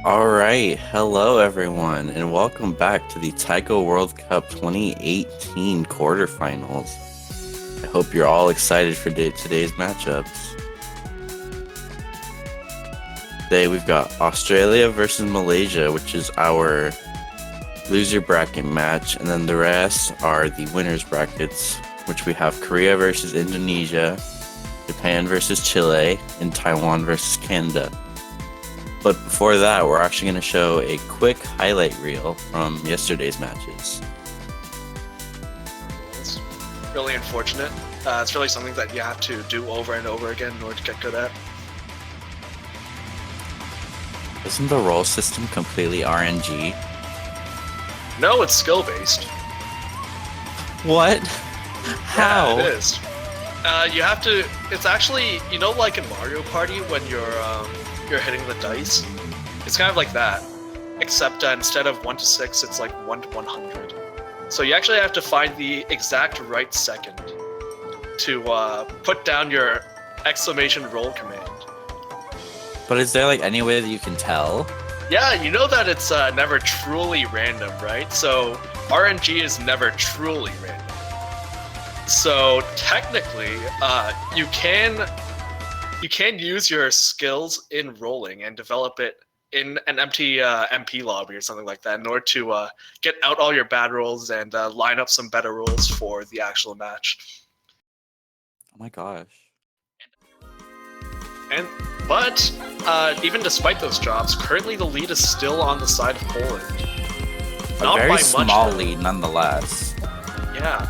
Alright, hello everyone, and welcome back to the Taiko World Cup 2018 quarterfinals. I hope you're all excited for today's matchups. Today we've got Australia versus Malaysia, which is our loser bracket match, and then the rest are the winners brackets, which we have Korea versus Indonesia, Japan versus Chile, and Taiwan versus Canada. But before that, we're actually going to show a quick highlight reel from yesterday's matches. It's really unfortunate. It's really something that you have to do over and over again in order to get good at. Isn't the roll system completely RNG? No, it's skill-based. What? How? Yeah, it is. You have to... It's actually, you know, like in Mario Party when you're hitting the dice? It's kind of like that. Except instead of 1 to 6, it's like 1 to 100. So you actually have to find the exact right second to put down your exclamation roll command. But is there like any way that you can tell? Yeah, you know that it's never truly random, right? So RNG is never truly random. So technically, you can use your skills in rolling and develop it in an empty MP lobby or something like that in order to get out all your bad rolls and line up some better rolls for the actual match. Oh my gosh. But even despite those drops, currently the lead is still on the side of Poland. Not a very small lead nonetheless. Yeah.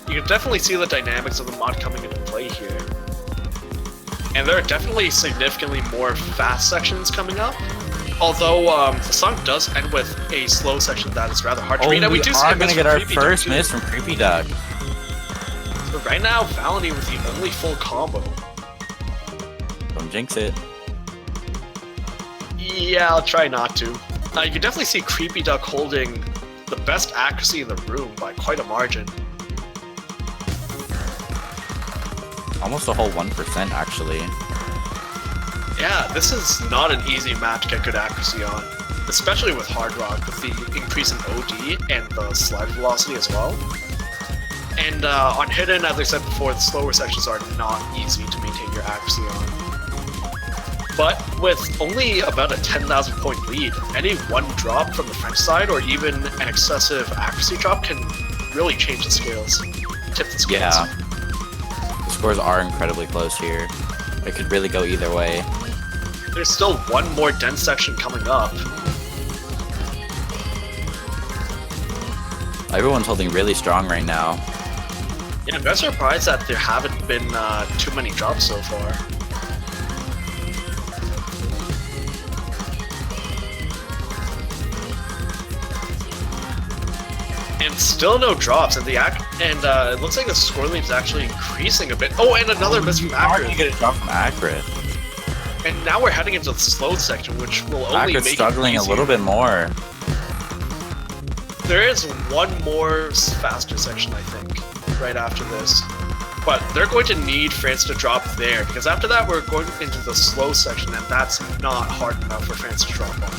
You can definitely see the dynamics of the mod coming into play here. And there are definitely significantly more fast sections coming up. Although the song does end with a slow section that is rather hard to read. And we are going to get our first miss from Creepy Duck. So right now, Valentine with the only full combo. Don't jinx it. Yeah, I'll try not to. You can definitely see Creepy Duck holding the best accuracy in the room by quite a margin. Almost a whole 1% actually. Yeah, this is not an easy map to get good accuracy on, especially with Hard Rock, with the increase in OD and the slide velocity as well. And on Hidden, as I said before, the slower sections are not easy to maintain your accuracy on. But with only about a 10,000 point lead, any one drop from the French side or even an excessive accuracy drop can really change the scales, tip the scales. Yeah. The scores are incredibly close here. It could really go either way. There's still one more dense section coming up. Everyone's holding really strong right now. Yeah, I'm very surprised that there haven't been too many drops so far. And still no drops, and it looks like the score lead is actually increasing a bit. Oh, and another miss from Accurate. You get a drop from Accurate. And now we're heading into the slow section, which will only Accurate's make struggling a little bit more. There is one more faster section, I think, right after this. But they're going to need France to drop there, because after that we're going into the slow section, and that's not hard enough for France to drop on.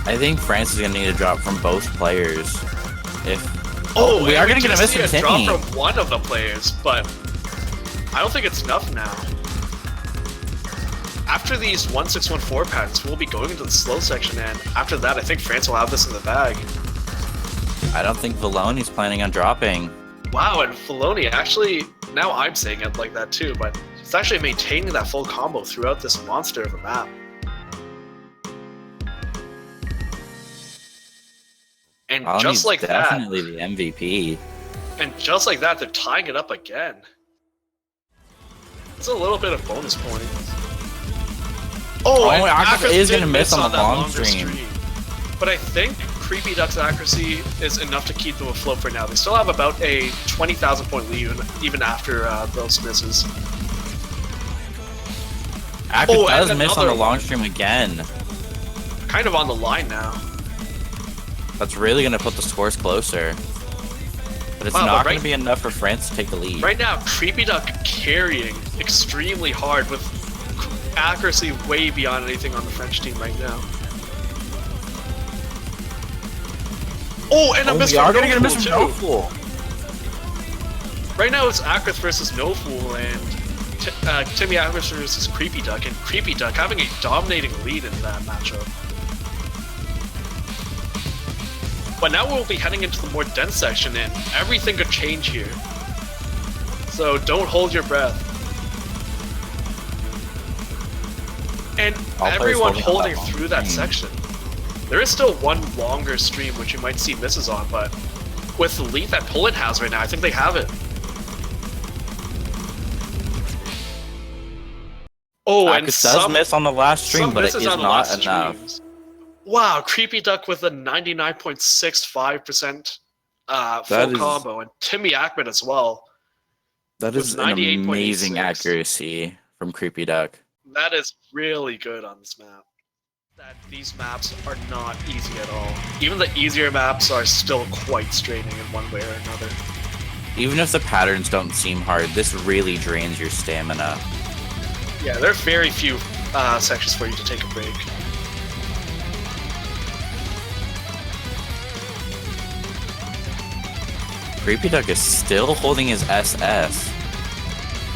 I think France is going to need a drop from both players. We are going to get a miss from Timmy. Drop from one of the players, but I don't think it's enough now. After these 1614 patterns, we'll be going into the slow section, and after that, I think France will have this in the bag. I don't think Valoni's planning on dropping. Wow, and Valoni actually, now I'm saying it like that too, but it's actually maintaining that full combo throughout this monster of a map. And just like that, definitely the MVP. And just like that, they're tying it up again. It's a little bit of bonus points. Accuracy is going to miss on the long stream. But I think Creepy Duck's accuracy is enough to keep them afloat for now. They still have about a 20,000 point lead even after those misses. Accurate does miss on the long stream again. Kind of on the line now. That's really going to put the scores closer. But it's not going to be enough for France to take the lead. Right now, Creepy Duck carrying extremely hard with accuracy way beyond anything on the French team right now. Oh, and a miss from No Fool. Right now it's Akrith versus No Fool and Timmy Akrith versus Creepy Duck, and Creepy Duck having a dominating lead in that matchup. But now we'll be heading into the more dense section, and everything could change here. So don't hold your breath. And everyone holding through that section. There is still one longer stream which you might see misses on, but with the lead that Poland has right now, I think they have it. Oh, and does miss on the last stream, but it is not enough. Streams. Wow, Creepy Duck with a 99.65% full combo, and Timmy Ackman as well. That is an amazing accuracy from Creepy Duck. That is really good on this map. These maps are not easy at all. Even the easier maps are still quite straining in one way or another. Even if the patterns don't seem hard, this really drains your stamina. Yeah, there are very few sections for you to take a break. Creepy Duck is still holding his SS.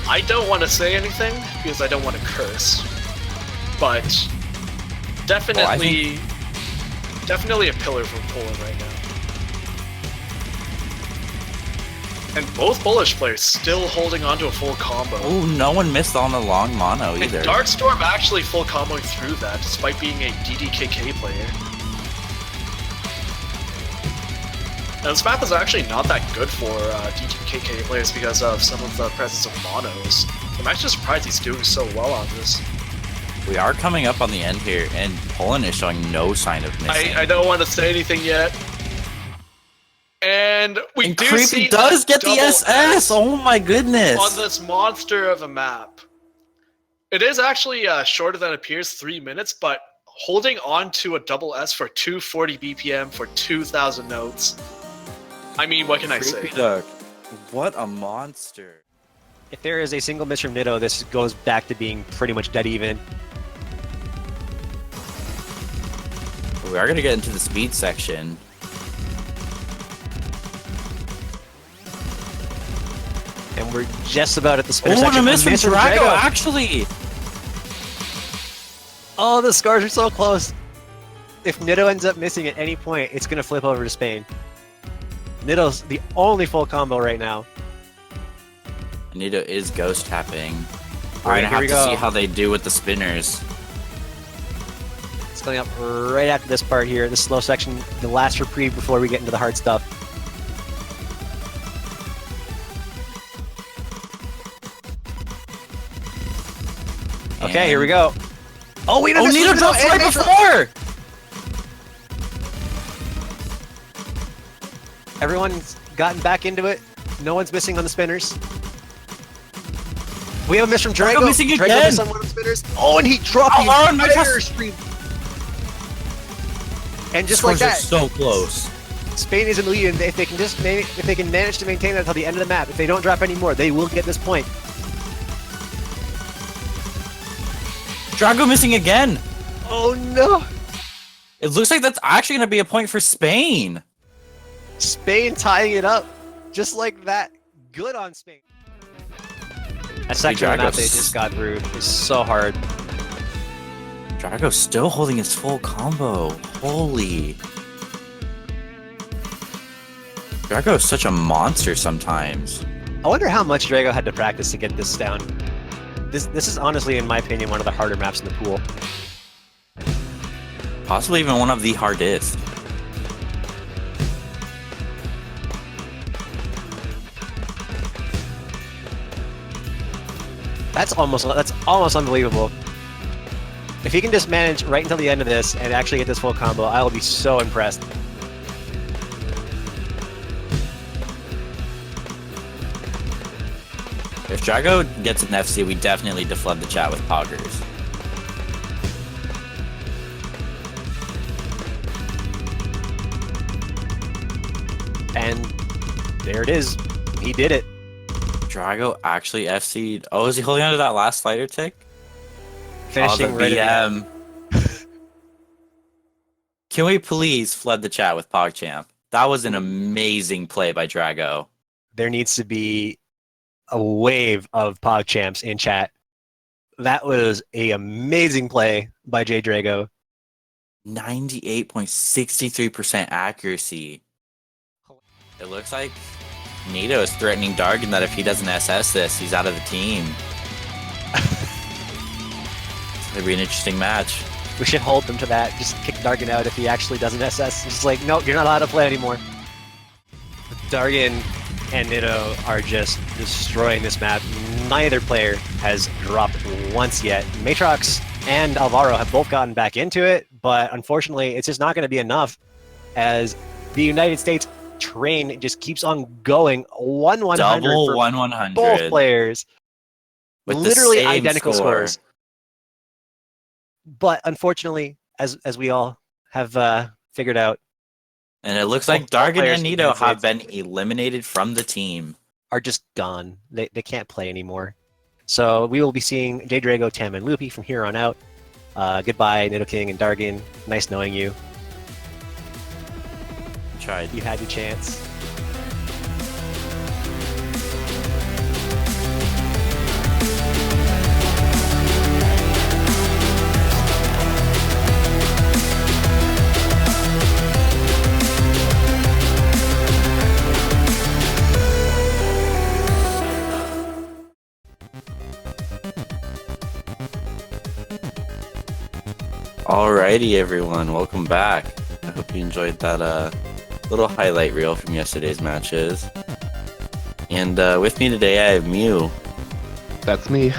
I don't want to say anything because I don't want to curse, but definitely, definitely a pillar for Poland right now. And both Polish players still holding on to a full combo. Oh, no one missed on the long mono either. And Darkstorm actually full comboing through that despite being a DDKK player. Now this map is actually not that good for DDKK players because of some of the presence of monos. I'm actually surprised he's doing so well on this. We are coming up on the end here, and Poland is showing no sign of missing. I don't want to say anything yet. And Creepy does get the SS! Oh my goodness! On this monster of a map. It is actually shorter than it appears, 3 minutes, but holding on to a double S for 240 BPM for 2,000 notes. I mean, what can I say? Creepy Duck, what a monster. If there is a single miss from Nitto, this goes back to being pretty much dead even. We are going to get into the speed section. And we're just about at the spinner section. section. Oh, and a miss from Drago, actually! Oh, the scars are so close. If Nitto ends up missing at any point, it's going to flip over to Spain. Nitto's the only full combo right now. Nitto is ghost tapping. We're going to have to see how they do with the spinners. It's coming up right after this part here, the slow section, the last reprieve before we get into the hard stuff. Okay, here we go. Oh, wait, Nitto dropped right before! Everyone's gotten back into it. No one's missing on the spinners. We have a miss from Drago. Missing again. Drago missed on one of the spinners. Oh, and he dropped the entire stream. And just like that, so close. Spain is in the lead, and if they can manage to maintain that until the end of the map, if they don't drop any more, they will get this point. Drago missing again. Oh no! It looks like that's actually going to be a point for Spain. Spain tying it up, just like that. Good on Spain. That section of the map they just got through is so hard. Drago's still holding his full combo. Holy. Drago is such a monster sometimes. I wonder how much Drago had to practice to get this down. This is honestly, in my opinion, one of the harder maps in the pool. Possibly even one of the hardest. That's almost unbelievable. If he can just manage right until the end of this and actually get this full combo, I will be so impressed. If Drago gets an FC, we definitely deflood the chat with poggers. And there it is. He did it. Drago actually FC'd. Oh, is he holding on to that last slider tick? finishing right at the end. BM. Can we please flood the chat with PogChamp? That was an amazing play by Drago. There needs to be a wave of PogChamps in chat. That was a amazing play by J Drago. 98.63% accuracy. It looks like Nito is threatening Dargan that if he doesn't SS this, he's out of the team. It's going to be an interesting match. We should hold them to that. Just kick Dargan out if he actually doesn't SS. Just like, nope, you're not allowed to play anymore. Dargan and Nito are just destroying this map. Neither player has dropped once yet. Matrox and Alvaro have both gotten back into it, but unfortunately, it's just not going to be enough as the United States train just keeps on going. 1-100 Double for 1-100. both players. With Literally the same identical score. scores. But unfortunately, as we all have figured out, And it looks like both Dargan players and in the Nito United have States been eliminated from the team. are just gone. They can't play anymore. So we will be seeing J Drago, Tam, and Loopy from here on out. Goodbye, Nidoking and Dargan. Nice knowing you. Tried. You had your chance. Alrighty, everyone, welcome back. I hope you enjoyed that little highlight reel from yesterday's matches. And with me today, I have Mew. That's me.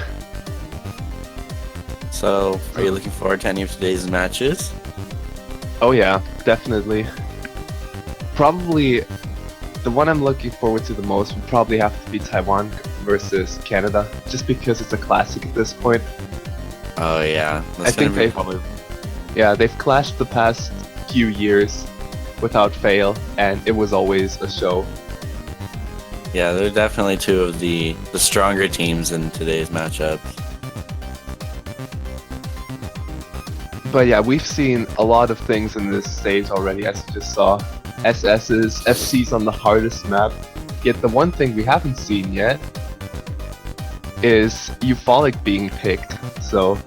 So, are you looking forward to any of today's matches? Oh yeah, definitely. Probably the one I'm looking forward to the most would probably have to be Taiwan versus Canada, just because it's a classic at this point. Oh yeah, I think be they've clashed the past few years without fail, and it was always a show. Yeah, they're definitely two of the stronger teams in today's matchup. But yeah, we've seen a lot of things in this stage already, as you just saw. SS's, FC's on the hardest map. Yet the one thing we haven't seen yet is Euphoric being picked. So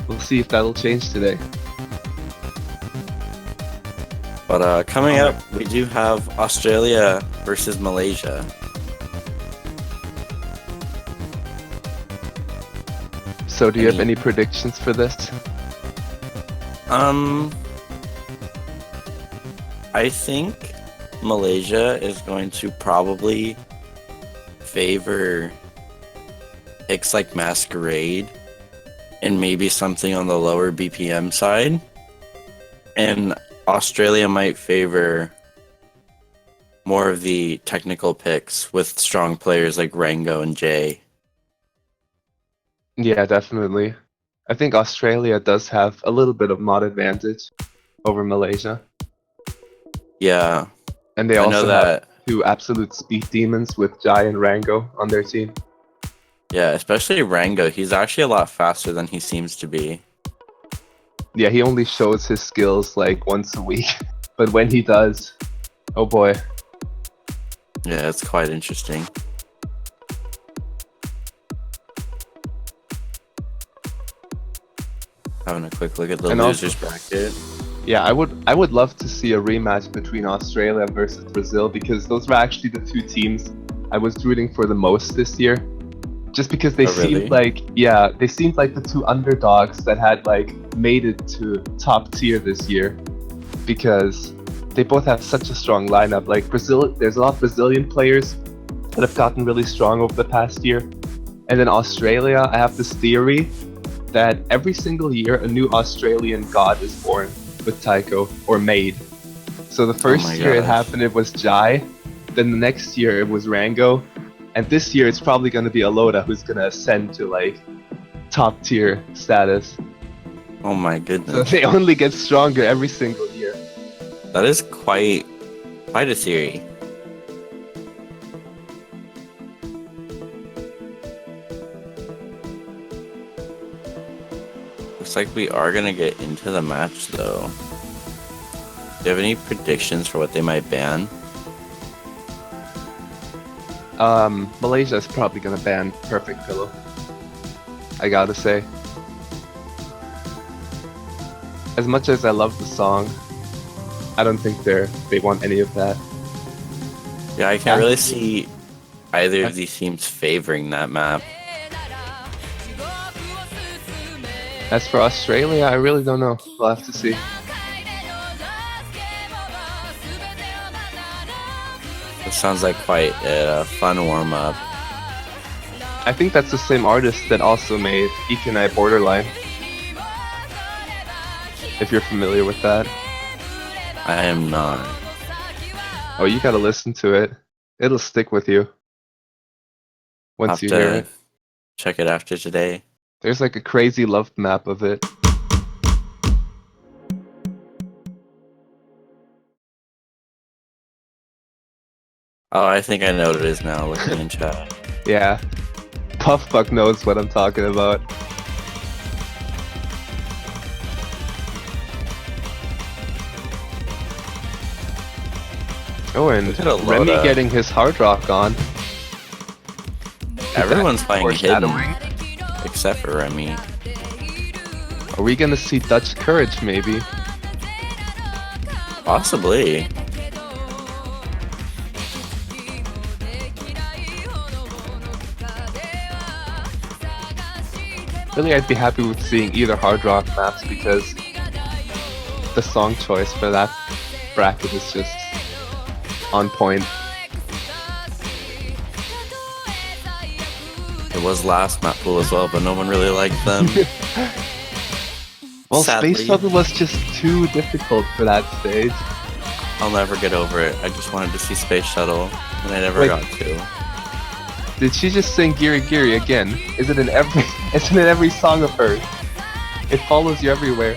we'll see if that'll change today. But coming up, we do have Australia versus Malaysia. So do you have any predictions for this? I think Malaysia is going to probably favor picks like Masquerade and maybe something on the lower BPM side. And Australia might favor more of the technical picks with strong players like Rango and Jay. Yeah, definitely. I think Australia does have a little bit of mod advantage over Malaysia. Yeah. And they I also know that. have two absolute speed demons with Jai and Rango on their team. Yeah, especially Rango. He's actually a lot faster than he seems to be. Yeah, he only shows his skills like once a week. But when he does, oh boy. Yeah, it's quite interesting. Having a quick look at the losers bracket. Yeah, I would love to see a rematch between Australia versus Brazil, because those were actually the two teams I was rooting for the most this year. Just because they seemed like, they seemed like the two underdogs that had like made it to top tier this year, because they both have such a strong lineup. Like Brazil, there's a lot of Brazilian players that have gotten really strong over the past year. And then Australia, I have this theory that every single year a new Australian god is born with taiko or made. So the first year it happened, it was Jai. Then the next year it was Rango. And this year it's probably going to be Aloda who's going to ascend to like top tier status. Oh my goodness. So they only get stronger every single year. That is quite a theory. Looks like we are gonna get into the match though. Do you have any predictions for what they might ban? Malaysia is probably gonna ban Perfect Pillow. I gotta say. As much as I love the song, I don't think they want any of that. Yeah, I can't really see either of these teams favoring that map. As for Australia, I really don't know. We'll have to see. It sounds like quite a fun warm-up. I think that's the same artist that also made Ikenai Borderline. If you're familiar with that. I am not. Oh, you gotta listen to it. It'll stick with you. I'll Once have you hear to it. check it after today. There's like a crazy love map of it. Oh, I think I know what it is now, looking in chat. Yeah. Puffbuck knows what I'm talking about. Oh, and Look at a Remy Loda. getting his hard rock on. Everyone's playing hidden, Foreshadowing. except for Remy. Are we gonna see Dutch Courage maybe? Possibly. Really, I'd be happy with seeing either hard rock maps because the song choice for that bracket is just on point. It was last map pool as well, but no one really liked them. Well, Sadly. Space Shuttle was just too difficult for that stage. I'll never get over it. I just wanted to see Space Shuttle, and I never Wait. got to. Did she just sing Giri Giri again? Is it in every? Isn't it every song of hers? It follows you everywhere.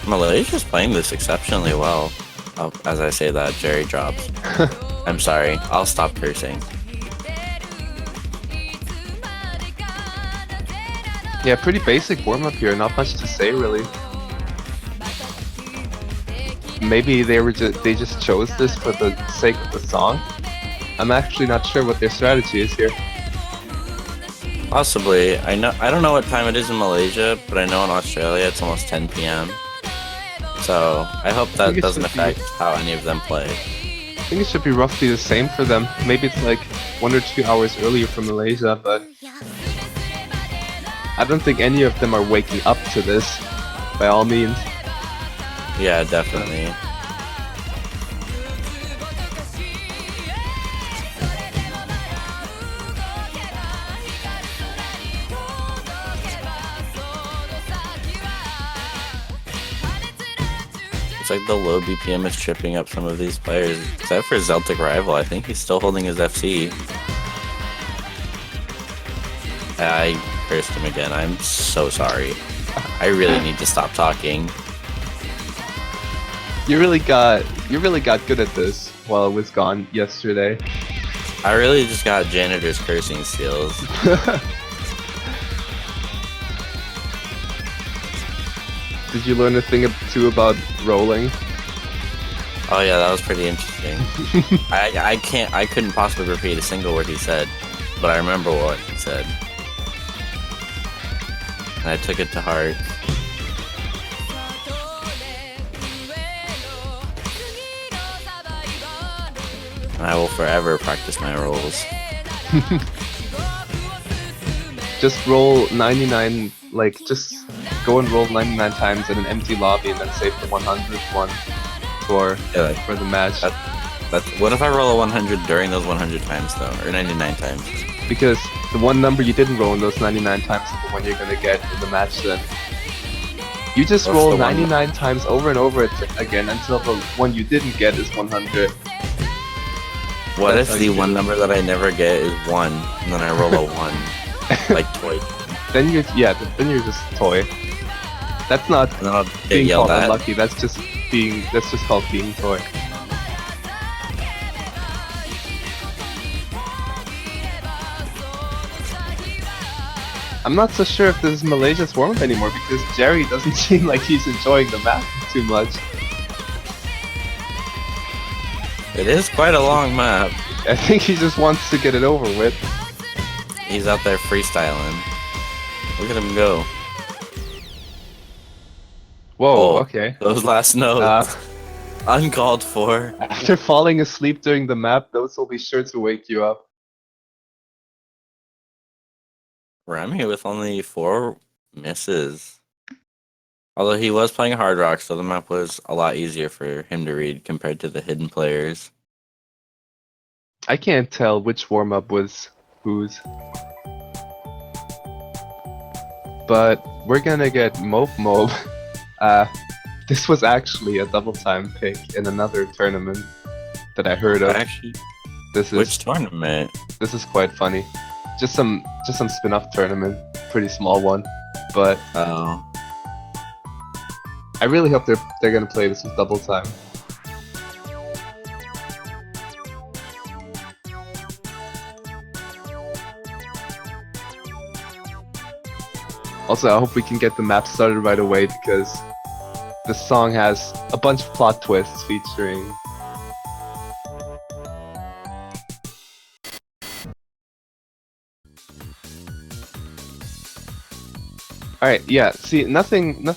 Malaysia's playing this exceptionally well. Oh, as I say that, Jerry drops. I'm sorry. I'll stop cursing. Yeah, pretty basic warm up here. Not much to say really. Maybe they just chose this for the sake of the song. I'm actually not sure what their strategy is here. Possibly. I don't know what time it is in Malaysia, but I know in Australia it's almost 10 p.m. So I hope that think it doesn't should be- affect how any of them play. I think it should be roughly the same for them. Maybe it's like 1 or 2 hours earlier from Malaysia, but I don't think any of them are waking up to this, by all means. Yeah, definitely. It's like the low BPM is tripping up some of these players. Except for Celtic Rival, I think he's still holding his FC. I cursed him again. I'm so sorry. I really need to stop talking. You really got good at this while it was gone yesterday. I really just got janitor's cursing skills. Did you learn a thing or two about rolling? Oh yeah, that was pretty interesting. I couldn't possibly repeat a single word he said, but I remember what he said. And I took it to heart. And I will forever practice my rolls. Just roll 99, like, just go and roll 99 times in an empty lobby and then save the 100th one for the match. What if I roll a 100 during those 100 times though, or 99 times? Because the one number you didn't roll in those 99 times is the one you're gonna get in the match then. You just What's roll the one? 99 times over and over again until the one you didn't get is 100. What That's if how the you one do it. number that I never get is 1, and then I roll a 1? Like toy. Then you're just toy. That's not And then I'll get being yelled called at. unlucky. That's just called being toy. I'm not so sure if this is Malaysia's warm-up anymore because Jerry doesn't seem like he's enjoying the map too much. It is quite a long map. I think he just wants to get it over with. He's out there freestyling. Look at him go. Whoa, Oh, okay. Those last notes. Uncalled for. After falling asleep during the map, those will be sure to wake you up. Remy with only 4 misses. Although he was playing Hard Rock, so the map was a lot easier for him to read compared to the hidden players. I can't tell which warm-up was whose. But we're gonna get Mope Mope. This was actually a double time pick in another tournament that I heard of. Actually, This which is tournament? this is quite funny. Just some spin-off tournament, pretty small one, but Oh, I really hope they're gonna play this with double time. Also, I hope we can get the map started right away because this song has a bunch of plot twists featuring. Alright, yeah, see, nothing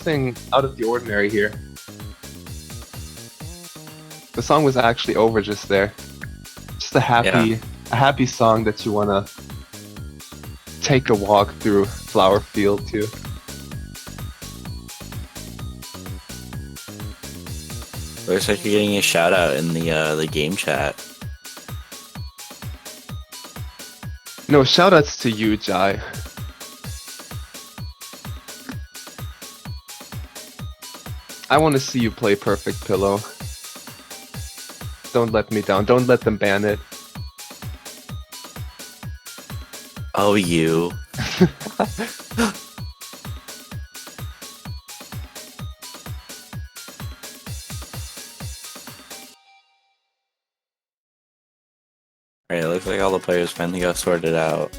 out of the ordinary here. The song was actually over just there. Just a happy song that you wanna take a walk through Flower Field to. looks like you're getting a shout out in the game chat. No, shoutouts to you, Jai. I want to see you play Perfect Pillow. Don't let me down. Don't let them ban it. Oh, you. Alright, it looks like all the players finally got sorted out.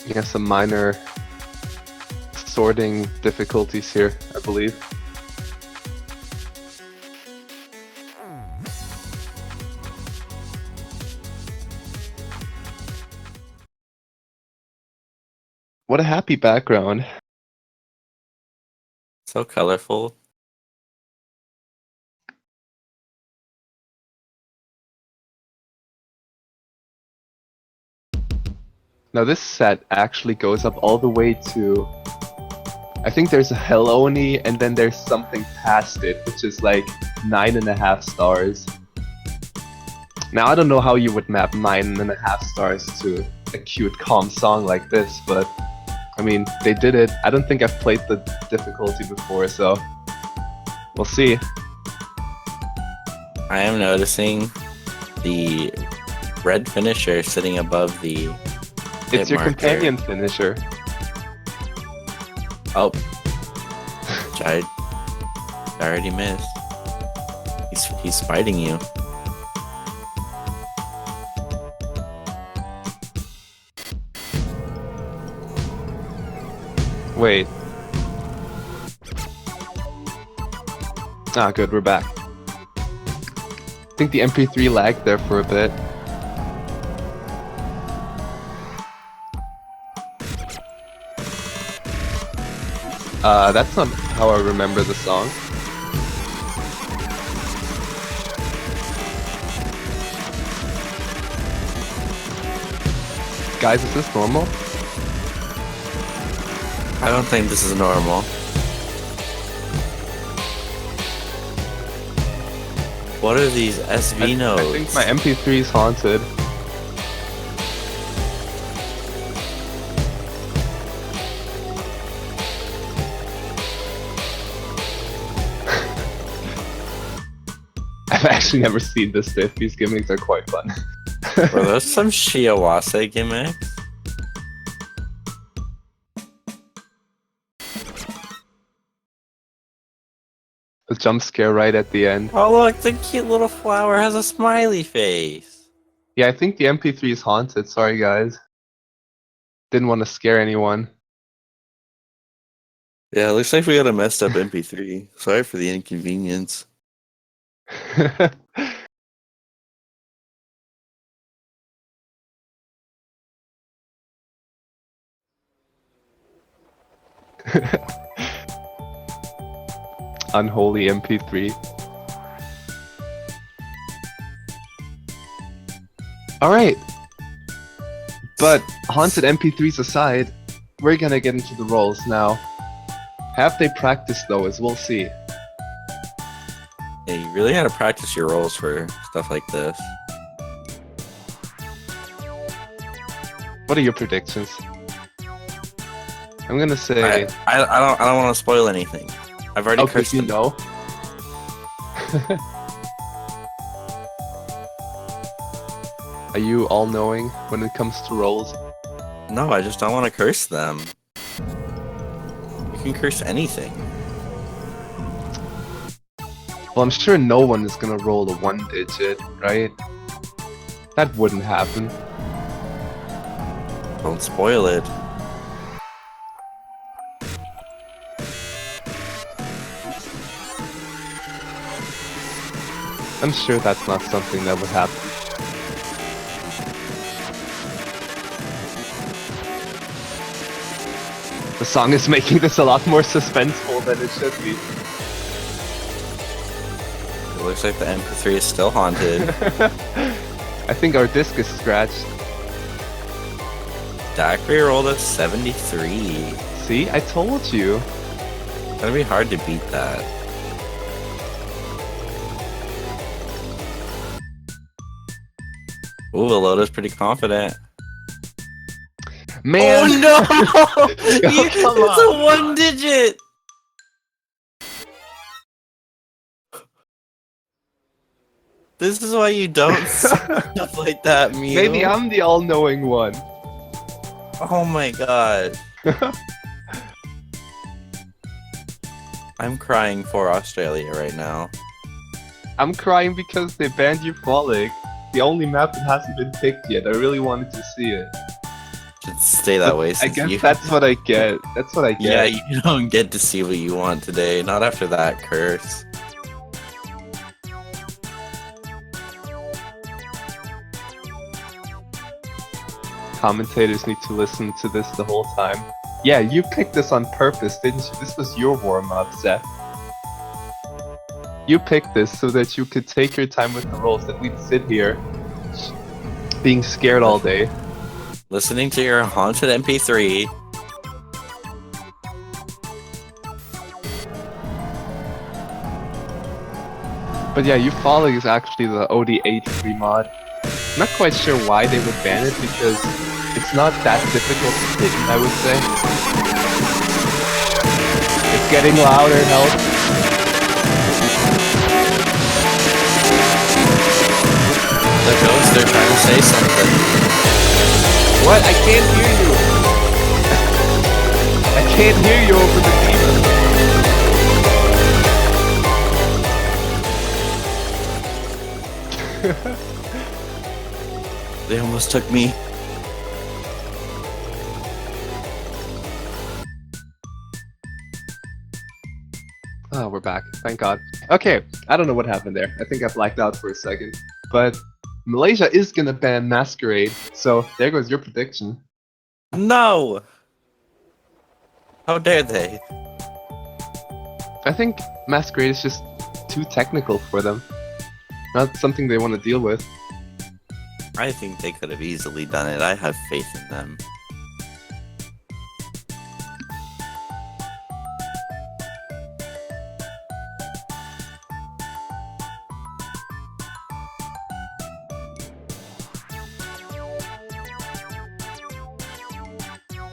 Yeah, some minor sorting difficulties here, I believe. What a happy background. So colorful. Now this set actually goes up all the way to... I think there's a Heloni and then there's something past it, which is like 9.5 stars. Now I don't know how you would map 9.5 stars to a cute calm song like this, but I mean, they did it. I don't think I've played the difficulty before, so we'll see. I am noticing the red finisher sitting above the It's your marker. companion finisher. Oh. I already missed. He's fighting you. Wait. Ah, good, we're back. I think the MP3 lagged there for a bit. That's not how I remember the song. Guys, is this normal? I don't think this is normal. What are these SV nodes? I think my MP3 is haunted. I've actually never seen this diff. These gimmicks are quite fun. Were those some Shiawase gimmicks? The jump scare right at the end. Oh look, the cute little flower has a smiley face. Yeah, I think the MP3 is haunted. Sorry, guys. Didn't want to scare anyone. Yeah, it looks like we got a messed up MP3. Sorry for the inconvenience. Unholy MP3. Alright. But haunted MP3s aside, we're gonna get into the roles now. Have they practiced those? We'll see. Yeah, you really had to practice your roles for stuff like this. What are your predictions? I'm gonna say. I don't want to spoil anything. I've already cursed you them. know. Are you all knowing when it comes to roles? No, I just don't want to curse them. You can curse anything. Well, I'm sure no one is gonna roll a 1-digit, right? That wouldn't happen. Don't spoil it. I'm sure that's not something that would happen. The song is making this a lot more suspenseful than it should be. It looks like the MP3 is still haunted. I think our disc is scratched. Daiquiri rolled a 73. See, I told you. It's gonna be hard to beat that. Ooh, Veloda's pretty confident. Man! Oh no! Come It's on. a 1-digit! This is why you don't stuff like that, Mew. Maybe I'm the all-knowing one. Oh my god. I'm crying for Australia right now. I'm crying because they banned Eupholic. The only map that hasn't been picked yet. I really wanted to see it. Should stay that But way. I Since guess you... that's what I get. That's what I Yeah, get. you don't get to see what you want today. Not after that curse. Commentators need to listen to this the whole time. Yeah, you picked this on purpose, didn't you? This was your warm-up, Seth. You picked this so that you could take your time with the rolls, that we'd sit here being scared all day. Listening to your haunted MP3. But yeah, Eupholic is actually the OD83 mod. I'm not quite sure why they would ban it, because it's not that difficult to hit, I would say. It's getting louder, help. The ghosts, they're trying to say something. What? I can't hear you! I can't hear you over the demon. They almost took me. Oh, we're back. Thank God. Okay, I don't know what happened there. I think I blacked out for a second. But Malaysia is gonna ban Masquerade, so there goes your prediction. No! How dare they? I think Masquerade is just too technical for them. Not something they want to deal with. I think they could have easily done it. I have faith in them.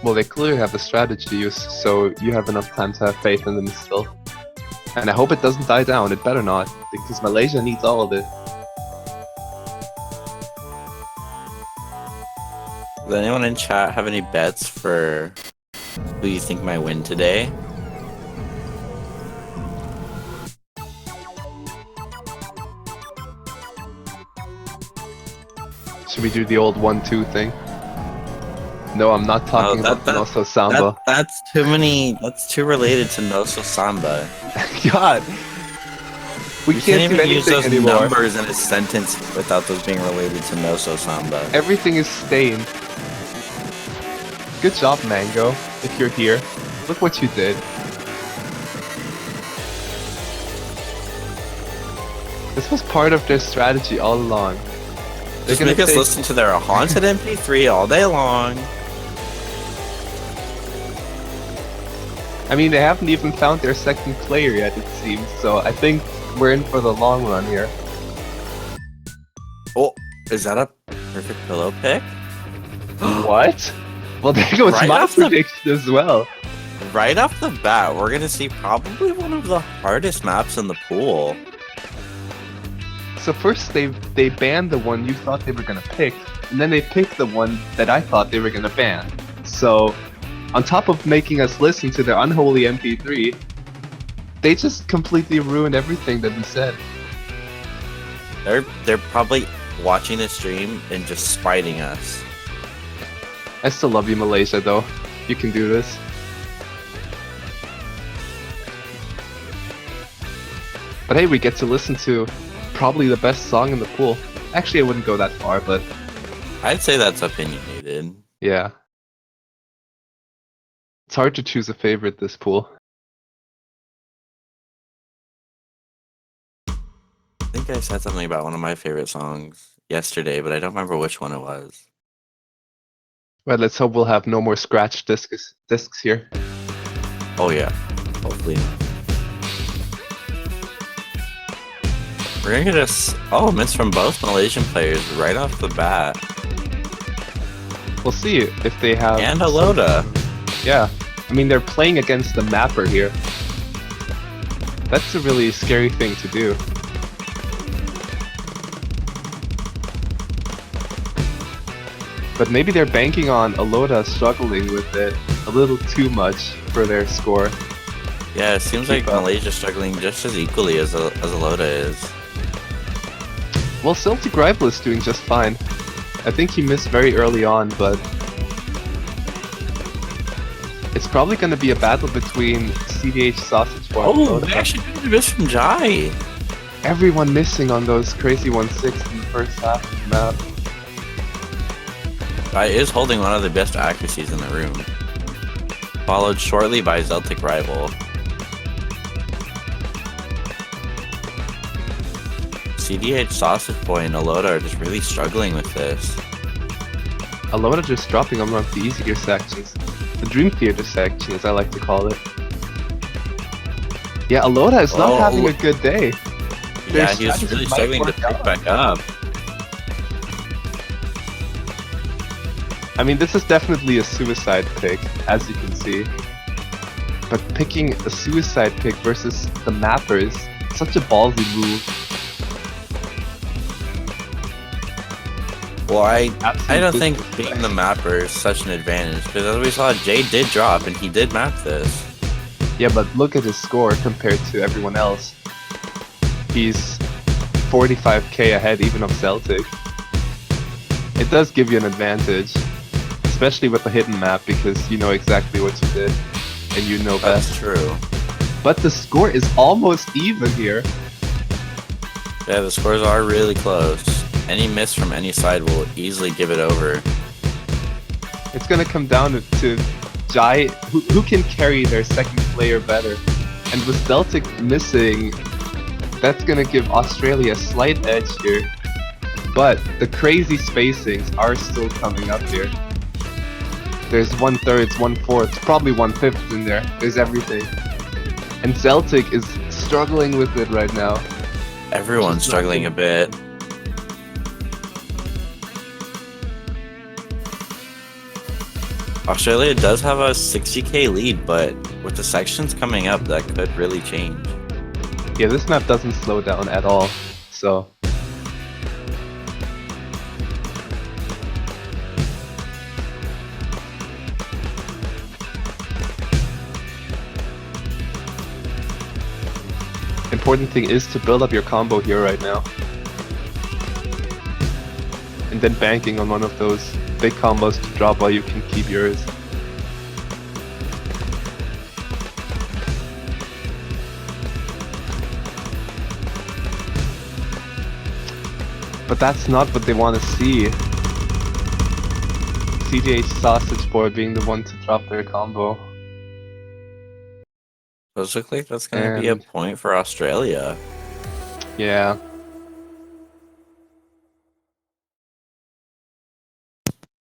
Well, they clearly have the strategy use, so you have enough time to have faith in them still. And I hope it doesn't die down. It better not, because Malaysia needs all of it. Does anyone in chat have any bets for who you think might win today? Should we do the old 1-2 thing? No, I'm not talking about Noso Samba. That's too many. That's too related to Noso Samba. God, we You can't do even use anything those anymore. numbers in a sentence without those being related to Noso Samba. Everything is stained. Good job, Mango. If you're here, look what you did. This was part of their strategy all along. They're Just gonna make us take- listen to their haunted MP3 all day long. I mean, they haven't even found their second player yet, it seems. So I think we're in for the long run here. Oh, is that a perfect pillow pick? What? Well, there goes Right my off the- prediction as well. Right off the bat, we're gonna see probably one of the hardest maps in the pool. So first they banned the one you thought they were gonna pick, and then they picked the one that I thought they were gonna ban. So, on top of making us listen to their unholy MP3, they just completely ruined everything that we said. They're probably watching the stream and just spiting us. I still love you, Malaysia, though. You can do this. But hey, we get to listen to probably the best song in the pool. Actually, I wouldn't go that far, but I'd say that's opinionated. yeah. It's hard to choose a favorite this pool. I think I said something about one of my favorite songs yesterday, but I don't remember which one it was. Well, let's hope we'll have no more scratch discs here. Oh yeah, hopefully not. We're gonna get a miss from both Malaysian players right off the bat. We'll see if they have... And a Loda. Yeah. I mean, they're playing against the mapper here. That's a really scary thing to do. But maybe they're banking on Aloda struggling with it a little too much for their score. Yeah, it seems like Keep up. Malaysia's struggling just as equally as a Loda is. Well, Celtic Rival is doing just fine. I think he missed very early on, but it's probably going to be a battle between CDH Sausage Boy and Oh, Aloda. they actually did a miss from Jai. Everyone missing on those crazy 1-6 in the first half of the map. Jai is holding one of the best accuracies in the room. Followed shortly by Celtic Rival. CDH Sausage Boy and Aloda are just really struggling with this. Aloda just dropping on one of the easier sections. The Dream Theater section, as I like to call it. Yeah, Aloda is not Oh, having a good day. Their Yeah, he's strategy really might struggling to work pick out. back up. I mean, this is definitely a suicide pick, as you can see. But picking a suicide pick versus the mapper is such a ballsy move. Well, I Absolute don't think business being play. the mapper is such an advantage, because as we saw, Jay did drop and he did map this. Yeah, but look at his score compared to everyone else. He's 45k ahead even of Celtic. It does give you an advantage, especially with the hidden map, because you know exactly what you did and you know That's best. true. But the score is almost even here. Yeah, the scores are really close. Any miss from any side will easily give it over. It's gonna come down to Jai, who can carry their second player better. And with Celtic missing, that's gonna give Australia a slight edge here. But the crazy spacings are still coming up here. There's 1/3, 1/4, probably 1/5 in there. There's everything. And Celtic is struggling with it right now. Everyone's struggling a bit. Australia does have a 60k lead, but with the sections coming up, that could really change. Yeah, this map doesn't slow down at all, so... Important thing is to build up your combo here right now. And then banking on one of those big combos to drop while you can keep yours. But that's not what they want to see. CDH Sausage Boy being the one to drop their combo. Those look like that's going to be a point for Australia. Yeah.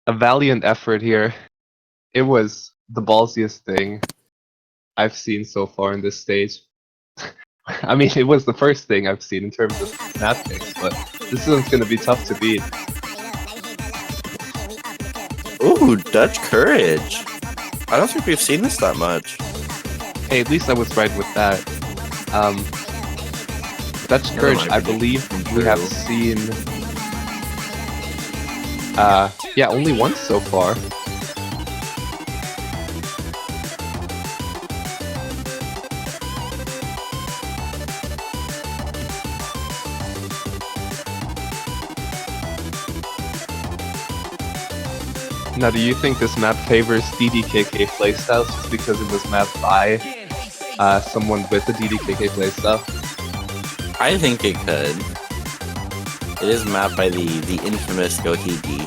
A valiant effort here. It was the ballsiest thing I've seen so far in this stage. I mean, it was the first thing I've seen in terms of map picks, but this one's gonna be tough to beat. Ooh, Dutch Courage. I don't think we've seen this that much. Hey, at least I was right with that. Dutch Courage, I believe we have seen... yeah, only once so far. Now, do you think this map favors DDKK playstyles just because it was mapped by someone with a DDKK playstyle? I think it could. It is mapped by the infamous Gohigi.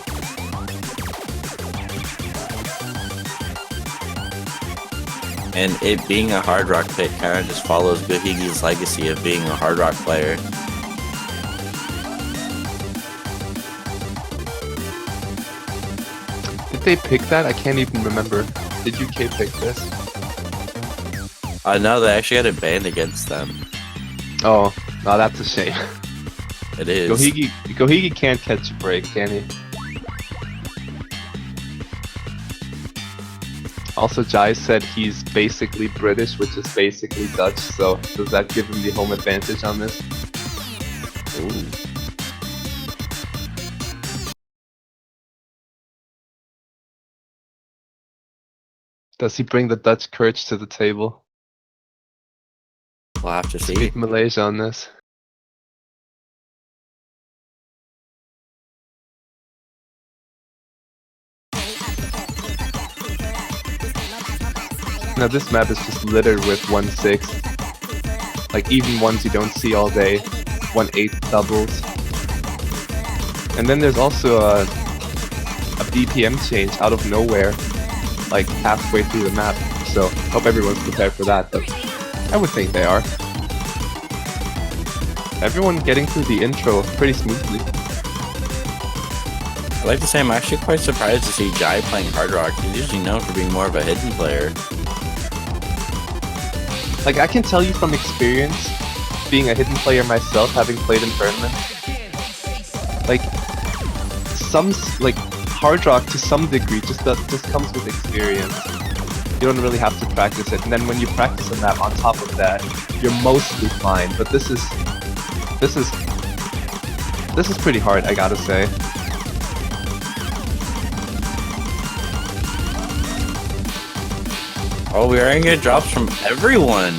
And it being a hard rock pick kind of just follows Gohigi's legacy of being a hard rock player. Did they pick that? I can't even remember. Did UK pick this? No, they actually had it banned against them. Oh, no, that's a shame. It is. Gohigi can't catch a break, can he? Also, Jai said he's basically British, which is basically Dutch, so does that give him the home advantage on this? Ooh. Does he bring the Dutch courage to the table? We'll have to see. Beat Malaysia on this. Now this map is just littered with 1/6. Like even ones you don't see all day. 1/8 doubles. And then there's also a BPM change out of nowhere. Like halfway through the map. So hope everyone's prepared for that, but I would think they are. Everyone getting through the intro pretty smoothly. I'd like to say I'm actually quite surprised to see Jai playing hard rock. He's usually known for being more of a hidden player. Like, I can tell you from experience, being a hidden player myself, having played in tournaments, like, hard rock to some degree just comes with experience. You don't really have to practice it, and then when you practice a map on top of that, you're mostly fine, but this is pretty hard, I gotta say. Oh, we are gonna get drops from everyone.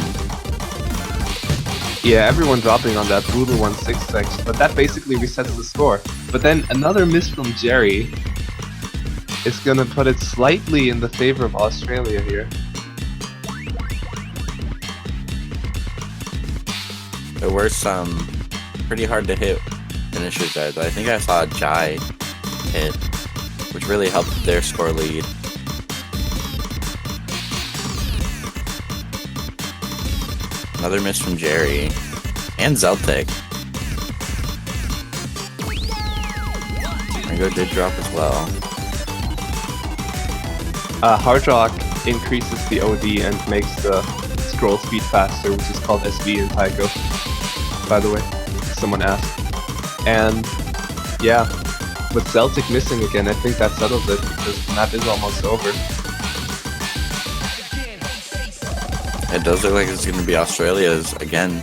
Yeah, everyone dropping on that brutal 1/6 section, but that basically resets the score. But then another miss from Jerry is gonna put it slightly in the favor of Australia here. There were some pretty hard to hit finishers there, though. I think I saw Jai hit, which really helped their score lead. Another miss from Jerry. And Zeltic. Ringo did drop as well. Hard rock increases the OD and makes the scroll speed faster, which is called SV in taiko, by the way, someone asked. And yeah, with Celtic missing again, I think that settles it because the map is almost over. It does look like it's going to be Australia's again.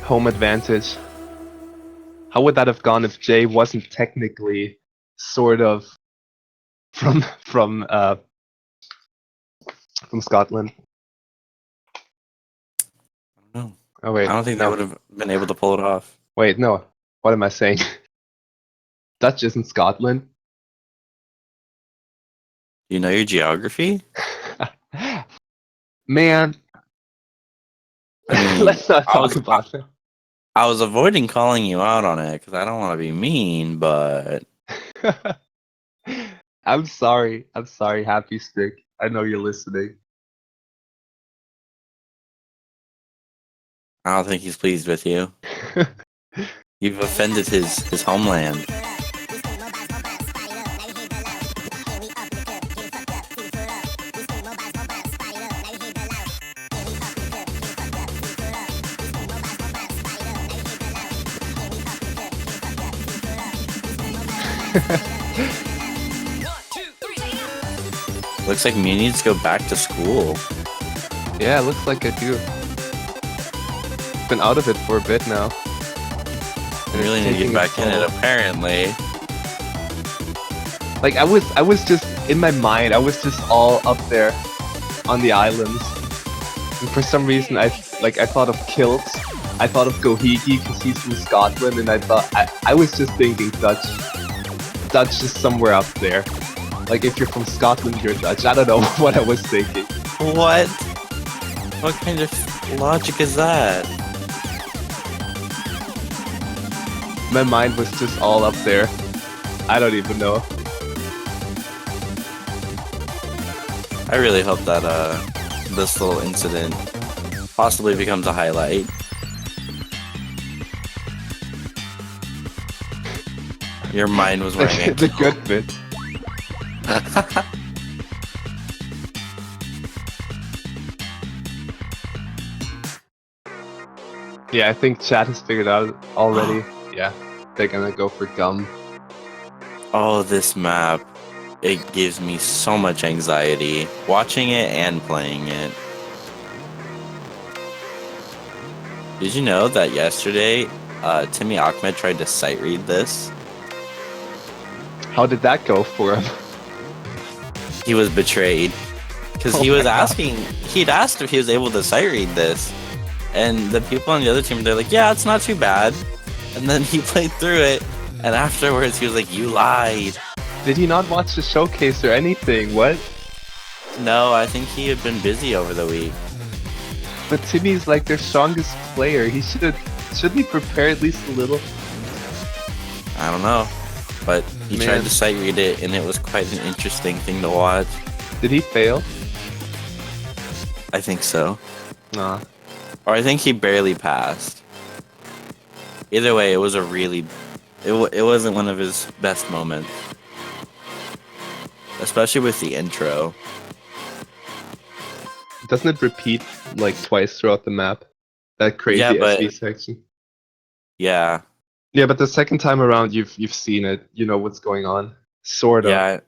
home advantage. How would that have gone if Jay wasn't technically sort of from Scotland? No, Oh wait, I don't think they no. would have been able to pull it off. Wait, no. What am I saying? Dutch isn't Scotland. You know your geography? Man, I mean, let's not I was talk about it. I was avoiding calling you out on it because I don't want to be mean, but I'm sorry. I'm sorry, Happy Stick. I know you're listening. I don't think he's pleased with you. You've offended his homeland. Looks like me needs to go back to school. Yeah, it looks like I do. Been out of it for a bit now. I really need to get back in it, apparently. Like I was just in my mind, I was just all up there on the islands. And for some reason I thought of Kilts, I thought of Gohiki because he's from Scotland, and I was just thinking Dutch. Dutch is somewhere up there. Like if you're from Scotland, you're Dutch. I don't know what I was thinking. What? What kind of logic is that? My mind was just all up there. I don't even know. I really hope that this little incident possibly becomes a highlight. Your mind was running. The good bit. Yeah, I think chat has figured out already. Yeah, they're gonna go for gum. Oh, this map. It gives me so much anxiety watching it and playing it. Did you know that yesterday, Timmy Ahmed tried to sight read this? How did that go for him? He was betrayed. Because he was asking, he'd asked if he was able to sight read this. And the people on the other team, they're like, yeah, it's not too bad. And then he played through it, and afterwards he was like, you lied. Did he not watch the showcase or anything? What? No, I think he had been busy over the week. But Timmy's like their strongest player. He shouldn't he prepare at least a little? I don't know. But he tried to sight read it, and it was quite an interesting thing to watch. Did he fail? I think so. Nah. Or I think he barely passed. Either way, it was a really... It wasn't one of his best moments. Especially with the intro. Doesn't it repeat like twice throughout the map? That crazy SV section. Yeah. Yeah, but the second time around, you've seen it. You know what's going on. Sort of. Yeah.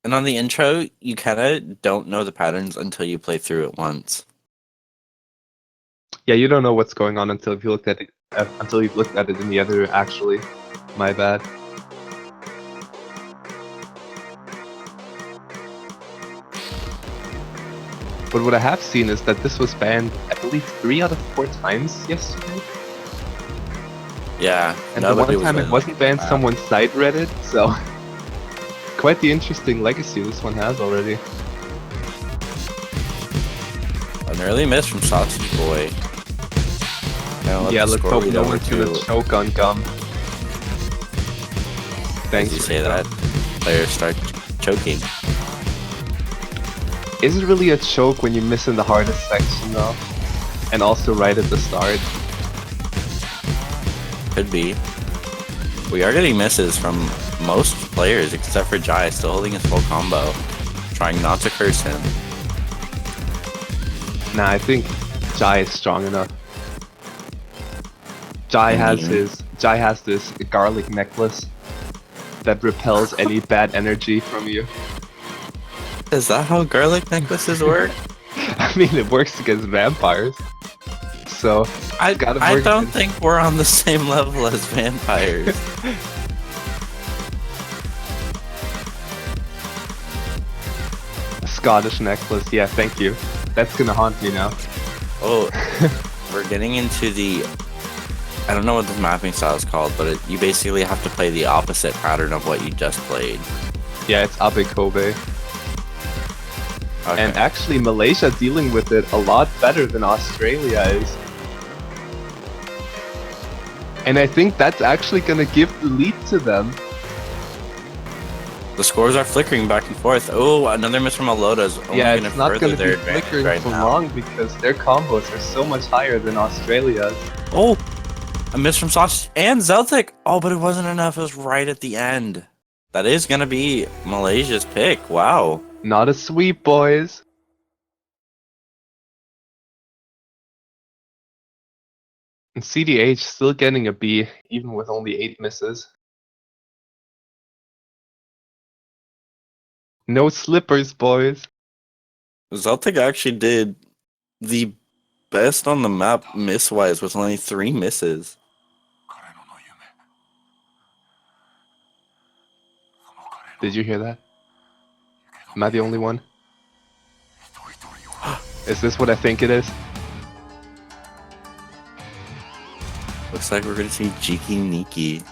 And on the intro, you kind of don't know the patterns until you play through it once. Yeah, you don't know what's going on until you looked at it. Until you've looked at it in the other. Actually, my bad. But what I have seen is that this was banned, I believe, 3 out of 4 times yesterday. Yeah. And the one time it wasn't banned, someone side read it, so quite the interesting legacy this one has already. An early miss from Sausage Boy. Yeah, let's hope no one's gonna choke on gum. Thanks. As you say that, players start choking. Is it really a choke when you miss in the hardest section though? And also right at the start? Could be. We are getting misses from most players except for Jai, still holding his full combo. Trying not to curse him. Nah, I think Jai is strong enough. Jai has this garlic necklace that repels any bad energy from you. Is that how garlic necklaces work? I mean, it works against vampires. so I gotta I work don't it. think we're on the same level as vampires. Scottish necklace, yeah, thank you. That's gonna haunt me now. Oh, we're getting into the. I don't know what this mapping style is called, but you basically have to play the opposite pattern of what you just played. Yeah, it's Abe Kobe. Okay. And actually, Malaysia dealing with it a lot better than Australia is. And I think that's actually gonna give the lead to them. The scores are flickering back and forth. Oh, another miss from Alota is only Yeah, going to it's not further gonna their be advantage flickering right for now. long because their combos are so much higher than Australia's. Oh, a miss from Sausage and Zeltic. Oh, but it wasn't enough. It was right at the end. That is going to be Malaysia's pick. Wow. Not a sweep, boys. And CDH still getting a B, even with only 8 misses. No slippers, boys. Zeltic actually did the best on the map miss-wise with only 3 misses. Did you hear that? Am I the only one? Is this what I think it is? Looks like we're going to see Jiki Niki.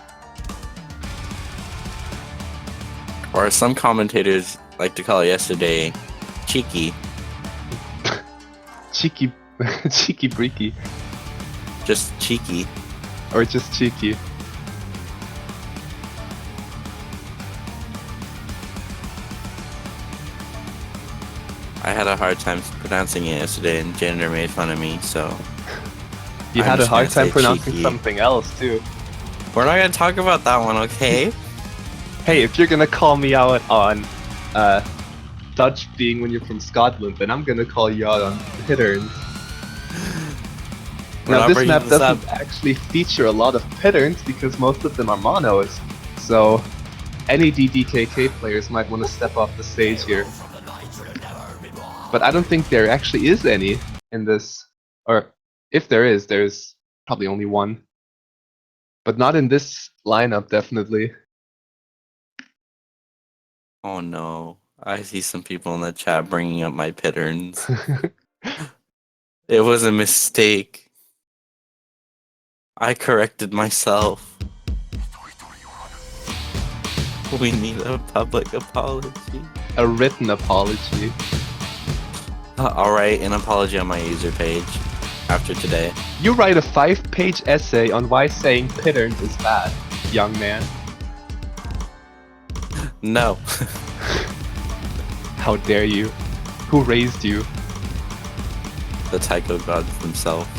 Or as some commentators like to call it yesterday, Cheeky. Cheeky, cheeky breaky. Just cheeky. Or just cheeky. I had a hard time pronouncing it yesterday and Janitor made fun of me, so... You I'm had a just hard gonna time say pronouncing cheeky. something else, too. We're not gonna talk about that one, okay? Hey, if you're gonna call me out on Dutch being when you're from Scotland, then I'm gonna call you out on patterns. We're Now not this bringing map this up. doesn't actually feature a lot of patterns because most of them are monos, so any DDKK players might want to step off the stage here. But I don't think there actually is any in this, or if there is, there's probably only one. But not in this lineup, definitely. Oh no. I see some people in the chat bringing up my patterns. It was a mistake. I corrected myself. We need a public apology. A written apology. I'll write an apology on my user page after today. You write a 5-page essay on why saying patterns is bad, young man. No. How dare you? Who raised you? The taiko gods themselves.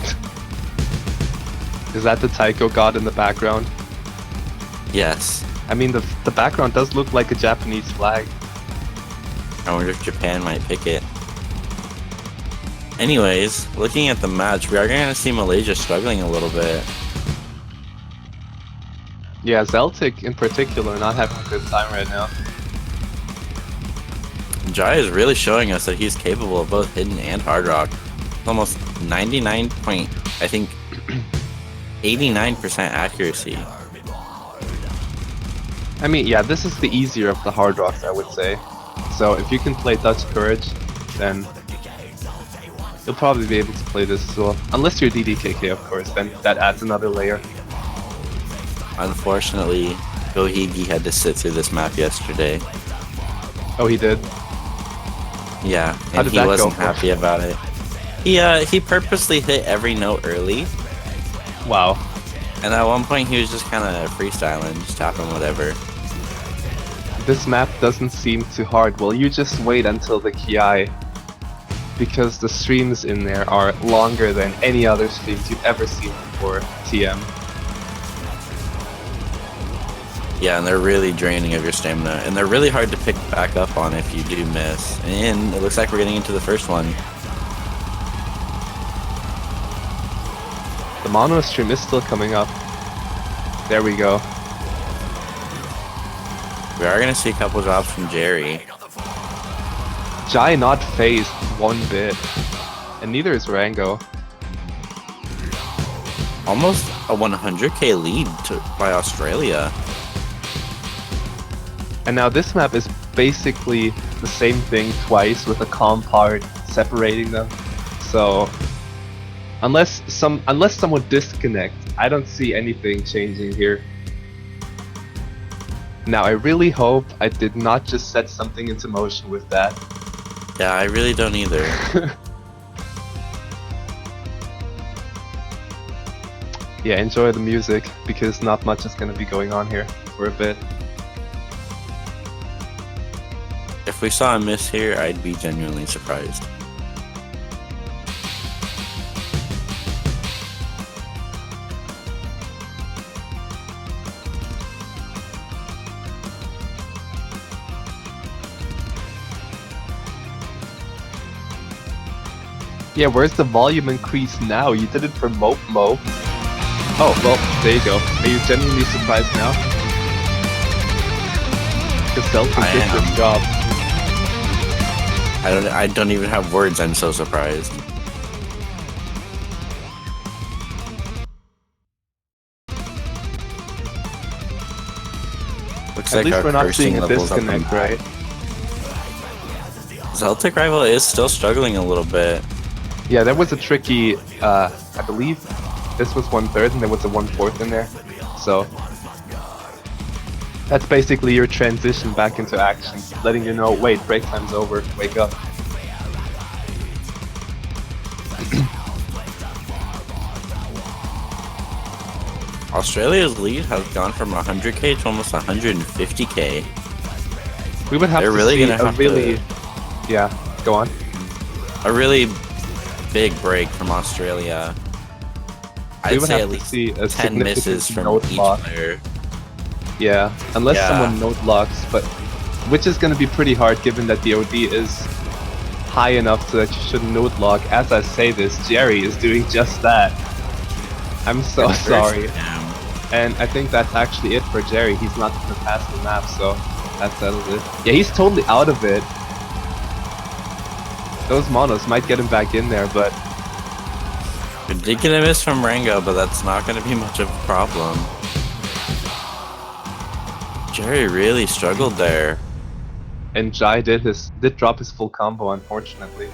Is that the taiko god in the background? Yes. I mean, the background does look like a Japanese flag. I wonder if Japan might pick it. Anyways, looking at the match, we are going to see Malaysia struggling a little bit. Yeah, Zeltic in particular not having a good time right now. Jai is really showing us that he's capable of both hidden and hard rock. Almost 99 point, I think, 89% accuracy. I mean, yeah, this is the easier of the hard rocks, I would say. So if you can play Dutch Courage, then you'll probably be able to play this as well. Unless you're DDKK, of course, then that adds another layer. Unfortunately, Gohigi had to sit through this map yesterday. Oh, he did? Yeah, How and did he that go wasn't for happy about it. He purposely hit every note early, Wow. and at one point he was just kind of freestyling, just tapping whatever. This map doesn't seem too hard. Well, you just wait until the Kiai. Because the streams in there are longer than any other streams you've ever seen before, TM. Yeah, and they're really draining of your stamina, and they're really hard to pick back up on if you do miss. And it looks like we're getting into the first one. The mono stream is still coming up. There we go. We are going to see a couple drops from Jerry. Jai not phased one bit. And neither is Rango. almost a 100k lead by Australia. And now this map is basically the same thing twice with a calm part separating them. So unless someone disconnects, I don't see anything changing here. Now I really hope I did not just set something into motion with that. Yeah, I really don't either. Yeah, enjoy the music because not much is gonna be going on here for a bit. If we saw a miss here, I'd be genuinely surprised. Yeah, where's the volume increase now? You did it for Mope Mo. Oh, well, there you go. Are you genuinely surprised now? Because Celtic I did am. this job. I don't even have words, I'm so surprised. Looks At like least our we're not cursing seeing a levels up disconnect, right? Celtic Rival is still struggling a little bit. Yeah, that was a tricky, I believe this was 1/3 and there was a 1/4 in there. So that's basically your transition back into action, letting you know, wait, break time's over, wake up. Australia's lead has gone from 100k to almost 150k. We would have They're to really see gonna a have really, to- yeah, go on. A really big break from Australia. We I'd would say have at to least see a 10 misses significant from note each lock. player. Yeah, unless Yeah. someone note locks, but which is going to be pretty hard given that the OD is high enough so that you shouldn't note lock. As I say this, Jerry is doing just that. I'm so Good for sorry. him. And I think that's actually it for Jerry. He's not going to pass the map, so that settles it. Yeah, he's totally out of it. Those monos might get him back in there, but We did get a miss from Rango, but that's not going to be much of a problem. Jerry really struggled there. and Jai did drop his full combo, unfortunately.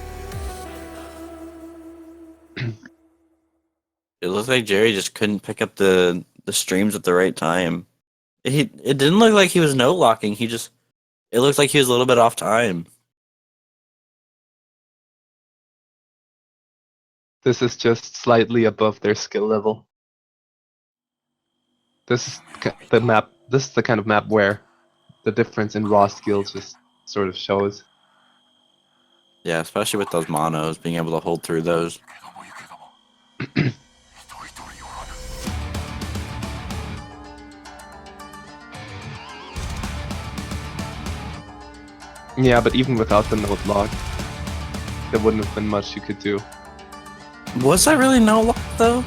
It looked like Jerry just couldn't pick up the streams at the right time. It didn't look like he was no locking. It looked like he was a little bit off time. This is just slightly above their skill level. This is the map. This is the kind of map where the difference in raw skill just sort of shows. Yeah, especially with those monos, being able to hold through those. Yeah, but even without the note lock, there wouldn't have been much you could do. Was that really no lock though?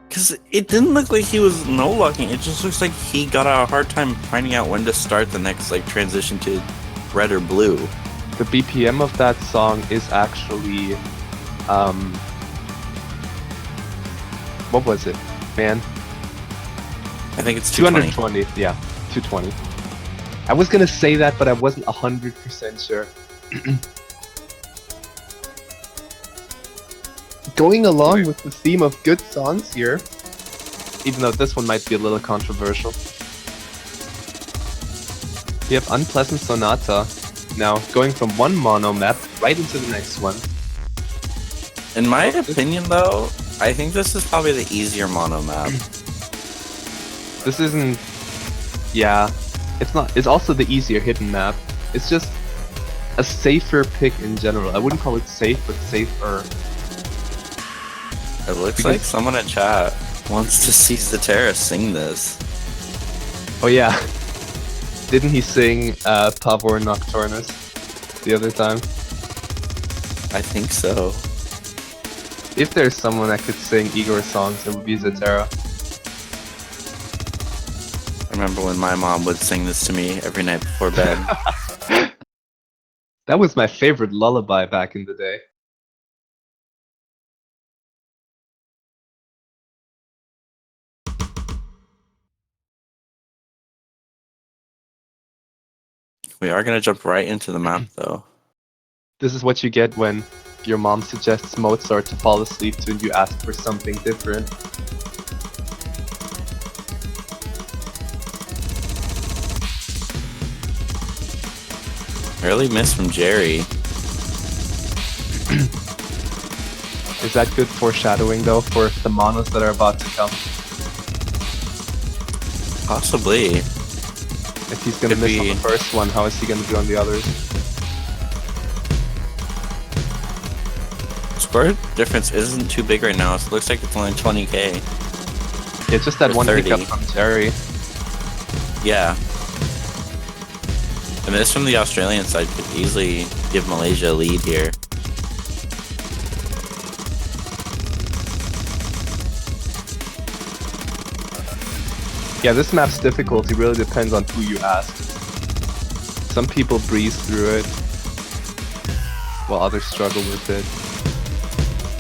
Because it didn't look like he was no locking. It just looks like he got a hard time finding out when to start the next transition to red or blue. The BPM of that song is actually, what was it, man? I think it's 220. 220. Yeah, 220. I was gonna say that, but I wasn't 100% sure. Going along with the theme of good songs here, even though this one might be a little controversial. We have Unpleasant Sonata. Now, going from one mono map right into the next one. In my opinion, though, I think this is probably the easier mono map. This isn't... Yeah, it's not. It's also the easier hidden map. It's just a safer pick in general. I wouldn't call it safe, but safer. It looks like someone in chat wants to see Zatera sing this. Oh yeah. Didn't he sing Pavor Nocturnus the other time? I think so. If there's someone that could sing Igor songs, it would be Zatera. I remember when my mom would sing this to me every night before bed. That was my favorite lullaby back in the day. We are gonna jump right into the map though. This is what you get when your mom suggests Mozart to fall asleep to and you ask for something different. Early miss from Jerry. Is that good foreshadowing though for the monos that are about to come? Possibly. If he's gonna Could miss on be. the first one, how is he gonna do on the others? Score difference isn't too big right now, so it looks like it's only 20k. Yeah, just that Or one 30. hiccup from Jerry. Yeah. The miss from the Australian side could easily give Malaysia a lead here. Yeah, this map's difficulty really depends on who you ask. Some people breeze through it, while others struggle with it.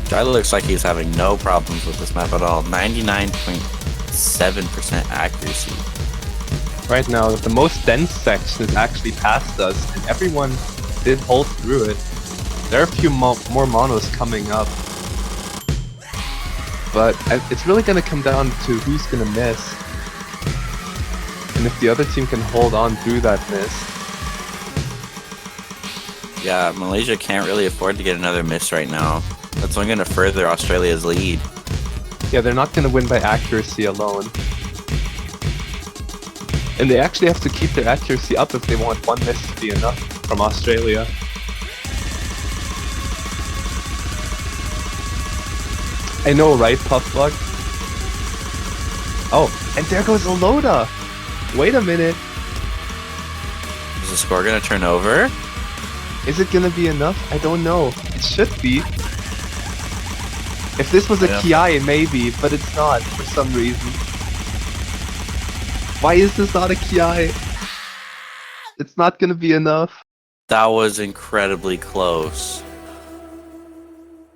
Guy looks like he's having no problems with this map at all. 99.7% accuracy. Right now, the most dense section is actually past us, and everyone did hold through it. There are a few more monos coming up. But it's really going to come down to who's going to miss. And if the other team can hold on through that miss. Yeah, Malaysia can't really afford to get another miss right now. That's only going to further Australia's lead. Yeah, they're not going to win by accuracy alone. And they actually have to keep their accuracy up if they want one miss to be enough from Australia. I know, right, Puffbug? Oh, and there goes Aloda! Wait a minute. Is the score going to turn over? Is it gonna be enough? I don't know. It should be. If this was a Kiai, maybe, but it's not for some reason. Why is this not a Kiai? It's not gonna be enough. That was incredibly close.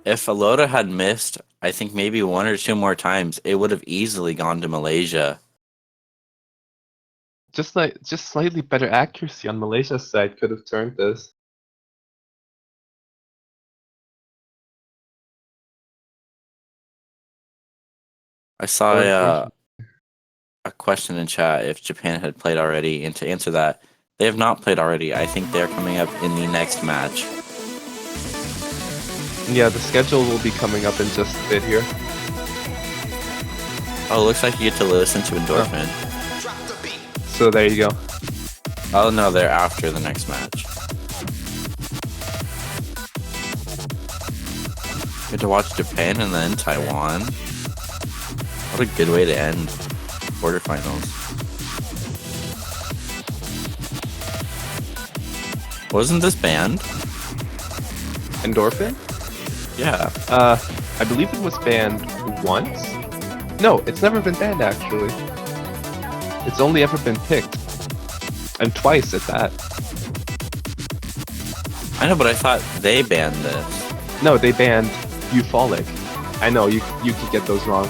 If Aloda had missed, I think maybe one or two more times, it would have easily gone to Malaysia. Just slightly better accuracy on Malaysia's side could have turned this. I saw a question in chat if Japan had played already, and to answer that, they have not played already. I think they're coming up in the next match. Yeah, the schedule will be coming up in just a bit here. Oh, it looks like you get to listen to Endorphin. So there you go. Oh no, they're after the next match. Get to watch Japan and then Taiwan. What a good way to end quarterfinals. Wasn't this banned? Endorphin? Yeah. I believe it was banned once? No, it's never been banned actually. It's only ever been picked. And twice at that. I know, but I thought they banned this. No, they banned Eupholic. I know, you could get those wrong.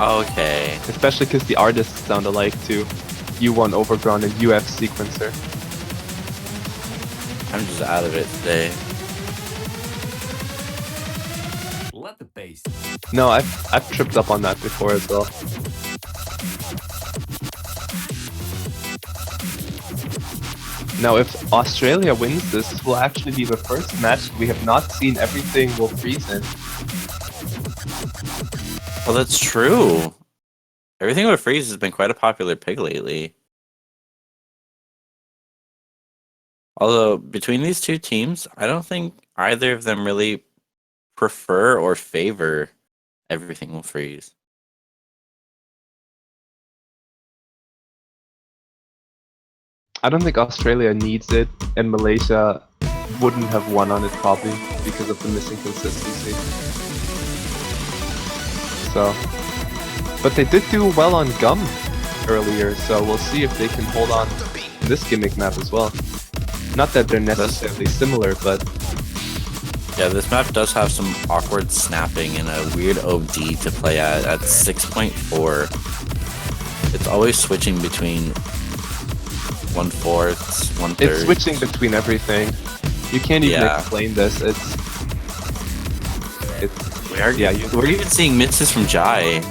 Okay. Especially because the artists sound alike too. U1 Overground and UF Sequencer. I'm just out of it today. Let the bass. No, I've tripped up on that before as well. Now, if Australia wins this, this will actually be the first match we have not seen everything will freeze in. Well, that's true. Everything with Freeze has been quite a popular pick lately. Although, between these two teams, I don't think either of them really prefer or favor Everything Will Freeze. I don't think Australia needs it, and Malaysia wouldn't have won on it probably because of the missing consistency. So, but they did do well on Gum earlier, so we'll see if they can hold on to this gimmick map as well. Not that they're necessarily similar, but yeah, this map does have some awkward snapping and a weird OD to play at 6.4. It's always switching between 1/4, 1/3. It's switching between everything. You can't even Yeah. explain this. It's We're even seeing misses from Jai.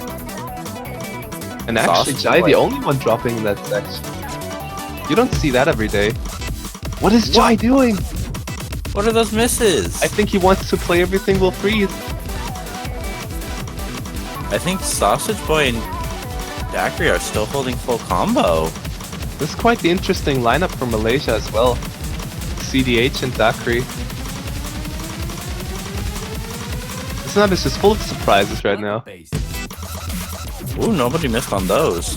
and actually Sausage Jai Boy. the only one dropping in that section. You don't see that every day. What is Jai doing? What are those misses? I think he wants to play Everything Will Freeze. I think Sausage Boy and Daiquiri are still holding full combo. This is quite the interesting lineup for Malaysia as well. CDH and Dakri. This map is just full of surprises right now. Base. Ooh, nobody missed on those.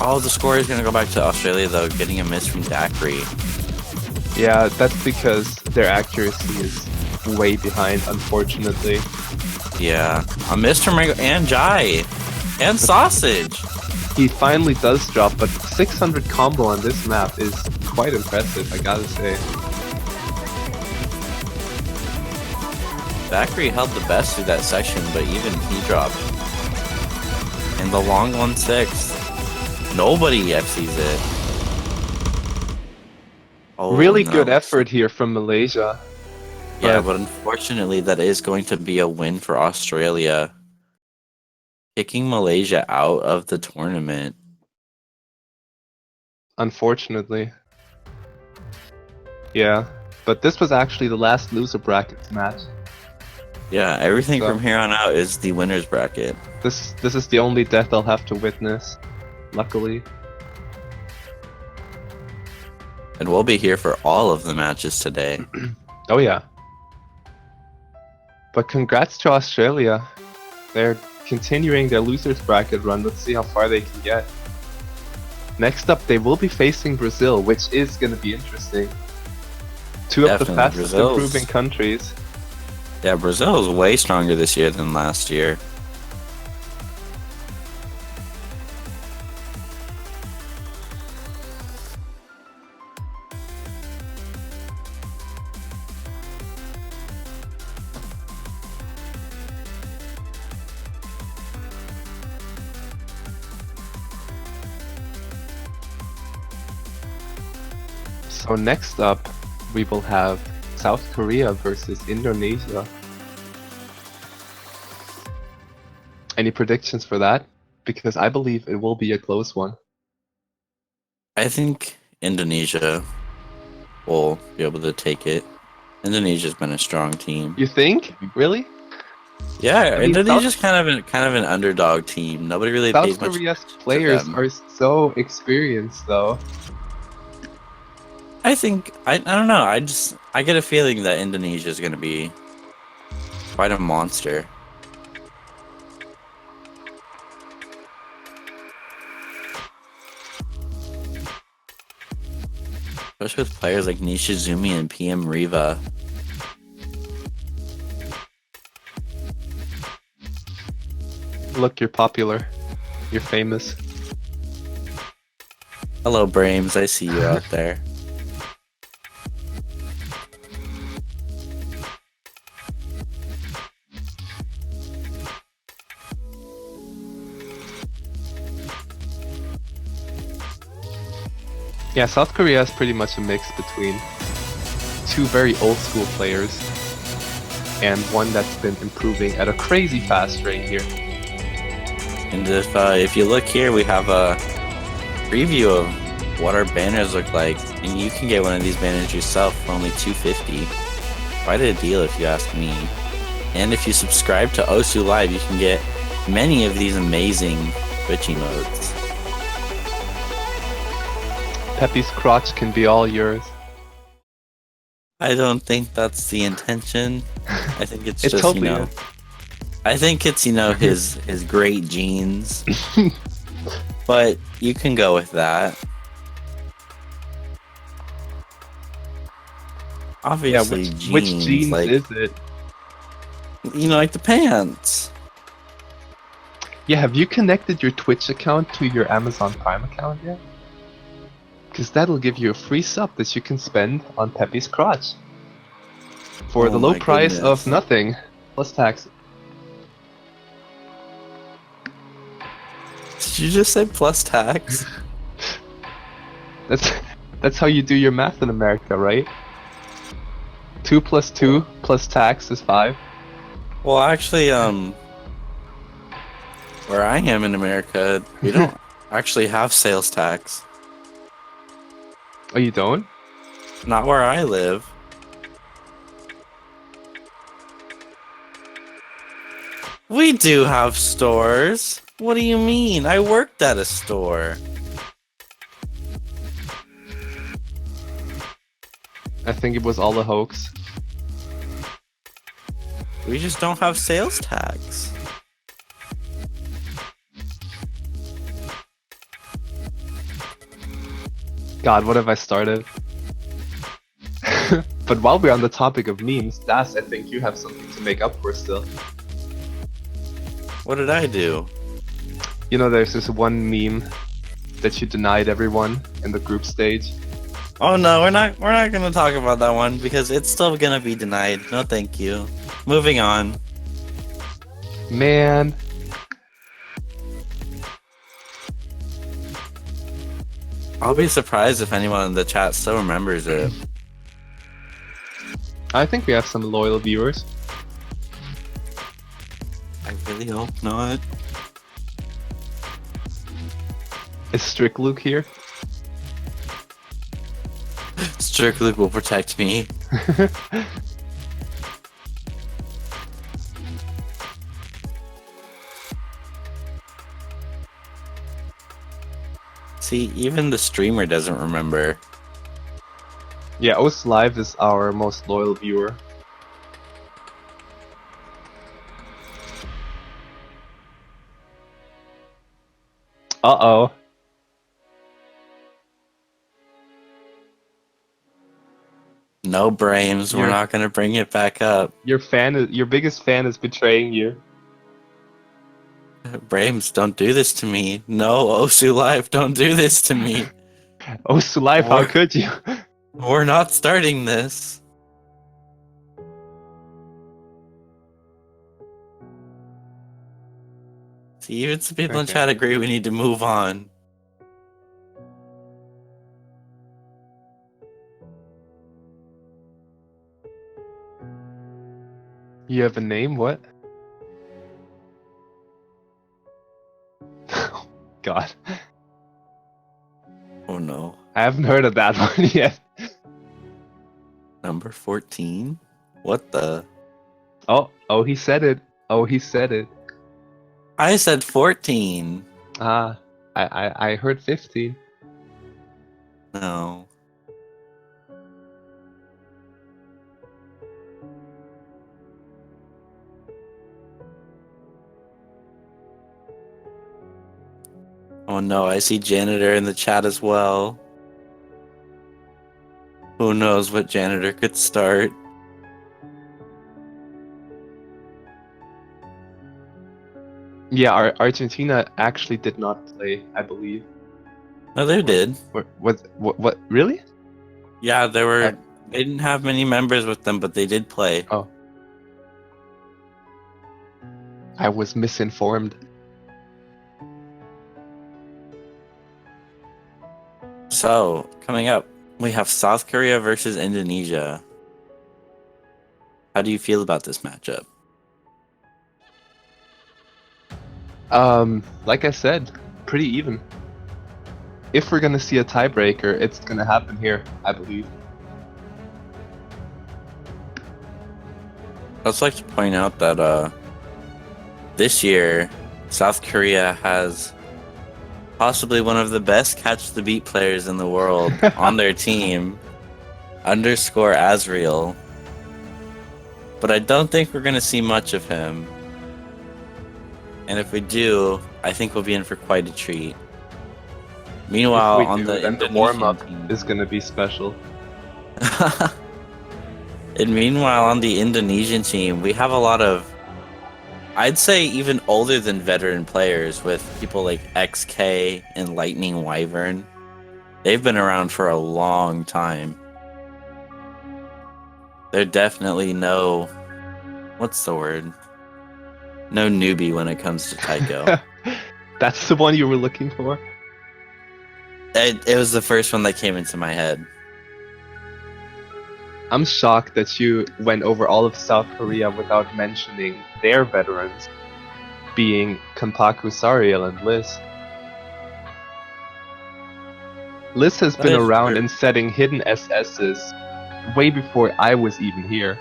Oh, the score is gonna go back to Australia though, getting a miss from Daiquiri. Yeah, that's because their accuracy is way behind, unfortunately. Yeah, a miss from Ringo and Jai. And Sausage. He finally does drop, but 600 combo on this map is quite impressive, I gotta say. Daiquiri held the best through that section, but even he dropped. And the long 1/6. Nobody FCs it. Oh, Really no. good effort here from Malaysia. Yeah, but unfortunately, that is going to be a win for Australia. Kicking Malaysia out of the tournament. Unfortunately. Yeah, but this was actually the last loser brackets match. Yeah, everything So- from here on out is the winner's bracket. This is the only death I'll have to witness, luckily. And we'll be here for all of the matches today. Oh yeah. But congrats to Australia. They're continuing their losers bracket run. Let's see how far they can get. Next up, they will be facing Brazil, which is going to be interesting. Two of the Definitely, fastest Brazil's- improving countries. Yeah, Brazil is way stronger this year than last year. So next up, we will have South Korea versus Indonesia. Any predictions for that? Because I believe it will be a close one. I think Indonesia will be able to take it. Indonesia's been a strong team. You think? Really? Yeah, I mean, Indonesia's kind of an underdog team. Nobody really pays South much. Korea's players them. are so experienced, though. I don't know. I get a feeling that Indonesia is going to be quite a monster. Especially with players like Nishizumi and PM Riva. Look, you're popular. You're famous. Hello, Brames. I see you out there. Yeah, South Korea is pretty much a mix between two very old school players and one that's been improving at a crazy fast rate here. And if you look here, we have a preview of what our banners look like, and you can get one of these banners yourself for only $250. Quite a deal if you ask me. And if you subscribe to Osu Live, you can get many of these amazing Twitch emotes. Pepe's crotch can be all yours. I don't think that's the intention. I think it's It just, totally you know, is. I think it's, you know, his great genes. But you can go with that. Obviously, Yeah, which genes like, is it? you know, like the pants. Yeah, have you connected your Twitch account to your Amazon Prime account yet? Because that'll give you a free sub that you can spend on Pepe's crotch. For the Oh low my price goodness. of nothing, plus tax. Did you just say plus tax? That's that's how you do your math in America, right? 2 plus 2 plus tax is 5. Well, actually, where I am in America, we don't actually have sales tax. Oh, you don't? Not where I live. We do have stores. What do you mean? I worked at a store. I think it was all a hoax. We just don't have sales tax. God, what have I started? But while we're on the topic of memes, Das, I think you have something to make up for still. What did I do? You know, there's this one meme that you denied everyone in the group stage. Oh no, we're not gonna talk about that one because it's still gonna be denied. No thank you. Moving on. Man. I'll be surprised if anyone in the chat still remembers it. I think we have some loyal viewers. I really hope not. Is Strict Luke here? Strictly will protect me. See, even the streamer doesn't remember. Yeah, Os Live is our most loyal viewer. Uh-oh. No brains, we're You're- not gonna bring it back up. Your biggest fan is betraying you. Brames, don't do this to me. No, Osu Live, don't do this to me. Os Live, how Or- could you? We're not starting this. See, even some people in Okay. chat agree we need to move on. You have a name? What? God. Oh no. I haven't heard of that one yet. Number 14? What the? Oh, he said it. Oh, he said it. I said 14. Ah, I heard 15. No. Oh no, I see janitor in the chat as well. Who knows what janitor could start? Yeah, Argentina actually did not play, I believe. No, they did. What, really? Yeah, they didn't have many members with them, but they did play. Oh. I was misinformed. So, coming up, we have South Korea versus Indonesia. How do you feel about this matchup? Like I said, pretty even. If we're gonna see a tiebreaker, it's gonna happen here, I believe. I'd also like to point out that this year, South Korea has possibly one of the best catch the beat players in the world on their team, underscore Asriel. But I don't think we're going to see much of him. And if we do, I think we'll be in for quite a treat. Meanwhile, If we on do, the then the Indonesian warm-up team, is gonna be special. and meanwhile, on the Indonesian team, we have a lot of, I'd say, even older than veteran players with people like XK and Lightning Wyvern. They've been around for a long time. They're definitely no, what's the word? No newbie when it comes to taiko. That's the one you were looking for? It was the first one that came into my head. I'm shocked that you went over all of South Korea without mentioning their veterans, being Kanpaku, Sariel, and Liz. Liz has That been is around true. and setting hidden SSs way before I was even here.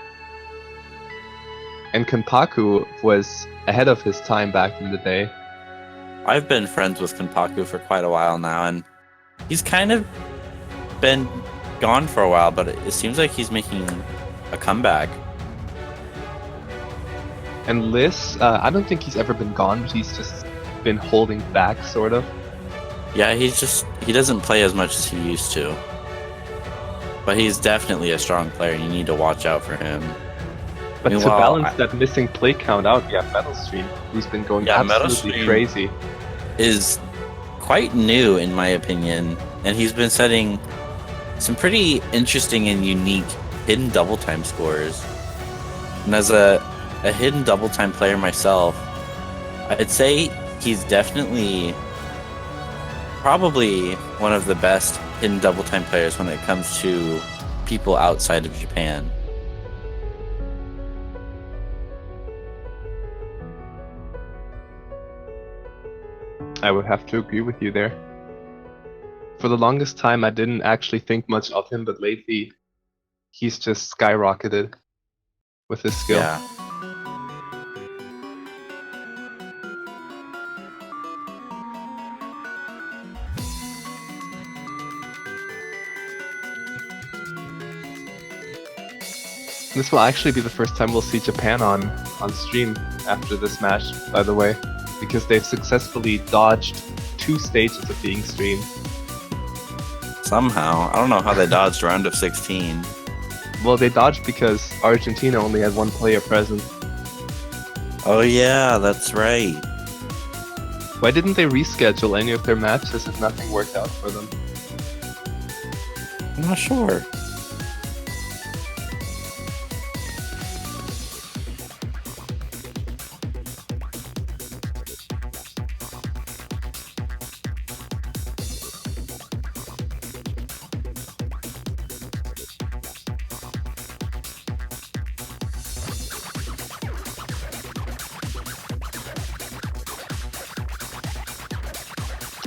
And Kanpaku was ahead of his time back in the day. I've been friends with Kanpaku for quite a while now, and he's kind of been gone for a while, but it seems like he's making a comeback. And Liz, I don't think he's ever been gone, but he's just been holding back, sort of. Yeah, he doesn't play as much as he used to. But he's definitely a strong player, and you need to watch out for him. But to Meanwhile, balance that missing play count out, you have Metal Stream, who's been going absolutely Stream crazy. is quite new in my opinion, and he's been setting some pretty interesting and unique hidden double time scores. And as a hidden double time player myself, I'd say he's definitely probably one of the best hidden double time players when it comes to people outside of Japan. I would have to agree with you there. For the longest time, I didn't actually think much of him, but lately, he's just skyrocketed with his skill. Yeah. This will actually be the first time we'll see Japan on stream after this match, by the way, because they've successfully dodged 2 stages of being streamed. Somehow. I don't know how they dodged round of 16. Well, they dodged because Argentina only had 1 player present. Oh yeah, that's right. Why didn't they reschedule any of their matches if nothing worked out for them? I'm not sure.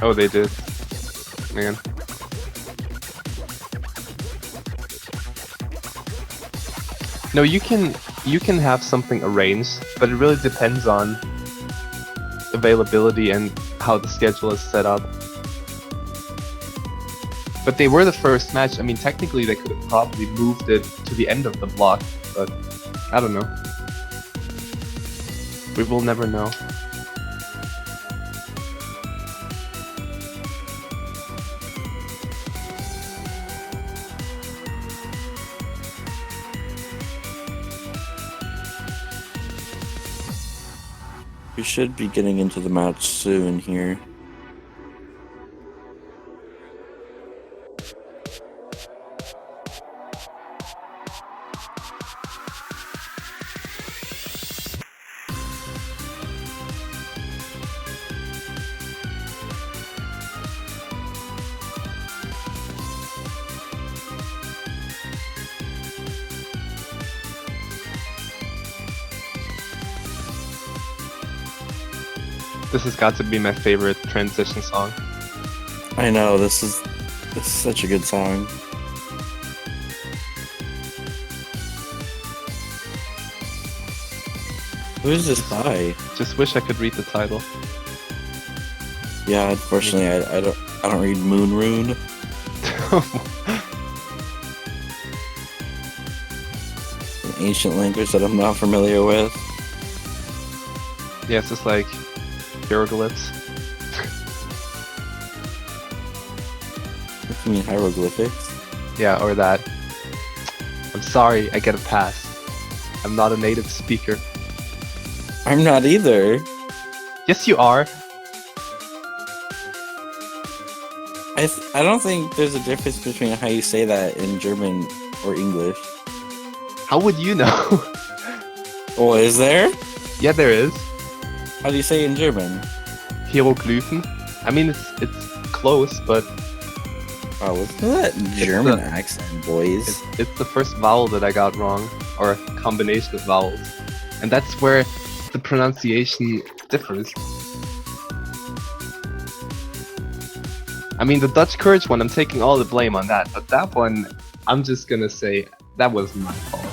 Oh, they did. Man. No, you can have something arranged, but it really depends on availability and how the schedule is set up. But they were the first match. I mean, technically they could have probably moved it to the end of the block, but I don't know. We will never know. We should be getting into the match soon here. This has got to be my favorite transition song. I know, this is such a good song. Who is this by? Just wish I could read the title. Yeah, unfortunately, I don't read Moon Rune. An ancient language that I'm not familiar with. Yeah, it's just like hieroglyphs. What do you mean, hieroglyphics? Yeah, or that. I'm sorry, I get a pass. I'm not a native speaker. I'm not either. Yes, you are. I don't think there's a difference between how you say that in German or English. How would you know? Oh, is there? Yeah, there is. How do you say it in German? Hieroglyphen. I mean, it's close, but Wow, listen to that German accent, boys. It's the first vowel that I got wrong, or a combination of vowels. And that's where the pronunciation differs. I mean, the Dutch Courage one, I'm taking all the blame on that, but that one, I'm just gonna say, that was my fault.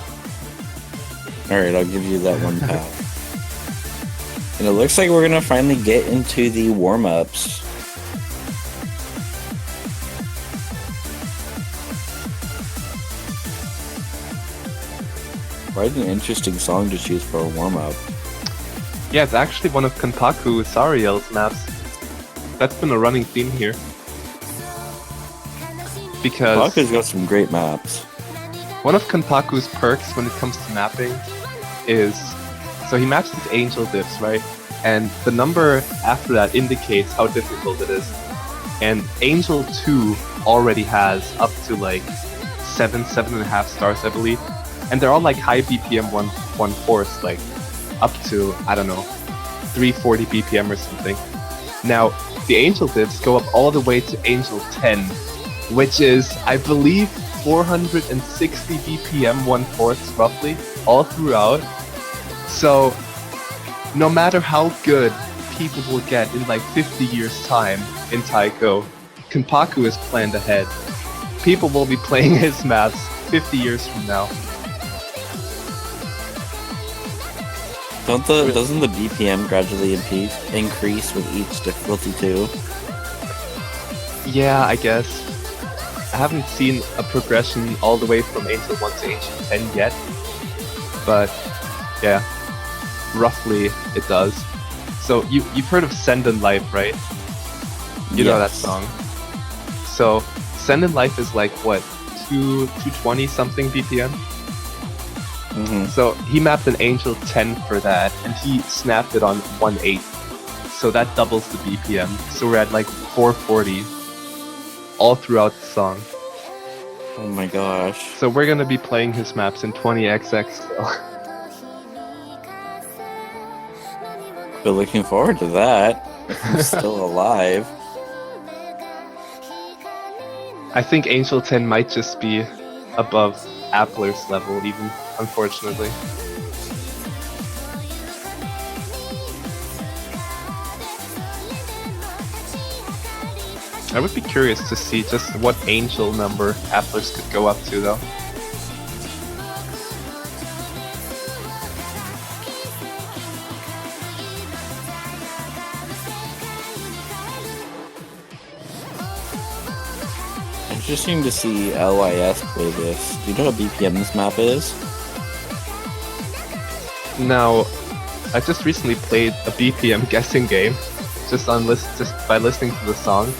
Alright, I'll give you that one pass. And it looks like we're gonna finally get into the warm-ups. Quite an interesting song to choose for a warm-up. Yeah, it's actually one of Kanpaku Sariel's maps. That's been a running theme here. Because Kanpaku's got some great maps. one of Kanpaku's perks when it comes to mapping is, so he maps his angel diffs, right? And the number after that indicates how difficult it is. And Angel 2 already has up to like 7.5 stars, I believe. And they're all like high BPM 1/4, like up to, I don't know, 340 BPM or something. Now, the Angel diffs go up all the way to Angel 10, which is, I believe, 460 BPM 1/4 roughly, all throughout. So, no matter how good people will get in like 50 years time in Taiko, Kanpaku is planned ahead. People will be playing his maps 50 years from now. Doesn't the BPM gradually increase with each difficulty too? Yeah, I guess. I haven't seen a progression all the way from Angel 1 to Angel 10 yet. But, yeah. Roughly, it does. So, you've heard of Send in Life, right? You know that song. So, Send in Life is like, what, 220 something BPM? Mm-hmm. So, he mapped an Angel 10 for that, and he snapped it on 1/8. So that doubles the BPM. So we're at like 440 all throughout the song. Oh my gosh. So we're gonna be playing his maps in 20XX still. But looking forward to that. If I'm still alive. I think Angel 10 might just be above Appler's level even, unfortunately. I would be curious to see just what Angel number Appler's could go up to though. Interesting to see LYS play this. Do you know what BPM this map is? Now, I just recently played a BPM guessing game, just by listening to the song.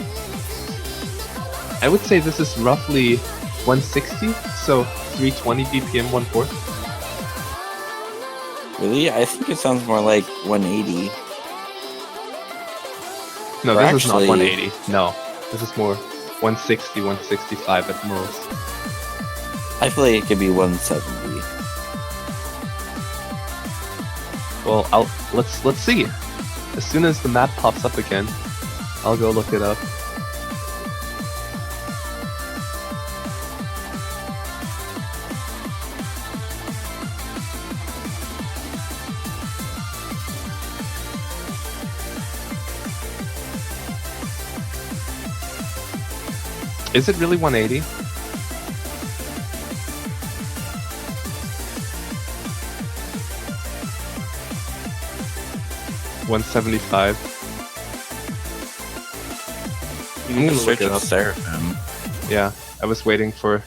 I would say this is roughly 160, so 320 BPM 1/4. Really? I think it sounds more like 180. No, Or this is not actually- 180. No, this is more 160, 165 at most. I feel like it could be 170. Well, let's see. As soon as the map pops up again, I'll go look it up. Is it really 180? $175. I'm gonna gonna look search it up up. Seraphim. Yeah, I was waiting for,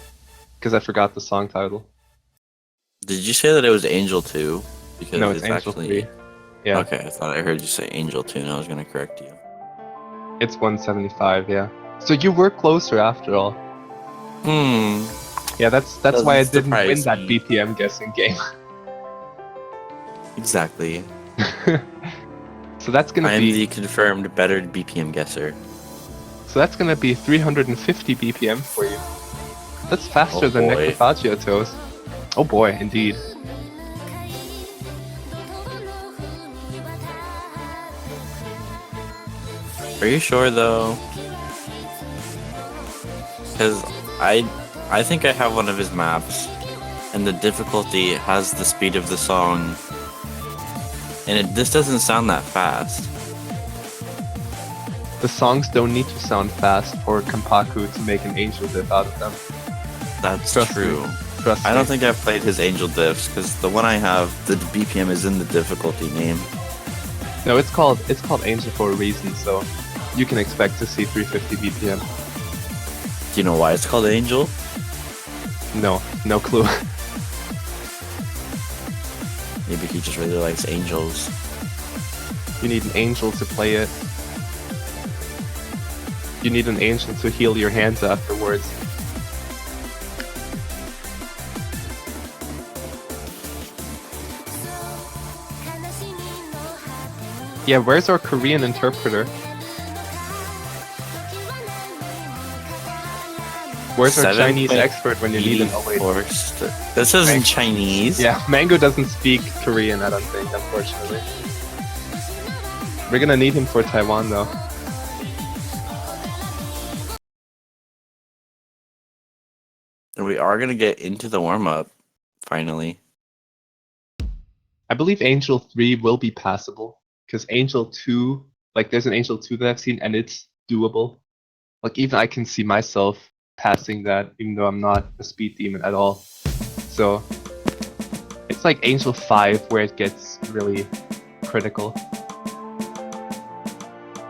because I forgot the song title. Did you say that it was Angel 2? Because No, it's Angel 3. Yeah, Okay, I thought I heard you say Angel 2 and I was gonna correct you. it's 175. Yeah. So you were closer after all. Yeah, that's Doesn't why I didn't win surprise that me. BPM guessing game. Exactly. So that's gonna I'm be the confirmed better BPM guesser. so that's gonna be 350 BPM for you. That's faster Oh than boy. Necrophagio Toes. Oh boy, indeed. Are you sure though? Because I think I have one of his maps, and the difficulty has the speed of the song, and this doesn't sound that fast. The songs don't need to sound fast for Kampaku to make an angel diff out of them. That's Trust true. me. Trust I me. don't think I've played his angel diffs, because the one I have, the BPM is in the difficulty name. No, it's called Angel for a reason, so you can expect to see 350 BPM. Do you know why it's called Angel? No clue. Maybe he just really likes angels. You need an angel to play it. You need an angel to heal your hands afterwards. Yeah, where's our Korean interpreter? Where's our Chinese expert when you need him? Oh wait. This isn't Chinese. Yeah, Mango doesn't speak Korean, I don't think, unfortunately. We're gonna need him for Taiwan though. And we are gonna get into the warm-up, finally. I believe Angel 3 will be passable, because Angel 2, like there's an Angel 2 that I've seen and it's doable. Like even I can see myself passing that, even though I'm not a speed demon at all. So it's like Angel 5 where it gets really critical.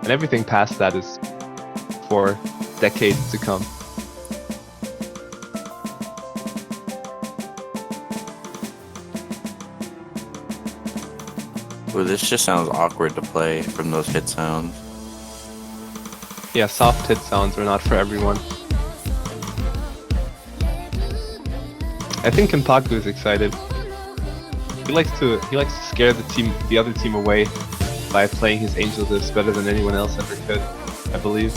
And everything past that is for decades to come. Ooh, this just sounds awkward to play from those hit sounds. Yeah, soft hit sounds are not for everyone. I think Kenpaku is excited. He likes to scare the other team away by playing his angel diffs better than anyone else ever could, I believe.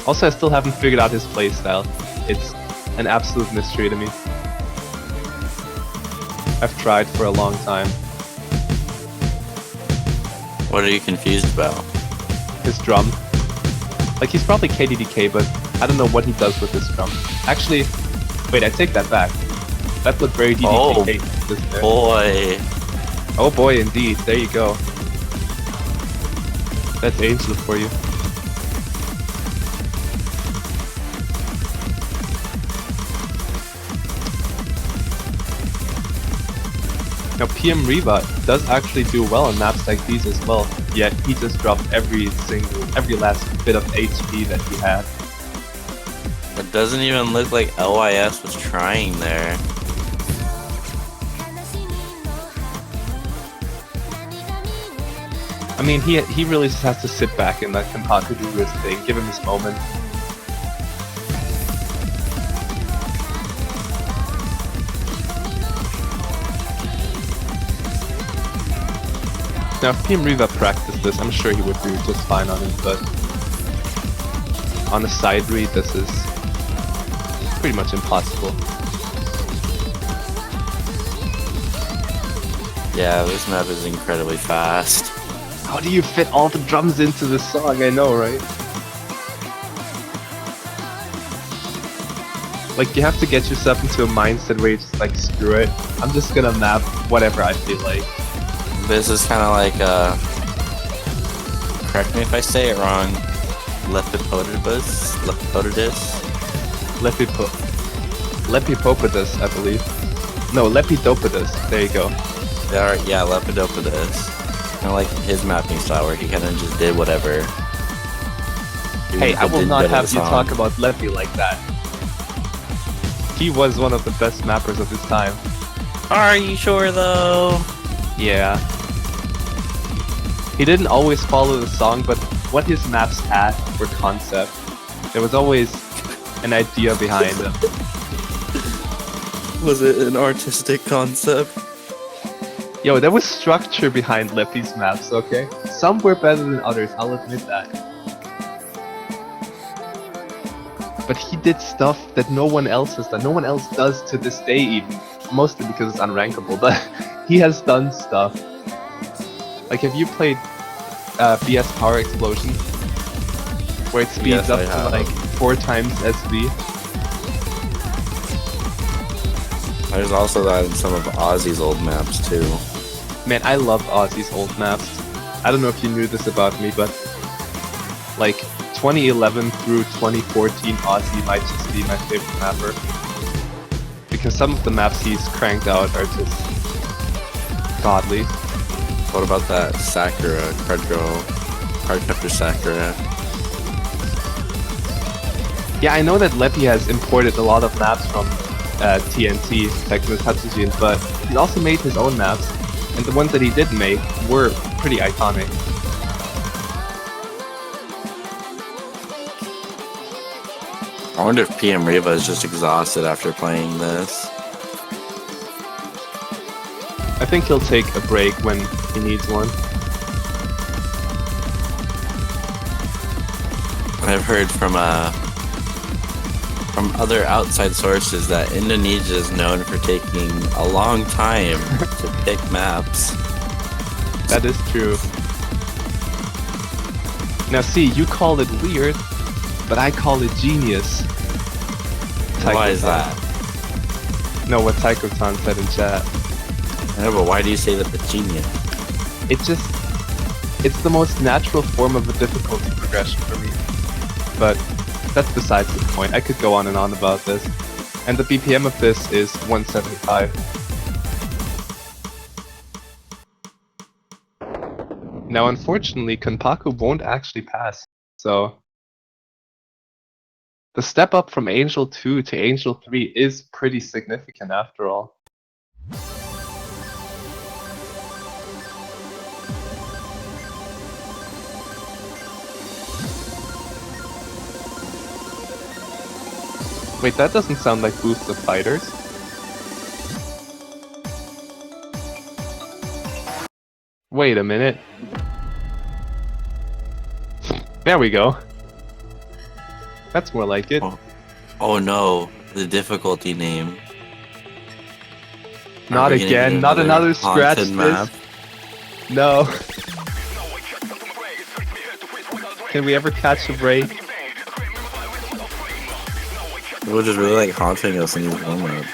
Also, I still haven't figured out his playstyle. It's an absolute mystery to me. I've tried for a long time. What are you confused about? His drum. Like, he's probably KDDK, but I don't know what he does with his drum. Actually, wait, I take that back. That looked very DDK. Oh, boy. Oh boy, indeed. There you go. That's Angel for you. Now PM Riva does actually do well on maps like these as well, yet he just dropped every last bit of HP that he had. It doesn't even look like LYS was trying there. I mean, he really just has to sit back and let Kenpaku do his thing, give him his moment. Now, if PM Riva practiced this, I'm sure he would do just fine on it, but on a side read, this is pretty much impossible. Yeah, this map is incredibly fast. How do you fit all the drums into this song? I know, right? Like, you have to get yourself into a mindset where you just like, screw it. I'm just gonna map whatever I feel like. This is kind of like, correct me if I say it wrong, Lepidopodus? Lepidopodus, I believe. No, Lepidopodus. There you go. Yeah, Lepidopodus. Kind of like his mapping style where he kind of just did whatever. Hey, I will not have you talk about Leppy like that. He was one of the best mappers of his time. Are you sure though? Yeah. He didn't always follow the song, but what his maps had were concept. There was always an idea behind them. Was it an artistic concept? Yo, there was structure behind Leppy's maps, okay? Some were better than others, I'll admit that. But he did stuff that no one else has done. No one else does to this day even. Mostly because it's unrankable, but he has done stuff. Like, have you played BS Power Explosion? Where it speeds up to like 4 times SV? There's also that in some of Ozzy's old maps too. Man, I love Ozzy's old maps. I don't know if you knew this about me, but like 2011 through 2014 Ozzy might just be my favorite mapper. Because some of the maps he's cranked out are just godly. What about that Sakura, Cardcaptor Sakura? Yeah, I know that Leppy has imported a lot of maps from TNT, Tecmo Tatsujin, but he also made his own maps, and the ones that he did make were pretty iconic. I wonder if PM Riva is just exhausted after playing this. I think he'll take a break when he needs one. I've heard from other outside sources that Indonesia is known for taking a long time to pick maps. That is true. Now see, you call it weird, but I call it genius. Why is that? No, what Taiko-san said in chat. I know, but why do you say that it's genius? It's the most natural form of a difficulty progression for me. But that's besides the point. I could go on and on about this. And the BPM of this is 175. Now unfortunately, Kenpaku won't actually pass, so... The step up from Angel 2 to Angel 3 is pretty significant after all. Wait, that doesn't sound like Boost of Fighters. Wait a minute. There we go. That's more like it. Oh no, the difficulty name. Not again, not another scratch map. this. No. Can we ever catch a break? People just really like haunting us in these warm-ups.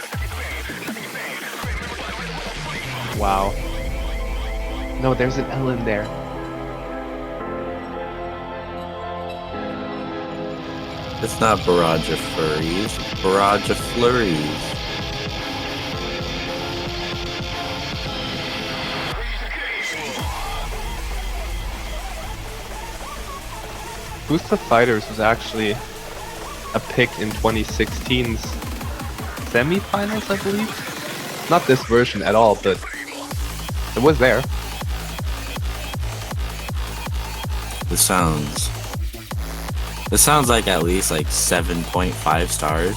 Wow. No, there's an L in there. It's not Barrage of Furries, it's Barrage of Flurries. Boost of Fighters was actually a pick in 2016's semi-finals, I believe. Not this version at all, but it was there. This sounds like at least like 7.5 stars.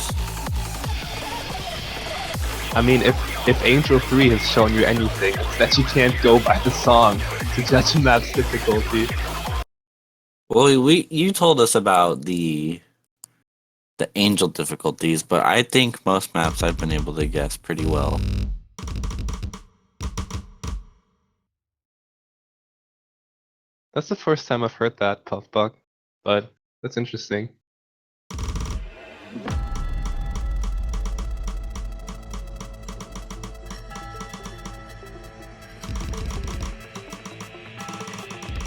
I mean, if Angel 3 has shown you anything, it's that you can't go by the song to judge a map's difficulty. Well, you told us about the Angel difficulties, but I think most maps I've been able to guess pretty well. That's the first time I've heard that, Puffbug, but that's interesting.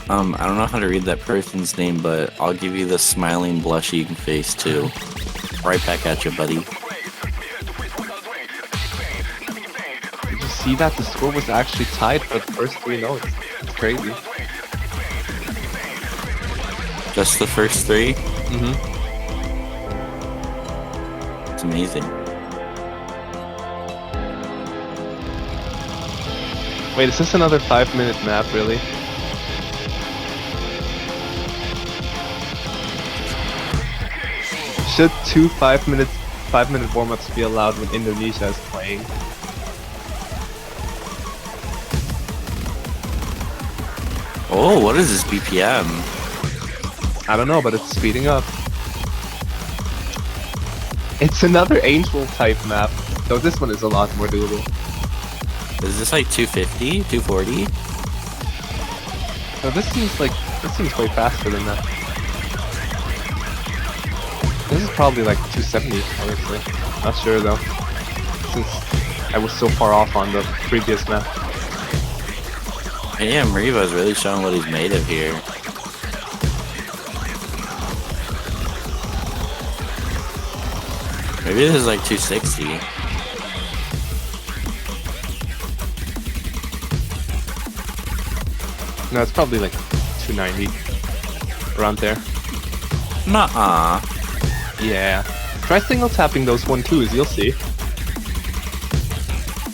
I don't know how to read that person's name, but I'll give you the smiling, blushing face too. Right back at you, buddy. Did you see that? The score was actually tied for the first 3 notes. It's crazy. Just the first 3? Mm-hmm. It's amazing. Wait, is this another 5-minute map, really? Should 2 5-minute warm-ups be allowed when Indonesia is playing? Oh, what is this BPM? I don't know, but it's speeding up. It's another Angel type map, though this one is a lot more doable. Is this like 250? 240? No, this seems way faster than that. This is probably like 270, honestly. Not sure though. Since I was so far off on the previous map. AM Reva's really showing what he's made of here. Maybe this is like 260. No, it's probably like 290. Around there. Nuh-uh. Yeah. Try single tapping those 1-2s, you'll see.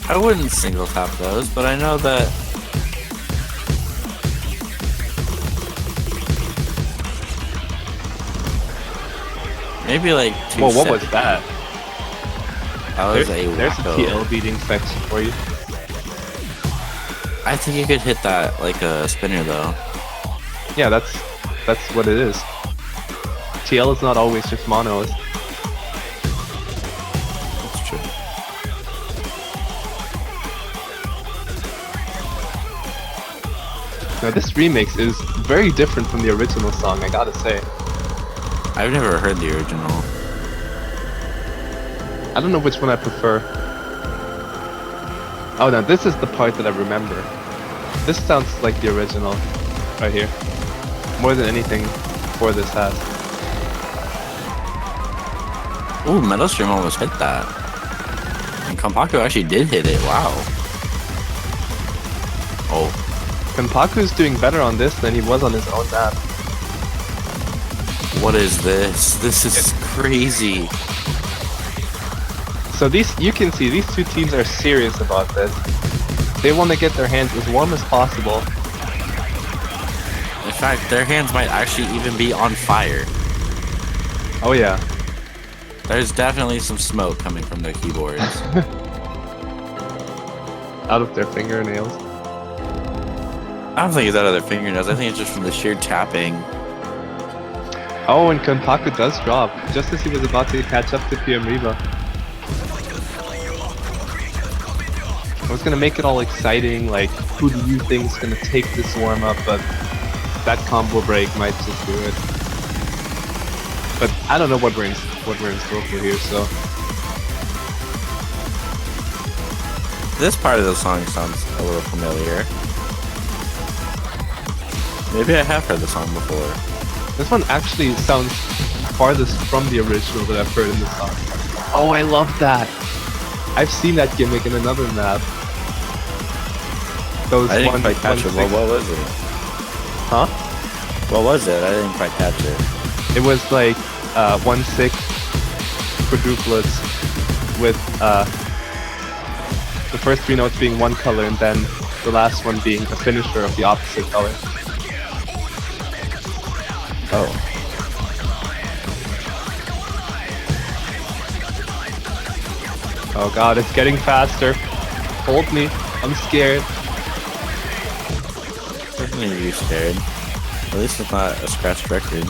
I wouldn't single tap those, but I know that. Maybe like 270. Whoa, what was that? That was There's a wacko. TL beating section for you. I think you could hit that like a spinner though. Yeah, that's what it is. TL is not always just monos. That's true. Now this remix is very different from the original song, I gotta say. I've never heard the original. I don't know which one I prefer. Oh no, this is the part that I remember. This sounds like the original, right here. More than anything before this has. Ooh, Metal Stream almost hit that. And Kompaku actually did hit it, wow. Oh, Kenpaku's doing better on this than he was on his own map. what is this? This is crazy. So you can see these two teams are serious about this. They want to get their hands as warm as possible. In fact, their hands might actually even be on fire. Oh yeah. There's definitely some smoke coming from their keyboards. Out of their fingernails. I don't think it's out of their fingernails. I think it's just from the sheer tapping. Oh, and Kenpaku does drop, just as he was about to catch up to PM Reba. I was gonna make it all exciting, like, who do you think's gonna take this warm-up, but that combo break might just do it. But I don't know what we're in store for here, so... This part of the song sounds a little familiar. Maybe I have heard the song before. This one actually sounds farthest from the original that I've heard in the song. Oh, I love that! I've seen that gimmick in another map. Those I didn't quite catch it. What was it? Huh? What was it? I didn't quite catch it. It was like 1-6 quadruplets with the first three notes being one color and then the last one being a finisher of the opposite color. Oh. Oh god, it's getting faster. Hold me. I'm scared. Doesn't mean you're scared. At least it's not a scratched record.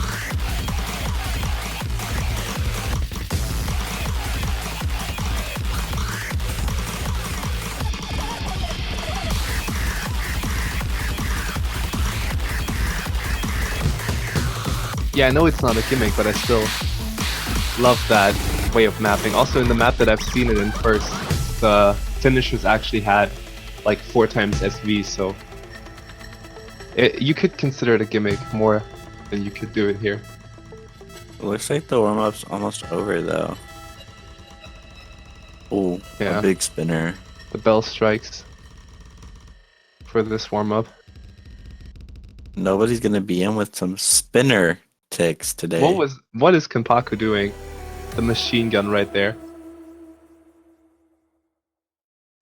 Yeah, I know it's not a gimmick, but I still love that way of mapping. Also, in the map that I've seen it in first, the finishers actually had like 4 times SV, so you could consider it a gimmick more than you could do it here. Looks like the warm-up's almost over though. Oh, Yeah. a big spinner. The bell strikes for this warm-up. Nobody's gonna be in with some spinner ticks today. What is Kenpaku doing? The machine gun right there.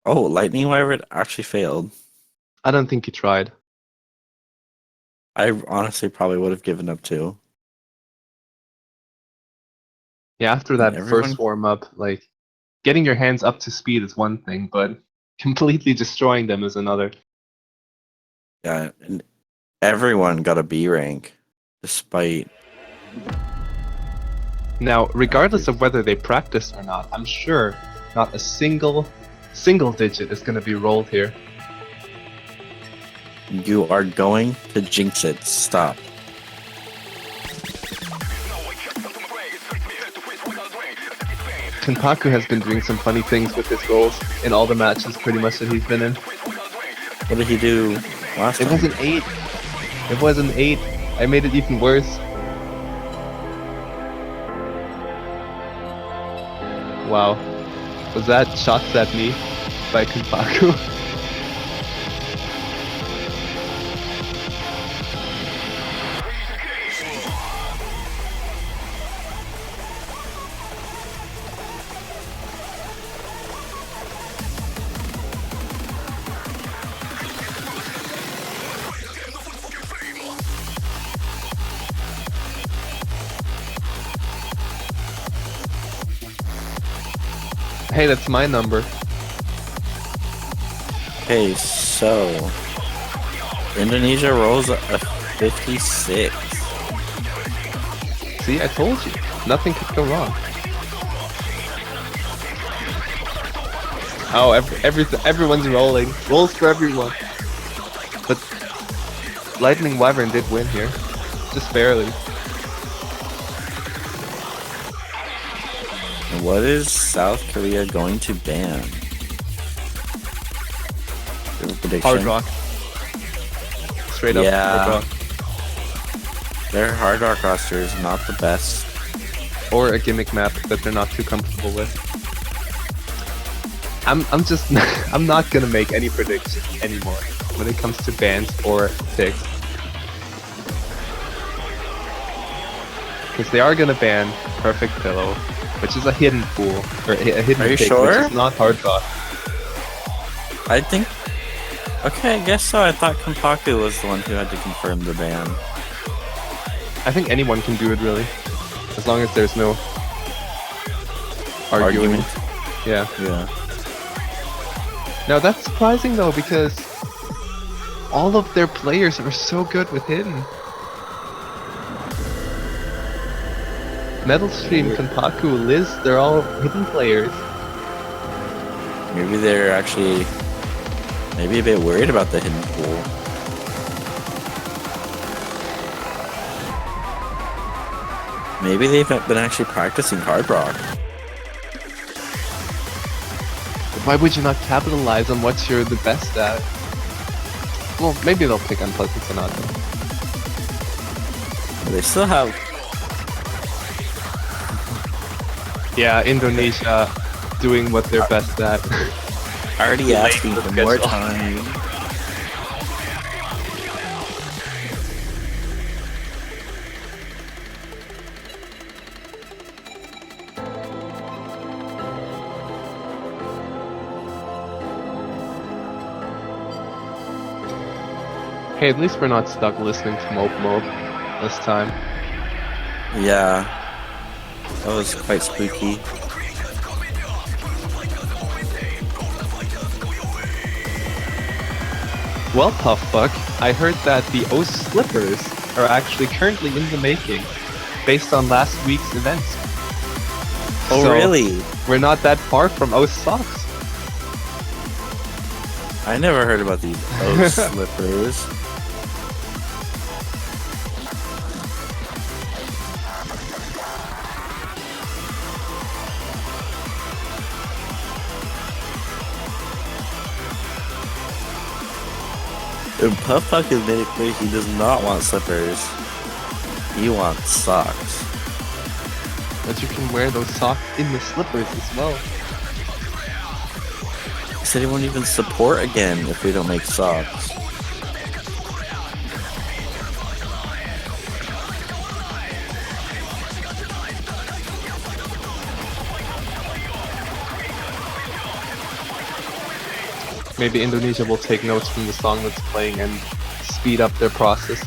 Oh, lightning wyvern actually failed. I don't think he tried. I honestly probably would have given up too. Yeah, after that Everyone- first warm-up, like, getting your hands up to speed is one thing, but completely destroying them is another. Yeah, and everyone got a B rank, despite. Now, regardless of whether they practice or not, I'm sure not a single digit is going to be rolled here. You are going to jinx it. Stop. Kenpaku has been doing some funny things with his roles in all the matches pretty much that he's been in. What did he do last It time? was an 8. It was an 8. I made it even worse. Wow. Was that shots at me by Kenpaku? Hey, that's my number. Okay, so Indonesia rolls a 56. See, I told you. Nothing could go wrong. Oh, everyone's rolling. Rolls for everyone. But Lightning Wyvern did win here. Just barely. What is South Korea going to ban? Do you have a prediction? Hard rock. Straight up Yeah. hard rock. Their hard rock roster is not the best. Or a gimmick map that they're not too comfortable with. I'm just I'm not gonna make any predictions anymore when it comes to bans or picks. Because they are gonna ban Perfect Pillow, which is a hidden pool, or a hidden Are you pick, sure? which is not hard rock. I think. Okay, I guess so. I thought Kompaku was the one who had to confirm the ban. I think anyone can do it really, as long as there's no arguing. Argument. Yeah. Yeah. Now that's surprising though, because all of their players are so good with hidden. Metal Stream, Kenpaku, Liz, they're all hidden players. Maybe they're actually maybe a bit worried about the hidden pool. Maybe they've been actually practicing hard rock. Why would you not capitalize on what you're the best at? Well, maybe they'll pick Unpleasant Sonata. They still have. Yeah, Indonesia doing what they're best at. Already asking for more time. Hey, at least we're not stuck listening to Mope Mope this time. Yeah. That was quite spooky. Well, Puffbuck, I heard that the O slippers are actually currently in the making, based on last week's events. Oh, So, really? We're not that far from O socks. I never heard about these O slippers. And Puff-Puck admitted clearly he does not want slippers. He wants socks. But you can wear those socks in the slippers as well. He said he won't even support again if we don't make socks. Maybe Indonesia will take notes from the song that's playing and speed up their process.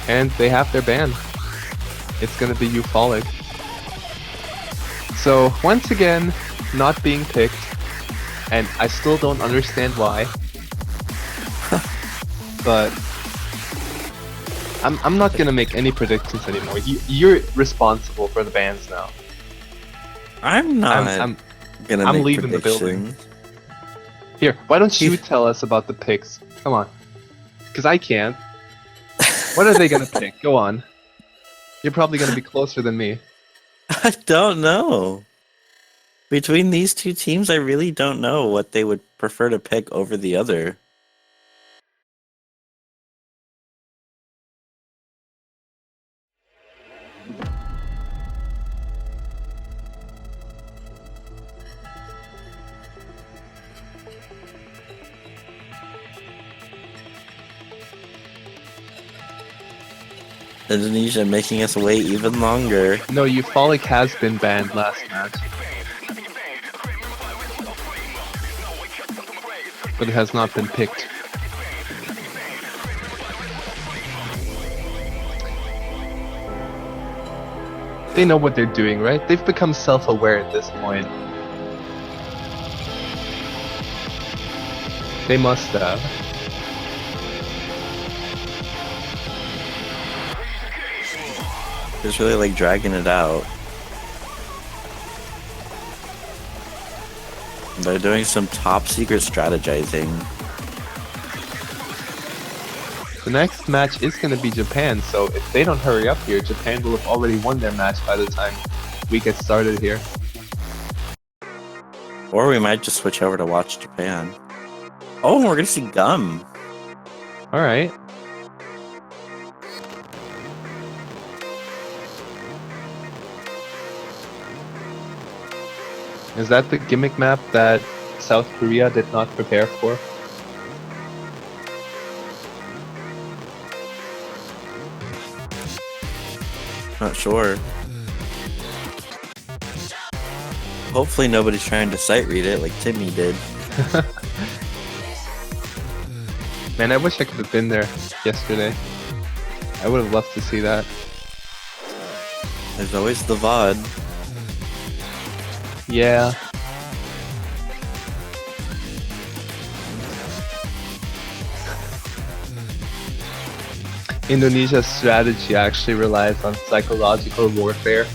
And they have their ban. It's gonna be euphoric. So, once again, not being picked, and I still don't understand why. But I'm not gonna make any predictions anymore. You're responsible for the bans now. I'm not I'm gonna I'm make leaving the building. predictions. Here, why don't you tell us about the picks? Come on. Because I can't. What are they gonna pick? Go on. You're probably gonna be closer than me. I don't know. Between these two teams, I really don't know what they would prefer to pick over the other. Indonesia making us wait even longer. No, Euphoric has been banned last match. But it has not been picked. They know what they're doing, right? They've become self-aware at this point. They must have. Just really like dragging it out. They're doing some top secret strategizing. The next match is going to be Japan, so if they don't hurry up here, Japan will have already won their match by the time we get started here. Or we might just switch over to watch Japan. Oh, we're gonna see Gum. Alright. Is that the gimmick map that South Korea did not prepare for? Not sure. Hopefully nobody's trying to sight read it like Timmy did. Man, I wish I could have been there yesterday. I would have loved to see that. There's always the VOD. Yeah. Indonesia's strategy actually relies on psychological warfare.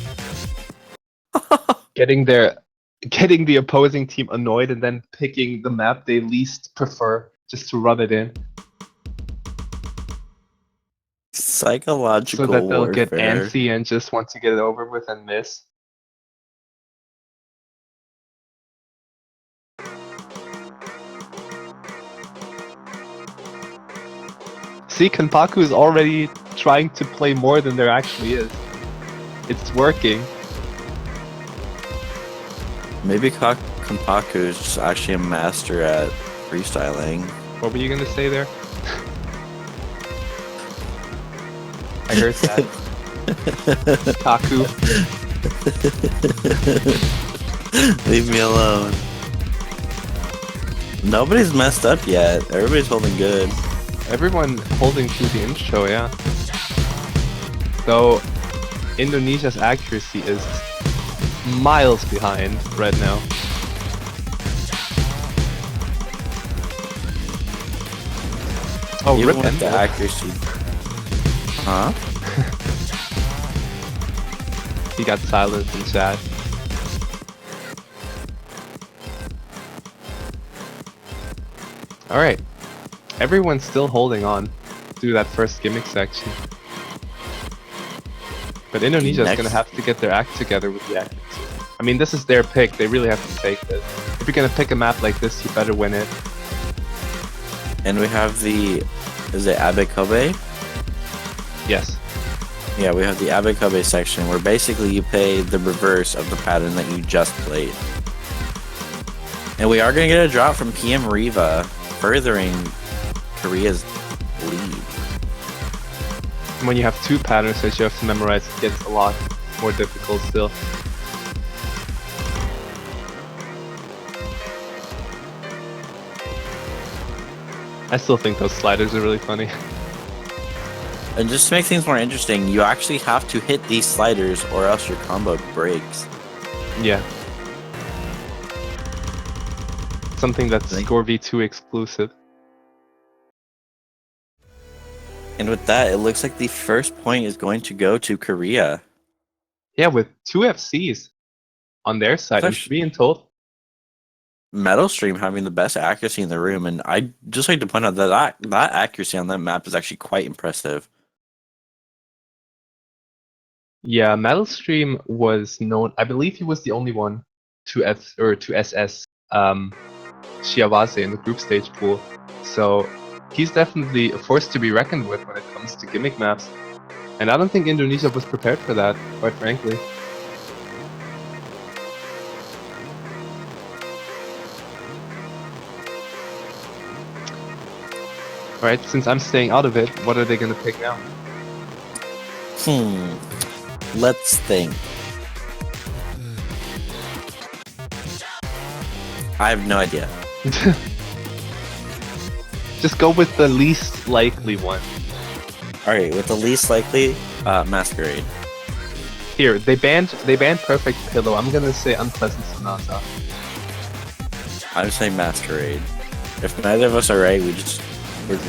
Getting the opposing team annoyed and then picking the map they least prefer just to run it in. Psychological So that they'll warfare. get antsy and just want to get it over with and miss. See, Kanpaku is already trying to play more than there actually is. It's working. Maybe Kanpaku is just actually a master at freestyling. What were you gonna say there? I heard that. Kaku. Leave me alone. Nobody's messed up yet. Everybody's holding good. Everyone holding through the intro, yeah. Though Indonesia's accuracy is miles behind right now. Oh, Even rip with and the accuracy. Huh? He got silenced in chat. Alright. Everyone's still holding on through that first gimmick section. But Indonesia's gonna have to get their act together with the accuracy. I mean, this is their pick. They really have to take this. If you're gonna pick a map like this, you better win it. And we have the... Is it Abe Kobe? Yes. Yeah, we have the Abe Kobe section where basically you play the reverse of the pattern that you just played. And we are going to get a drop from PM Riva, furthering Korea's lead. When you have two patterns that you have to memorize, it gets a lot more difficult still. I still think those sliders are really funny. And just to make things more interesting, you actually have to hit these sliders or else your combo breaks. Yeah. Something that's Score V2 exclusive. And with that, it looks like the first point is going to go to Korea. Yeah, with 2 FCs on their side and 3 in total. Metal Stream having the best accuracy in the room, and I just like to point out that that accuracy on that map is actually quite impressive. Yeah, Metalstream was known. I believe he was the only one to SS Shiawase in the group stage pool. So he's definitely a force to be reckoned with when it comes to gimmick maps. And I don't think Indonesia was prepared for that, quite frankly. Alright, since I'm staying out of it, what are they gonna pick now? Let's think. I have no idea. Just go with the least likely one. Alright, with the least likely, Masquerade. Here, they banned Perfect Pillow. I'm gonna say Unpleasant Sonata. I'm saying Masquerade. If neither of us are right,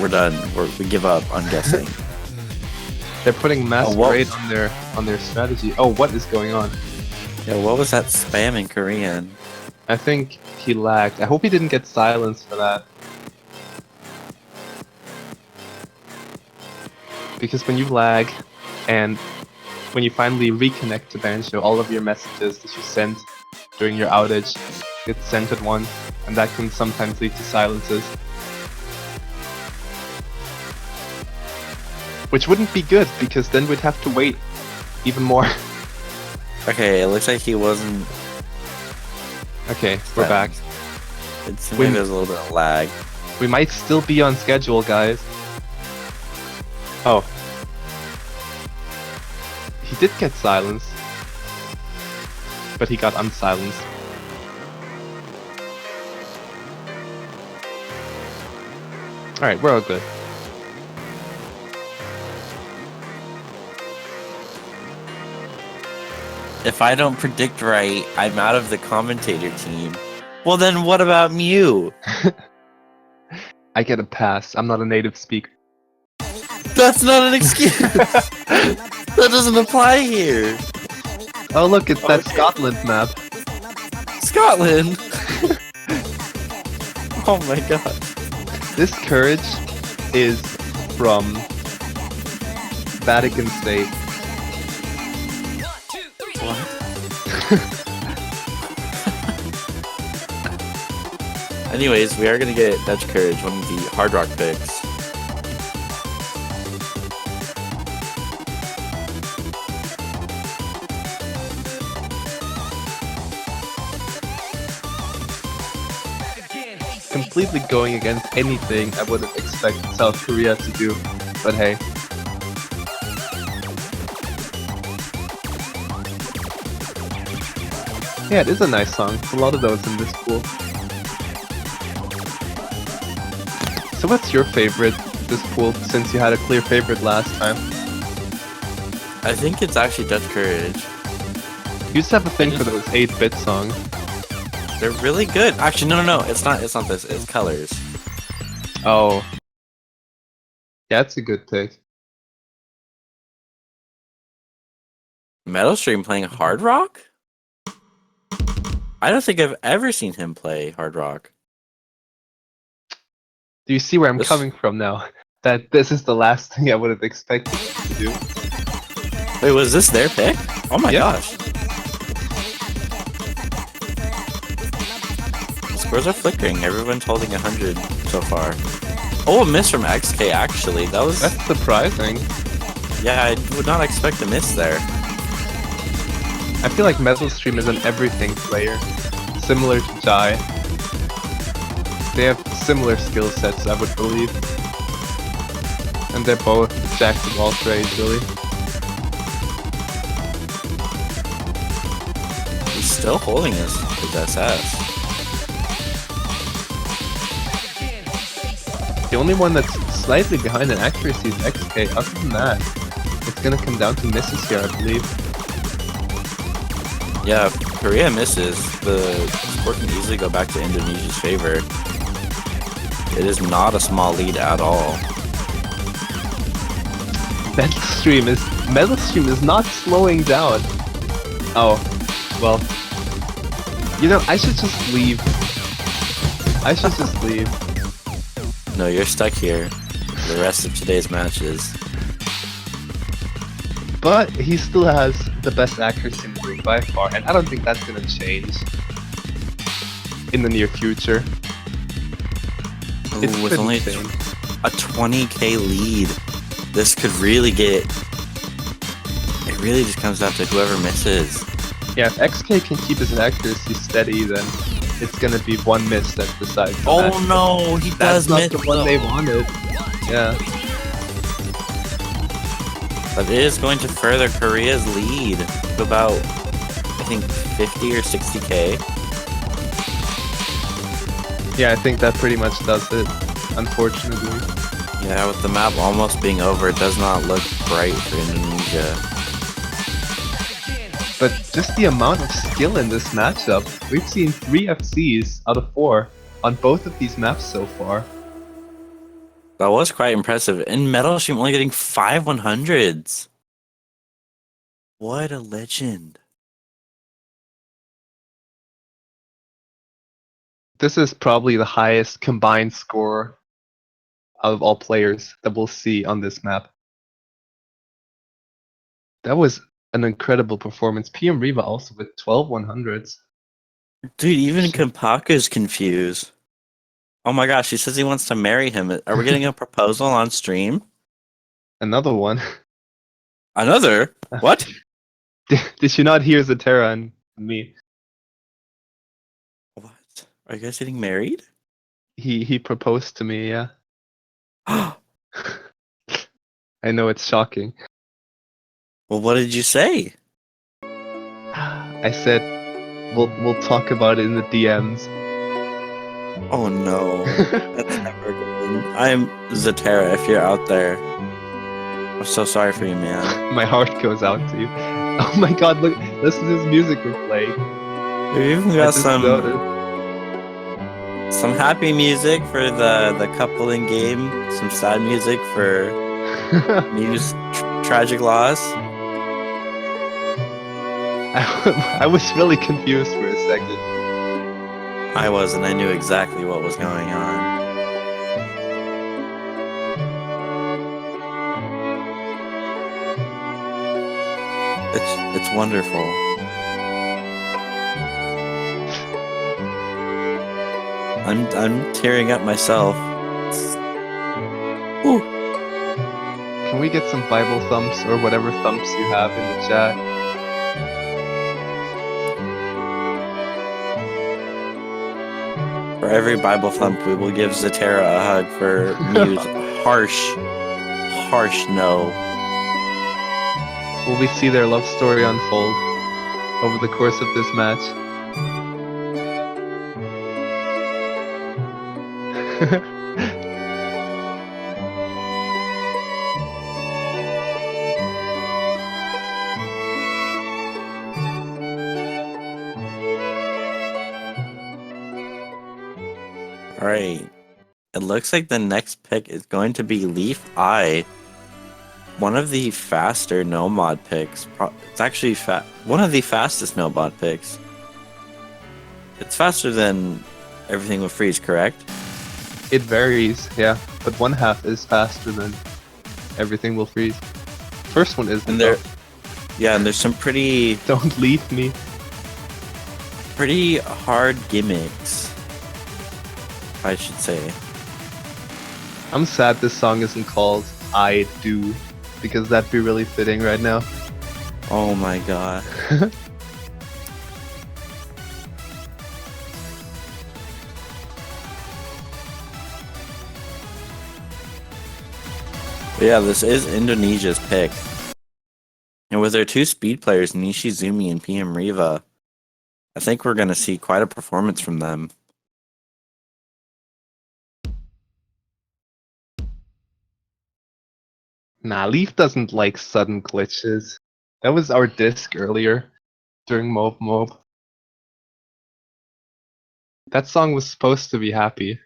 we're done. We give up on guessing. They're putting Masquerade on their strategy. Oh, what is going on? Yeah, what was that spam in Korean? I think he lagged. I hope he didn't get silenced for that. Because when you lag, and when you finally reconnect to Banjo, all of your messages that you sent during your outage get sent at once, and that can sometimes lead to silences. Which wouldn't be good, because then we'd have to wait even more. Okay, it looks like he wasn't. Okay, we're back. It seemed like there's a little bit of lag. We might still be on schedule, guys. Oh. He did get silenced. But he got unsilenced. Alright, we're all good. If I don't predict right, I'm out of the commentator team. Well then what about Mew? I get a pass. I'm not a native speaker. That's not an excuse! That doesn't apply here! Oh look, it's that Scotland map. Scotland! Oh my god. This courage is from Vatican State. Anyways, we are gonna get Dutch Courage, one of the Hard Rock picks. Completely going against anything I would have expected South Korea to do, but hey. Yeah, it is a nice song. A lot of those in this pool. So what's your favorite this pool, since you had a clear favorite last time? I think it's actually Dutch Courage. You used to have a thing for those 8-bit songs. They're really good. Actually, no, it's not this, it's Colors. Oh. Yeah, that's a good pick. Metal Stream playing Hard Rock? I don't think I've ever seen him play Hard Rock. Do you see where I'm coming from now? That this is the last thing I would have expected to do. Wait, was this their pick? Oh my gosh. Scores are flickering. Everyone's holding 100 so far. Oh, a miss from XK actually. That's surprising. Yeah, I would not expect a miss there. I feel like Metal Stream is an everything player, similar to Jai. They have similar skill sets, I would believe. And they're both jacks of all trades, really. He's still holding his SS. The only one that's slightly behind in accuracy is XK. Other than that, it's gonna come down to misses here, I believe. Yeah, if Korea misses, the score can easily go back to Indonesia's favor. It is not a small lead at all. Metal Stream is not slowing down. Oh, well. You know, I should just leave. No, you're stuck here for the rest of today's matches. But he still has the best accuracy in the group by far, and I don't think that's gonna change in the near future. It's Ooh, with pretty only insane. a 20k lead, this could really get. It really just comes down to whoever misses. Yeah, if XK can keep his accuracy steady, then it's gonna be one miss that decides. the Oh match. no, he That's does not miss. the one they wanted. Yeah. But it is going to further Korea's lead to about, I think, 50 or 60k. Yeah, I think that pretty much does it, unfortunately. Yeah, with the map almost being over, it does not look bright for Indonesia. But just the amount of skill in this matchup, we've seen 3 FCs out of 4 on both of these maps so far. That was quite impressive. In Metal Stream, only getting 5 100s. What a legend. This is probably the highest combined score out of all players that we'll see on this map. That was an incredible performance. PM Riva also with 12 100s. Dude, even Kampaku's confused. Oh my gosh, he says he wants to marry him. Are we getting a proposal on stream? Another one. Another? What? Did you not hear Zatera and me? What? Are you guys getting married? He proposed to me, yeah. I know it's shocking. Well, what did you say? I said we'll talk about it in the DMs. Oh no. That's never good. I'm Zatera, if you're out there. I'm so sorry for you, man. My heart goes out to you. Oh my god, look, listen to this music we're playing. We've even I got just noticed. some happy music for the couple in game, some sad music for Mew's tragic loss. I was really confused for a second. I was, and I knew exactly what was going on. It's wonderful. I'm tearing up myself. Ooh. Can we get some Bible thumps or whatever thumps you have in the chat? For every Bible thump, we will give Zatera a hug for Mew's harsh no. Will we see their love story unfold over the course of this match? Alright. It looks like the next pick is going to be Leaf Eye. One of the faster no mod picks. It's actually one of the fastest no mod picks. It's faster than everything with freeze, correct? It varies, yeah, but one half is faster than everything will freeze. First one isn't. And and there's some pretty Don't leave me. hard gimmicks, I should say. I'm sad this song isn't called I Do, because that'd be really fitting right now. Oh my god. But yeah, this is Indonesia's pick. And with their 2 speed players, Nishizumi and PM Riva, I think we're going to see quite a performance from them. Nah, Leaf doesn't like sudden glitches. That was our disc earlier during Mob Mob. That song was supposed to be happy.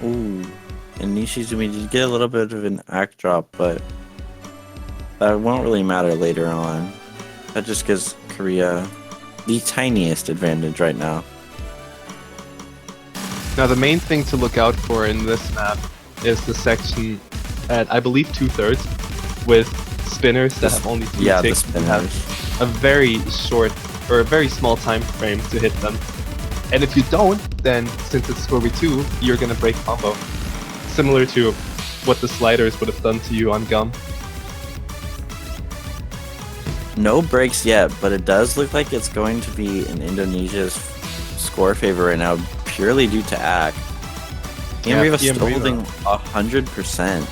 Ooh. And Nishizumi did get a little bit of an act drop, but that won't really matter later on. That just gives Korea the tiniest advantage right now. Now the main thing to look out for in this map is the section at, I believe, 2/3 with spinners that have only 2 Yeah, the ticks and have spinners. a very short or a very small time frame to hit them. And if you don't, then since it's 4v2, you're gonna break combo. Similar to what the sliders would have done to you on Gum. No breaks yet, but it does look like it's going to be in Indonesia's score favor right now, purely due to AC. Yeah, PM Riva PM still Riva. holding 100%.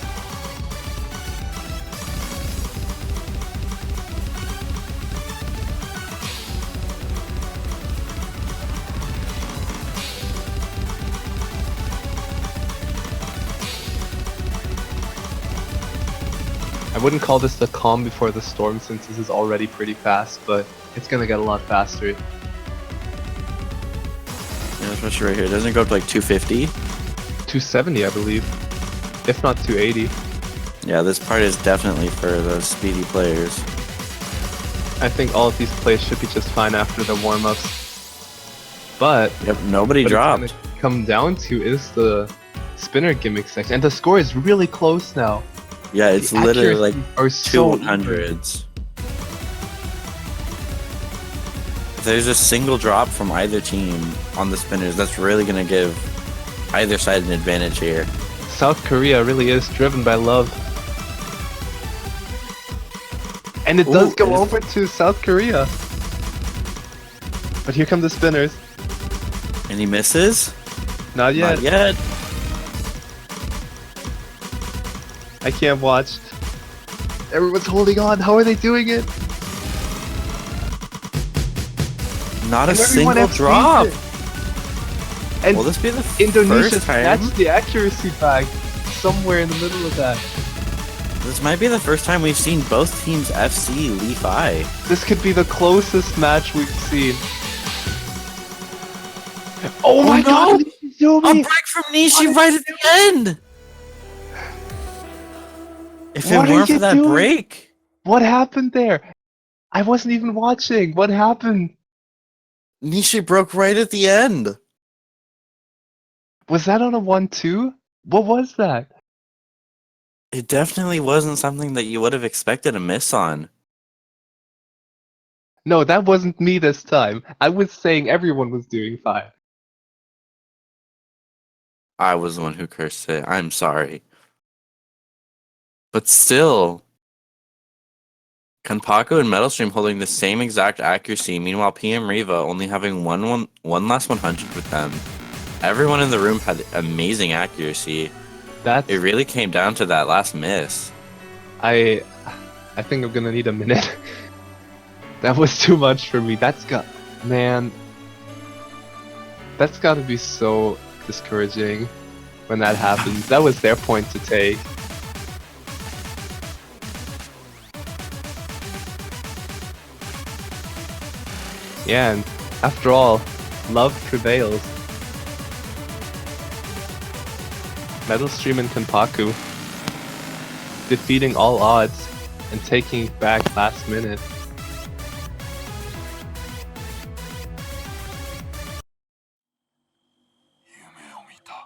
I wouldn't call this the calm before the storm since this is already pretty fast, but it's gonna get a lot faster. Yeah, especially right here. It doesn't go up to like 250. 270, I believe. If not 280. Yeah, this part is definitely for the speedy players. I think all of these plays should be just fine after the warm-ups. But Yep, nobody what dropped. it's gonna come down to is the spinner gimmick section. And the score is really close now. Yeah, it's The literally like accuracies are so 200s. If there's a single drop from either team on the spinners, that's really going to give either side an advantage here. South Korea really is driven by love. And it does Ooh, go it is- over to South Korea. But here come the spinners. And he misses? Not yet. Not yet. I can't watch. Everyone's holding on. How are they doing it? Not a And everyone single FC'd drop. it. And Will this be the Indonesia first time? snatched the accuracy back somewhere in the middle of that. This might be the first time we've seen both teams FC Leaf I. This could be the closest match we've seen. Oh my no! god! A Yumi! break from Nishi right at the end! If it What are weren't you for that doing? break. What happened there? I wasn't even watching. What happened? Nishi broke right at the end. Was that on a 1-2? What was that? It definitely wasn't something that you would have expected a miss on. No, that wasn't me this time. I was saying everyone was doing fine. I was the one who cursed it. I'm sorry. But still, Kanpaku and Metalstream holding the same exact accuracy. Meanwhile, PM Riva only having one last 100 with them. Everyone in the room had amazing accuracy. That's It really came down to that last miss. I think I'm gonna need a minute. That was too much for me. That's gotta be so discouraging when that happens. That was their point to take. Yeah, and after all, love prevails. Metalstream and Kanpaku defeating all odds and taking it back last minute.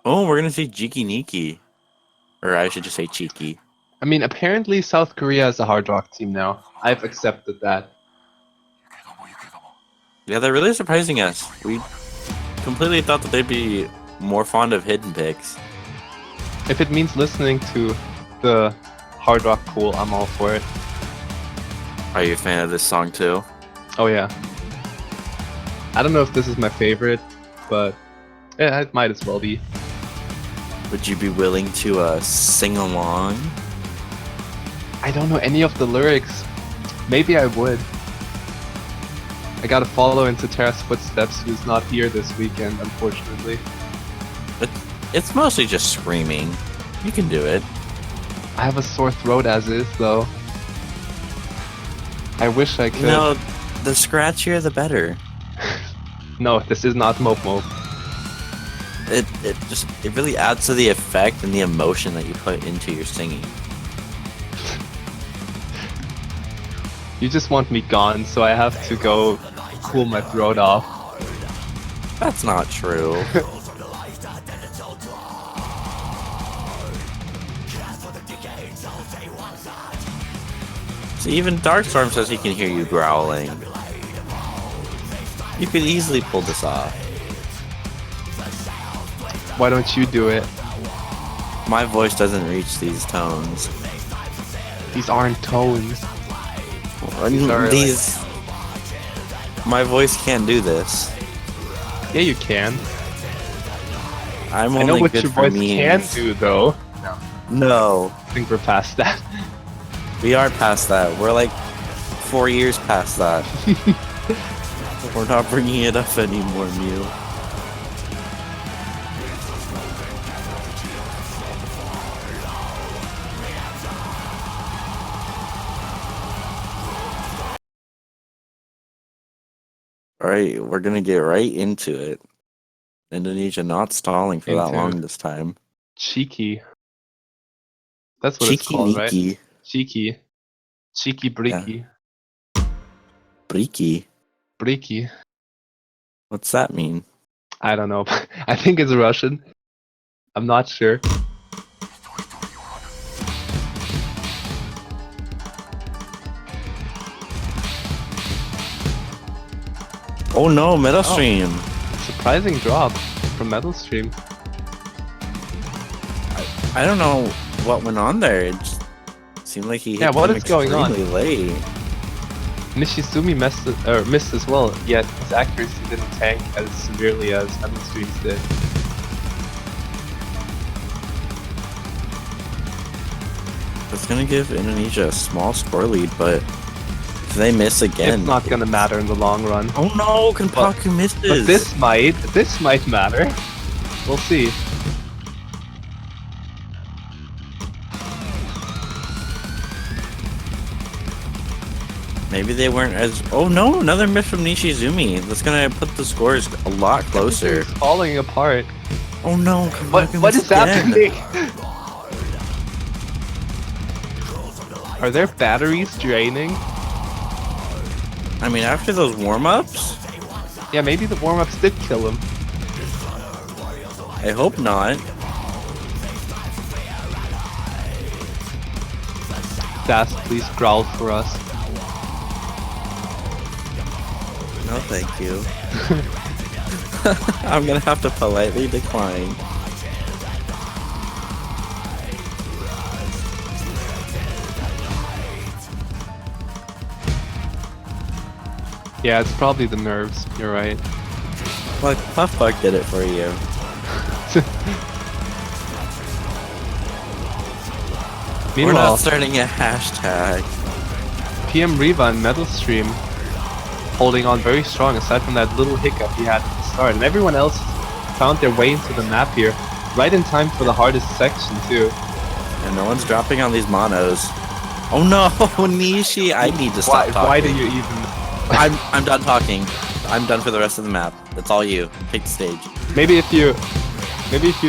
Oh, we're gonna see Jiki Niki. Or I should just say Cheeky. I mean, apparently South Korea is a hard rock team now. I've accepted that. Yeah, they're really surprising us. We completely thought that they'd be more fond of hidden picks. If it means listening to the hard rock pool, I'm all for it. Are you a fan of this song too? Oh yeah. I don't know if this is my favorite, but yeah, it might as well be. Would you be willing to sing along? I don't know any of the lyrics. Maybe I would. I gotta follow into Terra's footsteps, who's not here this weekend, unfortunately. But it's mostly just screaming. You can do it. I have a sore throat as is, though. I wish I could. No, the scratchier the better. No, this is not Mope Mope. It really adds to the effect and the emotion that you put into your singing. You just want me gone, so I have to go cool my throat off. That's not true. So even Darkstorm says he can hear you growling. You could easily pull this off. Why don't you do it? My voice doesn't reach these tones. These aren't tones. These... My voice can't do this. Yeah, you can. I'm I only know what good your for voice memes. can do, though. No, I think we're past that. we are past that. We're like 4 years past that. We're not bringing it up anymore, Mew. Alright, we're gonna get right into it. Indonesia not stalling for that Into long this time. Cheeky. That's what it's Cheeky called, right? Niki. Cheeky. Cheeky breaky. Breaky. Breaky. What's that mean? I don't know. I think it's Russian. I'm not sure. Oh no, Metal Stream. Surprising drop from Metal Stream. I don't know what went on there. It just seemed like he hit what him is going on? extremely late. Nishizumi missed as well, yet his accuracy didn't tank as severely as Metal Stream's did. It's gonna give Indonesia a small score lead, but if they miss again, It's not gonna matter in the long run. Oh no, Kenpaku misses. But this might matter. We'll see. Maybe they weren't as. Oh no, another miss from Nishizumi. That's gonna put the scores a lot closer. It's falling apart. Oh no, Kenpaku What missed is again. happening? Are their batteries draining? I mean, after those warm-ups, Yeah, maybe the warm-ups did kill him. I hope not. Das, please growl for us. No, thank you. I'm gonna have to politely decline. Yeah, it's probably the nerves. You're right. Look, Puff Bug did it for you. We're Meanwhile, not starting a hashtag. PM Riva and Metal Stream holding on very strong aside from that little hiccup he had at the start. And everyone else found their way into the map here, right in time for the hardest section too. And no one's dropping on these monos. Oh no, Nishi, I need to stop talking. Why do you even... I'm done talking. I'm done for the rest of the map. It's all you. Take the stage. Maybe if you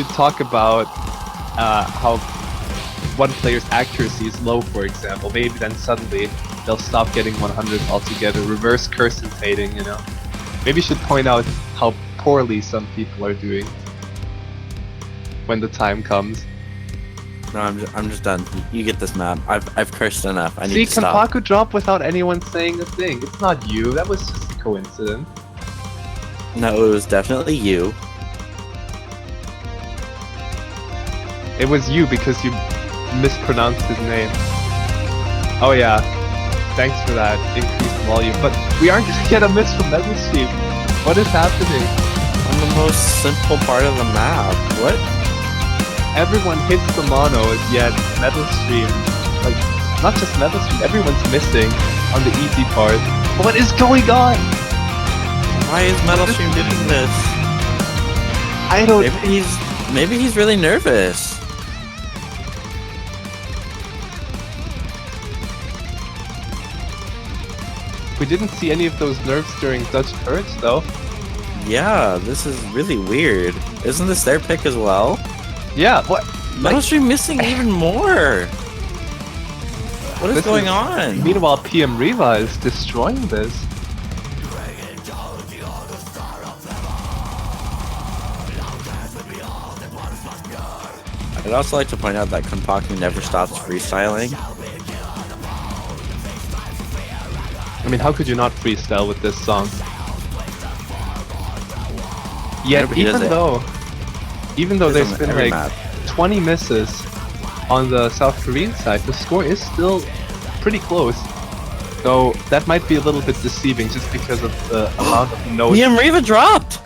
talk about how one player's accuracy is low, for example, maybe then suddenly they'll stop getting 100 altogether. Reverse curse-intating, you know. Maybe you should point out how poorly some people are doing when the time comes. No, I'm just done. You get this map. I've cursed enough. I need See, to stop. Kenpaku dropped without anyone saying a thing. It's not you. That was just a coincidence. No, it was definitely you. It was you because you mispronounced his name. Oh yeah. Thanks for that increased volume. But we aren't gonna get a miss from Metal Stream. What is happening? On the most simple part of the map. What? Everyone hits the mono, yet Metal Stream, like, not just Metal Stream, everyone's missing on the easy part. What is going on? Why is Metal Stream doing this? I don't... Maybe he's really nervous. We didn't see any of those nerfs during Dutch turrets, though. Yeah, this is really weird. Isn't this their pick as well? Yeah, what? Metal Stream missing even more. What is going on? Meanwhile, PM Riva is destroying this. I'd also like to point out that Kenpaku never stops freestyling. I mean, how could you not freestyle with this song? Yet, Nobody does even though Does there's on been every like map. 20 misses on the South Korean side, the score is still pretty close. Though that might be a little bit deceiving just because of the amount of notes. Riva dropped!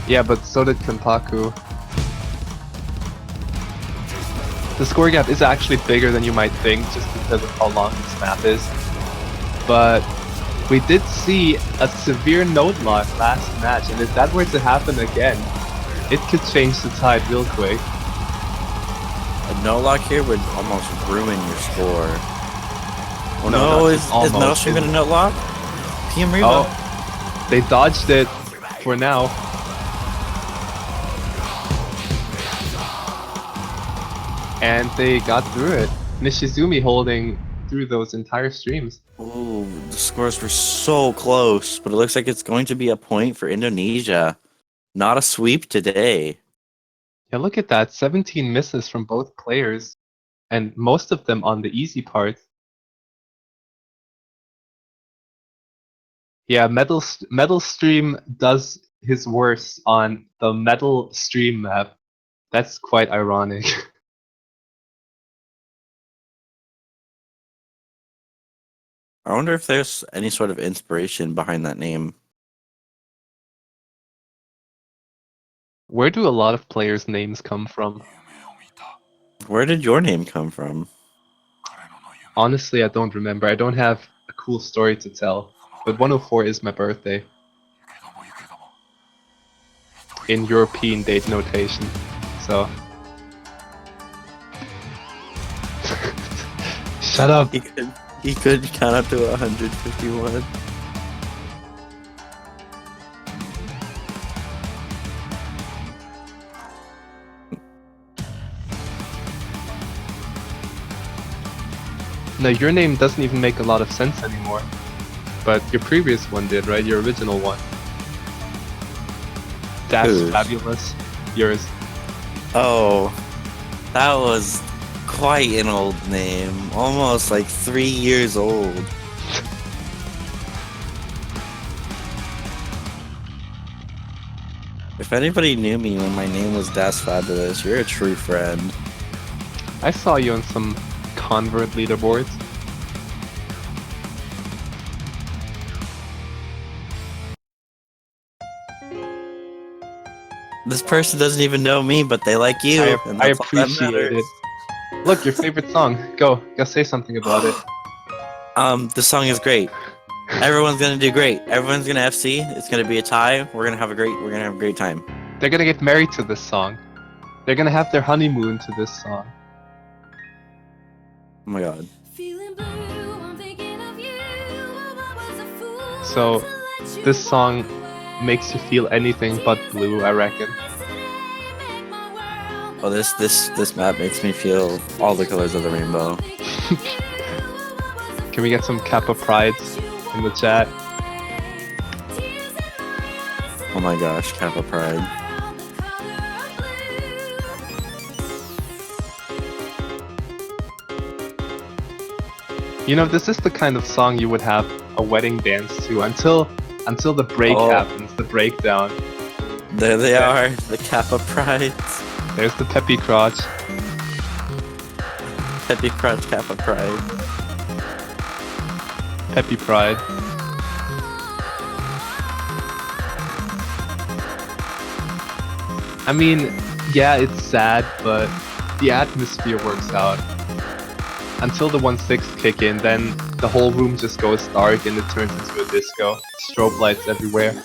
Yeah, but so did Kenpaku. The score gap is actually bigger than you might think just because of how long this map is. But we did see a severe node lock last match, and if that were to happen again, it could change the tide real quick. A no lock here would almost ruin your score. Oh No, no, not is just almost. Metal Stream gonna no lock? PM Riva. Oh, they dodged it for now. And they got through it. Nishizumi holding through those entire streams. Ooh, the scores were so close, but it looks like it's going to be a point for Indonesia. Not a sweep today. Yeah, look at that. 17 misses from both players, and most of them on the easy part. Yeah, Metal Stream does his worst on the Metal Stream map. That's quite ironic. I wonder if there's any sort of inspiration behind that name. Where do a lot of players' names come from? Where did your name come from? Honestly, I don't remember. I don't have a cool story to tell. But 104 is my birthday. In European date notation. So. Shut up! He could count up to 151. No, your name doesn't even make a lot of sense anymore. But your previous one did, right? Your original one. That's Whose? fabulous. Yours. Oh, that was quite an old name. Almost like 3 years old. If anybody knew me when my name was Das Fabulous, you're a true friend. I saw you on some convert leaderboards. This person doesn't even know me, but they like you. and I that's all that appreciate matters. it. Look, your favorite song. Go say something about it. The song is great. Everyone's gonna do great. Everyone's gonna FC. It's gonna be a tie. We're gonna have a great time. They're gonna get married to this song. They're gonna have their honeymoon to this song. Oh my god. So, this song makes you feel anything but blue, I reckon. Oh, this map makes me feel all the colors of the rainbow. Can we get some Kappa prides in the chat? Oh my gosh, Kappa Pride. You know, this is the kind of song you would have a wedding dance to until the break happens, the breakdown. There they are, the Kappa Prides. There's the peppy crotch. Peppy Crotch Kappa Pride. Peppy pride. I mean, yeah, it's sad, but the atmosphere works out. Until the 1/6 kick in, then the whole room just goes dark and it turns into a disco. Strobe lights everywhere.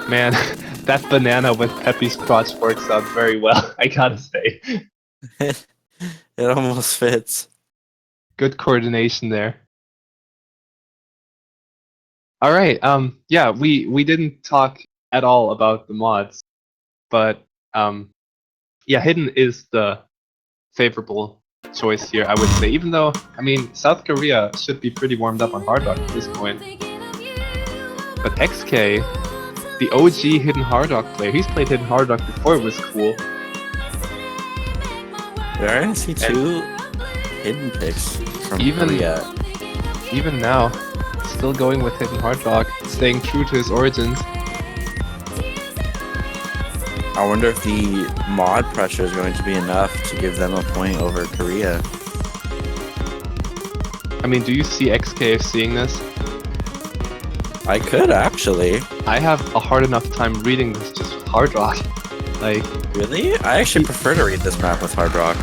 Man, that banana with Peppy's crotch works out very well, I gotta say. It almost fits. Good coordination there. Alright, yeah, we didn't talk at all about the mods, but yeah, Hidden is the favorable choice here, I would say, even though, I mean, South Korea should be pretty warmed up on Hard Rock at this point. But XK the OG Hidden Hard Rock player. He's played Hidden Hard Rock before it was cool. We're going to see two hidden picks from Even- Korea. Even now, still going with Hidden Hard Rock, staying true to his origins. I wonder if the mod pressure is going to be enough to give them a point over Korea. I mean, do you see XKF seeing this? I could actually. I have a hard enough time reading this just with Hard Rock. Like, Really? I actually prefer to read this map with Hard Rock.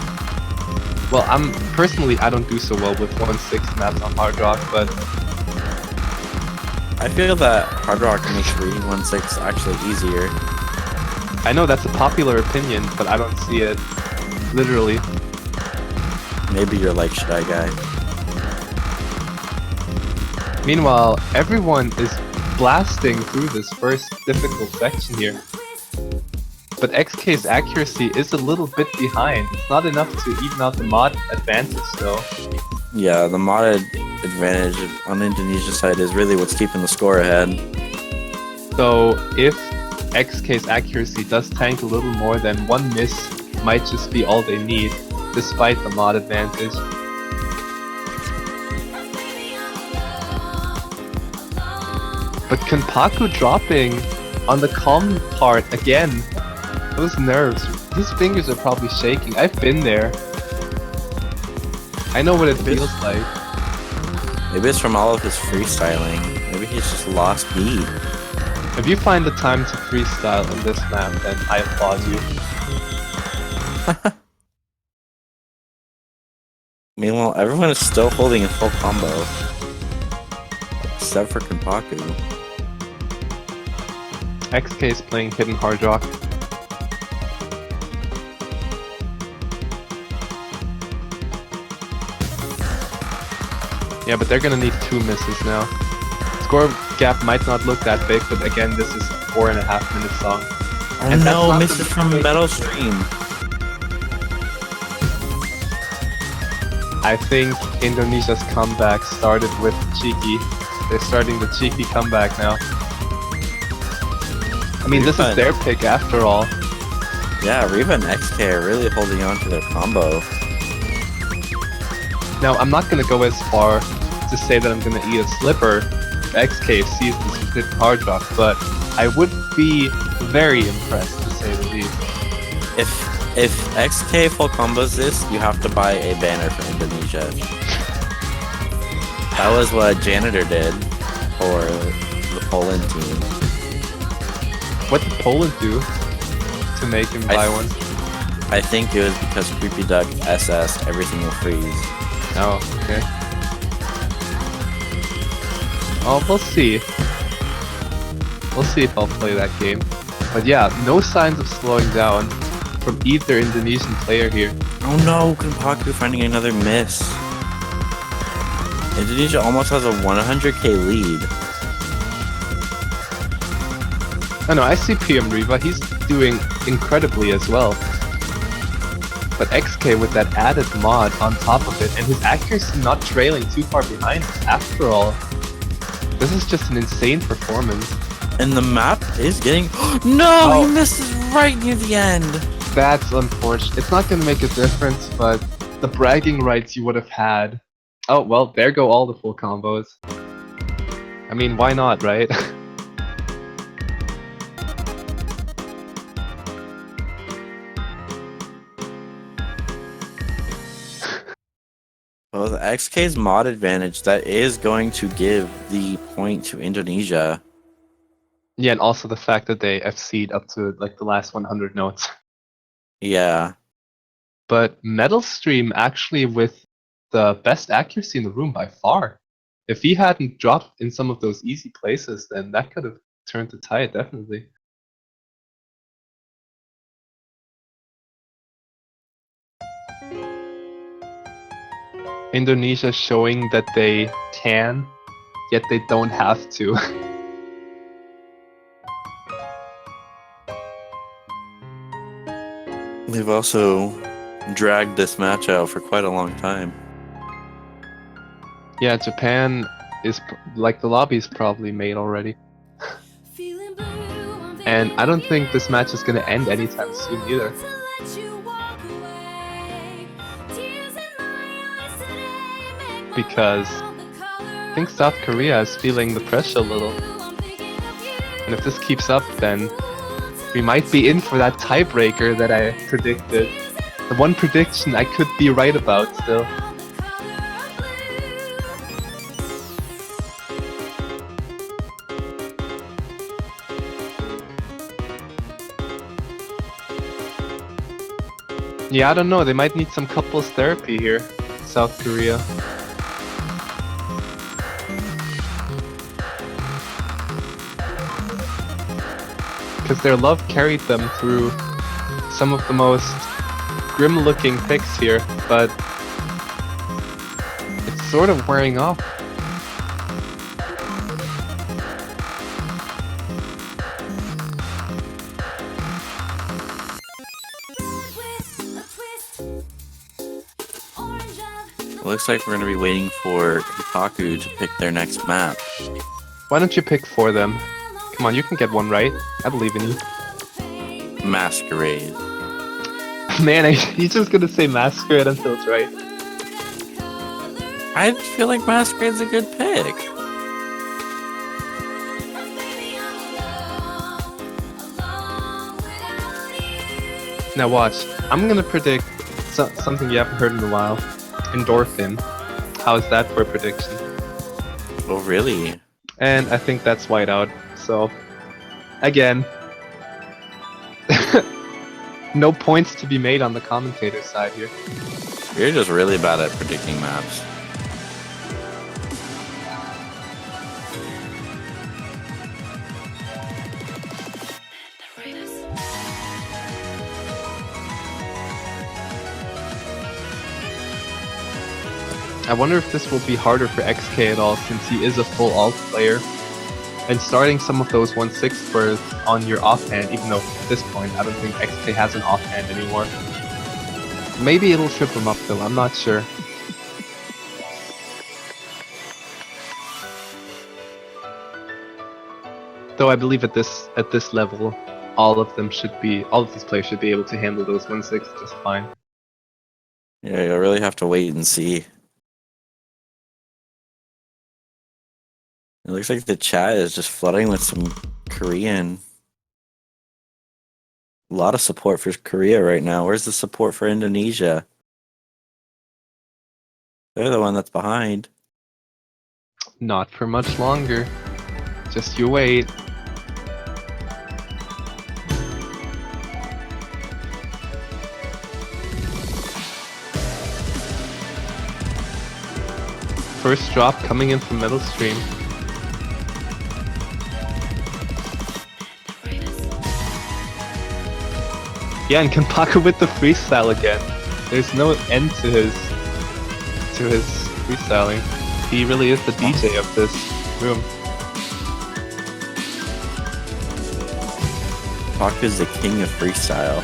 well, personally, I don't do so well with 1/6 maps on Hard Rock, but I feel that Hard Rock makes reading 1/6 actually easier. I know that's a popular opinion, but I don't see it literally. Maybe you're like Shy Guy. Meanwhile, everyone is blasting through this first difficult section here. But XK's accuracy is a little bit behind. It's not enough to even out the mod advantage though. Yeah, the modded advantage on Indonesia's side is really what's keeping the score ahead. So if XK's accuracy does tank a little more, then one miss might just be all they need, despite the mod advantage. But Kenpaku dropping on the calm part again. Those nerves. His fingers are probably shaking. I've been there. I know what it feels like. Maybe it's from all of his freestyling. Maybe he's just lost beat. If you find the time to freestyle on this map, then I applaud you. Meanwhile, everyone is still holding a full combo. Except for Kenpaku. XK is playing Hidden Hard Rock. Yeah, but they're gonna need 2 misses now. Score gap might not look that big, but again, this is a 4.5-minute song. Oh And that's no, not misses the- from Metal Stream. I think Indonesia's comeback started with cheeky. They're starting the cheeky comeback now. I mean, this is their pick after all. Yeah, Reva and XK are really holding on to their combo. Now, I'm not gonna go as far to say that I'm gonna eat a slipper if XK sees this with Hidden Hard Rock, but I would be very impressed to say the least. If XK full combos this, you have to buy a banner for Indonesia. That was what Janitor did for the Poland team. What did Poland do to make him buy one? I think it was because Creepy Duck SS, everything will freeze. Oh, okay. Oh, we'll see. We'll see if I'll play that game. But yeah, no signs of slowing down from either Indonesian player here. Oh no, Kenpaku finding another miss. Indonesia almost has a 100k lead. Oh no, I see PM Riva, he's doing incredibly as well. But XK with that added mod on top of it, and his accuracy not trailing too far behind after all. This is just an insane performance. And the map is getting... No! Oh. He misses right near the end! That's unfortunate. It's not gonna make a difference, but the bragging rights you would have had. Oh, well, there go all the full combos. I mean, why not, right? Well, the XK's mod advantage, that is going to give the point to Indonesia. Yeah, and also the fact that they FC'd up to like the last 100 notes. Yeah. But Metal Stream actually with the best accuracy in the room by far. If he hadn't dropped in some of those easy places, then that could have turned the tide, definitely. Indonesia showing that they can, yet they don't have to. They've also dragged this match out for quite a long time. Yeah, Japan is like the lobby's probably made already. Feeling blue And I don't think this match is going to end anytime soon either. Because I think South Korea is feeling the pressure a little. And if this keeps up, then we might be in for that tiebreaker that I predicted. The one prediction I could be right about still. Yeah, I don't know, they might need some couples therapy here, South Korea. Because their love carried them through some of the most grim-looking picks here, but it's sort of wearing off. It looks like we're going to be waiting for Kotaku to pick their next map. Why don't you pick for them? Come on, you can get one right. I believe in you. Masquerade. Man, he's just gonna say Masquerade until it's right. I feel like Masquerade's a good pick. Now watch, I'm gonna predict something you haven't heard in a while. Endorphin. How's that for a prediction? Oh, really? And I think that's whiteout. So, again, no points to be made on the commentator side here. You're just really bad at predicting maps. I wonder if this will be harder for XK at all, since he is a full alt player. And starting some of those 1/6 birds on your offhand, even though at this point I don't think XK has an offhand anymore. Maybe it'll trip him up though, I'm not sure. Though I believe at this level, all of these players should be able to handle those 1/6 just fine. Yeah, you'll really have to wait and see. It looks like the chat is just flooding with some Korean. A lot of support for Korea right now. Where's the support for Indonesia? They're the one that's behind. Not for much longer. Just you wait. First drop coming in from middle stream. Yeah, and Kenpaku with the freestyle again. There's no end to his freestyling. He really is the DJ of this room. Pac is the king of freestyle.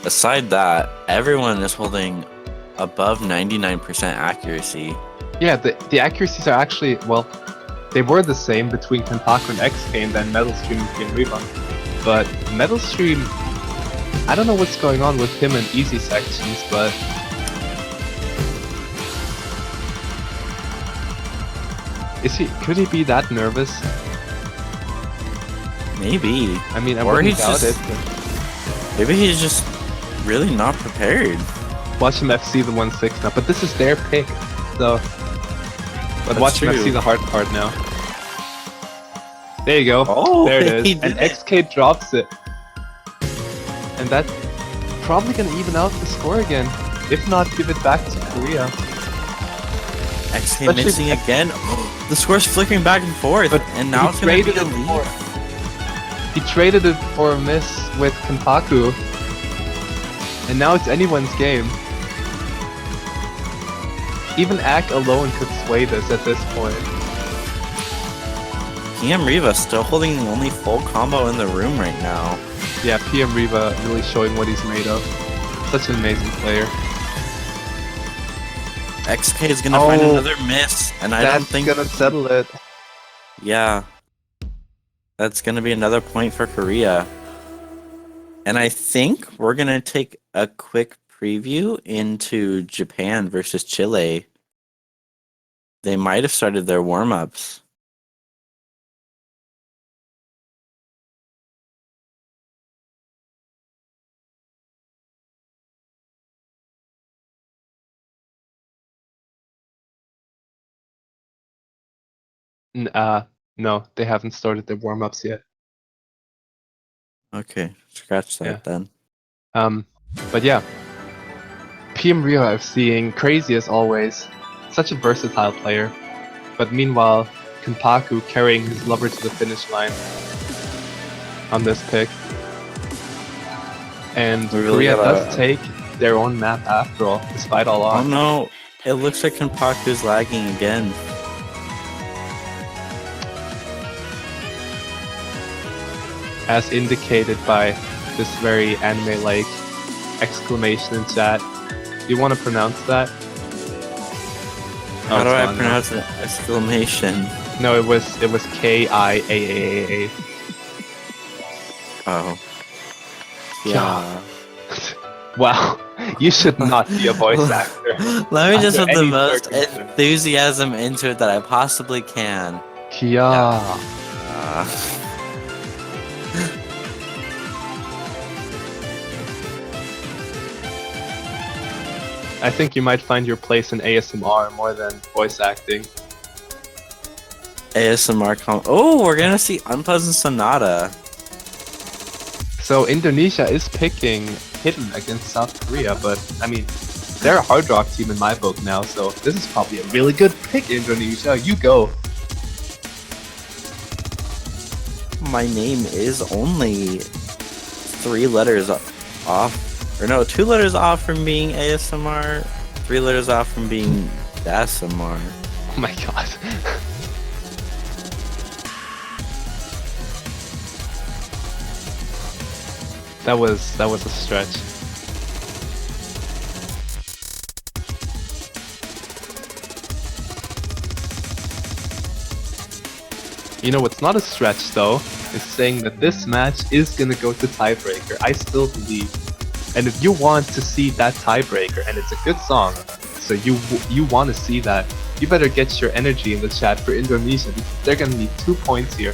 Aside that, everyone is holding above 99% accuracy. Yeah, the accuracies are actually, well, they were the same between Kenpaku and XK and then Metal Stream and PM Rebound. But Metal Stream, I don't know what's going on with him in easy sections, but could he be that nervous? Maybe. I mean, I Or wouldn't he's doubt just- it. But Maybe he's just really not prepared. watch him FC the 1/6 now, but this is their pick, so. But That's watch him true. FC the hard part now. There you go. Oh, there it he is. And did it. XK drops it. And that's probably gonna even out the score again. If not, give it back to Korea. XK Especially- missing again. The score's flickering back and forth, But and now he it's going to be traded a it lead. He traded it for a miss with Kenpaku. And now it's anyone's game. Even Ak alone could sway this at this point. PM Riva still holding the only full combo in the room right now. Yeah, PM Riva really showing what he's made of. Such an amazing player. XK is gonna find another miss, and I don't think gonna settle it. Yeah, that's gonna be another point for Korea. And I think we're gonna take a quick preview into Japan versus Chile. They might have started their warm-ups. No, they haven't started their warm-ups yet. Okay, scratch that then. But yeah, PM Rio I've seen crazy as always, such a versatile player. But meanwhile, Kenpaku carrying his lover to the finish line on this pick. And We really Korea gotta- does take their own map after all, despite all Oh odds. no, it looks like Kenpaku's lagging again. As indicated by this very anime-like exclamation in chat. Do you want to pronounce that? How Oh, do it's I gone now. pronounce it? Exclamation. No, it was KIAAA. Oh. Yeah. Wow, you should not be a voice actor. Let me just Under put the any most circumstance. enthusiasm into it that I possibly can. Kia. I think you might find your place in ASMR more than voice acting. ASMR Oh, we're gonna see Unpleasant Sonata. So Indonesia is picking Hidden against South Korea, but I mean, they're a hard rock team in my book now, so this is probably a really good pick, Indonesia. You go. My name is only 3 letters off, or no, 2 letters off from being ASMR, 3 letters off from being ASMR. Oh my god. That was a stretch. You know what's not a stretch though, is saying that this match is gonna go to tiebreaker. I still believe. And if you want to see that tiebreaker, and it's a good song, so you want to see that, you better get your energy in the chat for Indonesia, because they're gonna need 2 points here.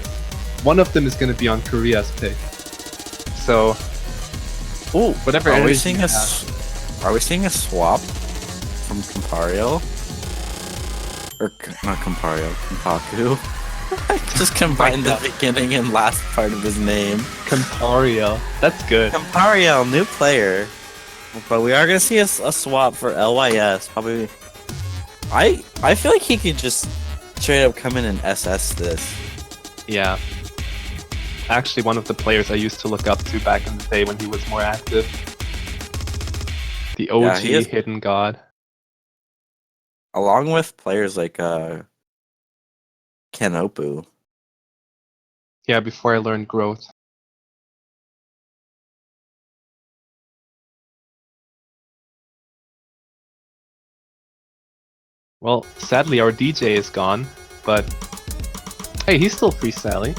One of them is gonna be on Korea's pick. So, Oh, whatever are we energy seeing you a have. are we seeing a swap from Campario? Or not Campario, Kenpaku. I just combined the beginning and last part of his name. Campario. That's good. Campario, new player. But we are gonna see a swap for LYS. Probably. I feel like he could just straight up come in and SS this. Yeah. Actually, one of the players I used to look up to back in the day when he was more active. The OG Yeah, he is- Hidden God. Along with players like Kenopu. Yeah, before I learned growth. Well, sadly our DJ is gone, but hey, he's still freestyling.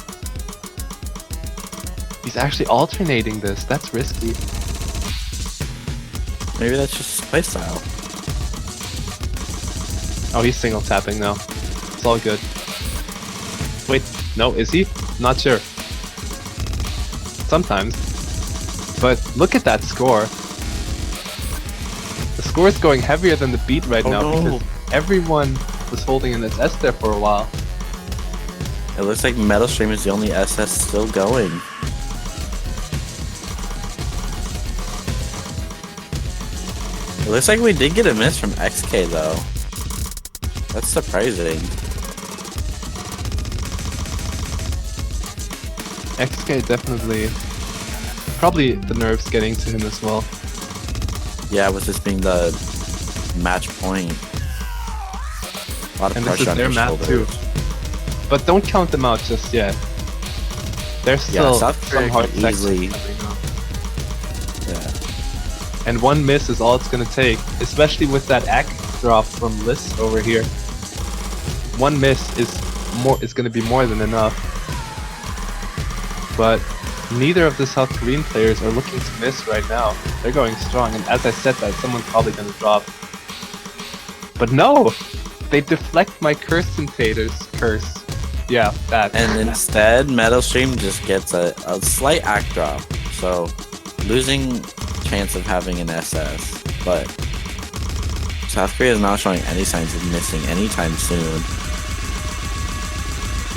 He's actually alternating this. That's risky. Maybe that's just his playstyle. Oh, he's single tapping now. It's all good. Wait, no, is he? Not sure. Sometimes. But look at that score. The score is going heavier than the beat right now because everyone was holding an SS there for a while. It looks like Metal Stream is the only SS still going. It looks like we did get a miss from XK though. That's surprising. XK definitely... Probably the nerves getting to him as well. Yeah, with this being the match point. A lot of And this pressure is on their his map shoulders. too. But don't count them out just yet. There's still South some Korea hard could sections easily- coming up. Yeah. And one miss is all it's gonna take, especially with that drop from Liz over here. One miss is going to be more than enough. But neither of the South Korean players are looking to miss right now. They're going strong, and as I said that, someone's probably going to drop. But no! They deflect my Curse curse. Yeah, that. And instead, Metal Stream just gets a slight act drop. So, losing chance of having an SS. But South Korea is not showing any signs of missing anytime soon.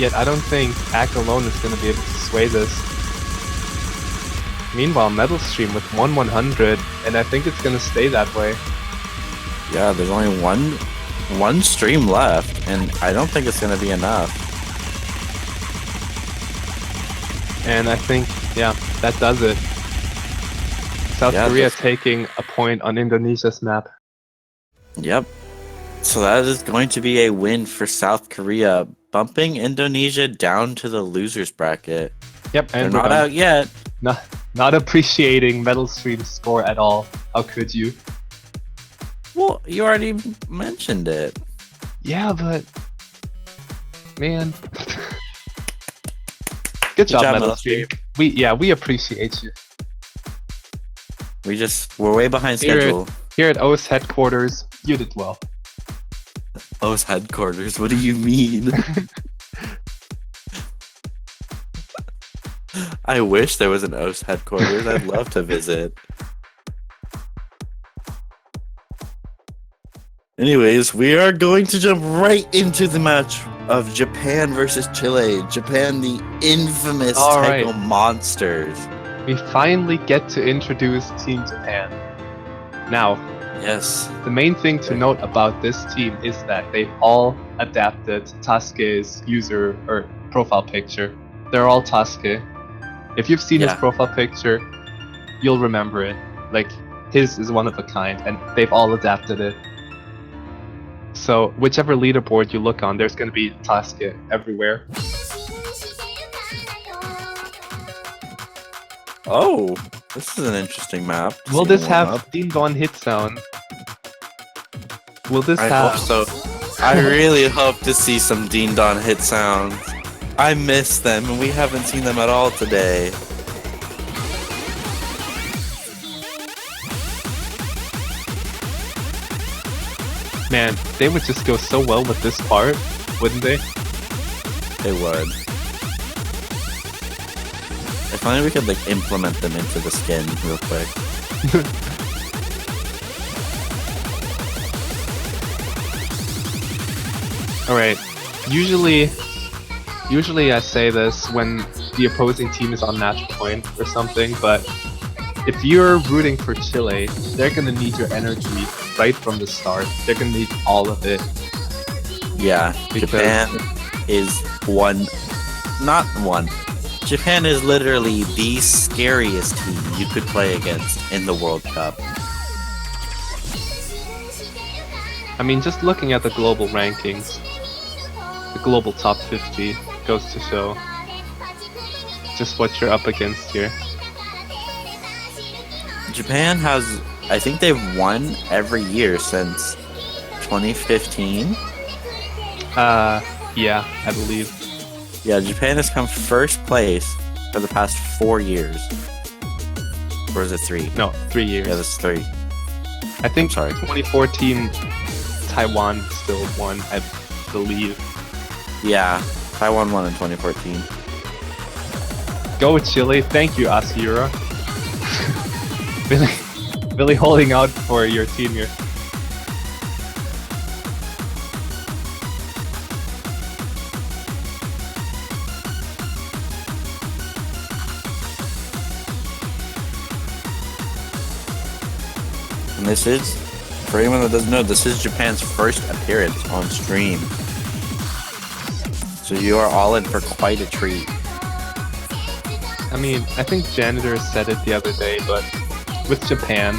Yet I don't think Ack alone is going to be able to sway this. Meanwhile, Metal Stream with 1/100, and I think it's going to stay that way. Yeah, there's only one stream left, and I don't think it's going to be enough. And I think, yeah, that does it. South Korea taking a point on Indonesia's map. Yep. So that is going to be a win for South Korea, bumping Indonesia down to the losers bracket. Yep, They're and not out yet. Not appreciating Metal Stream's score at all. How could you? Well, you already mentioned it. Yeah, but man, good job, Metal Stream. We appreciate you. We're way behind schedule. Here at OS headquarters, you did well. OS headquarters? What do you mean? I wish there was an OS headquarters. I'd love to visit. Anyways, we are going to jump right into the match of Japan versus Chile. Japan, the infamous taiko monsters. We finally get to introduce Team Japan. Now, yes, the main thing to note about this team is that they've all adapted Tasuke's user or profile picture. They're all Tasuke. If you've seen his profile picture, you'll remember it. Like, his is one of a kind, and they've all adapted it. So, whichever leaderboard you look on, there's going to be Tasuke everywhere. Oh, this is an interesting map. Will this have Dean Dawn hit sound? Will this have... I hope so. I really hope to see some Dean Dawn hit sounds. I miss them, and we haven't seen them at all today. Man, they would just go so well with this part, wouldn't they? They would. If only we could like implement them into the skin real quick. Alright, usually I say this when the opposing team is on match point or something, but if you're rooting for Chile, they're gonna need your energy right from the start. They're gonna need all of it. Yeah, Japan is Japan is literally the scariest team you could play against in the World Cup. I mean, just looking at the global rankings, the global top 50 goes to show just what you're up against here. Japan has, I think they've won every year since 2015. Yeah, I believe. Yeah, Japan has come first place for the past 4 years. Or is it 3? No, 3 years. Yeah, that's 3. I think 2014 Taiwan still won, I believe. Yeah, Taiwan won in 2014. Go Chile, thank you Asura. really holding out for your team here. And this is, for anyone that doesn't know, this is Japan's first appearance on stream. So you are all in for quite a treat. I mean, I think Janitor said it the other day, but with Japan,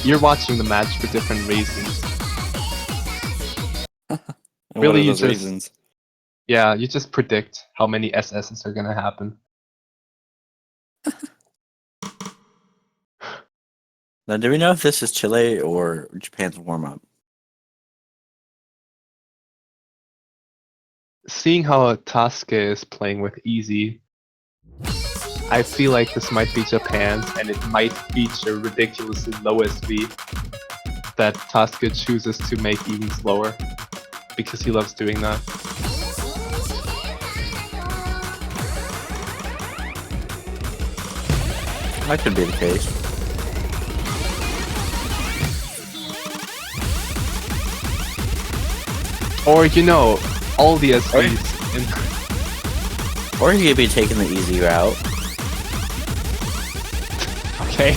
you're watching the match for different reasons. Really, you just reasons? Yeah, you just predict how many SSs are gonna happen. Now, do we know if this is Chile or Japan's warm-up? seeing how Tasuke is playing with Easy, I feel like this might be Japan's, and it might feature ridiculously low SV that Tasuke chooses to make even slower, because he loves doing that. That could be the case. Or, you know, all the SVs in... Or he could be taking the easy route. Okay.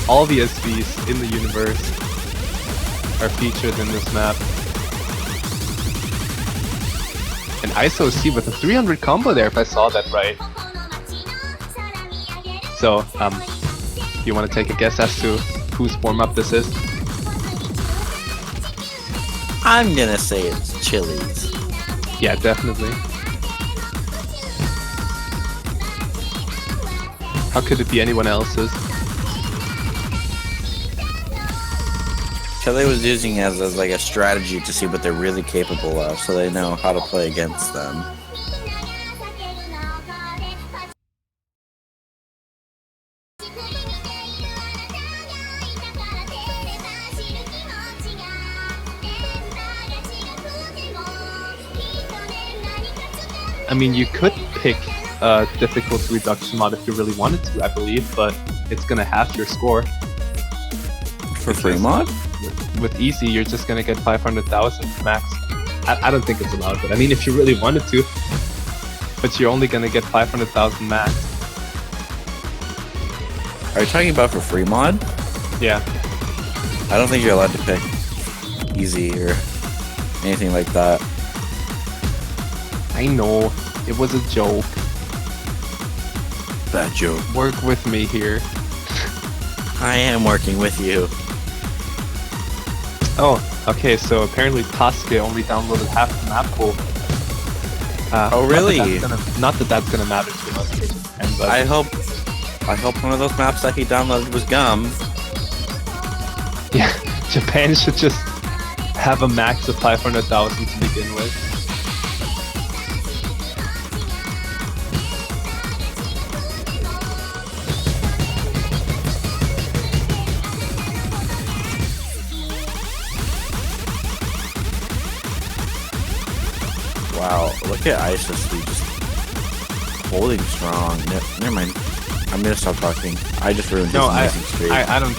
All the SVs in the universe are featured in this map. And ISO-C with a 300 combo there, if I saw that right. So, you want to take a guess as to whose warm-up this is? I'm gonna say it's Chili's. Yeah, definitely. How could it be anyone else's? Chile was using it as like a strategy to see what they're really capable of, so they know how to play against them. I mean, you could pick a difficulty reduction mod if you really wanted to, I believe, but it's gonna half your score. For free mod? With easy, you're just gonna get 500,000 max. I don't think it's allowed, but I mean, if you really wanted to, but you're only gonna get 500,000 max. Are you talking about for free mod? Yeah. I don't think you're allowed to pick easy or anything like that. I know, it was a joke. Bad joke. Work with me here. I am working with you. Oh, okay, so apparently Tasuke only downloaded half the map pool. Oh, really? Not that that's gonna matter too much for Japan, but I hope one of those maps that he downloaded was Gum. yeah, Japan should just have a max of 500,000 to begin with. Wow, look at ISIS just holding strong. Never mind. I'm gonna stop talking. I just ruined his amazing streak. I don't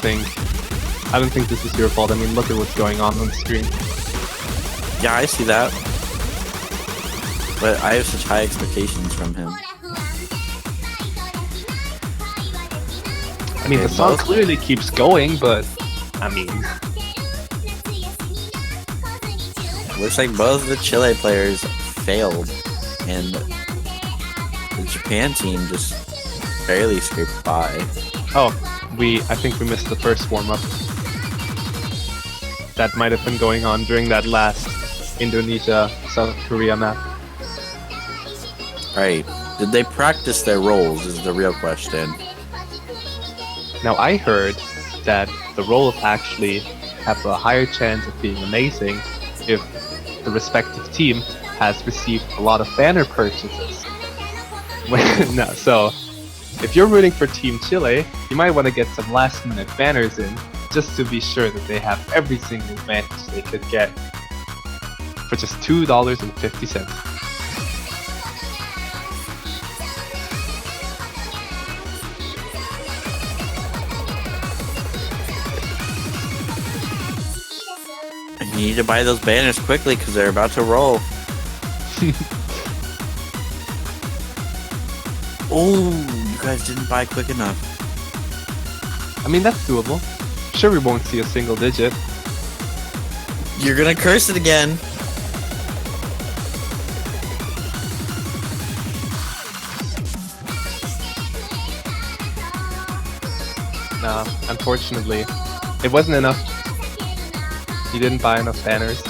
think this is your fault. I mean, look at what's going on the screen. Yeah, I see that. But I have such high expectations from him. I mean, Okay, the song both- clearly keeps going, but I mean, Looks like both of the Chile players failed, and the Japan team just barely scraped by. oh, I think we missed the first warm-up. That might have been going on during that last Indonesia-South Korea map. Right. Did they practice their roles is the real question. Now, I heard that the roles actually have a higher chance of being amazing if the respective team has received a lot of banner purchases. No, so if you're rooting for Team Chile, you might want to get some last-minute banners in just to be sure that they have every single advantage they could get for just $2.50. And you need to buy those banners quickly because they're about to roll. Oh, you guys didn't buy quick enough. I mean, that's doable. Sure, we won't see a single digit. You're gonna curse it again. Nah, unfortunately, it wasn't enough. You didn't buy enough banners.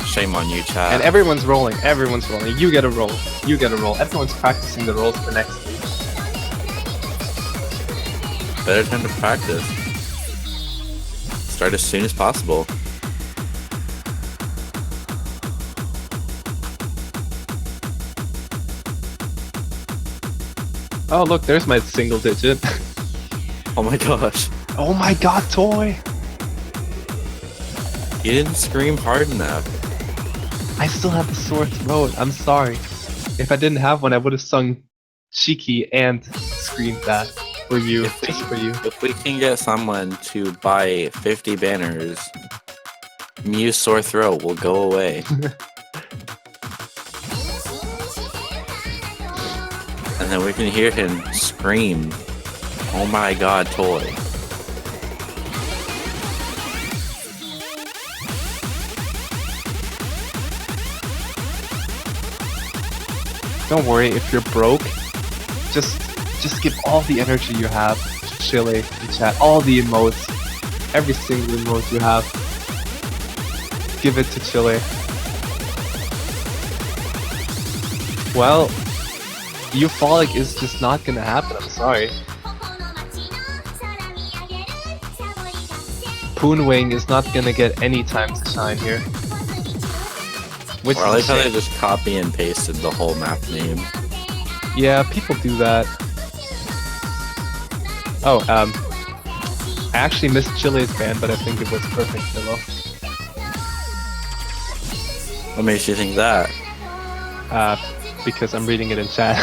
Shame on you, Chad. And everyone's rolling. Everyone's rolling. You get a roll. You get a roll. Everyone's practicing the rolls for next week. Better time to practice. Start as soon as possible. Oh look, there's my single digit. Oh my gosh. Oh my god, Toy! You didn't scream hard enough. I still have a sore throat. I'm sorry. If I didn't have one, I would have sung cheeky and screamed that for you. Just for you. If we can get someone to buy 50 banners, Mew's sore throat will go away. And then we can hear him scream, "Oh my god, Toy." Don't worry, if you're broke, just give all the energy you have to Chile in chat. All the emotes, every single emote you have. Give it to Chile. Well, euphoric is just not gonna happen, I'm sorry. Poonwing is not gonna get any time to shine here. Which Or I like is how a they shame. just copy and pasted the whole map name. Yeah, people do that. Oh, I actually missed Chile's ban, but I think it was Perfect Pillow. What makes you think that? Because I'm reading it in chat.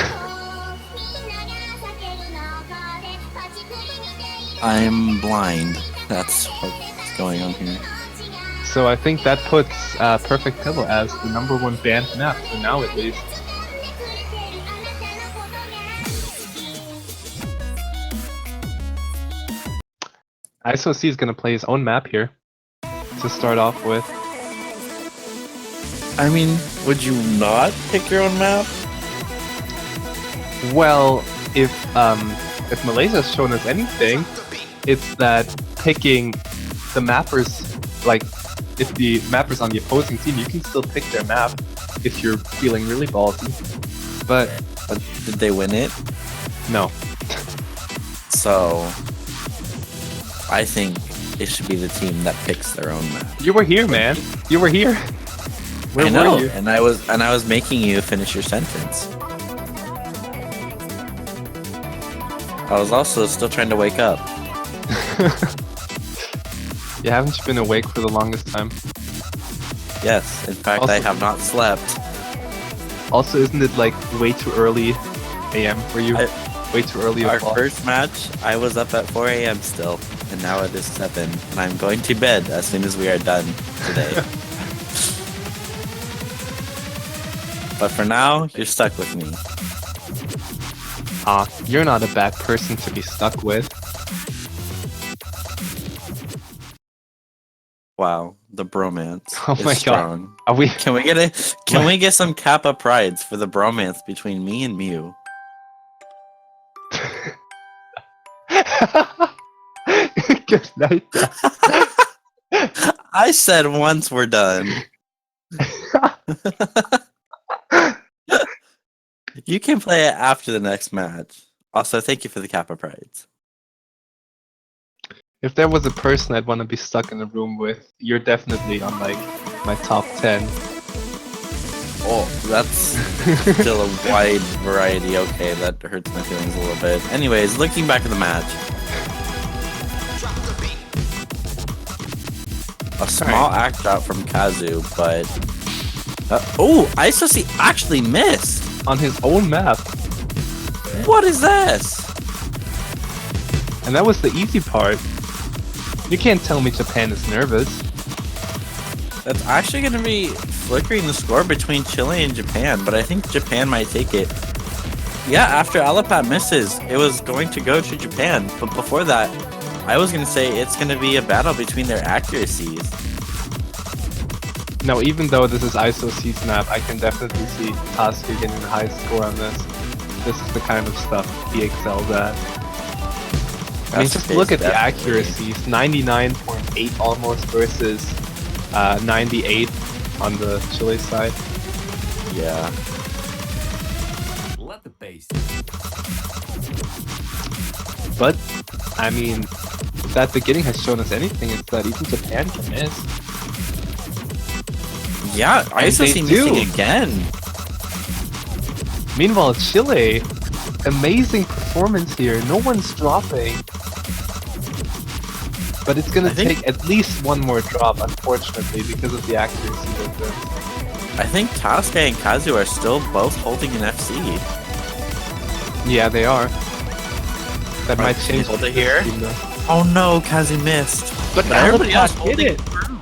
I'm blind. That's what's going on here. So I think that puts Perfect Pillow as the #1 banned map, for now at least. ISOC is gonna play his own map here to start off with. I mean, would you not pick your own map? Well, if Malaysia's shown us anything, it's that picking the mappers, like if the mappers on the opposing team, you can still pick their map if you're feeling really ballsy. But Did they win it? no. So, I think it should be the team that picks their own map. You were here, man. You were here. Where I know, were you? and I was making you finish your sentence. I was also still trying to wake up. Yeah, haven't you been awake for the longest time? Yes, in fact, I Also- have not slept. Also, isn't it like way too early AM for you? Way too early Our o'clock. first match, I was up at 4 a.m. still, and now it is 7, and I'm going to bed as soon as we are done today. But for now, you're stuck with me. You're not a bad person to be stuck with. Wow, the bromance Oh is my God. strong. Are we? Can we get some Kappa prides for the bromance between me and Mew? Good night. I said once we're done. You can play it after the next match. Also, thank you for the Kappa prides. If there was a person I'd want to be stuck in a room with, you're definitely on like my top 10. Oh, that's still a wide variety. Okay, that hurts my feelings a little bit. Anyways, looking back at the match. A small act out from Kazu, but... oh, ISOC actually missed! On his own map. What is this? And that was the easy part. You can't tell me Japan is nervous. That's actually going to be flickering the score between Chile and Japan, but I think Japan might take it. Yeah, after Alapat misses, it was going to go to Japan, but before that, I was going to say it's going to be a battle between their accuracies. Now, even though this is ISOC's map, I can definitely see Tasuke getting the highest score on this. This is the kind of stuff he excels at. I mean, just look at the accuracies. 99.8 almost versus 98 on the Chile side. Yeah. Let the bass. But, I mean, if that beginning has shown us anything, it's that even Japan can miss. Yeah, And they ISOC do. missing again. Meanwhile, Chile, amazing performance performance here. No one's dropping. But it's gonna take at least one more drop, unfortunately, because of the accuracy difference. I think Tasuke and Kazu are still both holding an FC. Yeah, they are. That might change. Hold it here. Oh no, Kazu missed. But everybody else hit holding it. through.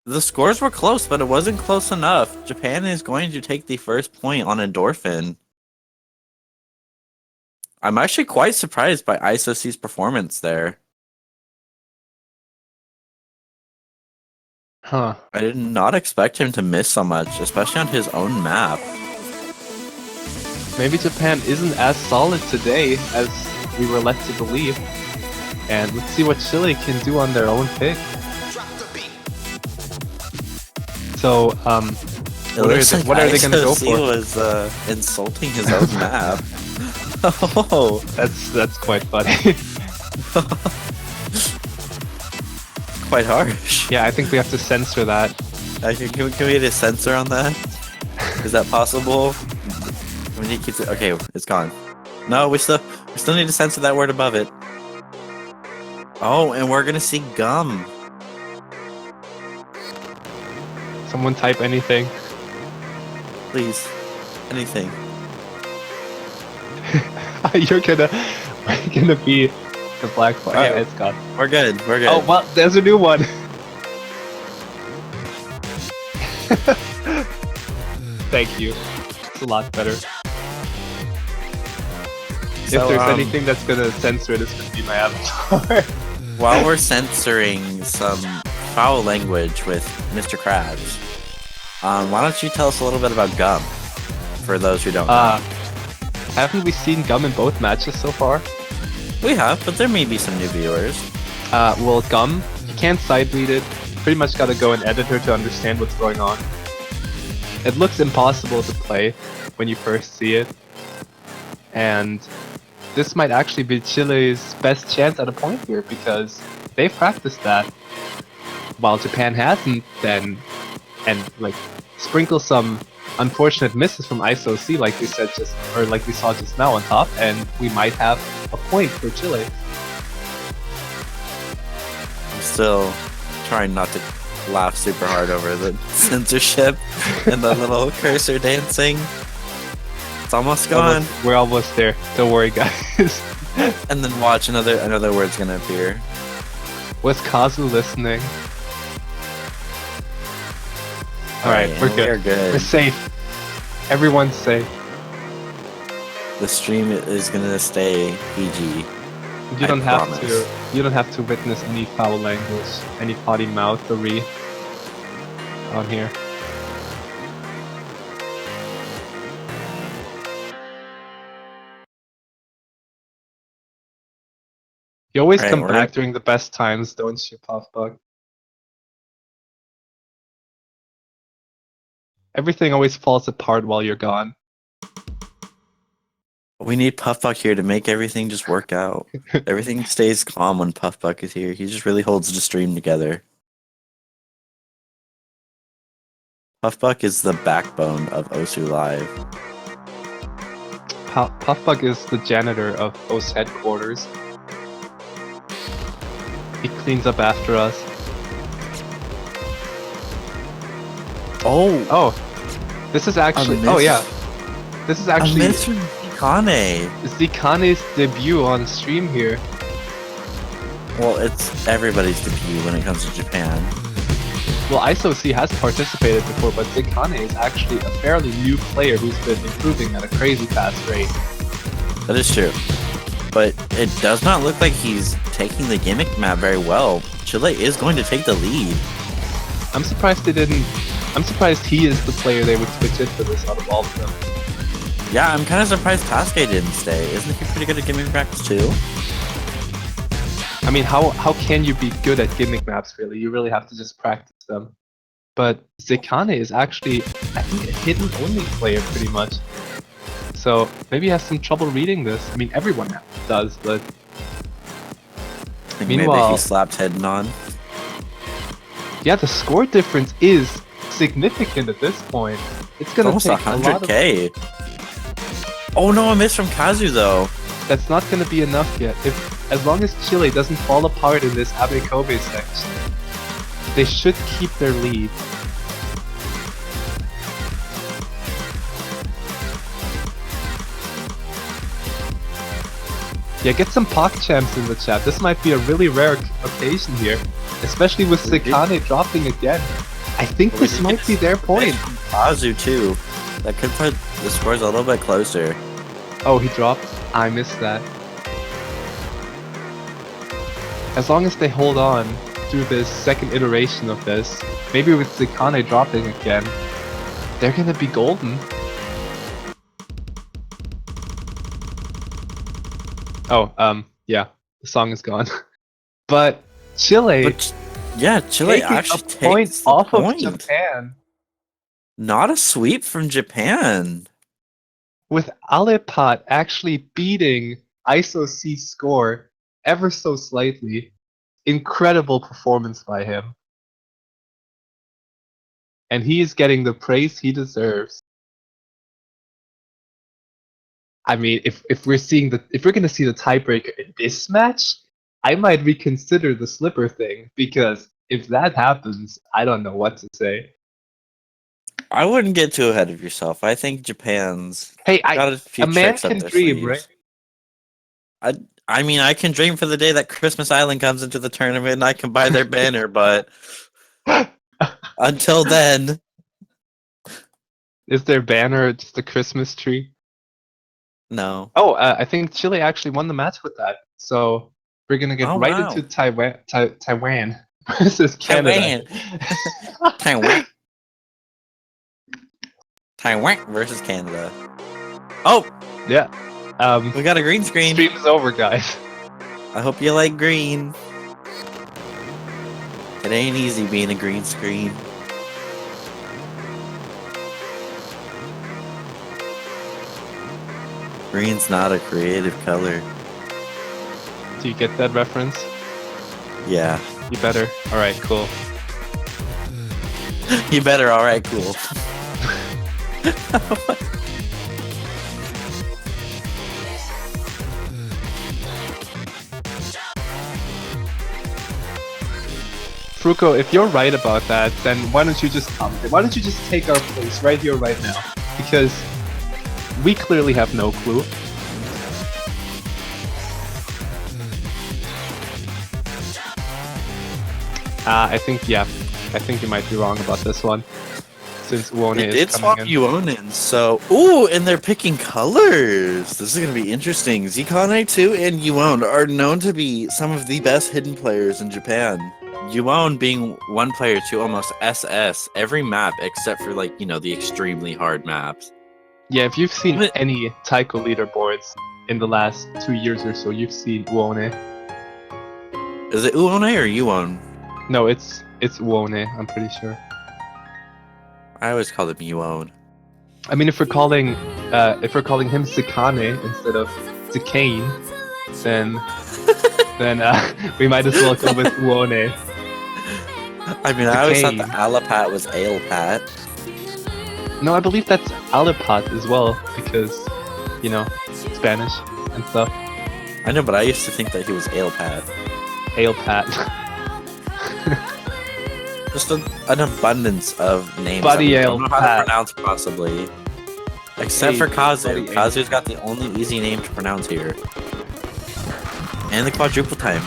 The scores were close, but it wasn't close enough. Japan is going to take the first point on Endorphin. I'm actually quite surprised by ISOC's performance there. Huh. I did not expect him to miss so much, especially on his own map. Maybe Japan isn't as solid today as we were led to believe. And let's see what Chile can do on their own pick. So, what are they gonna go for? He was insulting his own map. Oh, that's quite funny. Quite harsh. Yeah, I think we have to censor that. Can we get a censor on that? Is that possible? We need to keep it. Okay, it's gone. No, we still need to censor that word above it. Oh, and we're gonna see gum. Someone type anything. Please, anything. We're gonna be the black bar. Alright. Yeah, it's gone. We're good. We're good. Oh well, there's a new one. Thank you. It's a lot better. So, if there's anything that's gonna censor it, it's gonna be my avatar. While we're censoring some foul language with Mr. Krabs, why don't you tell us a little bit about gum, for those who don't know? Haven't we seen Gum in both matches so far? We have, but there may be some new viewers. Well, Gum, you can't side read it. Pretty much gotta go in editor to understand what's going on. It looks impossible to play when you first see it. And this might actually be Chile's best chance at a point here, because they've practiced that. While Japan hasn't, then, and like, sprinkle some unfortunate misses from ISOC, like we said like we saw just now on top, and we might have a point for Chile. I'm still trying not to laugh super hard over the censorship and the little cursor dancing. It's almost gone. We're almost there. Don't worry, guys. And then watch another word's gonna appear. Was Kazu listening? Alright, we're good. We're good. We're safe. Everyone's safe. The stream is gonna stay PG. You don't have promise. to. You don't have to witness any foul language, any potty mouthery on here. You always come back during the best times, don't you, Puffbug? Everything always falls apart while you're gone. We need Puffbuck here to make everything just work out. Everything stays calm when Puffbuck is here. He just really holds the stream together. Puffbuck is the backbone of Osu Live. Puffbug is the janitor of OS headquarters. He cleans up after us. Oh, this is actually. Oh yeah, this is actually Zikane. Zikane's debut on stream here. Well, it's everybody's debut when it comes to Japan. Well, ISOC has participated before, but Zikane is actually a fairly new player who's been improving at a crazy fast rate. That is true. But it does not look like he's taking the gimmick map very well. Chile is going to take the lead. I'm surprised they didn't. I'm surprised he is the player they would switch in for this out of all of them. Yeah, I'm kind of surprised Tasuke didn't stay. Isn't he pretty good at gimmick maps too? I mean, how can you be good at gimmick maps, really? You really have to just practice them. But Zikane is actually, I think, a hidden-only player, pretty much. So maybe he has some trouble reading this. I mean, everyone does, but... Meanwhile, maybe he slapped heading on. Yeah, the score difference is significant at this point. It's gonna almost take 100k. Oh no, I missed from Kazu though. That's not gonna be enough yet. As long as Chile doesn't fall apart in this Abe Kobe section, they should keep their lead. Yeah, get some POC champs in the chat. This might be a really rare occasion here, especially with Sekane dropping again. I think this might be their point. Kazu too. That could put the scores a little bit closer. Oh, he dropped? I missed that. As long as they hold on through this second iteration of this, maybe with Sekane dropping again, they're gonna be golden. Oh, yeah, the song is gone. But Chile, yeah, Chile taking actually a point takes the off point. of Japan Not a sweep from Japan. with Alipot actually beating ISO-C's score ever so slightly. Incredible performance by him. And he is getting the praise he deserves. I mean, if we're gonna see the tiebreaker in this match, I might reconsider the slipper thing, because if that happens, I don't know what to say. I wouldn't get too ahead of yourself. I think Japan's got a few a man tricks up can their dream, sleeves. right? I mean, I can dream for the day that Christmas Island comes into the tournament and I can buy their banner, but until then, Is their banner just a Christmas tree? no. Oh, I think Chile actually won the match with that. So we're gonna get into Taiwan versus Canada. Taiwan. Taiwan versus Canada. Oh, Yeah. we got a green screen. Stream is over, guys. I hope you like green. It ain't easy being a green screen. Green's not a creative color. Do you get that reference? Yeah. You better. Alright, cool. You better, alright, cool. Fruko, if you're right about that, then why don't you just comment? Why don't you just take our place right here, right now? Because we clearly have no clue. I think you might be wrong about this one. Since Uone They is did coming swap in. Uonin, so... Ooh, and they're picking colors! This is gonna be interesting. Zikane 2 and Yuon are known to be some of the best hidden players in Japan. Yuon being one player to almost SS every map except for, like, you know, the extremely hard maps. Yeah, if you've seen any taiko leaderboards in the last 2 years or so, you've seen Uone. Is it Uone or Yuon? No, it's Uone, I'm pretty sure. I always call him Yuon. I mean, if we're calling him Sekane instead of Sekane, then we might as well go with Uone. I mean, I always thought the Alapat was Ailpat. No, I believe that's Alipot as well, because, you know, Spanish and stuff. I know, but I used to think that he was Ailpat. Ailpat. Just an abundance of names. Buddy I don't know how to Ailpat. pronounce, possibly. Except for Kazu. Buddy Kazu's got the only easy name to pronounce here. And the quadruple time.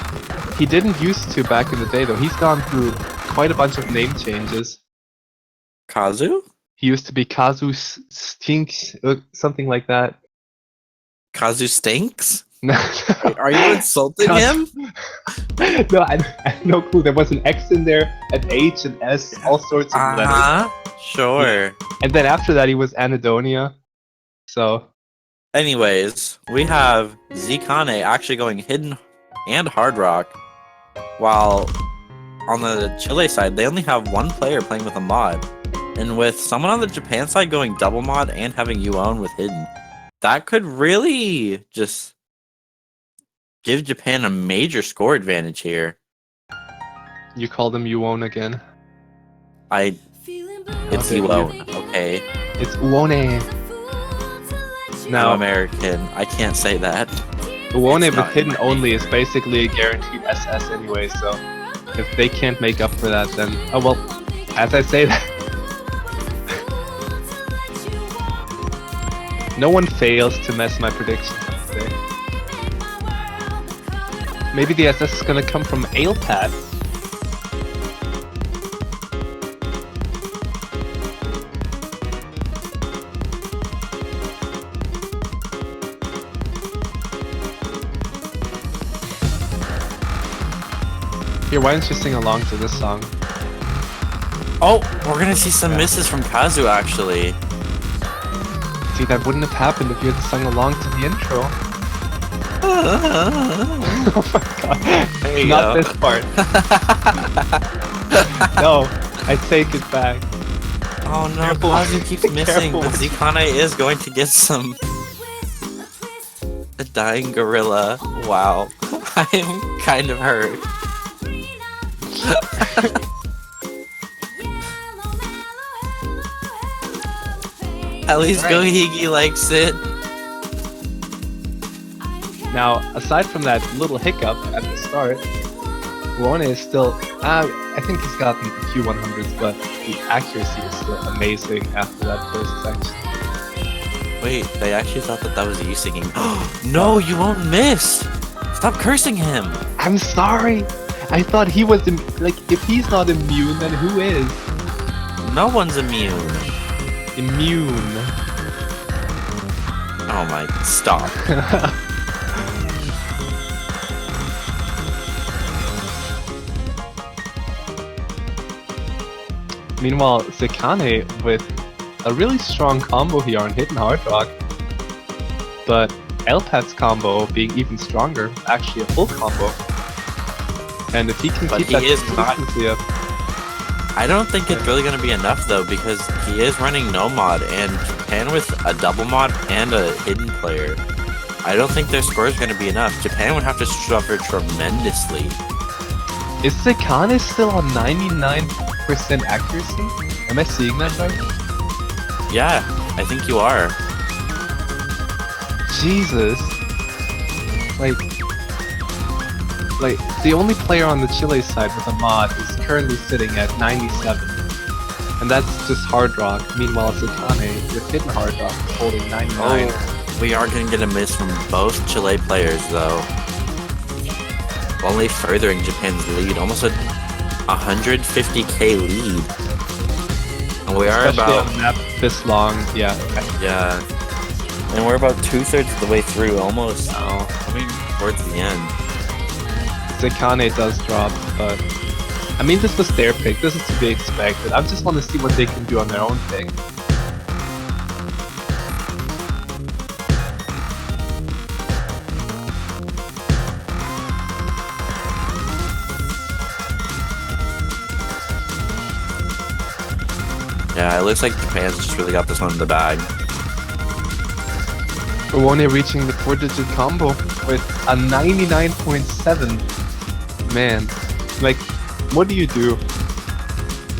He didn't used to back in the day, though. He's gone through quite a bunch of name changes. Kazu? He used to be Kazu Stinks, something like that. Kazu stinks? No, Are you insulting him? No, I have no clue. There was an X in there, an H, an S, all sorts of letters. Sure. And then after that, he was Anadonia. So, Anyways, we have Zikane actually going hidden and hard rock, while on the Chile side, they only have one player playing with a mod. And with someone on the Japan side going double mod and having Yuon with hidden, that could really just give Japan a major score advantage here. you called him Uone again. It's Okay. Yuon, okay? It's Uone. Now, I'm American. I can't say that. Uone It's with not hidden in my only is basically a guaranteed SS anyway, so if they can't make up for that, then oh well. As I say that, no one fails to mess my predictions up today. Maybe the SS is gonna come from Alepad. Here, why don't you sing along to this song? Oh, we're gonna see some misses from Kazu actually. See, that wouldn't have happened if you had sung along to the intro. Oh my god. There you Not go. this part. No, I take it back. Oh no, Careful. Kazu keeps missing, Careful. but Zikane is going to get some. A dying gorilla. Wow. I am kind of hurt. At least Gohigi likes it. Now, aside from that little hiccup at the start, Uone is still, I think he's gotten a few 100s, but the accuracy is still amazing after that first section. Wait, they actually thought that that was you singing. No, you won't miss! Stop cursing him! I'm sorry! I thought he was, like, if he's not immune, then who is? No one's immune. Immune. Oh my, stop. Meanwhile, Zikane with a really strong combo here on Hidden Hard Rock. But Elpad's combo being even stronger, actually a full combo. And if he can But keep he that is not- consistency up, I don't think it's really going to be enough though, because he is running no mod, and Japan with a double mod and a hidden player, I don't think their score is going to be enough. Japan would have to suffer tremendously. is Zikane still on 99% accuracy? Am I seeing that right? Yeah, I think you are. Jesus. Like, the only player on the Chile side with a mod is currently sitting at 97. And that's just Hard Rock. Meanwhile, Zikane with Hidden Hard Rock is holding 99. We are going to get a miss from both Chile players though. Only furthering Japan's lead, almost a 150k lead. And we are Especially about, on a map this long, yeah. yeah. And we're about 2/3 of the way through, almost now. Coming towards the end. Zikane does drop, but I mean, this was their pick. This is to be expected. I just want to see what they can do on their own thing. Yeah, it looks like Japan's just really got this one in the bag. Uone reaching the 4-digit combo with a 99.7. Man, like, what do you do?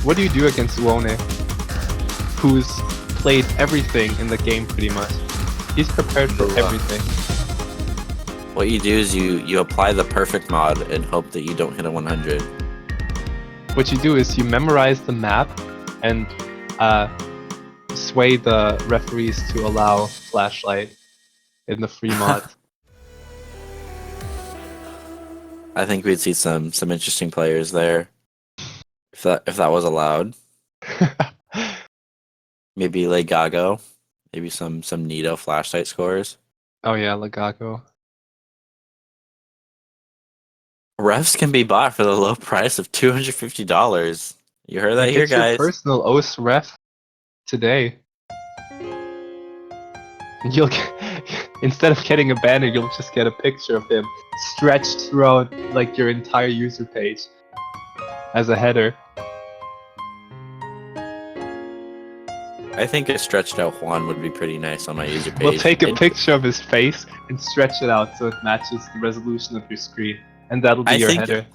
What do you do against Uone, who's played everything in the game pretty much? He's prepared for everything. What you do is you apply the perfect mod and hope that you don't hit a 100. What you do is you memorize the map and sway the referees to allow flashlight in the free mod. I think we'd see some interesting players there. If that was allowed. Maybe Legago. Maybe some Nito flashlight scores. Oh yeah, Legago. Refs can be bought for the low price of $250. You heard that here, Get your guys. personal OS ref today. You'll instead of getting a banner, you'll just get a picture of him stretched throughout like your entire user page as a header. I think a stretched out Juan would be pretty nice on my user page. We'll take a picture of his face and stretch it out so it matches the resolution of your screen, and that'll be your header.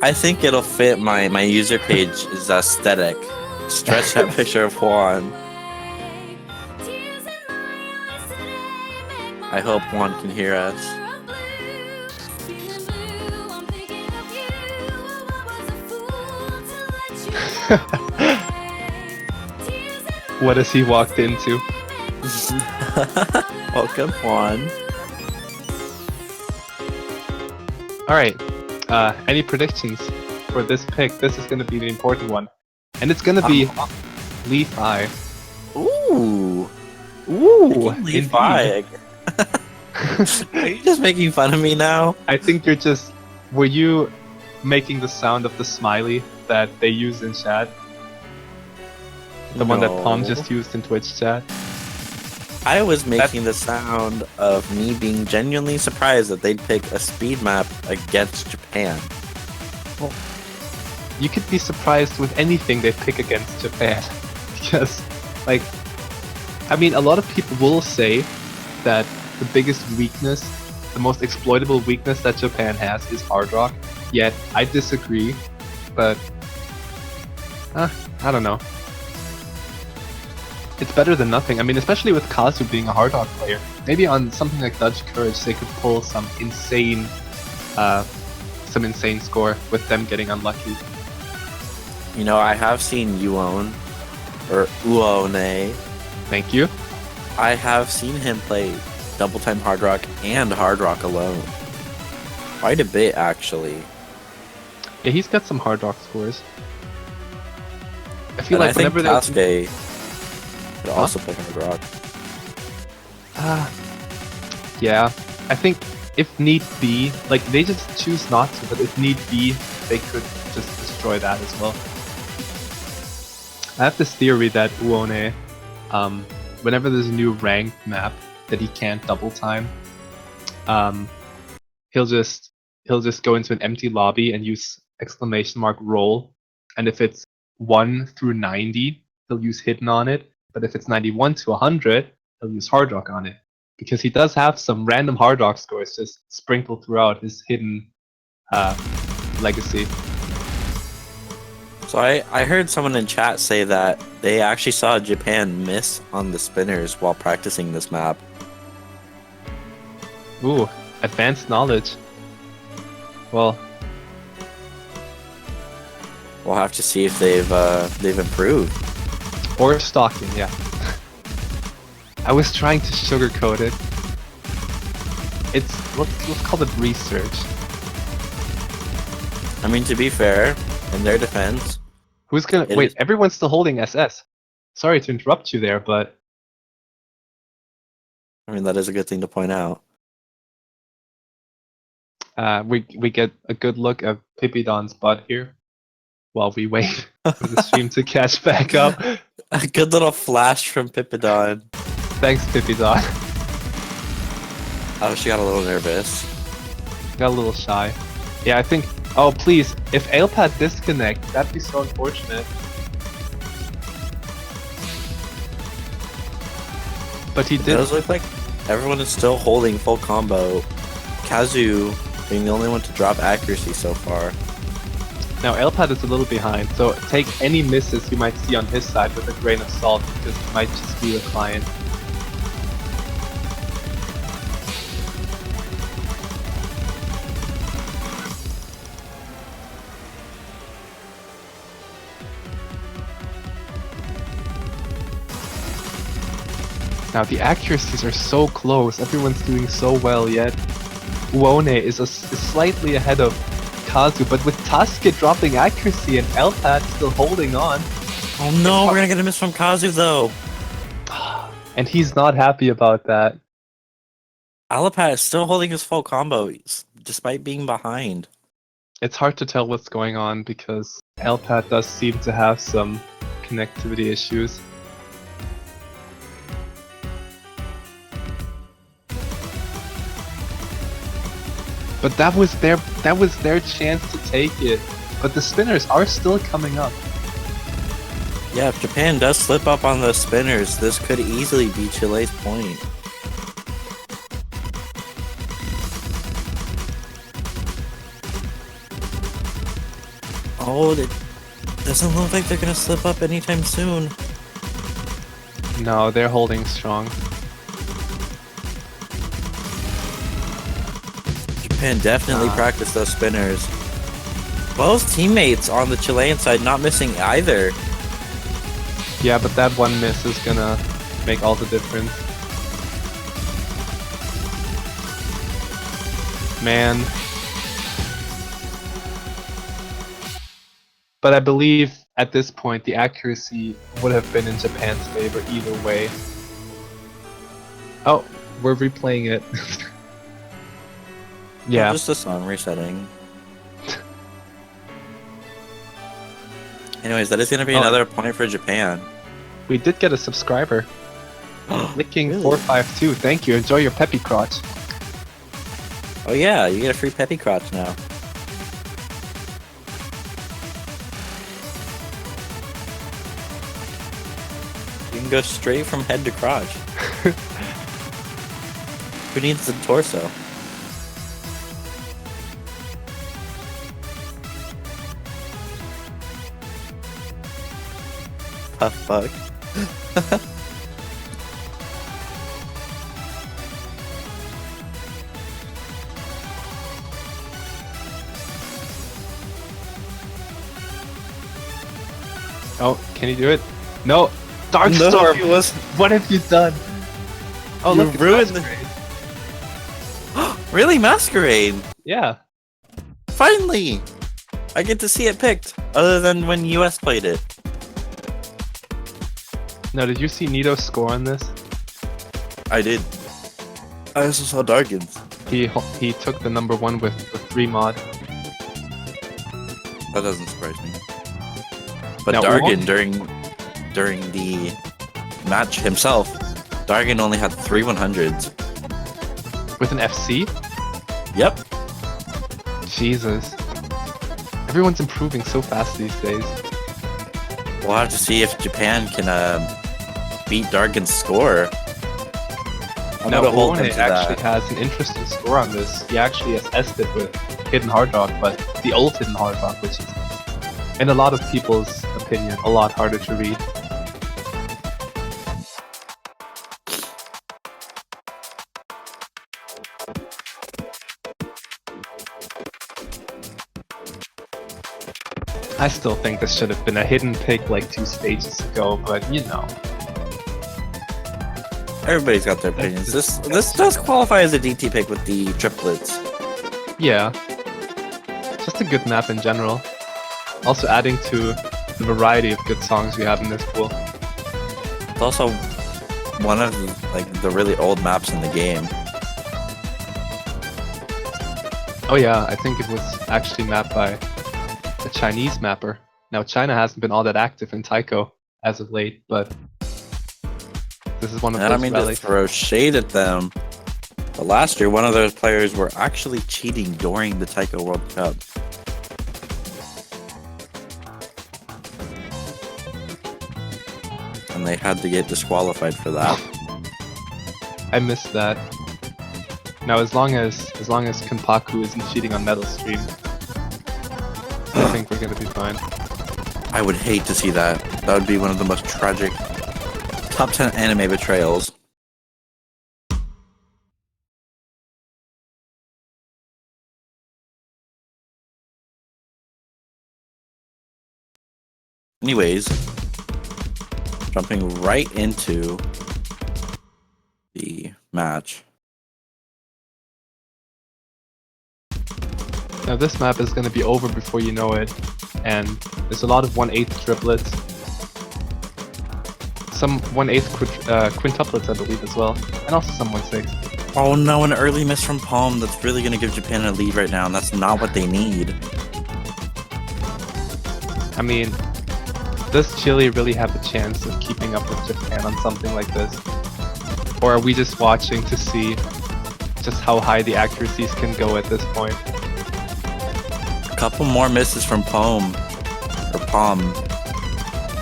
I think it'll fit my user page's aesthetic. Stretch that picture of Juan. I hope Juan can hear us. What has he walked into? Welcome, Juan. Alright, any predictions for this pick? This is going to be the important one. And it's going to be Levi. Ooh. Ooh, Levi. Are you just making fun of me now? I think you're just... Were you making the sound of the smiley that they use in chat? The one that Palm No. just used in Twitch chat? I was making the sound of me being genuinely surprised that they'd pick a speed map against Japan. You could be surprised with anything they pick against Japan. Because, like... I mean, a lot of people will say that the biggest weakness, the most exploitable weakness that Japan has is hard rock. Yet, I disagree. But... I don't know. It's better than nothing. I mean, especially with Kazu being a hard rock player. Maybe on something like Dutch Courage, they could pull some insane score with them getting unlucky. You know, I have seen Uone, or Uone. Thank you. I have seen him play double time hard rock and hard rock alone. Quite a bit, actually. Yeah, he's got some hard rock scores. I feel And like I think whenever Sasuke could also play hard rock. yeah, I think if need be, like they just choose not to, but if need be, they could just destroy that as well. I have this theory that Uone, whenever there's a new ranked map that he can't double time, he'll just go into an empty lobby and use !roll, and if it's 1 through 90, he'll use hidden on it, but if it's 91 to 100, he'll use hard rock on it. Because he does have some random hard rock scores just sprinkled throughout his hidden legacy. So I heard someone in chat say that they actually saw Japan miss on the spinners while practicing this map. Ooh, advanced knowledge. Well, We'll have to see if they've improved. or stalking, yeah. I was trying to sugarcoat it. It's let's call it research. I mean, to be fair, in their defense, Who's gonna It wait? is- Everyone's still holding SS. Sorry to interrupt you there, but I mean that is a good thing to point out. we get a good look at Pipidon's butt here while we wait for the stream to catch back up. A good little flash from Pipidon. Thanks, Pipidon. Oh, she got a little nervous. Got a little shy. Yeah, I think. Oh, please! If Ailpad disconnect, that'd be so unfortunate. But he It did. does look like everyone is still holding full combo. Kazu being the only one to drop accuracy so far. Now Ailpad is a little behind, so take any misses you might see on his side with a grain of salt, because it might just be a client. Now the accuracies are so close, everyone's doing so well, yet Uone is slightly ahead of Kazu, but with Tasuke dropping accuracy and Elpad still holding on, Oh no, we're gonna get a miss from Kazu though. and he's not happy about that. Alapat is still holding his full combo despite being behind. It's hard to tell what's going on because Elpad does seem to have some connectivity issues. But that was their chance to take it. But the spinners are still coming up. Yeah, if Japan does slip up on the spinners, this could easily be Chile's point. Oh, it doesn't look like they're gonna slip up anytime soon. No, they're holding strong. Japan definitely practiced those spinners. Both teammates on the Chilean side not missing either. Yeah, but that one miss is gonna make all the difference. Man. But I believe at this point the accuracy would have been in Japan's favor either way. Oh, we're replaying it. Yeah. Oh, just the song resetting. Anyways, that is going to be another point for Japan. We did get a subscriber. Licking 452. Thank you. Enjoy your peppy crotch. Oh yeah, you get a free peppy crotch now. You can go straight from head to crotch. Who needs the torso? Fuck. Oh, can you do it? No! Darkstorm! No, What have you done? Oh, You look, it's ruined Masquerade. Really, Masquerade? Yeah. Finally! I get to see it picked, other than when US played it. Now, did you see Nito's score on this? I did. I also saw Dargan's. He took the number 1 with 3 mod. That doesn't surprise me. But Now, Dargan, during the match himself, Dargan only had 3 100s. With an FC? Yep. Jesus. Everyone's improving so fast these days. We'll have to see if Japan can beat Dargan's score. I'm Now, gonna hold him Orne to actually that. has an interesting score on this. He actually has S'd it with Hidden Hard Rock, but the old Hidden Hard Rock, which is, in a lot of people's opinion, a lot harder to read. I still think this should have been a hidden pick like 2 stages ago, but you know. Everybody's got their opinions. This does qualify as a DT pick with the triplets. Yeah. Just a good map in general. Also adding to the variety of good songs we have in this pool. It's also one of the really old maps in the game. Oh yeah, I think it was actually mapped by a Chinese mapper. Now China hasn't been all that active in Taiko as of late, but this is one of And I those mean to relics. throw shade at them. But last year, one of those players were actually cheating during the Taiko World Cup. And they had to get disqualified for that. I missed that. Now as long as Kenpaku isn't cheating on Metal Stream, I think we're gonna be fine. I would hate to see that. That would be one of the most tragic top 10 anime betrayals. Anyways, jumping right into the match. Now this map is gonna be over before you know it, and there's a lot of 1/8 triplets. Some 1/8 quintuplets, I believe, as well, and also some 1/6. Oh no, an early miss from Palm. That's really going to give Japan a lead right now, and that's not what they need. I mean, does Chile really have a chance of keeping up with Japan on something like this? Or are we just watching to see just how high the accuracies can go at this point? A couple more misses from Palm.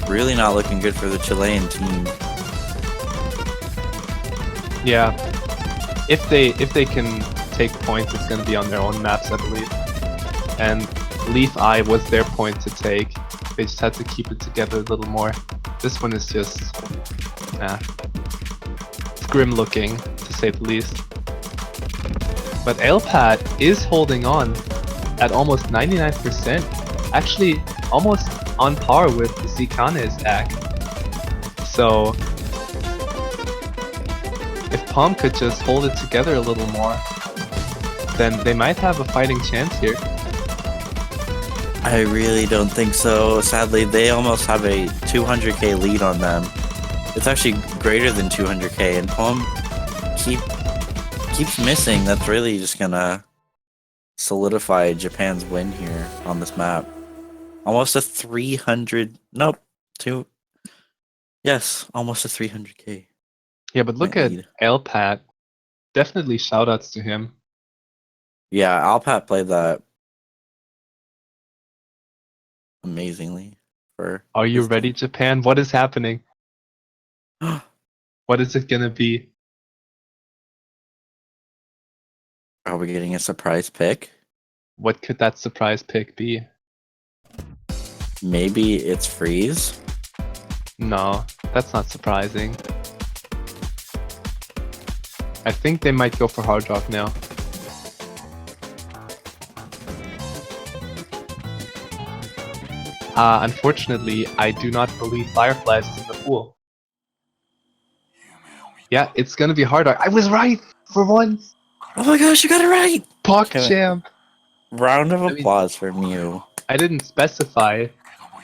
Really not looking good for the Chilean team. Yeah. If they can take points, it's gonna be on their own maps, I believe. And Leaf Eye was their point to take. They just had to keep it together a little more. This one is just it's grim looking, to say the least. But Elpat is holding on at almost 99%. Actually, almost on par with the Zikane's act. So, if Palm could just hold it together a little more, then they might have a fighting chance here. I really don't think so. Sadly, they almost have a 200k lead on them. It's actually greater than 200k, and Palm keeps missing. That's really just gonna solidify Japan's win here on this map. Almost a 300. Nope. Yes, almost a 300k. Yeah, but look at Elpat. Definitely shoutouts to him. Yeah, Alpat played that amazingly. Are you ready, Japan? What is happening? What is it gonna be? Are we getting a surprise pick? What could that surprise pick be? Maybe it's Freeze? No, that's not surprising. I think they might go for Hard Rock now. Unfortunately, I do not believe Fireflies is in the pool. Yeah, it's gonna be Hard Rock. I was right for once! Oh my gosh, you got it right! PogChamp! Round of applause from you. I didn't specify.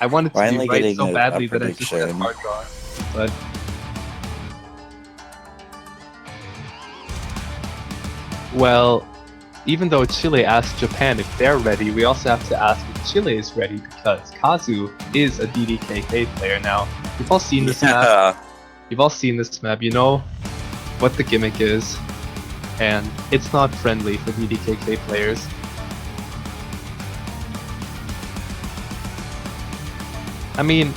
I wanted to Finally be right getting so a badly that I just said prediction. Hard Rock. But well, even though Chile asked Japan if they're ready, we also have to ask if Chile is ready because Kazu is a DDKK player now. We've all seen this map. You've all seen this map. You know what the gimmick is, and it's not friendly for DDKK players. I mean,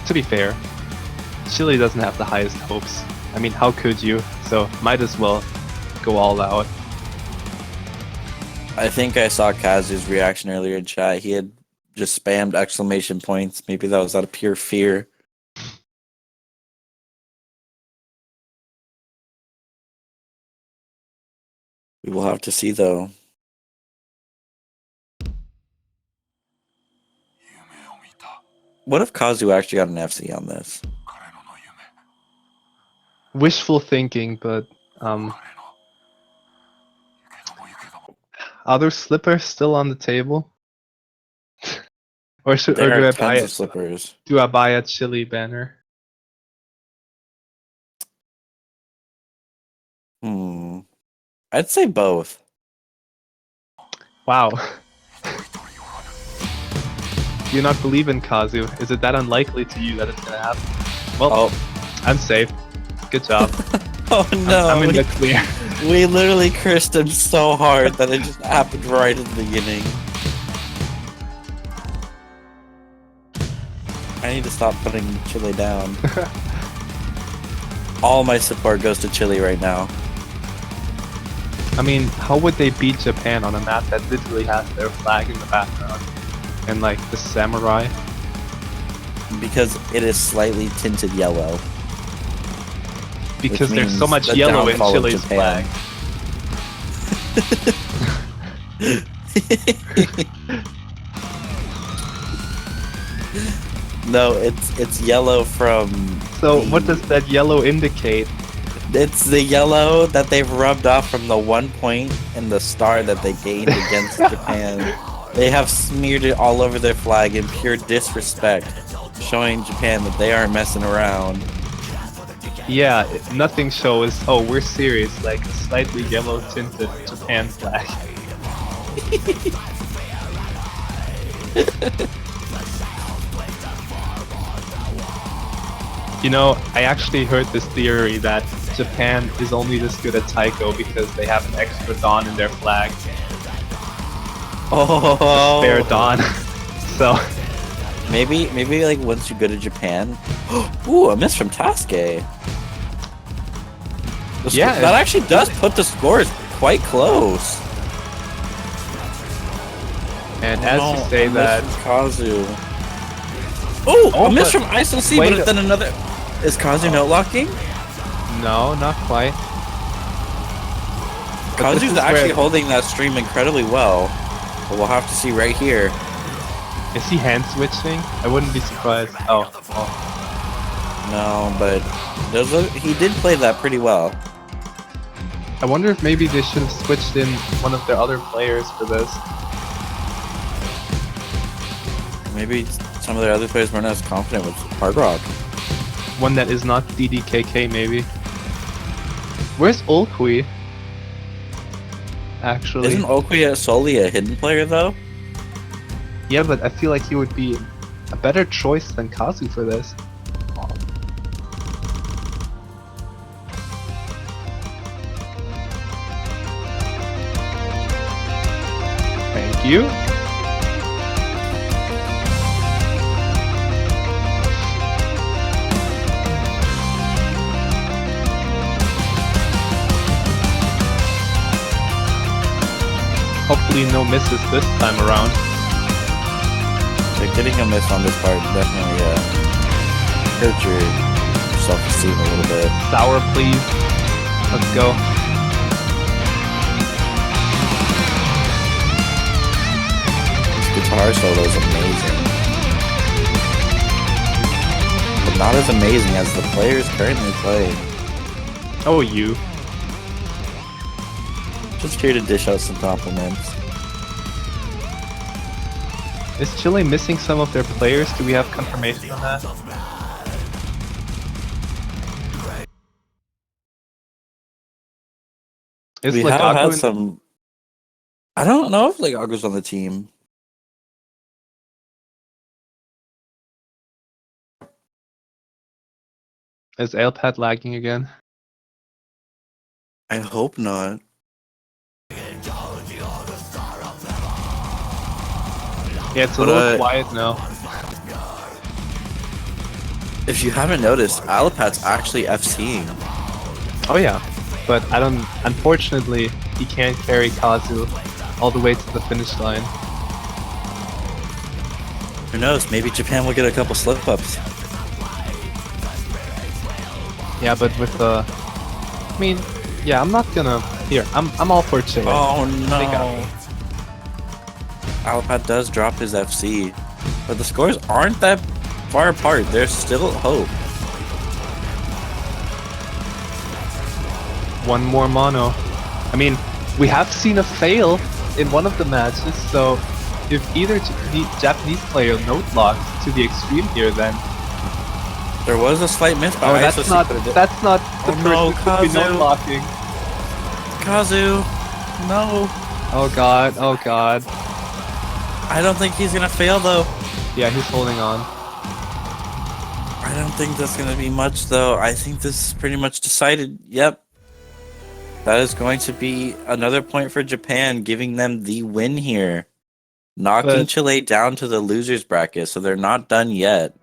to be fair, Chile doesn't have the highest hopes. I mean, how could you? So might as well go all out. I think I saw Kazu's reaction earlier in chat. He had just spammed exclamation points. Maybe that was out of pure fear. We will have to see, though. What if Kazu actually got an FC on this? Wishful thinking, but are there slippers still on the table? or There do are I tons buy of it? slippers. Do I buy a Chile banner? I'd say both. Wow. Do you not believe in Kazu? Is it that unlikely to you that it's gonna happen? Well, I'm safe. Good job. Oh no! I'm in the clear. We literally cursed him so hard that it just happened right at the beginning. I need to stop putting Chile down. All my support goes to Chile right now. I mean, how would they beat Japan on a map that literally has their flag in the background? And like the samurai? Because it is slightly tinted yellow. Because Which there's so means much the yellow in downfall of Chile's Japan. flag. No, it's yellow from... So what does that yellow indicate? It's the yellow that they've rubbed off from the 1 point and the star that they gained against Japan. They have smeared it all over their flag in pure disrespect, showing Japan that they aren't messing around. Yeah, nothing shows, oh, we're serious, like a slightly yellow tinted Japan flag. You know, I actually heard this theory that Japan is only this good at taiko because they have an extra Dawn in their flag. Oh, Spare Dawn. So maybe like once you go to Japan. Ooh, a miss from Tasuke. Yeah, that actually does put the scores quite close. And as you say that, Kazu. Ooh, a miss from ISOC, wait but then another. Is Kazu note locking? no, not quite. But this Kazu's is actually where- holding that stream incredibly well. But we'll have to see right here. Is he hand switching? I wouldn't be surprised. Oh. No, but he did play that pretty well. I wonder if maybe they should have switched in one of their other players for this. Maybe some of their other players weren't as confident with Hard Rock. One that is not DDKK, maybe. Where's Olkui? Actually. Isn't Okuya solely a hidden player though? Yeah, but I feel like he would be a better choice than Kazu for this. Thank you. Hopefully no misses this time around. Like getting a miss on this part definitely hurt your self-esteem a little bit. Sour, please. Let's go. This guitar solo is amazing. But not as amazing as the players currently playing. Oh, you. Just here to dish out some compliments. Is Chile missing some of their players? Do we have confirmation on that? Is We have Legato had in- some. I don't know if Legago's on the team. Is Ailpad lagging again? I hope not. Yeah, it's a But, little quiet now. If you haven't noticed, Alapat's actually FCing. Oh yeah, but I don't. Unfortunately, he can't carry Kazu all the way to the finish line. Who knows? Maybe Japan will get a couple slip-ups. Yeah, but with the, I mean, yeah, I'm not gonna. Here, I'm all for Chile. Oh They got no! me. Alapat does drop his FC, but the scores aren't that far apart. There's still hope. One more mono. I mean, we have seen a fail in one of the matches, so if either Japanese player note locks to the extreme here, then There was a slight miss by that's ISOC, not but it- that's not the Oh person no, who could be Kazu. note locking. Kazu, no! Oh god, oh god. I don't think he's gonna fail though. Yeah, he's holding on. I don't think that's gonna be much though. I think this is pretty much decided. Yep. That is going to be another point for Japan, giving them the win here. Knocking But- Chile down to the losers bracket, so they're not done yet.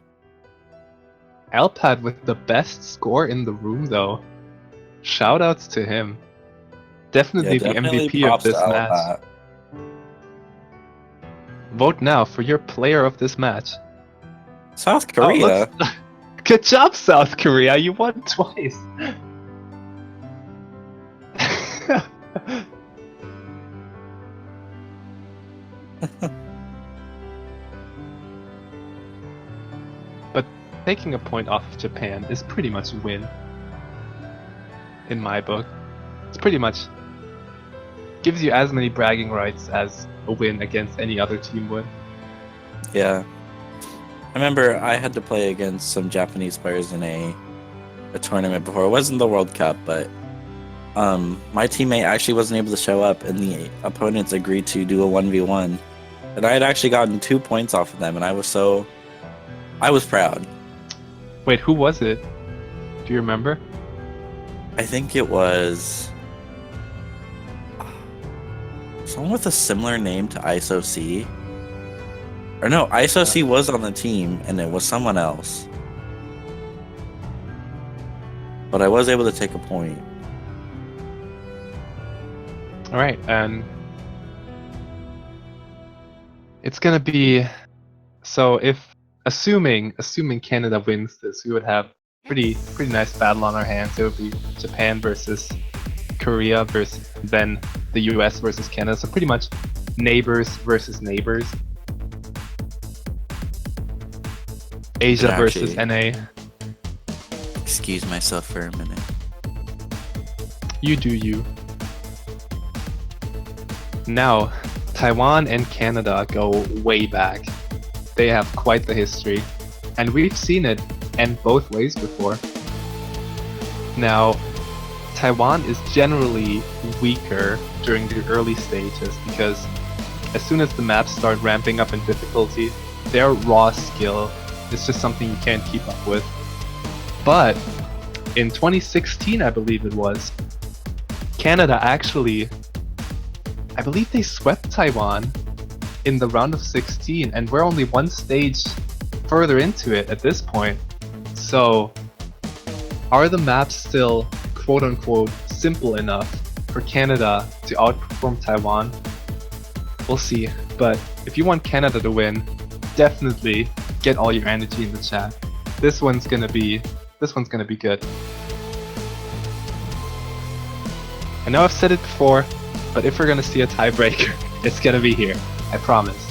Alpad with the best score in the room though. Shoutouts to him. Definitely the MVP of props this to match. Alapat. Vote now for your player of this match. South Oh, Korea. good job, South Korea. You won twice. But taking a point off of Japan is pretty much a win. In my book. It's pretty much gives you as many bragging rights as a win against any other team would. Yeah. I remember I had to play against some Japanese players in a tournament before. It wasn't the World Cup, but my teammate actually wasn't able to show up, and the opponents agreed to do a 1v1. And I had actually gotten 2 points off of them, and I was proud. Wait, who was it? Do you remember? I think it was someone with a similar name to ISOC. Or no, ISOC was on the team, and it was someone else. But I was able to take a point. Alright, and it's gonna be so if assuming Canada wins this, we would have pretty nice battle on our hands. It would be Japan versus Korea versus then the US versus Canada. So pretty much neighbors versus neighbors. Asia Could versus actually- NA. Excuse myself for a minute. You do you. Now, Taiwan and Canada go way back. They have quite the history. And we've seen it end both ways before. Now, Taiwan is generally weaker during the early stages because as soon as the maps start ramping up in difficulty, their raw skill is just something you can't keep up with. But in 2016, I believe it was, Canada actually, I believe they swept Taiwan in the round of 16, and we're only one stage further into it at this point. So, are the maps still quote-unquote simple enough for Canada to outperform Taiwan? We'll see. But if you want Canada to win, definitely get all your energy in the chat. This one's gonna be good. I know I've said it before, but if we're gonna see a tiebreaker, it's gonna be here. I promise.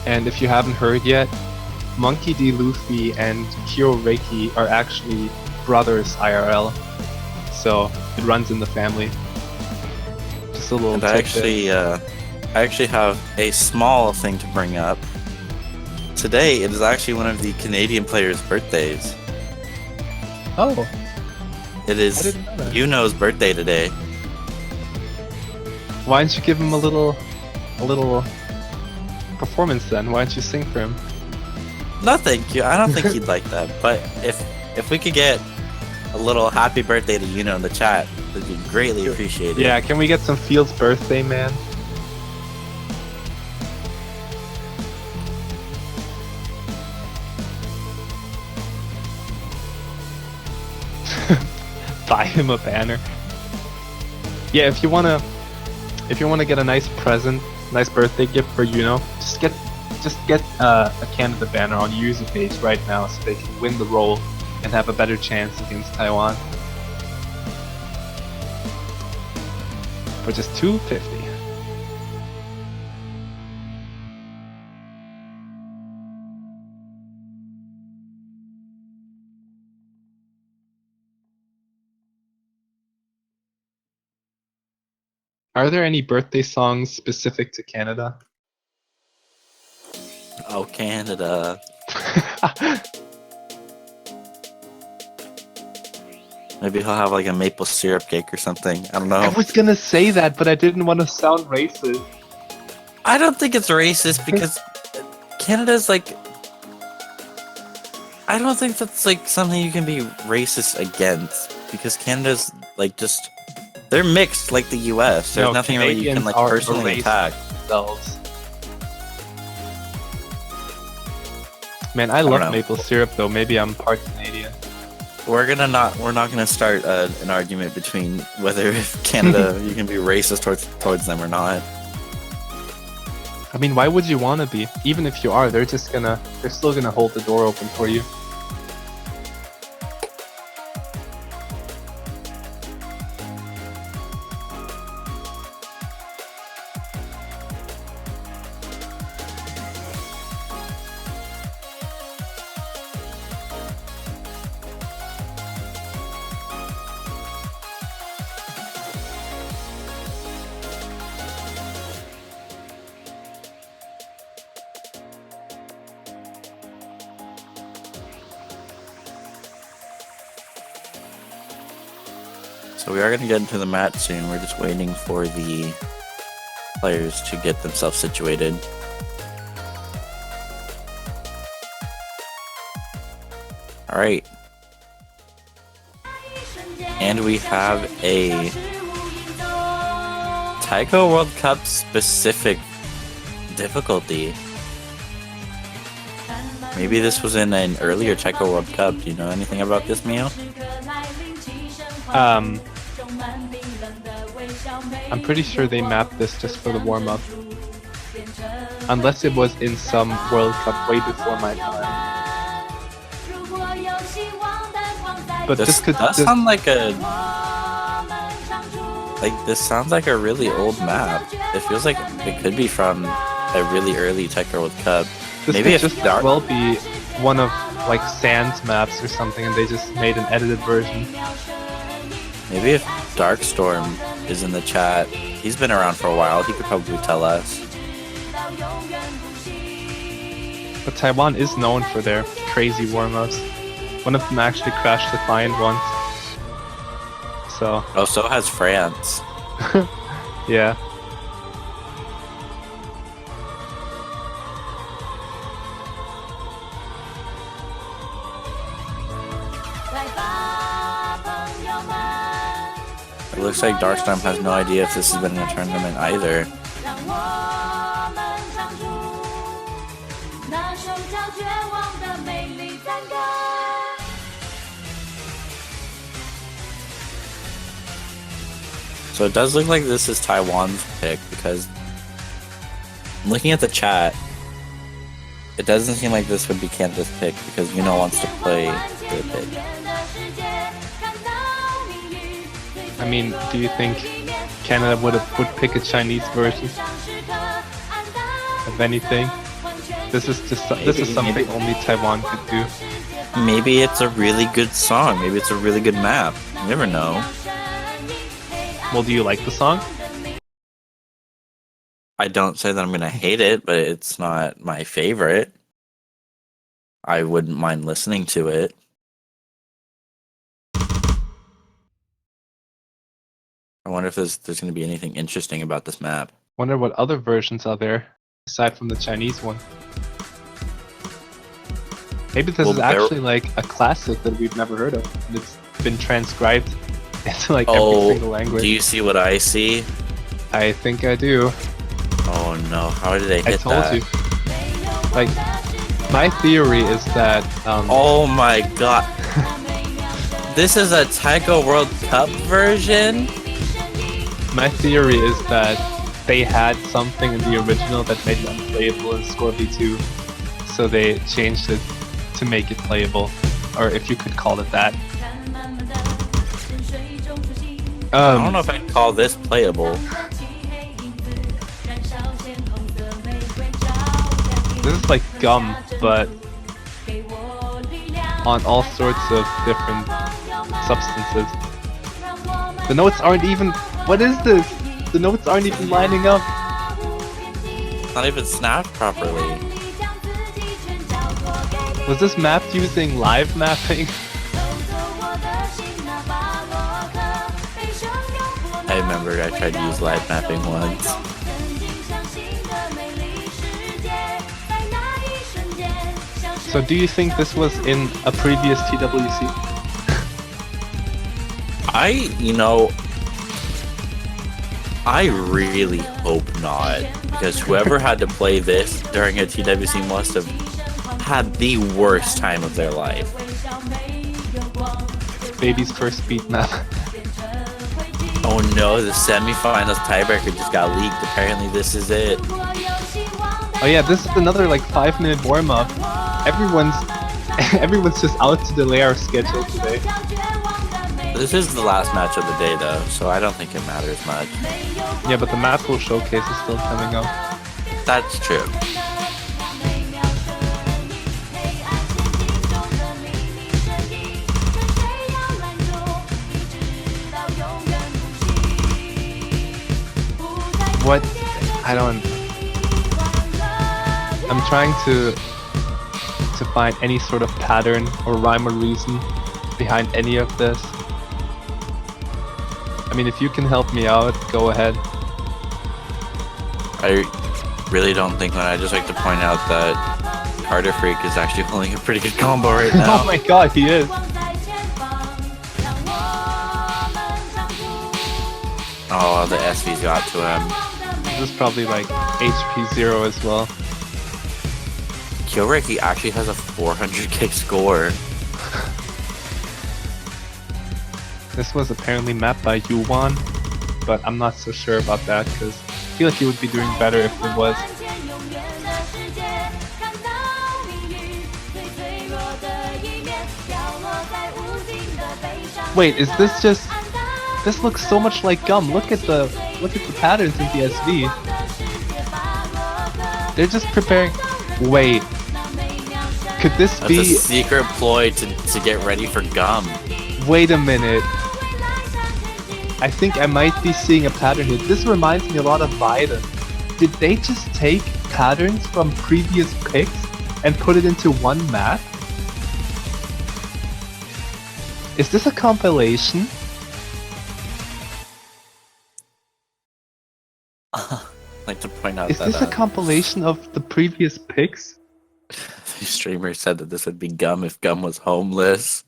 And if you haven't heard yet, Monkey D. Luffy and Kyo Reiki are actually brothers IRL. So it runs in the family. Just a little And tidbit. I actually have a small thing to bring up. Today, it is actually one of the Canadian players' birthdays. Oh, It I is didn't know that. Yuno's birthday today. Why don't you give him a little performance then? Why don't you sing for him? No, thank you. I don't think he'd like that. But if we could get a little happy birthday to Yuno in the chat, that'd be greatly appreciated. Yeah, can we get some Field's birthday, man? Buy him a banner. Yeah, if you wanna get a nice present, nice birthday gift for Yuno, just get a Canada banner on your user page right now so they can win the role and have a better chance against Taiwan. For just $2.50. Are there any birthday songs specific to Canada? Oh, Canada. Maybe he'll have like a maple syrup cake or something. I don't know. I was gonna say that, but I didn't want to sound racist. I don't think it's racist because Canada's like. I don't think that's like something you can be racist against because Canada's like just. They're mixed like the US. There's No, nothing really you can Canadians like are personally racist attack. themselves. Man, I don't love know. maple syrup though. Maybe I'm part Canadian. We're not gonna start an argument between whether if Canada you can be racist towards them or not. I mean, why would you want to be? Even if you are, they're still gonna hold the door open for you. So we are gonna get into the match soon. We're just waiting for the players to get themselves situated. All right. And we have a Taiko World Cup specific difficulty. Maybe this was in an earlier Taiko World Cup. Do you know anything about this, Mio? I'm pretty sure they mapped this just for the warm-up. unless it was in some World Cup way before my time. But this could does sound like a this sounds like a really old map. It feels like it could be from a really early Taiko World Cup. This Maybe could if just Dark as well be one of like Sans maps or something, and they just made an edited version. Maybe if Darkstorm is in the chat, he's been around for a while. He could probably tell us. But Taiwan is known for their crazy warm-ups. One of them actually crashed the client once. So. Oh, so has France. Yeah. It looks like Darkstorm has no idea if this has been in a tournament either. So it does look like this is Taiwan's pick, because looking at the chat, it doesn't seem like this would be Canada's pick, because Yuno wants to play their pick. I mean, do you think Canada would pick a Chinese version of anything? This is something only Taiwan could do. Maybe it's a really good song. Maybe it's a really good map. You never know. Well, do you like the song? I don't say that I'm gonna hate it, but it's not my favorite. I wouldn't mind listening to it. I wonder if there's gonna be anything interesting about this map. Wonder what other versions are there aside from the Chinese one. Maybe this is actually like a classic that we've never heard of, and it's been transcribed into like every single language. Do you see what I see? I think I do. Oh no, how did I hit I told you. Like, my theory is that oh my god. This is a Taiko World Cup version? My theory is that they had something in the original that made it unplayable in Score v2, so they changed it to make it playable, or if you could call it that. I don't know if I'd call this playable. This is like gum, but on all sorts of different substances. The notes aren't even... What is this? The notes aren't even lining up. It's not even snapped properly. Was this mapped using live mapping? I remember I tried to use live mapping once. So do you think this was in a previous TWC? I really hope not, because whoever had to play this during a TWC must have had the worst time of their life. Baby's first beat map. Oh no, the semifinals tiebreaker just got leaked. Apparently this is it. Oh yeah, this is another like 5-minute warm-up. Everyone's just out to delay our schedule today. This is the last match of the day though, so I don't think it matters much. Yeah, but the map pool showcase is still coming up. That's true. What? I'm trying to find any sort of pattern or rhyme or reason behind any of this. I mean, if you can help me out, go ahead. I really don't think that. I just like to point out that Carter Freak is actually holding a pretty good combo right now. Oh my god, he is! Oh, the SV's got to him. This is probably like HP 0 as well. Kyoreki actually has a 400k score. This was apparently mapped by Yuan, but I'm not so sure about that because I feel like he would be doing better if it was. Wait, is this just... This looks so much like Gum. Look at the patterns in the SV. They're just preparing... Wait. Could this That's be... a secret ploy to get ready for Gum. Wait a minute. I think I might be seeing a pattern here. This reminds me a lot of Biden. Did they just take patterns from previous picks and put it into one map? Is this a compilation? I'd like to point out Is that this a compilation of the previous picks? the streamer said that this would be Gum if Gum was homeless.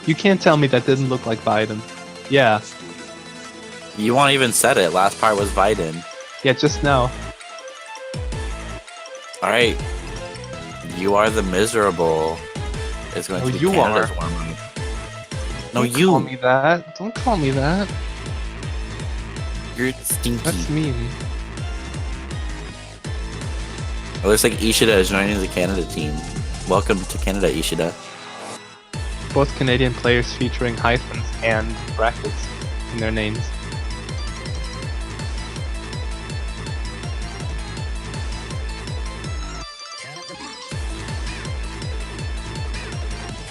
You can't tell me that didn't look like Biden. Yeah. You won't even said it. Last part was Biden. Yeah, just now. Alright. You are the miserable. It's going No, to be you Canada's are. warm-up. No, Don't call me you. that. Don't call me that. You're stinky. That's mean. It looks like Ishida is joining the Canada team. Welcome to Canada, Ishida. Both Canadian players featuring hyphens and brackets in their names.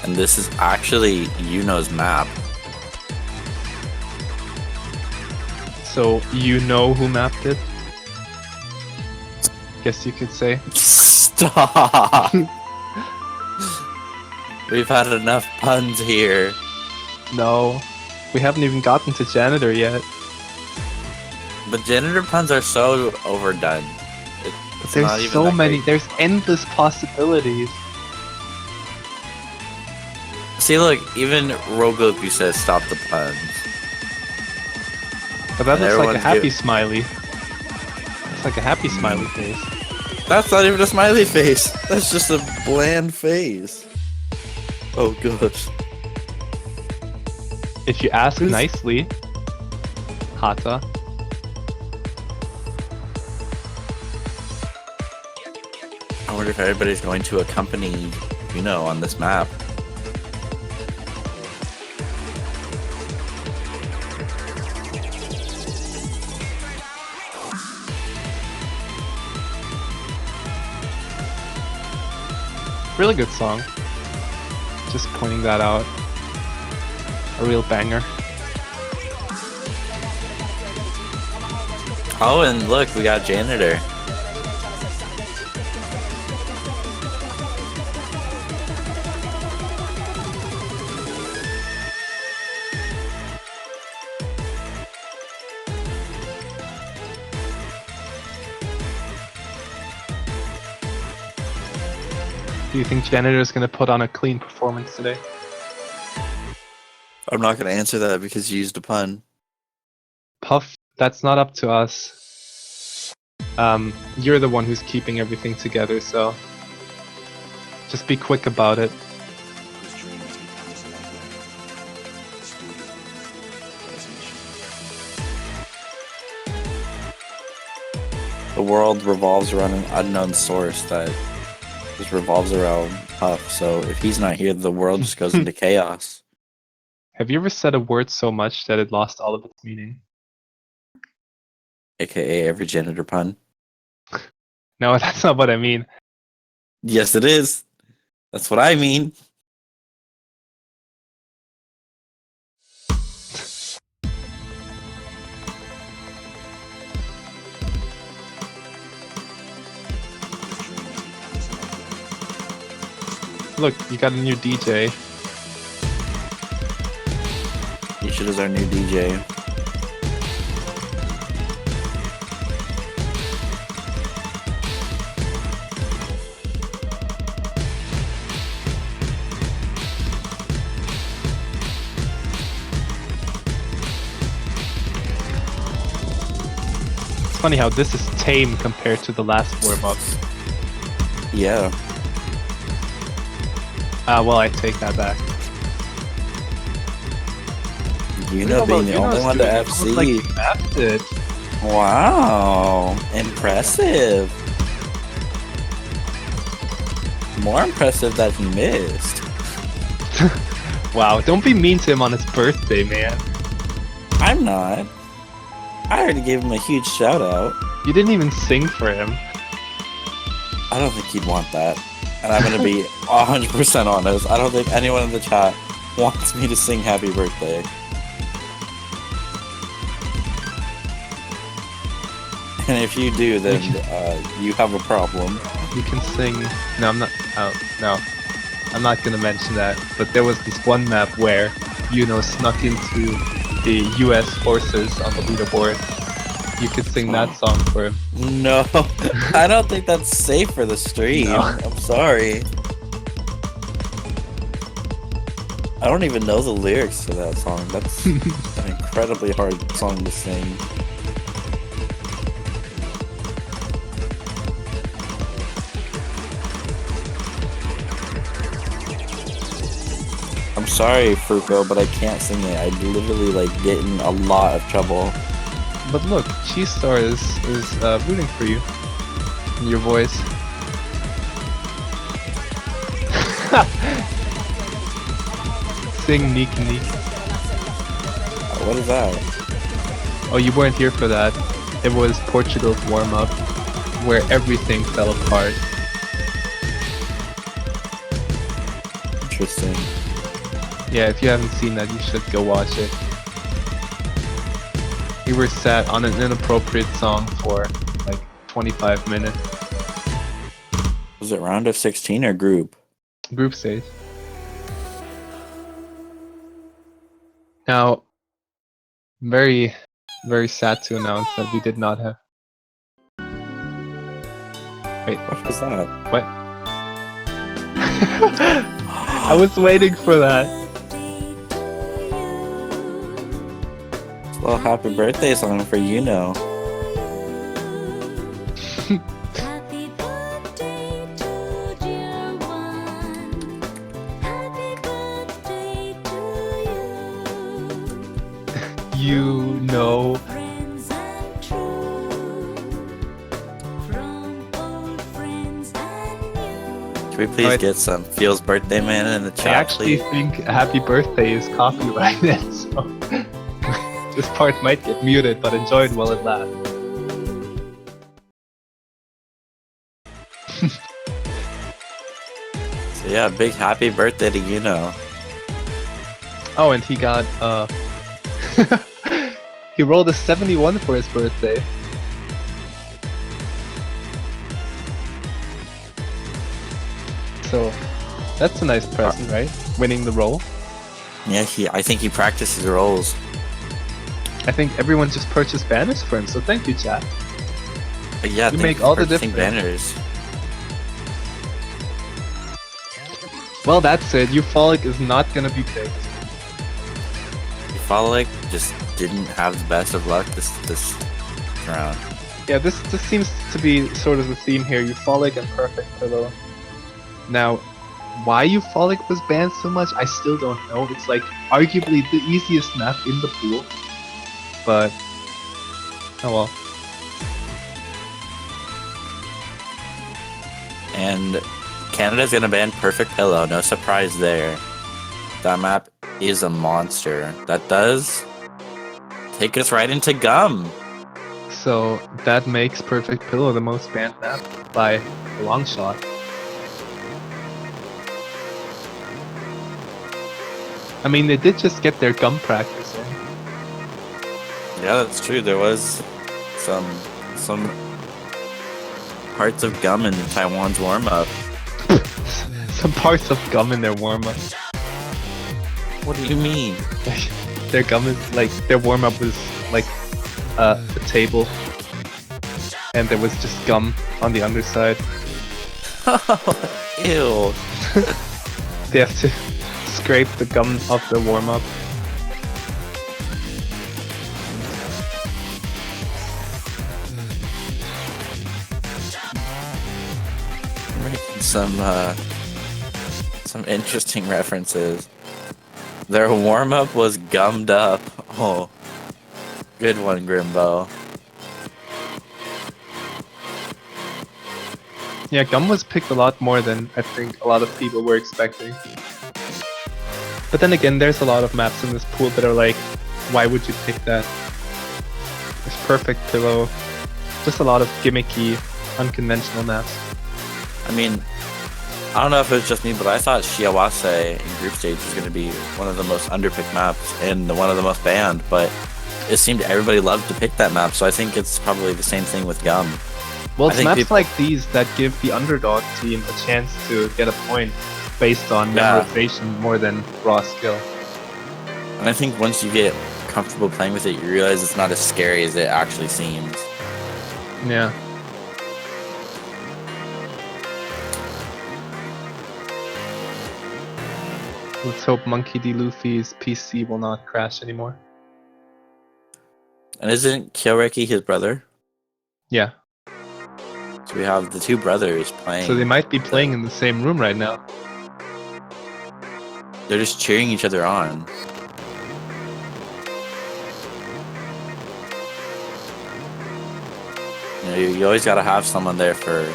And this is actually Yuno's map. So you know who mapped it? Guess you could say. Stop! We've had enough puns here. No. We haven't even gotten to janitor yet. But janitor puns are so overdone. It's not There's even so that many. great. There's endless possibilities. See, look, even Rogoku says stop the puns. But that And looks like a everyone's happy give- smiley. It's like a happy smiley face. That's not even a smiley face. That's just a bland face. Oh, gosh. If you ask Who's- nicely, Hata. I wonder if everybody's going to accompany Yuno on this map. Really good song. Just pointing that out. A real banger. Oh, and look, we got janitor. Do you think janitor is gonna put on a clean performance today? I'm not going to answer that because you used a pun. Puff, that's not up to us. You're the one who's keeping everything together, so just be quick about it. The world revolves around an unknown source that just revolves around Puff. So if he's not here, the world just goes into chaos. Have you ever said a word so much that it lost all of its meaning? AKA every janitor pun. No, that's not what I mean. Yes, it is. That's what I mean. Look, you got a new DJ. Ishida's our new DJ. It's funny how this is tame compared to the last warm-up. Yeah. Well, I take that back. Yuno being the only one to FC. Like he mapped it. Wow, impressive. More impressive that he missed. Wow, don't be mean to him on his birthday, man. I'm not. I already gave him a huge shout out. You didn't even sing for him. I don't think he'd want that. And I'm gonna be 100% honest. I don't think anyone in the chat wants me to sing happy birthday. And if you do, then you have a problem. You can sing. No, I'm not. Oh, no. I'm not gonna mention that. But there was this one map where Yuno snuck into the US forces on the leaderboard. You could sing that song for him. No, I don't think that's safe for the stream. No. I'm sorry. I don't even know the lyrics to that song. That's an incredibly hard song to sing. I'm sorry, Fruko, but I can't sing it. I literally like get in a lot of trouble. But look, Cheese Star is rooting for you. In your voice. Sing Neek Neek. What is that? Oh, you weren't here for that. It was Portugal's warm-up, where everything fell apart. Interesting. Yeah, if you haven't seen that, you should go watch it. We were sat on an inappropriate song for like 25 minutes. Was it round of 16 or group? Group stage. Now, very, very sad to announce that we did not have. Wait, What was that? what? I was waiting for that. It's a little happy birthday song for Yuno. Happy birthday to dear one. Happy birthday to you. You know. Friends and true. From old friends and new. Can we please Alright. get some Feels Birthday Man in the I chat, actually please? think Happy Birthday is copyrighted, so this part might get muted, but enjoy it while it lasts. So yeah, big happy birthday to Yuno. Oh, and he got, he rolled a 71 for his birthday. So, that's a nice present, right? Winning the roll. Yeah, I think he practiced his rolls. I think everyone just purchased banners for him, so thank you, chat. But yeah, You thank make for all the purchasing difference. banners. Well, that's it. Euphoric is not gonna be picked. Euphoric just didn't have the best of luck this round. Yeah, this seems to be sort of the theme here. Euphoric and Perfect Pillow. Now, why Euphoric was banned so much, I still don't know. It's like arguably the easiest map in the pool. But oh well. And Canada's gonna ban Perfect Pillow, no surprise there. That map is a monster. That does take us right into Gum. So that makes Perfect Pillow the most banned map by a long shot. I mean, they did just get their gum practice in. Yeah, that's true. There was some parts of Gum in Taiwan's warm-up. Some parts of gum in their warm-up. What do you mean? Their gum is like, their warm-up was like a table. And there was just gum on the underside. Ew. They have to scrape the gum off their warm-up. Making some interesting references. Their warm-up was gummed up Oh, good one, Grimbo. Yeah, Gum was picked a lot more than I think a lot of people were expecting. But then again, there's a lot of maps in this pool that are like, why would you pick that? There's Perfect Pillow. Just a lot of gimmicky, unconventional maps. I mean, I don't know if it was just me, but I thought Shiawase in group stage was going to be one of the most underpicked maps and one of the most banned, but it seemed everybody loved to pick that map, so I think it's probably the same thing with Gum. Well, I it's think maps people- like these that give the underdog team a chance to get a point based on Yeah. memorization more than raw skill. And I think once you get comfortable playing with it, you realize it's not as scary as it actually seems. Yeah. Let's hope Monkey D. Luffy's PC will not crash anymore. And isn't Kyoreki his brother? Yeah. So we have the two brothers playing. So they might be playing in the same room right now. They're just cheering each other on. You know, you always gotta have someone there for...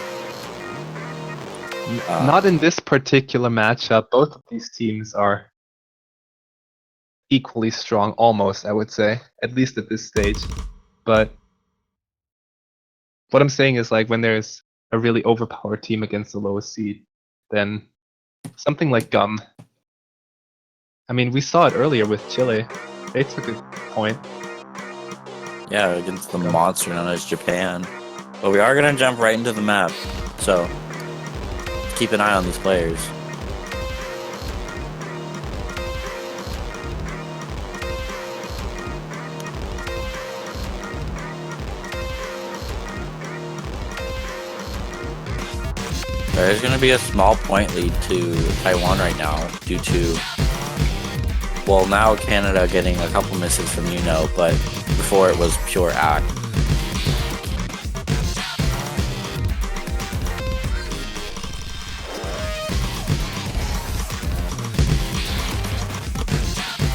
Not in this particular matchup. Both of these teams are equally strong, almost, I would say. At least at this stage. But what I'm saying is, like, when there's a really overpowered team against the lowest seed, then something like Gum. I mean, we saw it earlier with Chile. They took a point. Yeah, against the monster known as Japan. But we are gonna jump right into the map, so keep an eye on these players. There's gonna be a small point lead to Taiwan right now due to, well, now Canada getting a couple misses from but before it was pure act.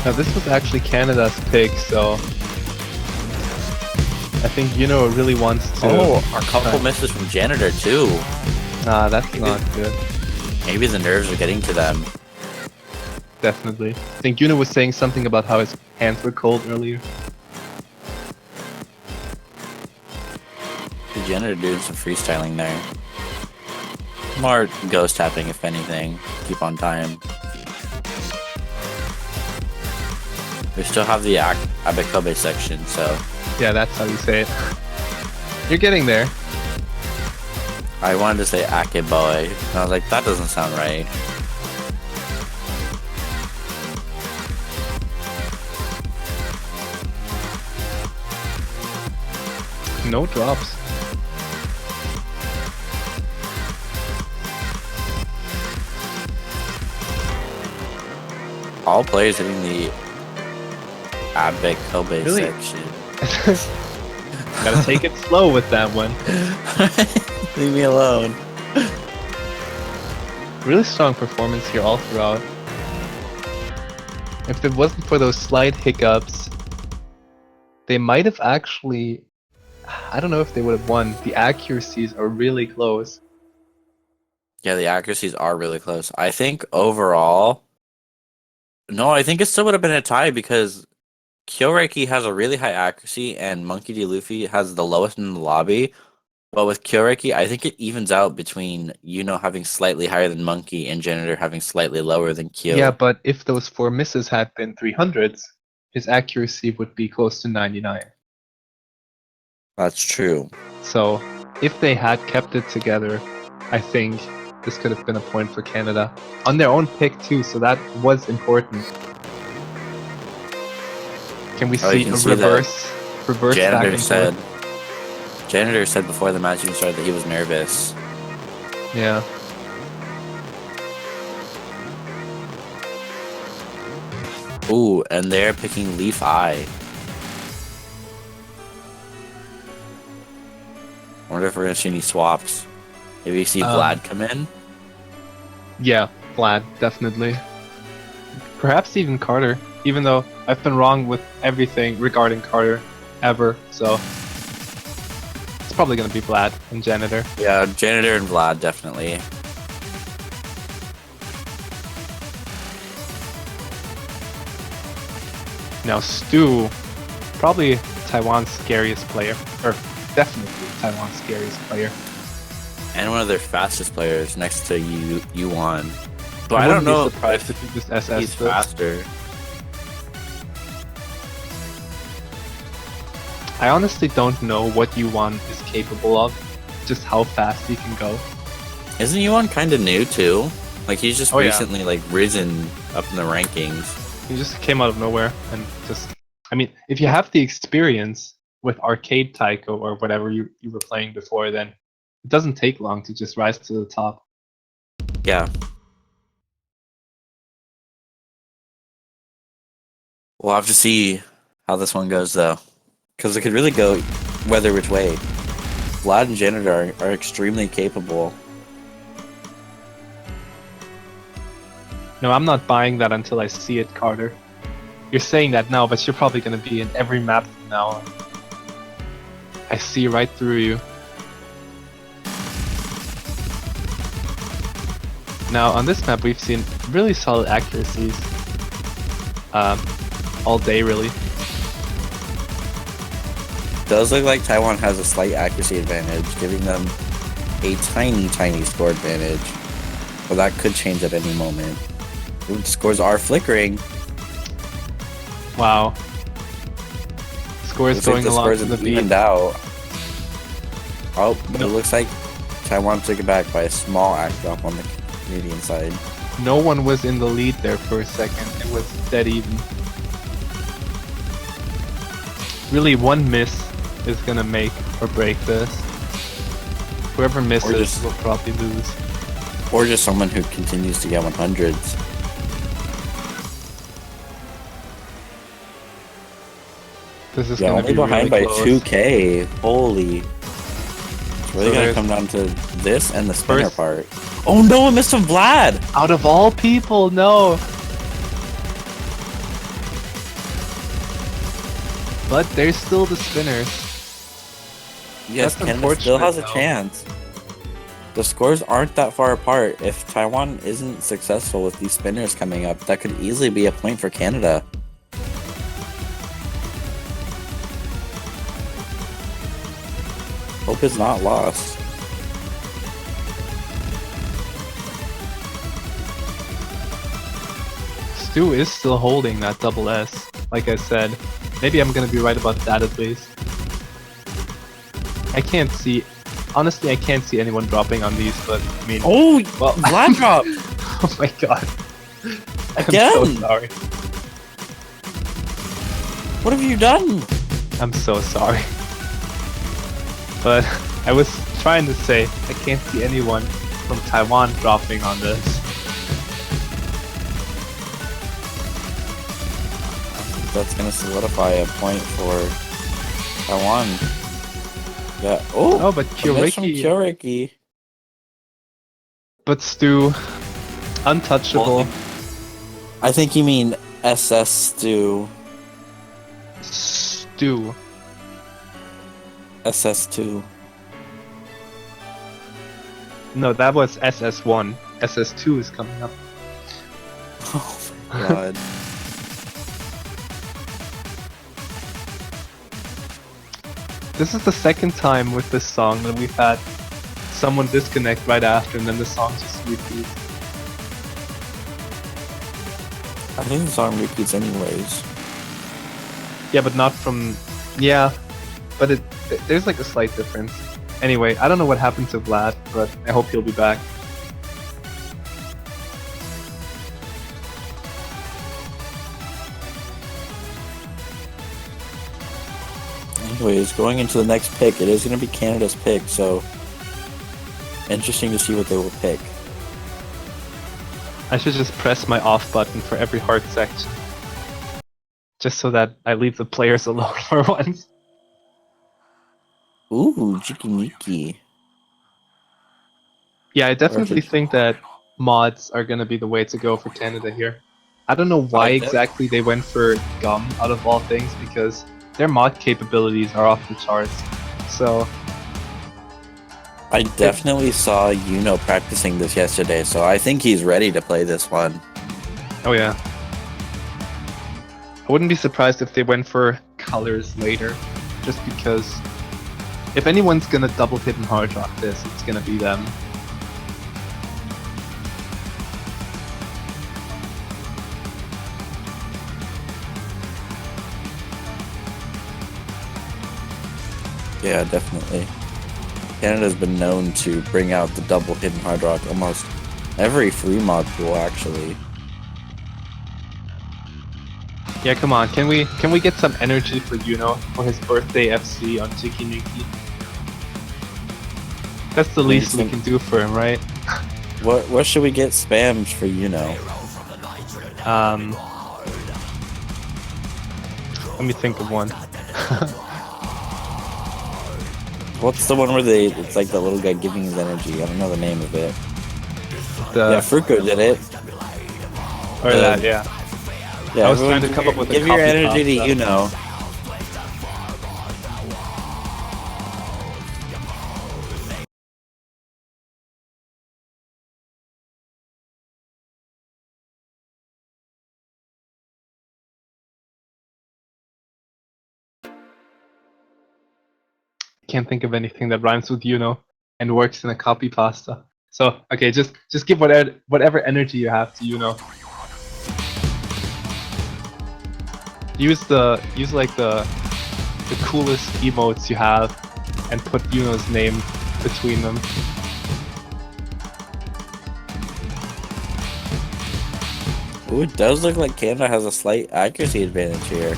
Now this was actually Canada's pick, so I think really wants to. Oh, a couple misses from Janitor too. Nah, that's not good. Maybe the nerves are getting to them. Definitely. I think Yuno was saying something about how his hands were cold earlier. The Janitor doing some freestyling there. More ghost tapping, if anything. Keep on time. We still have the Abekobe section, so Yeah, that's how you say it. You're getting there. I wanted to say Akeboy, and I was like, that doesn't sound right. No drops. All players hitting the Abekobe Really? section. Gotta take it slow with that one. Leave me alone. Really strong performance here all throughout. If it wasn't for those slight hiccups, they might have actually... I don't know if they would have won. The accuracies are really close. Yeah, the accuracies are really close. I think overall... No, I think it still would have been a tie because Kyoreki has a really high accuracy and Monkey D. Luffy has the lowest in the lobby. But with Kyoreki, I think it evens out between having slightly higher than Monkey and Janitor having slightly lower than Kyo. Yeah, but if those 4 misses had been 300s, his accuracy would be close to 99. That's true. So, if they had kept it together, I think this could have been a point for Canada. On their own pick too, so that was important. Can we see you can a see that reverse back Janitor and said. forth? Janitor said before the match even started that he was nervous. Yeah. Ooh, and they're picking Leaf Eye. I wonder if we're gonna see any swaps. Maybe you see Vlad come in. Yeah, Vlad, definitely. Perhaps even Carter, even though I've been wrong with everything regarding Carter ever, so it's probably gonna be Vlad and Janitor. Yeah, Janitor and Vlad definitely. Now Stu, probably Taiwan's scariest player, or definitely Taiwan's scariest player. And one of their fastest players next to Yuan. But I wouldn't don't be know surprised if he just SS he's this. faster. I honestly don't know what Yuan is capable of, just how fast he can go. Isn't Yuan kind of new too? Like he's just Oh, yeah. recently like risen up in the rankings. He just came out of nowhere and just. I mean, if you have the experience with arcade taiko or whatever you were playing before, then it doesn't take long to just rise to the top. Yeah. We'll have to see how this one goes though, because it could really go whether which way. Vlad and Janitor are extremely capable. No, I'm not buying that until I see it, Carter. You're saying that now, but you're probably going to be in every map from now on. I see right through you. Now, on this map, we've seen really solid accuracies. All day, really. Does look like Taiwan has a slight accuracy advantage, giving them a tiny score advantage. But that could change at any moment. Ooh, the scores are flickering. Wow. Scores Looks like going the along scores to the have beat. evened out. Oh, but No. it looks like Taiwan took it back by a small act drop on the Canadian side. No one was in the lead there for a second. It was dead even. Really, one miss is gonna make or break this. Whoever misses just- will probably lose. Or just someone who continues to get 100s. This is Yeah, gonna only be behind really by close. 2K. Holy. It's really So gonna there's- come down to this and the spinner First- part. Oh no, it missed from Vlad! Out of all people, no. But there's still the spinners. Yes, That's Canada still has a unfortunate, though. chance. The scores aren't that far apart. If Taiwan isn't successful with these spinners coming up, that could easily be a point for Canada. Hope is not lost. Stu is still holding that double S. Like I said, maybe I'm gonna be right about that at least. I can't see. Honestly, I can't see anyone dropping on these, but I mean. Oh, well, Vlad dropped! oh my god. Again? I'm so sorry. What have you done? I'm so sorry. But I was trying to say, I can't see anyone from Taiwan dropping on this. That's gonna solidify a point for Taiwan. Yeah. Oh, Oh, but a miss from Kyoriki. Kyoriki. But Stu, untouchable. I think you mean SS Stu. Stu. SS2. No, that was SS1. SS2 is coming up. Oh my god. This is the second time with this song that we've had someone disconnect right after and then the song just repeats. I think the song repeats anyways. Yeah, but not from... Yeah, but there's like a slight difference. Anyway, I don't know what happened to Vlad, but I hope he'll be back. Anyways, going into the next pick, it is going to be Canada's pick, so interesting to see what they will pick. I should just press my off button for every hard section. Just so that I leave the players alone for once. Ooh, Jikimiki. Yeah, I definitely Perfect. think that mods are gonna be the way to go for Canada here. I don't know why I def- exactly they went for Gum out of all things, because their mod capabilities are off the charts. So I definitely saw Yuno practicing this yesterday, so I think he's ready to play this one. oh yeah. I wouldn't be surprised if they went for colors later, just because if anyone's gonna double hit and hard rock this, it's gonna be them. Yeah, definitely. Canada's been known to bring out the double hidden hard rock almost every free mod pool, actually. Yeah, come on, can we get some energy for Yuno for his birthday FC on Tiki Niki? That's the least we can do for him, right? What should we get spammed for Yuno? Let me think of one. What's the one where it's like the little guy giving his energy? I don't know the name of it. Yeah, The Fruko did it. or that, yeah. Yeah, I was everyone trying to come up with a give your copy energy to pasta. Yuno. Can't think of anything that rhymes with Yuno and works in a copy pasta. So okay, just give whatever energy you have to Yuno. Use like the coolest emotes you have and put Yuno's name between them. Ooh, it does look like Canada has a slight accuracy advantage here.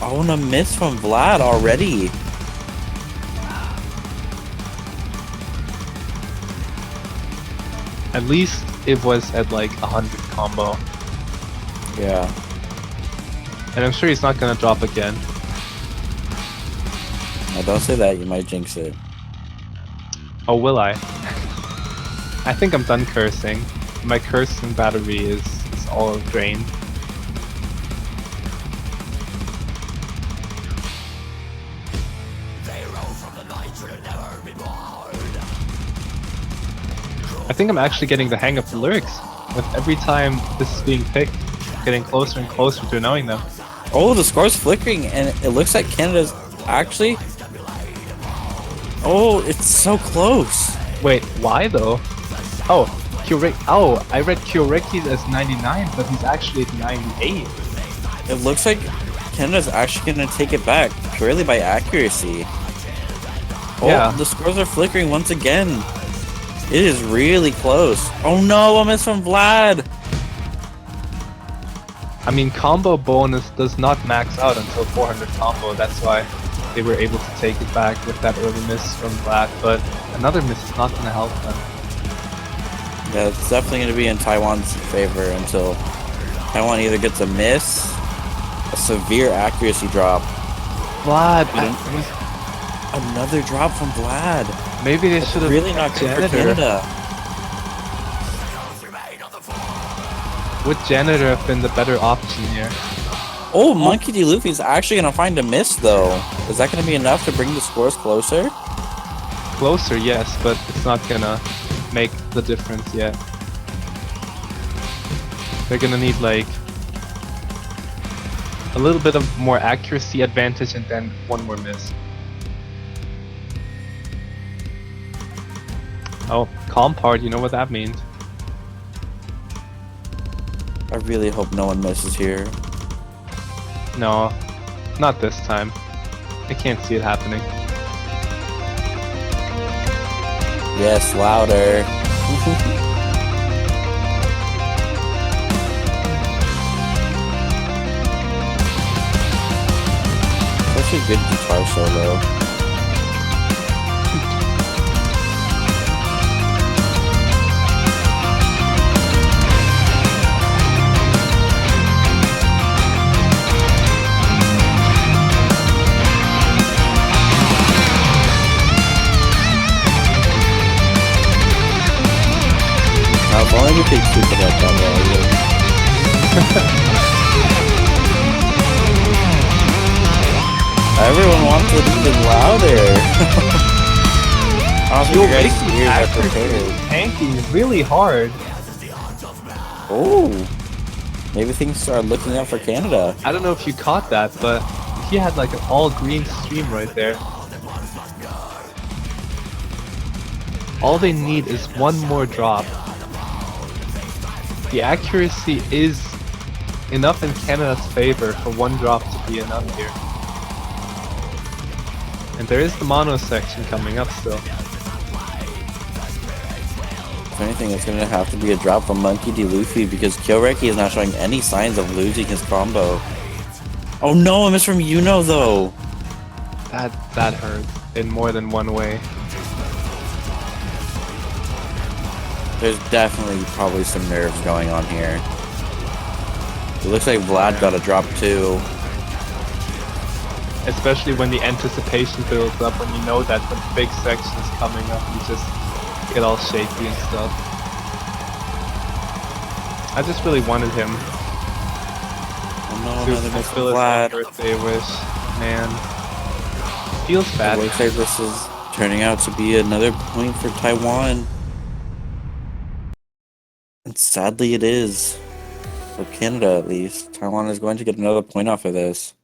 Oh, and a miss from Vlad already. At least it was at like 100 combo. Yeah. And I'm sure he's not gonna drop again. No, don't say that. You might jinx it. Oh, will I? I think I'm done cursing. My cursing battery is all drained. I think I'm actually getting the hang of the lyrics. With every time this is being picked, getting closer and closer to knowing them. Oh, the score's flickering, and it looks like Canada's actually... Oh, it's so close. Wait, why though? Oh, Oh, I read Kyoreki's as 99, but he's actually at 98. It looks like Canada's actually going to take it back, purely by accuracy. Oh, Yeah. the scores are flickering once again. It is really close. Oh no, a miss from Vlad. I mean, combo bonus does not max out until 400 combo. That's why they were able to take it back with that early miss from Vlad. But another miss is not going to help them. Yeah, it's definitely going to be in Taiwan's favor until Taiwan either gets a miss, a severe accuracy drop. Vlad, Another drop from Vlad. maybe they should have Really not good for Canada. Would Janitor have been the better option here? Oh, Monkey D. Luffy's actually going to find a miss, though. Is that going to be enough to bring the scores closer? Closer, yes, but it's not gonna make the difference yet. They're gonna need like a little bit of more accuracy advantage and then one more miss. Oh, calm part, you know what that means. I really hope no one misses here. No, not this time. I can't see it happening. Yes, louder. Such a good guitar solo. do think stupid at that Everyone wants it even louder. I don't think Yo, you guys' Ricky's ears are accuracy prepared. is tanking really hard. Oh, maybe things are looking up for Canada. I don't know if you caught that, but he had like an all green stream right there. All they need is one more drop. The accuracy is enough in Canada's favor for one drop to be enough here. And there is the mono section coming up still. If anything, it's gonna have to be a drop from Monkey D. Luffy because Kyoreki is not showing any signs of losing his combo. Oh no, I missed from Yuno though. That hurt in more than one way. There's definitely probably some nerves going on here. It looks like Vlad got a drop too. Especially when the anticipation builds up, when you know that the big section is coming up, you just get all shaky and stuff. I just really wanted him Oh no, to another miss from fulfill his own Vlad. birthday wish. Man. Feels It bad. looks like this is turning out to be another point for Taiwan. And sadly it is. For Canada at least. Taiwan is going to get another point off of this.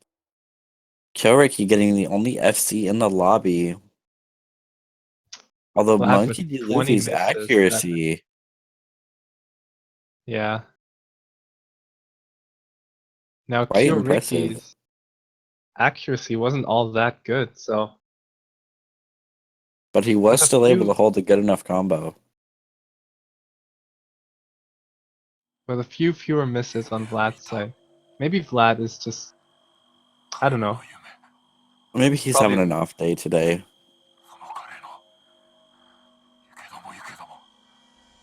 Kyoreki getting the only FC in the lobby. Although Vlad with Monkey D. 20 Luffy's misses, accuracy. Yeah. Now Quite impressive. Kyoriki's accuracy wasn't all that good, so But he was With a still able few- to hold a good enough combo. with a few fewer misses on Vlad's side. Maybe Vlad is just, I don't know. Maybe he's Probably- having an off day today.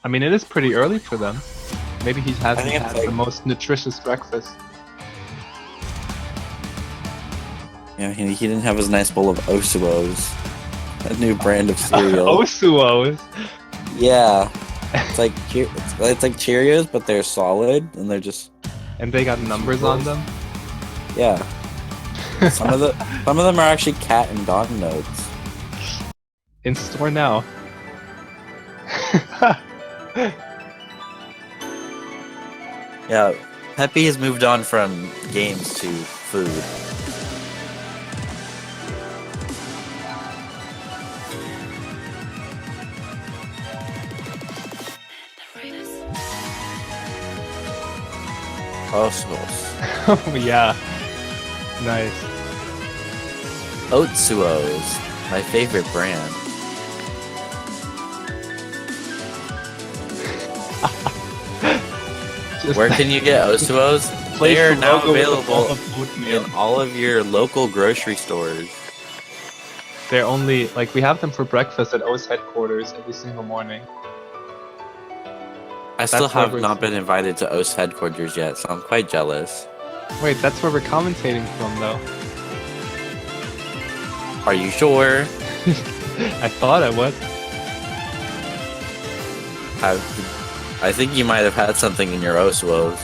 I mean, it is pretty early for them. Maybe he hasn't think it's had like- the most nutritious breakfast. Yeah, he didn't have his nice bowl of Osuos. A new brand of cereal. Osuos! Yeah. It's like it's like Cheerios, but they're solid and they're just And they got numbers on them? yeah. Some of them are actually cat and dog notes. In store now. Yeah, Peppy has moved on from games to food. Osuos. Oh yeah. Nice. Otsuos, my favorite brand. Just Where can you get Osuos? place They are the now logo with a available bowl of oatmeal. in all of your local grocery stores. They're only, like, we have them for breakfast at O's headquarters every single morning. I still That's where have we're- not been invited to OS headquarters yet, so I'm quite jealous. Wait, that's where we're commentating from, though. Are you sure? I thought I would. I think you might have had something in your Osuos.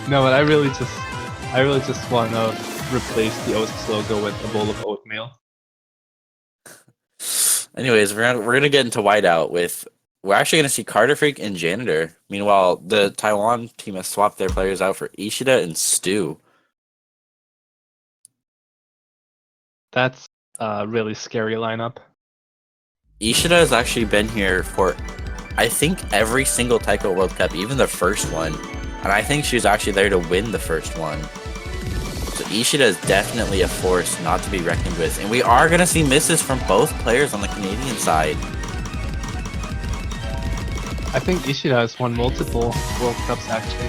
No, but I really just want to replace the O's logo with a bowl of oatmeal. Anyways, we're gonna get into whiteout with. We're actually gonna see Carter Freak and Janitor. Meanwhile, the Taiwan team has swapped their players out for Ishida and Stu. That's a really scary lineup. Ishida has actually been here for, I think, every single Taiko World Cup, even the first one. And I think she was actually there to win the first one. So Ishida is definitely a force not to be reckoned with. And we are going to see misses from both players on the Canadian side. I think Ishida has won multiple World Cups, actually.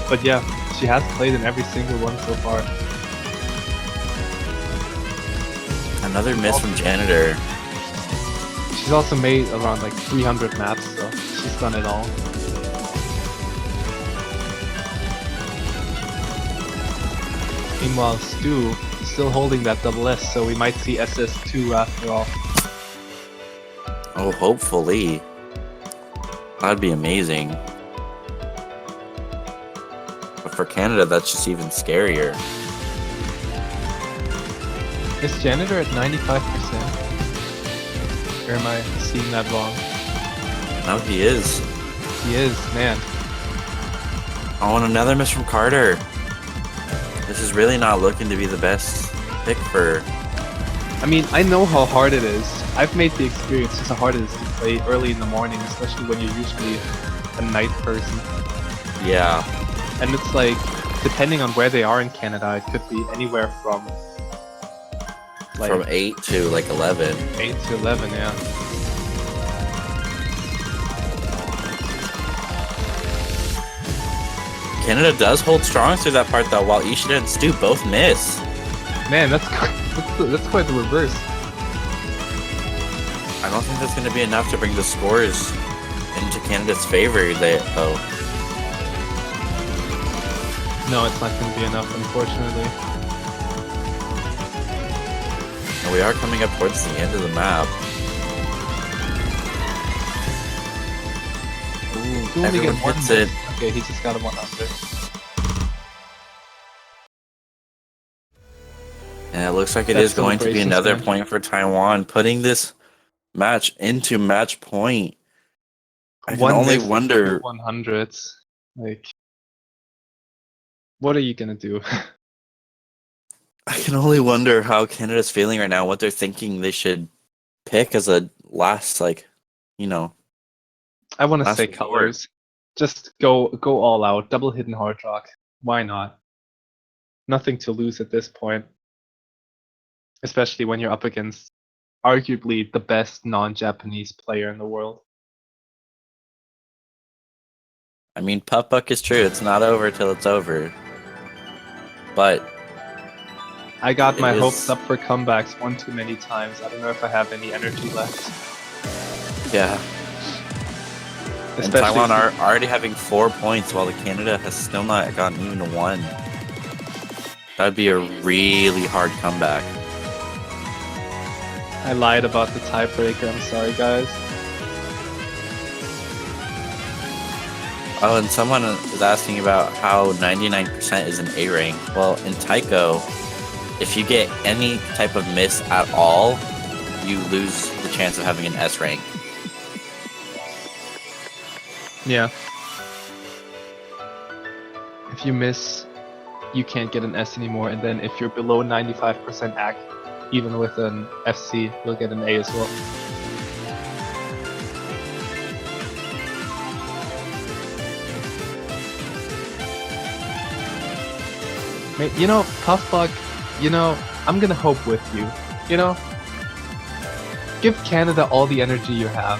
But yeah, she has played in every single one so far. Another miss from Janitor. She's also made around like 300 maps, so she's done it all. Meanwhile, Stu is still holding that double S, so we might see SS2 after all. Oh, hopefully. That'd be amazing. But for Canada, that's just even scarier. Is Janitor at 95%? Or am I seeing that wrong? No, he is. He is, man. Oh, and another miss from Carter. This is really not looking to be the best pick for... I mean, I know how hard it is. I've made the experience just how hard it is to play early in the morning, especially when you're usually a night person. Yeah. And it's like, depending on where they are in Canada, it could be anywhere from like From 8 to like 11. 8 to 11, yeah. Canada does hold strong through that part though, while Ishida and Stu both miss. Man, that's quite the reverse. I don't think that's going to be enough to bring the scores into Canada's favor though. No, it's not going to be enough, unfortunately. And we are coming up towards the end of the map. Ooh, everyone hits it. Okay, he just got a 100. And it looks like it That's is going to be celebrations, another man. point for Taiwan, putting this match into match point. I can only wonder. 100s. Like, what are you gonna do? I can only wonder how Canada's feeling right now. What they're thinking they should pick as a last, like, you know. I want to Last say resort. colors. Just go all out. Double hidden hard rock. Why not? Nothing to lose at this point. Especially when you're up against arguably the best non-Japanese player in the world. I mean, putt buck is true. It's not over till it's over. But I got my It hopes is- up for comebacks one too many times. I don't know if I have any energy left. yeah, and Especially Taiwan are already having 4 points, while the Canada has still not gotten even to 1. That'd be a really hard comeback. I lied about the tiebreaker. I'm sorry, guys. Oh, and someone is asking about how 99% is an A rank. Well, in Taiko, if you get any type of miss at all, you lose the chance of having an S rank. Yeah. If you miss, you can't get an S anymore, and then if you're below 95% AC, even with an FC, you'll get an A as well. You know, Puffbug, you know, I'm gonna hope with you. You know, give Canada all the energy you have.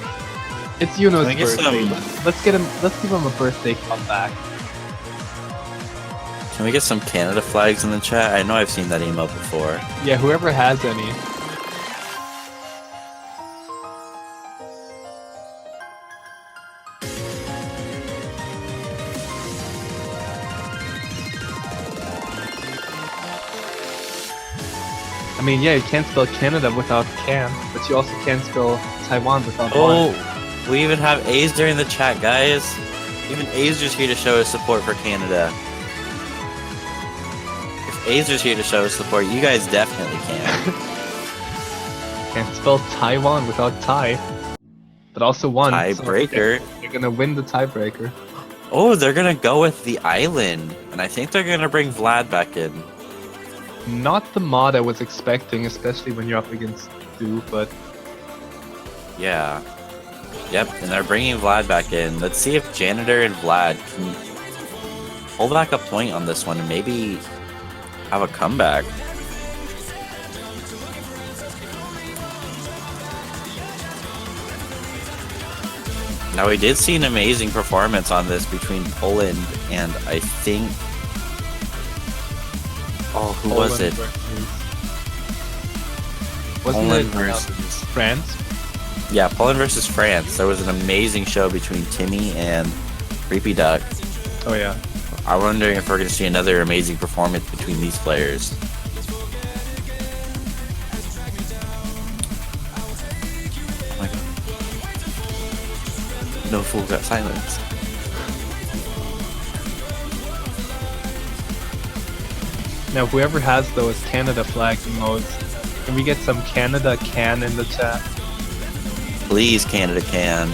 It's Yuno's Can we get birthday. some- Let's give him a birthday comeback. Can we get some Canada flags in the chat? I know I've seen that email before. Yeah, whoever has any. I mean, yeah, you can't spell Canada without can, but you also can't spell Taiwan without one. Oh, we even have A's during the chat, guys. Even A's just here to show his support for Canada. If A's just here to show his support, you guys definitely can. Can't spell Taiwan without tie, but also one. Tiebreaker. So they're gonna win the tiebreaker. Oh, they're gonna go with the island, and I think they're gonna bring Vlad back in. Not the mod I was expecting, especially when you're up against two, but Yeah. Yep, and they're bringing Vlad back in. Let's see if Janitor and Vlad can hold back a point on this one and maybe have a comeback. Now, we did see an amazing performance on this between Poland and I think... Oh, who was it? Wasn't Poland it versus... France? Yeah, Poland versus France. There was an amazing show between Timmy and Creepy Duck. Oh yeah. I'm wondering if we're going to see another amazing performance between these players. Oh my God. No fool got silenced. Now, whoever has those Canada flag emotes, can we get some Canada can in the chat? Please, Canada can.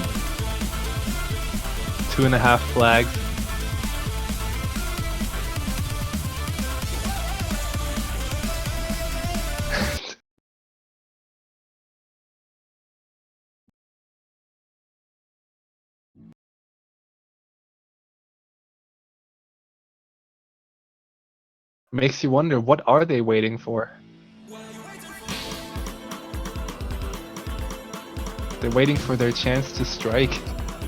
2.5 flags. Makes you wonder, what are they waiting for? They're waiting for their chance to strike,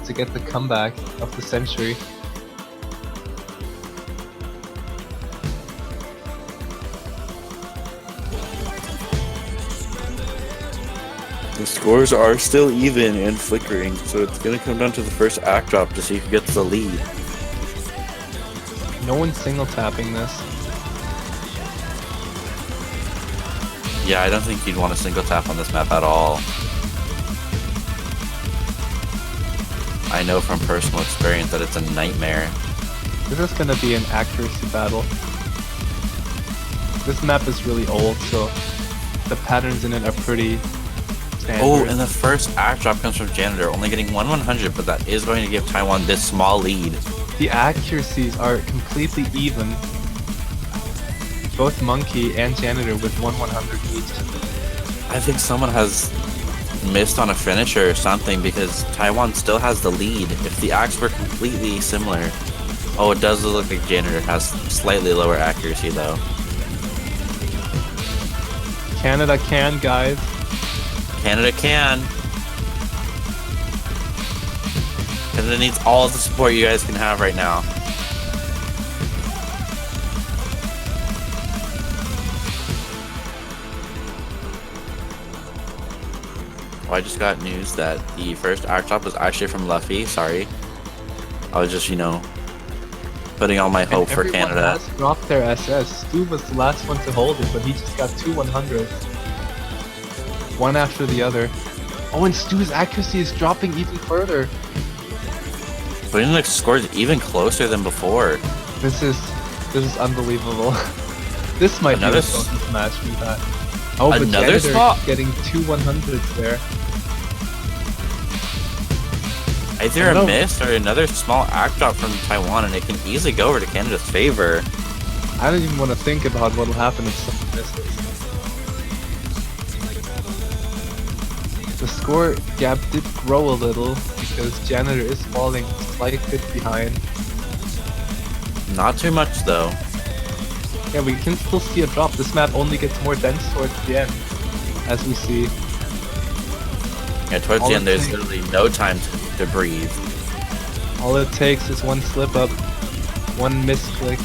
to get the comeback of the century. The scores are still even and flickering, so it's gonna come down to the first act drop to see who gets the lead. No one's single tapping this. Yeah, I don't think you'd want to single tap on this map at all. I know from personal experience that it's a nightmare. This is gonna be an accuracy battle. This map is really old, so the patterns in it are pretty standard. Oh, and the first act drop comes from Janitor, only getting 1/100, but that is going to give Taiwan this small lead. The accuracies are completely even. Both Monkey and Janitor with 1/100 each. I think someone has missed on a finisher or something because Taiwan still has the lead. If the acts were completely similar. Oh, it does look like Janitor has slightly lower accuracy though. Canada can, guys. Canada can. Canada needs all the support you guys can have right now. Oh, I just got news that the first act drop was actually from Luffy. Sorry. I was just, putting all my hope for Canada. Everyone has dropped their SS. Stu was the last one to hold it, but he just got 2 100s. One after the other. Oh, and Stu's accuracy is dropping even further. Putting the scores even closer than before. This is unbelievable. This might Another be the closest match we've had. Oh, but another Janitor spot? getting 2 100s there. Either a miss or another small act drop from Taiwan, and it can easily go over to Canada's favor. I don't even want to think about what'll happen if someone misses. The score gap did grow a little because Janitor is falling a slight bit behind. Not too much though. Yeah, we can still see a drop. This map only gets more dense towards the end, as we see. Yeah, towards All the it end there's takes- literally no time to breathe. All it takes is one slip up, one misclick.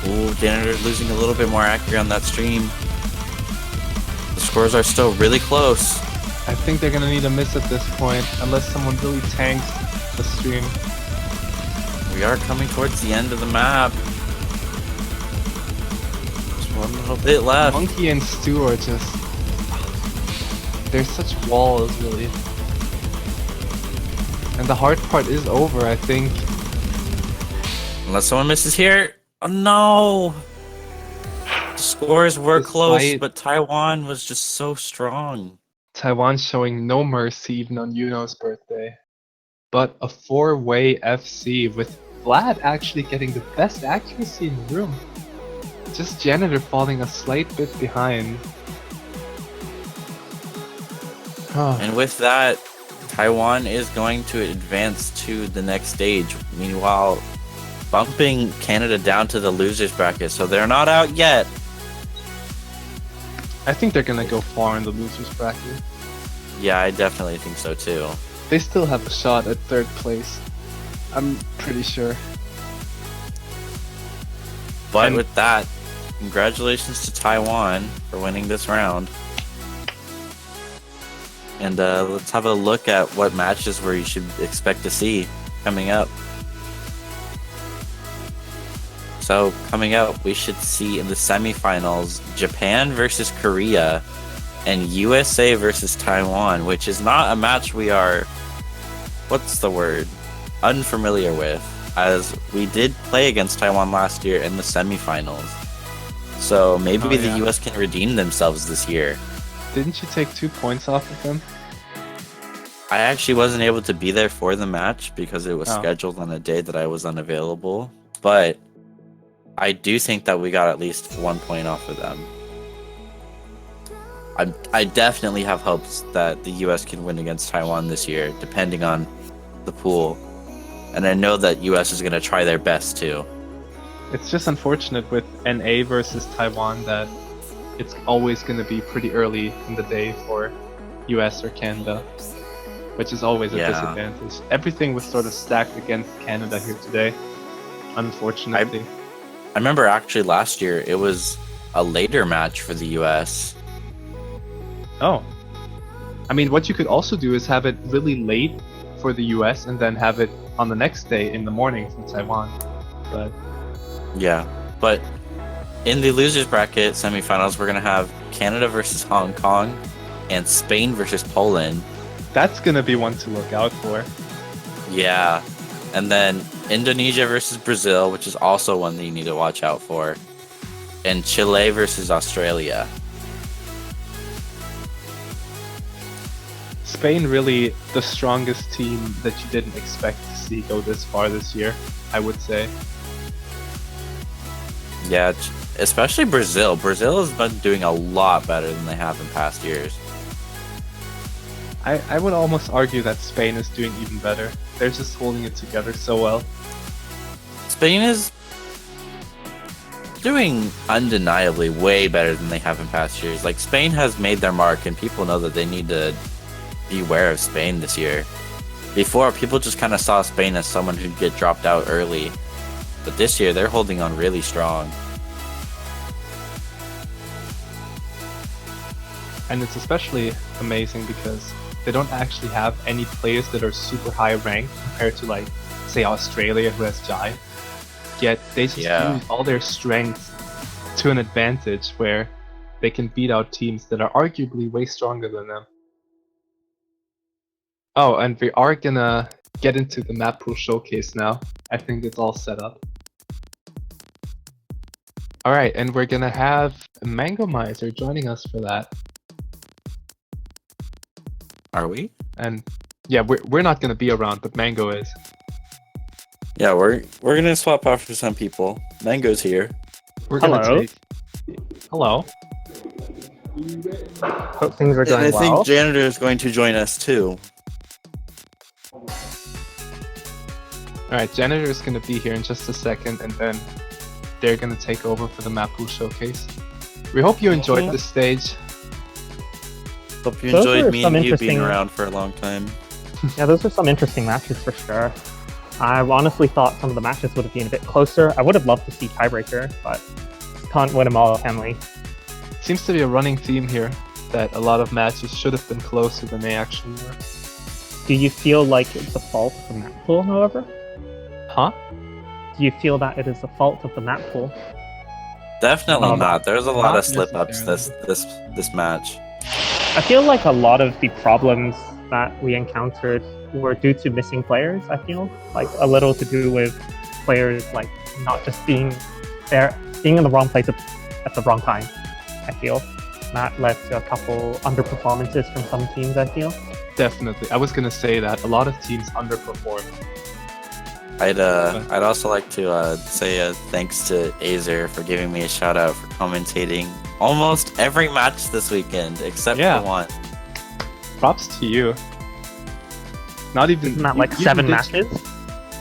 Ooh, Janitor's losing a little bit more accuracy on that stream. The scores are still really close. I think they're gonna need a miss at this point, unless someone really tanks the stream. We are coming towards the end of the map. Just one little bit left. Monkey and Stu are just... They're such walls, really. And the hard part is over, I think. Unless someone misses here. Oh no! The scores were close, Despite- but Taiwan was just so strong. Taiwan showing no mercy even on Yuno's birthday. But a 4-way FC with Vlad actually getting the best accuracy in the room. Just Janitor falling a slight bit behind. And with that, Taiwan is going to advance to the next stage. Meanwhile, bumping Canada down to the losers bracket, so they're not out yet. I think they're gonna go far in the losers bracket. Yeah, I definitely think so too. They still have a shot at 3rd place. I'm pretty sure. But And- with that, congratulations to Taiwan for winning this round. And let's have a look at what matches where you should expect to see coming up. So coming up, we should see in the semifinals, Japan versus Korea. and USA versus Taiwan, which is not a match we are, what's the word, unfamiliar with, as we did play against Taiwan last year in the semifinals. So maybe the US can redeem themselves this year. Didn't you take 2 points off of them? I actually wasn't able to be there for the match because it was Oh. scheduled on a day that I was unavailable, but I do think that we got at least 1 point off of them. I definitely have hopes that the US can win against Taiwan this year, depending on the pool. And I know that US is going to try their best too. It's just unfortunate with NA versus Taiwan that it's always going to be pretty early in the day for US or Canada, which is always a disadvantage. Everything was sort of stacked against Canada here today, unfortunately. I remember actually last year it was a later match for the US. Oh. I mean, what you could also do is have it really late for the US and then have it on the next day in the morning for Taiwan. But yeah, but in the losers bracket semifinals, we're going to have Canada versus Hong Kong and Spain versus Poland. that's going to be one to look out for. Yeah. And then Indonesia versus Brazil, which is also one that you need to watch out for. And Chile versus Australia. Spain really the strongest team that you didn't expect to see go this far this year, I would say. Yeah, especially Brazil. Brazil has been doing a lot better than they have in past years. I would almost argue that Spain is doing even better. They're just holding it together so well. Spain is doing undeniably way better than they have in past years. Like, Spain has made their mark, and people know that they need to beware of Spain this year. Before, people just kind of saw Spain as someone who'd get dropped out early. But this year, they're holding on really strong. And it's especially amazing because they don't actually have any players that are super high ranked compared to, like, say, Australia, who has Jai. Yet they just use all their strengths to an advantage where they can beat out teams that are arguably way stronger than them. Oh, and we are gonna get into the map pool showcase now. I think it's all set up. Alright, and we're gonna have Mango Miser joining us for that. Are we? And yeah, we're not gonna be around, but Mango is. Yeah, we're gonna swap out for some people. Mango's here. We're gonna Hello. take. Hello. Hope things are And going I well. think Janitor is going to join us too. Alright, Janitor is gonna be here in just a second, and then they're gonna take over for the map pool showcase. We hope you enjoyed this stage. Hope you Those enjoyed were me some and you being interesting- around for a long time. Yeah, those are some interesting matches for sure. I honestly thought some of the matches would have been a bit closer. I would have loved to see tiebreaker, but can't win them all, can we? Seems to be a running theme here that a lot of matches should have been closer than they actually were. Do you feel like it's the fault of the map pool, however? Huh? Do you feel that it is the fault of the map pool? Definitely not. There's a lot not of slip-ups necessarily. this match. I feel like a lot of the problems that we encountered were due to missing players, I feel. Like a little to do with players like not just being there, being in the wrong place at the wrong time, I feel. That led to a couple underperformances from some teams, I feel. Definitely. I was gonna say that a lot of teams underperformed. I'd also like to say thanks to Azer for giving me a shout out for commentating almost every match this weekend except Yeah. for one. Props to you. Not even Isn't that like you 7 did- matches?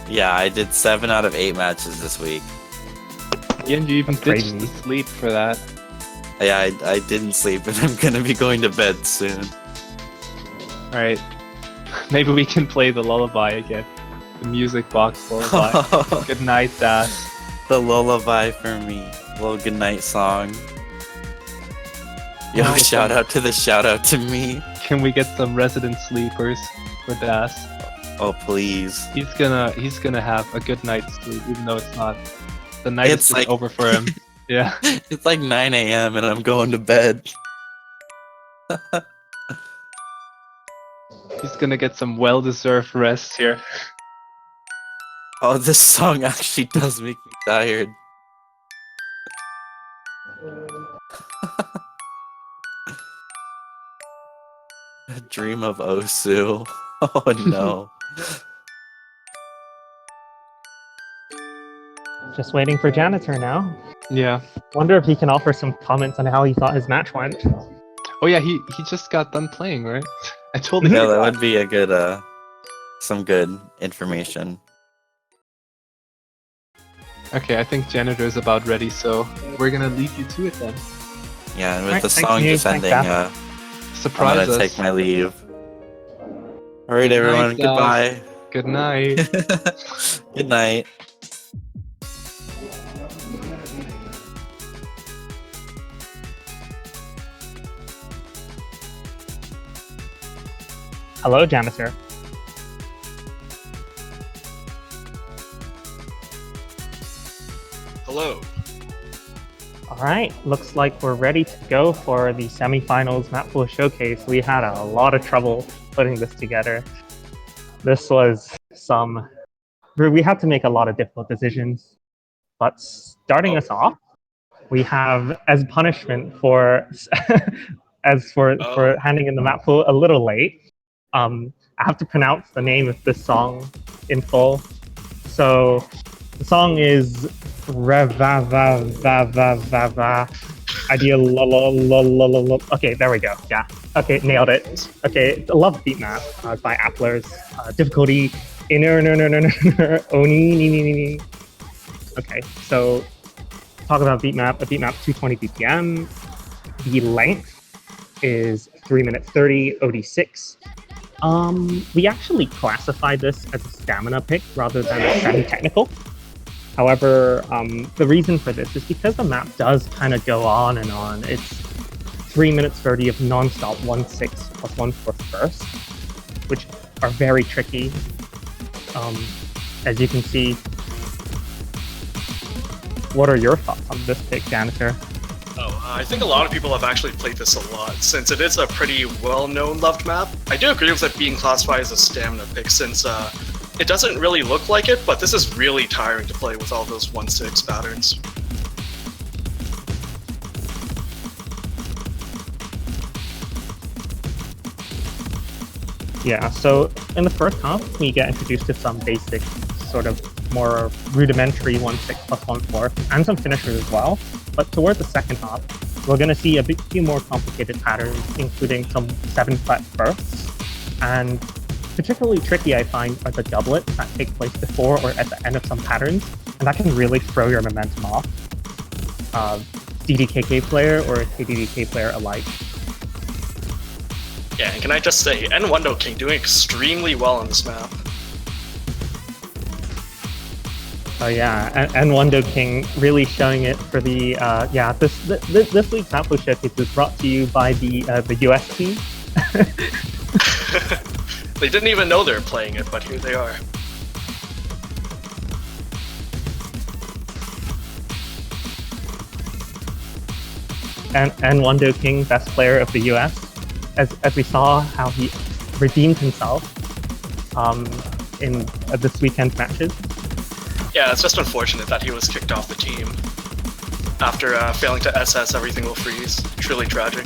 Yeah, I did 7 out of 8 matches this week. And you even ditched Crazy. the sleep for that. Yeah, I didn't sleep and I'm gonna be going to bed soon. Alright. Maybe we can play the lullaby again. The music box lullaby. Good night, Dash. The lullaby for me. Little goodnight song. Yo, Oh, shout out to the shout out to me. Can we get some resident sleepers for Dash? Oh please. He's gonna have a good night's sleep, even though it's not. The night It's is just like- over for him. Yeah. It's like 9 a.m. and I'm going to bed. He's gonna get some well-deserved rest here. Oh, this song actually does make me tired. Dream of Osu. Oh no. Just waiting for Janitor now. Yeah. Wonder if he can offer some comments on how he thought his match went. Oh yeah, he just got done playing, right? I totally Yeah, that forgot. would be a good some good information. Okay, I think Janitor is about ready, so we're gonna leave you to it then. Yeah, and with Alright, the thank song you, just thanks, ending, Daph. I'm Surprise gonna us. take my leave. Alright Good everyone, night, Daph. goodbye. Good night. Good night. Hello, Janitor. Hello. Alright, looks like we're ready to go for the semifinals Map Pool Showcase. We had a lot of trouble putting this together. This was we had to make a lot of difficult decisions. But starting us off, we have as punishment for for handing in the map pool a little late. I have to pronounce the name of this song in full. So the song is Reva va va va va va. Idea la la la la la la. Okay, there we go. Yeah. Okay, nailed it. Okay, love beat map by Applers. Difficulty oni ni ni ni ni. Okay, so talk about beat map. A beat map 220 BPM. The length is 3 minutes 30 OD6. We actually classified this as a stamina pick rather than a semi-technical. However, the reason for this is because the map does kind of go on and on. It's 3 minutes 30 of non-stop 1-6 plus 1-4 first, which are very tricky. As you can see, what are your thoughts on this pick, Janitor? I think a lot of people have actually played this a lot, since it is a pretty well-known loved map. I do agree with it being classified as a stamina pick, since it doesn't really look like it, but this is really tiring to play with all those 1-6 patterns. Yeah, so in the first half, we get introduced to some basic, sort of more rudimentary 1-6 plus 1-4, and some finishers as well. But towards the second half, we're going to see a few more complicated patterns, including some 7-flat firsts. And particularly tricky, I find, are the doublets that take place before or at the end of some patterns, and that can really throw your momentum off. DDKK player or KDDK player alike. Yeah, and can I just say, N1 King doing extremely well on this map. Oh yeah, and Wando King really showing it for the this week's Apple Showcase is brought to you by the US team. They didn't even know they were playing it, but here they are. And Wando King, best player of the US, as we saw how he redeemed himself in this weekend's matches. Yeah, it's just unfortunate that he was kicked off the team. After failing to SS, everything will freeze. Truly tragic.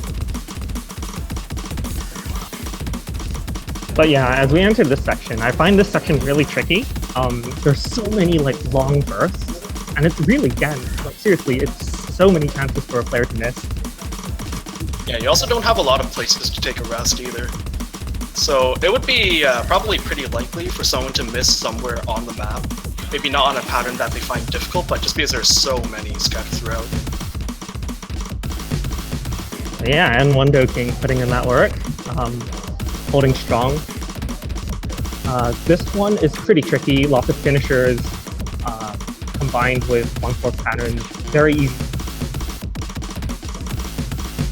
But yeah, as we enter this section, I find this section really tricky. There's so many like long bursts, and it's really dense. Like seriously, it's so many chances for a player to miss. Yeah, you also don't have a lot of places to take a rest either. So it would be probably pretty likely for someone to miss somewhere on the map. Maybe not on a pattern that they find difficult, but just because there's so many scattered throughout. Yeah, and Wando King putting in that work, holding strong. This one is pretty tricky, lots of finishers combined with 1-4 patterns, very easy.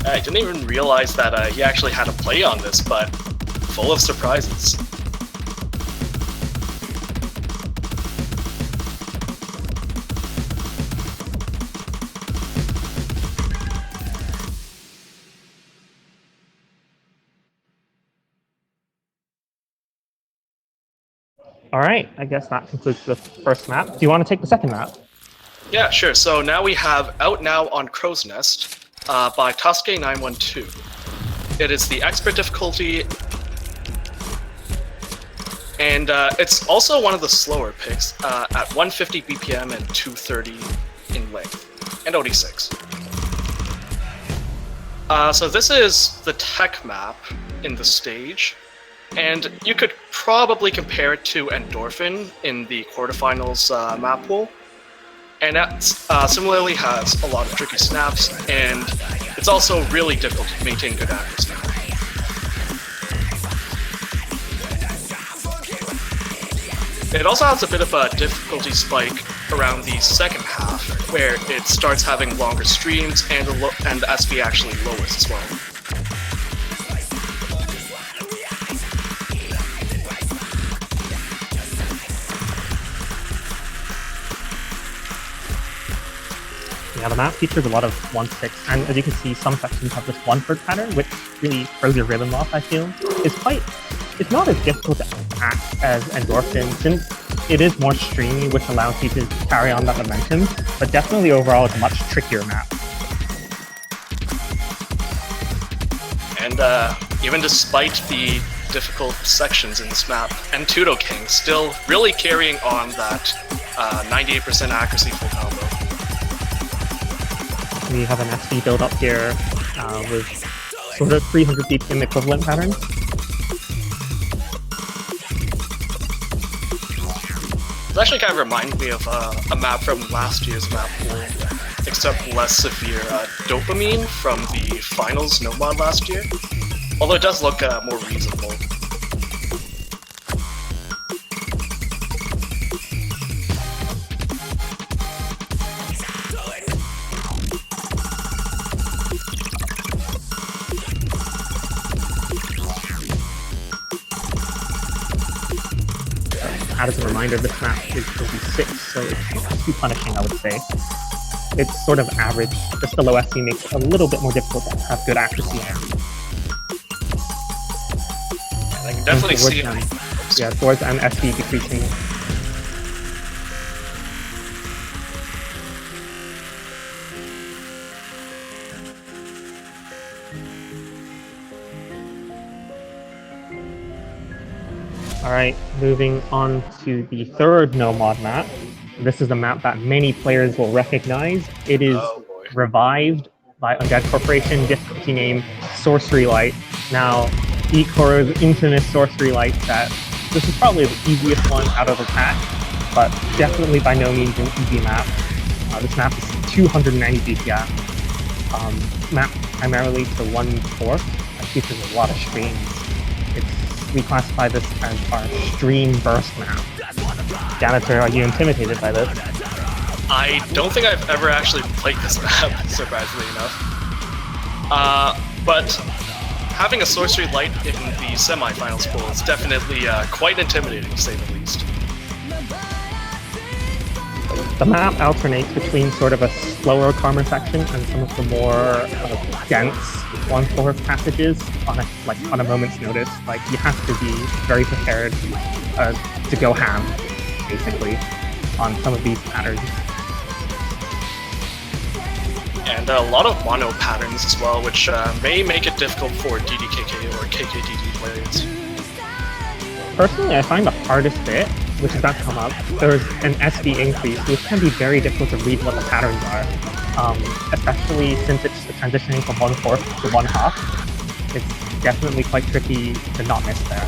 I didn't even realize that he actually had a play on this, but full of surprises. All right, I guess that concludes the first map. Do you want to take the second map? Yeah, sure. So now we have Out Now on Crow's Nest by Tasuke912. It is the expert difficulty, and it's also one of the slower picks at 150 BPM and 230 in length, and OD6. So this is the tech map in the stage, and you could probably compare it to Endorphin in the quarterfinals map pool. And that similarly has a lot of tricky snaps, and it's also really difficult to maintain good accuracy. It also has a bit of a difficulty spike around the second half, where it starts having longer streams and the SV actually lowers as well. Yeah, the map features a lot of 1-6, and as you can see, some sections have this 1-4 pattern, which really throws your rhythm off, I feel. It's not as difficult to act as Endorphin, since it is more streamy, which allows you to carry on that momentum, but definitely overall it's a much trickier map. And even despite the difficult sections in this map, Entudo King still really carrying on that 98% accuracy full combo. We have an SV build up here with sort of 300 BPM equivalent pattern. It actually kind of reminds me of a map from last year's map pool, except less severe. Dopamine from the finals no mod last year, although it does look more reasonable. As a reminder, this map is OD6, so it's not too punishing, I would say. It's sort of average, just the low SC makes it a little bit more difficult to have good accuracy on. I can definitely see it. Yeah, towards and SC decreasing. Alright, moving on to the third no-mod map. This is a map that many players will recognize. It is revived by Undead Corporation, difficulty name Sorcery Light. Now, Ikoro's infamous Sorcery Light set. This is probably the easiest one out of the pack, but definitely by no means an easy map. This map is 290 BPM. Map primarily to 1/4. That features a lot of streams. We classify this as our stream burst map. Janitor, are you intimidated by this? I don't think I've ever actually played this map, surprisingly enough. But having a Sorcery Light in the semi-finals pool is definitely quite intimidating, to say the least. The map alternates between sort of a slower Karma section and some of the more dense 1/4 passages on a moment's notice. Like, you have to be very prepared to go ham, basically, on some of these patterns. And a lot of mono patterns as well, which may make it difficult for DDKK or KKDD players. Personally, I find the hardest bit, which is about to come up, there's an SV increase, which can be very difficult to read what the patterns are. Especially since it's transitioning from 1/4 to 1/2. It's definitely quite tricky to not miss there.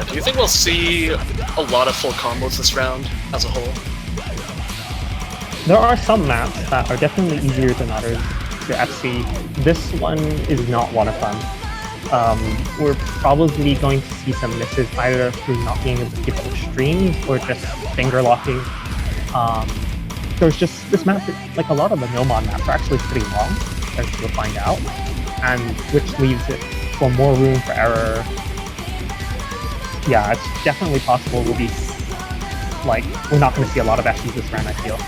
Do you think we'll see a lot of full combos this round as a whole? There are some maps that are definitely easier than others to FC. This one is not one of them. We're probably going to see some misses either through not being able to keep up streams or just finger locking. There's just this map, like a lot of the no-mod maps, are actually pretty long, as you'll find out, and which leaves it for more room for error. Yeah, it's definitely possible we're not going to see a lot of FCs this round, I feel.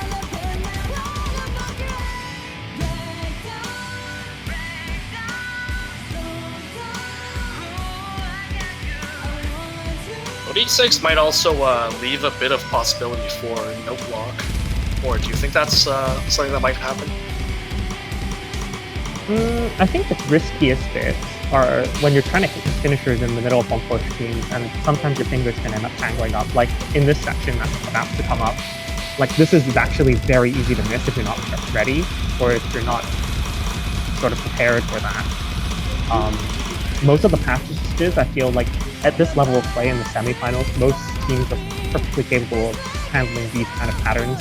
OD6 might also leave a bit of possibility for no block. Or do you think that's something that might happen? I think the riskiest bits are when you're trying to hit the finishers in the middle of 1-4 streams, and sometimes your fingers can end up tangling up. Like in this section that's about to come up, like this is actually very easy to miss if you're not ready, or if you're not sort of prepared for that. Most of the passages, I feel like at this level of play in the semifinals, most teams are perfectly capable of handling these kind of patterns.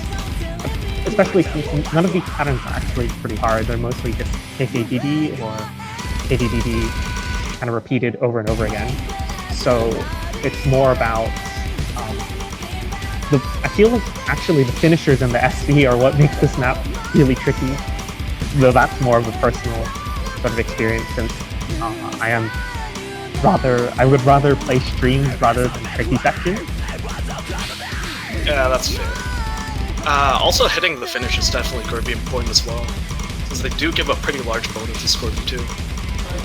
Especially since none of these patterns are actually pretty hard. They're mostly just KKDD or KDDD kind of repeated over and over again. So it's more about, I feel like actually the finishers and the SV are what makes this map really tricky. Though that's more of a personal sort of experience, since I would rather play streams rather than tricky sections. Yeah, that's fair. Also, hitting the finish is definitely going to be important as well, since they do give a pretty large bonus to score V2.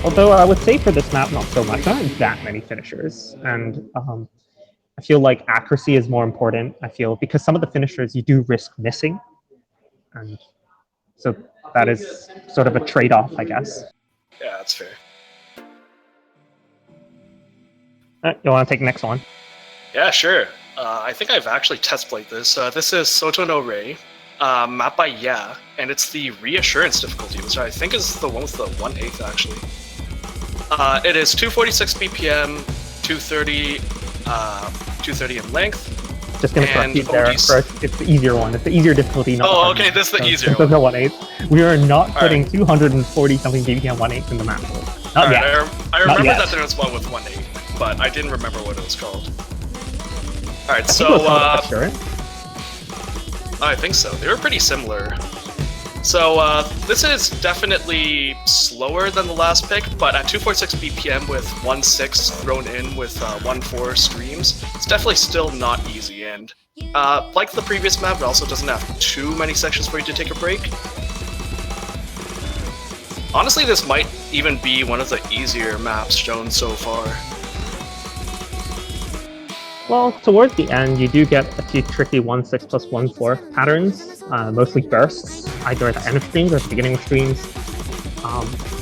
Although I would say for this map, not so much. There aren't that many finishers, and I feel like accuracy is more important. I feel because some of the finishers you do risk missing, and so that is sort of a trade-off, I guess. Yeah, that's fair. You want to take the next one? Yeah, sure. I think I've actually test played this. This is Soto no Rei, map by Yeah, and it's the reassurance difficulty, which I think is the one with the 1/8 actually. It is 246 BPM, 230 in length. Just gonna correct you there. First, it's the easier one. It's the easier difficulty. Not oh, okay, this is the easier one. There's no 1/8. We are not putting 240 something BPM 1/8 in the map. Not yet. I remember that there was one with 1/8, but I didn't remember what it was called. Alright, so I think so. They were pretty similar. So this is definitely slower than the last pick, but at 246 BPM with 1/6 thrown in with 1/4 streams, it's definitely still not easy. And like the previous map, it also doesn't have too many sections for you to take a break. Honestly, this might even be one of the easier maps shown so far. Well, towards the end, you do get a few tricky 1/6 plus 1/4 patterns, mostly bursts, either at the end of streams or at the beginning of streams.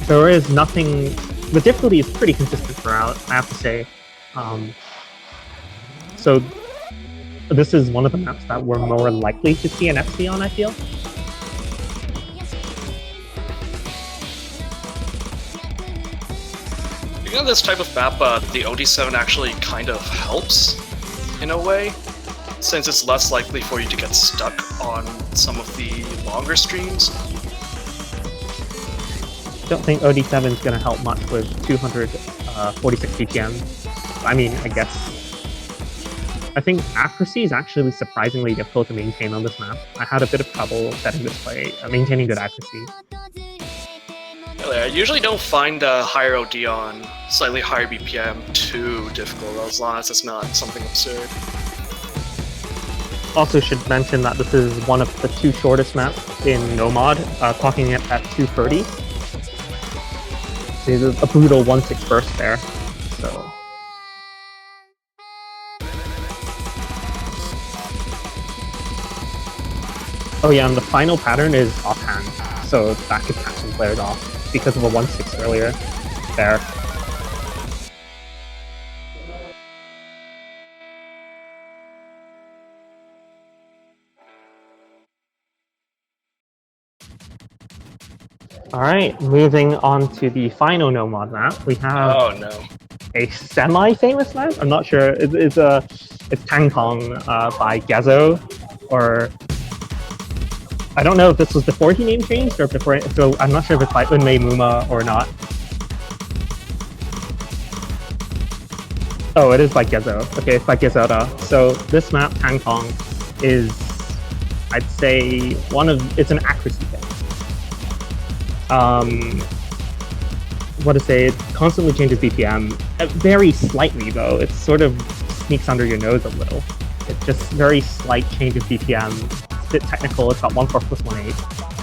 There is nothing... The difficulty is pretty consistent throughout, I have to say. So this is one of the maps that we're more likely to see an FC on, I feel. Speaking of this type of map, the OD7 actually kind of helps, in a way, since it's less likely for you to get stuck on some of the longer streams. Don't think OD7 is going to help much with 246 BPM. I mean, I guess. I think accuracy is actually surprisingly difficult to maintain on this map. I had a bit of trouble setting this play, maintaining good accuracy. I usually don't find higher OD on slightly higher BPM too difficult, as long as it's not something absurd. Also should mention that this is one of the two shortest maps in Nomad, clocking it at 230. So there's a brutal 1/6 burst there. So. Oh yeah, and the final pattern is offhand, so that could catch some players off because of a 1/6 earlier there. Alright, moving on to the final Nomad map, we have a semi-famous map? I'm not sure. It's Tangkong by Gezo, or... I don't know if this was before he name changed, or before, so I'm not sure if it's by Unmei Muma or not. Oh, it is by Gezo. Okay, it's by Gezota. So this map, Tangkong, is, I'd say, it's an accuracy thing. What to say, it constantly changes BPM, very slightly though. It sort of sneaks under your nose a little. It's just very slight change of BPM. It's a bit technical. It's got 1/4 plus 1/8.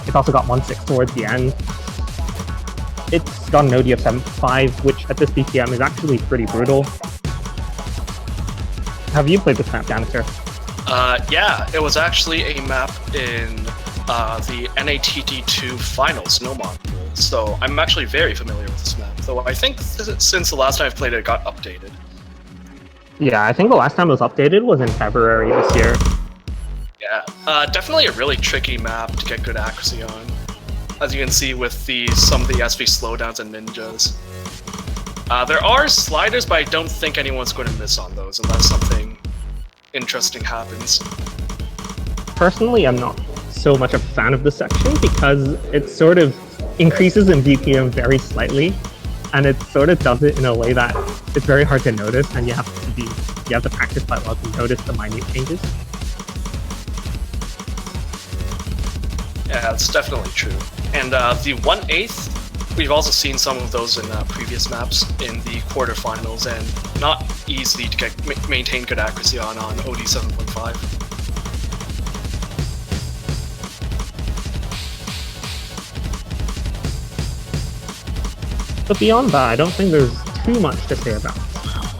It's also got 1/6 towards the end. It's got an OD of 7.5, which at this BPM is actually pretty brutal. Have you played this map, Janitor? Yeah, it was actually a map in the NATT2 finals, no mod pool. So I'm actually very familiar with this map. Though I think since the last time I've played it, it got updated. Yeah, I think the last time it was updated was in February this year. Yeah, definitely a really tricky map to get good accuracy on. As you can see with some of the SV slowdowns and ninjas. There are sliders, but I don't think anyone's going to miss on those unless something interesting happens. Personally, I'm not so much a fan of this section because it sort of increases in BPM very slightly, and it sort of does it in a way that it's very hard to notice, and you have to practice quite well to notice the minute changes. Yeah, that's definitely true. And the 1/8, we've also seen some of those in previous maps in the quarterfinals, and not easy to maintain good accuracy on OD 7.5. But beyond that, I don't think there's too much to say about this map.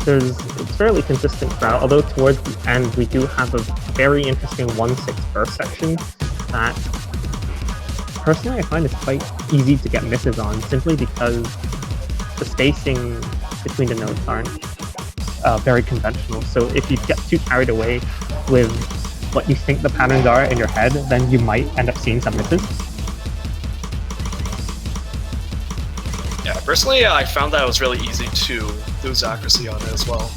It's fairly consistent throughout, although towards the end we do have a very interesting 1/6 burst section that personally I find is quite easy to get misses on, simply because the spacing between the notes aren't very conventional. So if you get too carried away with what you think the patterns are in your head, then you might end up seeing some misses. Yeah, personally, I found that it was really easy to lose accuracy on it as well.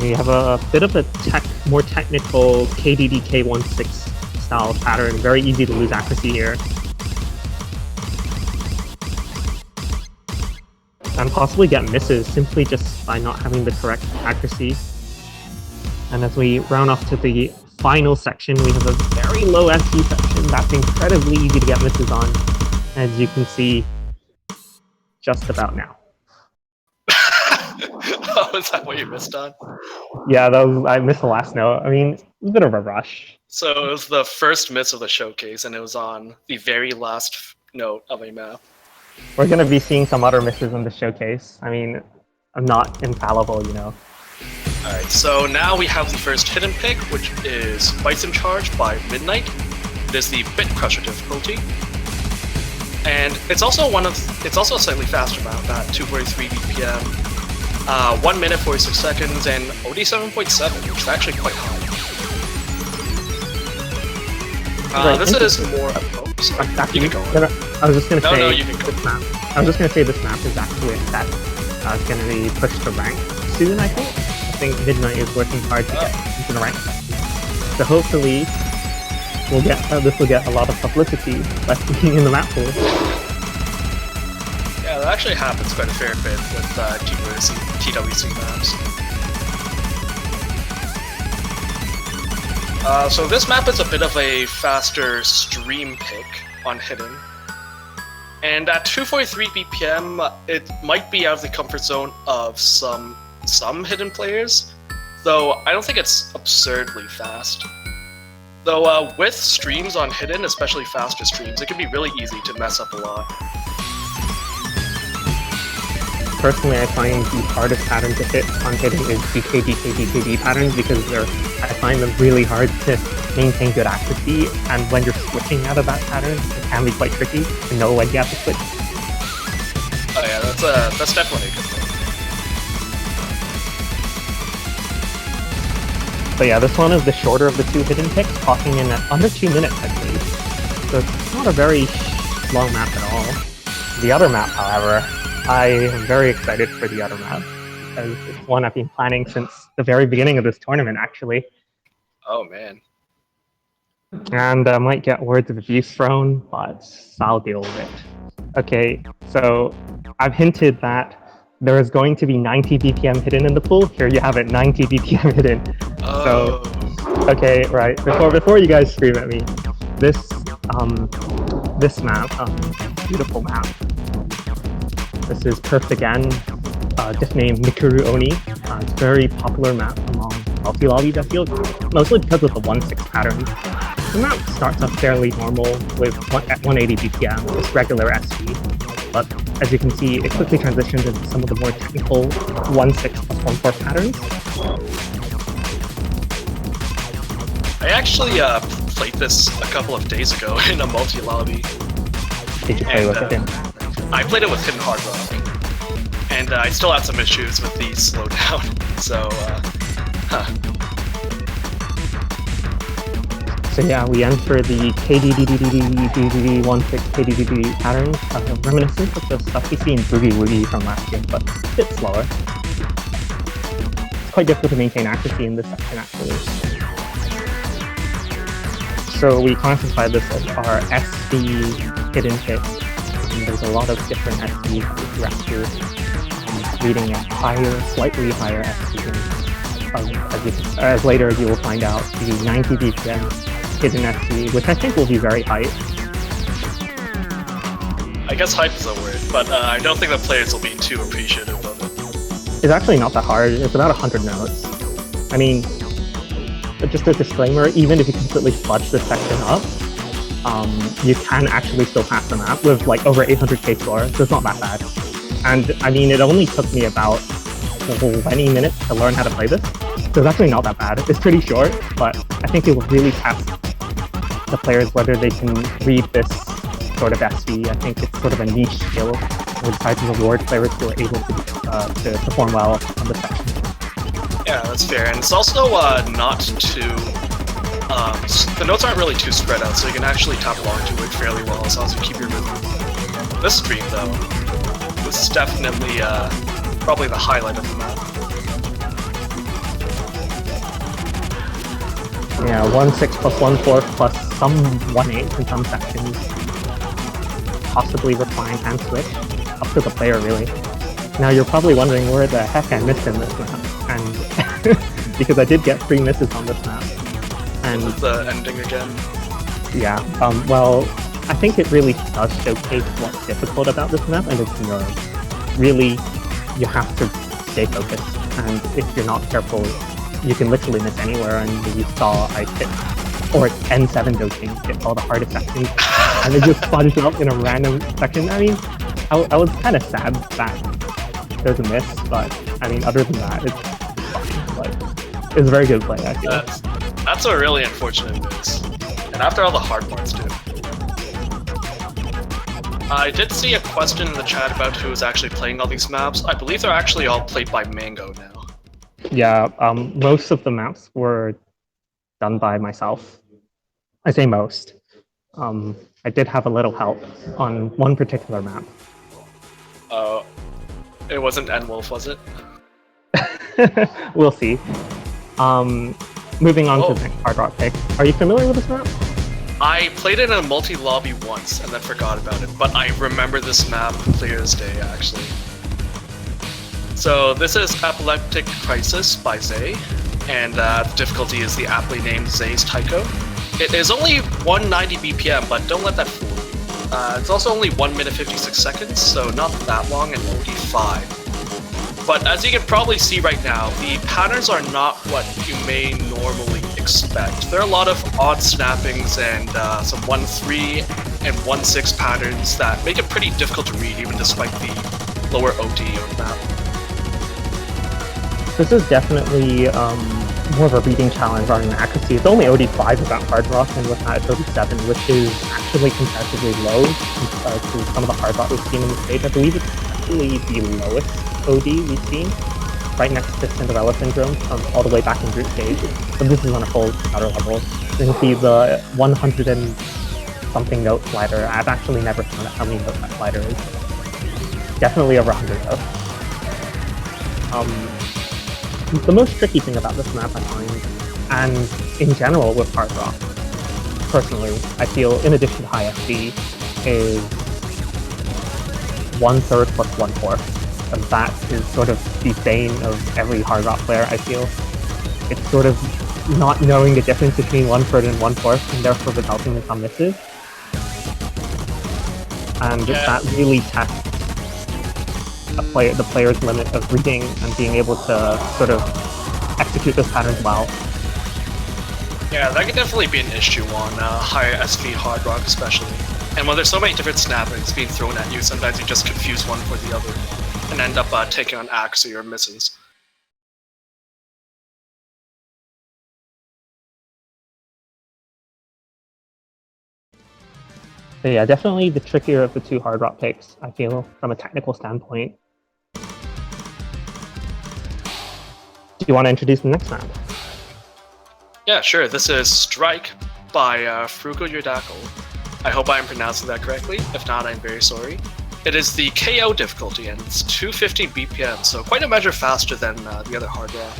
We have a bit of a more technical KDD K16 style pattern, very easy to lose accuracy here. And possibly get misses simply just by not having the correct accuracy. And as we round off to the final section, we have a very low SG section that's incredibly easy to get misses on, as you can see just about now. Oh, is that what you missed on? Yeah, I missed the last note. I mean, it was a bit of a rush. So it was the first miss of the showcase, and it was on the very last note of a map. We're going to be seeing some other misses in the showcase. I mean, I'm not infallible, you know. Alright, so now we have the first hidden pick, which is Bison Charge by Midnight. It is the Bit Crusher difficulty. And it's also a slightly faster map at 243 BPM, 1 minute 46 seconds, and OD 7.7, which is actually quite high. This is more. Oh, sorry. You can go on. I was just going to say. No, you can go. This map. I was just going to say this map is actually a set. It's going to be pushed to rank soon. I think Midnight is working hard to get into the rank. So hopefully, this will get a lot of publicity by being in the map pool. Yeah, that actually happens quite a fair bit with TWC maps. So this map is a bit of a faster stream pick on Hidden. And at 243 BPM, it might be out of the comfort zone of some Hidden players, though I don't think it's absurdly fast. Though with streams on Hidden, especially faster streams, it can be really easy to mess up a lot. Personally, I find the hardest pattern to hit on Hidden is DKD patterns because I find them really hard to maintain good accuracy, and when you're switching out of that pattern, it can be quite tricky to know when you have to switch. Oh yeah, that's definitely a good thing. But yeah, this one is the shorter of the two Hidden picks, clocking in at under 2 minutes, I believe. So it's not a very long map at all. The other map, however, I am very excited for the other map, because it's one I've been planning since the very beginning of this tournament, actually. Oh man. And I might get words of abuse thrown, but I'll deal with it. Okay, so I've hinted that there is going to be 90 BPM hidden in the pool. Here you have it, 90 BPM hidden. Oh. So, okay, right. Before you guys scream at me, this map, beautiful map. This is Perf again, diff name Mikuru Oni. It's a very popular map among multi-lobbies, I feel, mostly because of the 1-6 pattern. The map starts off fairly normal at 180 BPM, just regular SV, but as you can see, it quickly transitions into some of the more technical 1-6 plus 1-4 patterns. I actually played this a couple of days ago in a multi-lobby. Did you play And, with it? I played it with Hidden Hard Rock, and I still had some issues with the slowdown, so, So yeah, we enter the KDDDDDDD16 KDDD pattern, reminiscent of the stuff we see in Boogie Woogie from last year, but a bit slower. It's quite difficult to maintain accuracy in this section, actually. So we classify this as our SV hidden pick. There's a lot of different SVs throughout reading a higher, slightly higher SV. As later you will find out, the 90 BPM hidden SV, which I think will be very hype. I guess hype is a word, but I don't think the players will be too appreciative of it. It's actually not that hard. It's about 100 notes. I mean, just a disclaimer, even if you completely fudge this section up, you can actually still pass the map with like over 800k score, so it's not that bad. And I mean, it only took me about 20 minutes to learn how to play this, so it's actually not that bad. It's pretty short, but I think it will really test the players whether they can read this sort of SV. I think it's sort of a niche skill, and we try to reward players who are able to perform well on this section. Yeah, that's fair, and it's also not too... the notes aren't really too spread out, so you can actually tap along to it fairly well as long as you keep your rhythm. This stream, though, this is definitely probably the highlight of the map. Yeah, 1-6 plus 1-4 plus some 1-8 in some sections. Possibly recline and switch. Up to the player, really. Now you're probably wondering where the heck I missed in this map, and because I did get 3 misses on this map. And The ending again. yeah, well, I think it really does showcase what's difficult about this map, and it's nerves. Really, you have to stay focused, and if you're not careful, you can literally miss anywhere. And you saw I hit, or N7 dosing, hit all the hardest sections, and it just sponged up in a random section. I mean, I was kind of sad that there's a miss, but I mean, other than that, it's fine. Like, it's a very good play, I feel. That's a really unfortunate miss. And after all the hard parts, too. I did see a question in the chat about who is actually playing all these maps. I believe they're actually all played by Mango now. Yeah, most of the maps were done by myself. I say most. I did have a little help on one particular map. It wasn't N-Wolf, was it? We'll see. Moving on to the next hard rock pick. Are you familiar with this map? I played it in a multi-lobby once and then forgot about it, but I remember this map clear as day, actually. So this is Epileptic Crisis by Zay, and the difficulty is the aptly named Zay's Taiko. It is only 190 BPM, but don't let that fool you. It's also only 1 minute 56 seconds, so not that long, and only 5. But as you can probably see right now, the patterns are not what you may normally expect. There are a lot of odd snappings and some 1-3 and 1-6 patterns that make it pretty difficult to read, even despite the lower OD on the map. This is definitely more of a reading challenge rather than accuracy. It's only OD5 without hard rock, and with that it's OD7, which is actually comparatively low compared to some of the hard rock we've seen in the stage. I believe it's actually the lowest OD we've seen, right next to Cinderella Syndrome, all the way back in group stage. But this is on a full outer level. You can see the 100 and something note slider. I've actually never found out how many notes that slider is. Definitely over 100 though. The most tricky thing about this map, I find, and in general with hard rock, personally, I feel, in addition to high FD, is 1/3 plus 1/4. And that is sort of the bane of every hard rock player, I feel. It's sort of not knowing the difference between 1/3 and 1/4, and therefore resulting in some misses. And that really tests the player's limit of reading and being able to sort of execute those patterns well. Yeah, that could definitely be an issue on higher SV hard rock, especially. And when there's so many different snappings being thrown at you, sometimes you just confuse one for the other and end up taking on accuracy or misses. So yeah, definitely the trickier of the two hard rock picks, I feel, from a technical standpoint. Do you want to introduce the next map? Yeah, sure. This is Strike by Frugal Yodako. I hope I'm pronouncing that correctly. If not, I'm very sorry. It is the KO difficulty, and it's 215 BPM, so quite a measure faster than the other hard rock.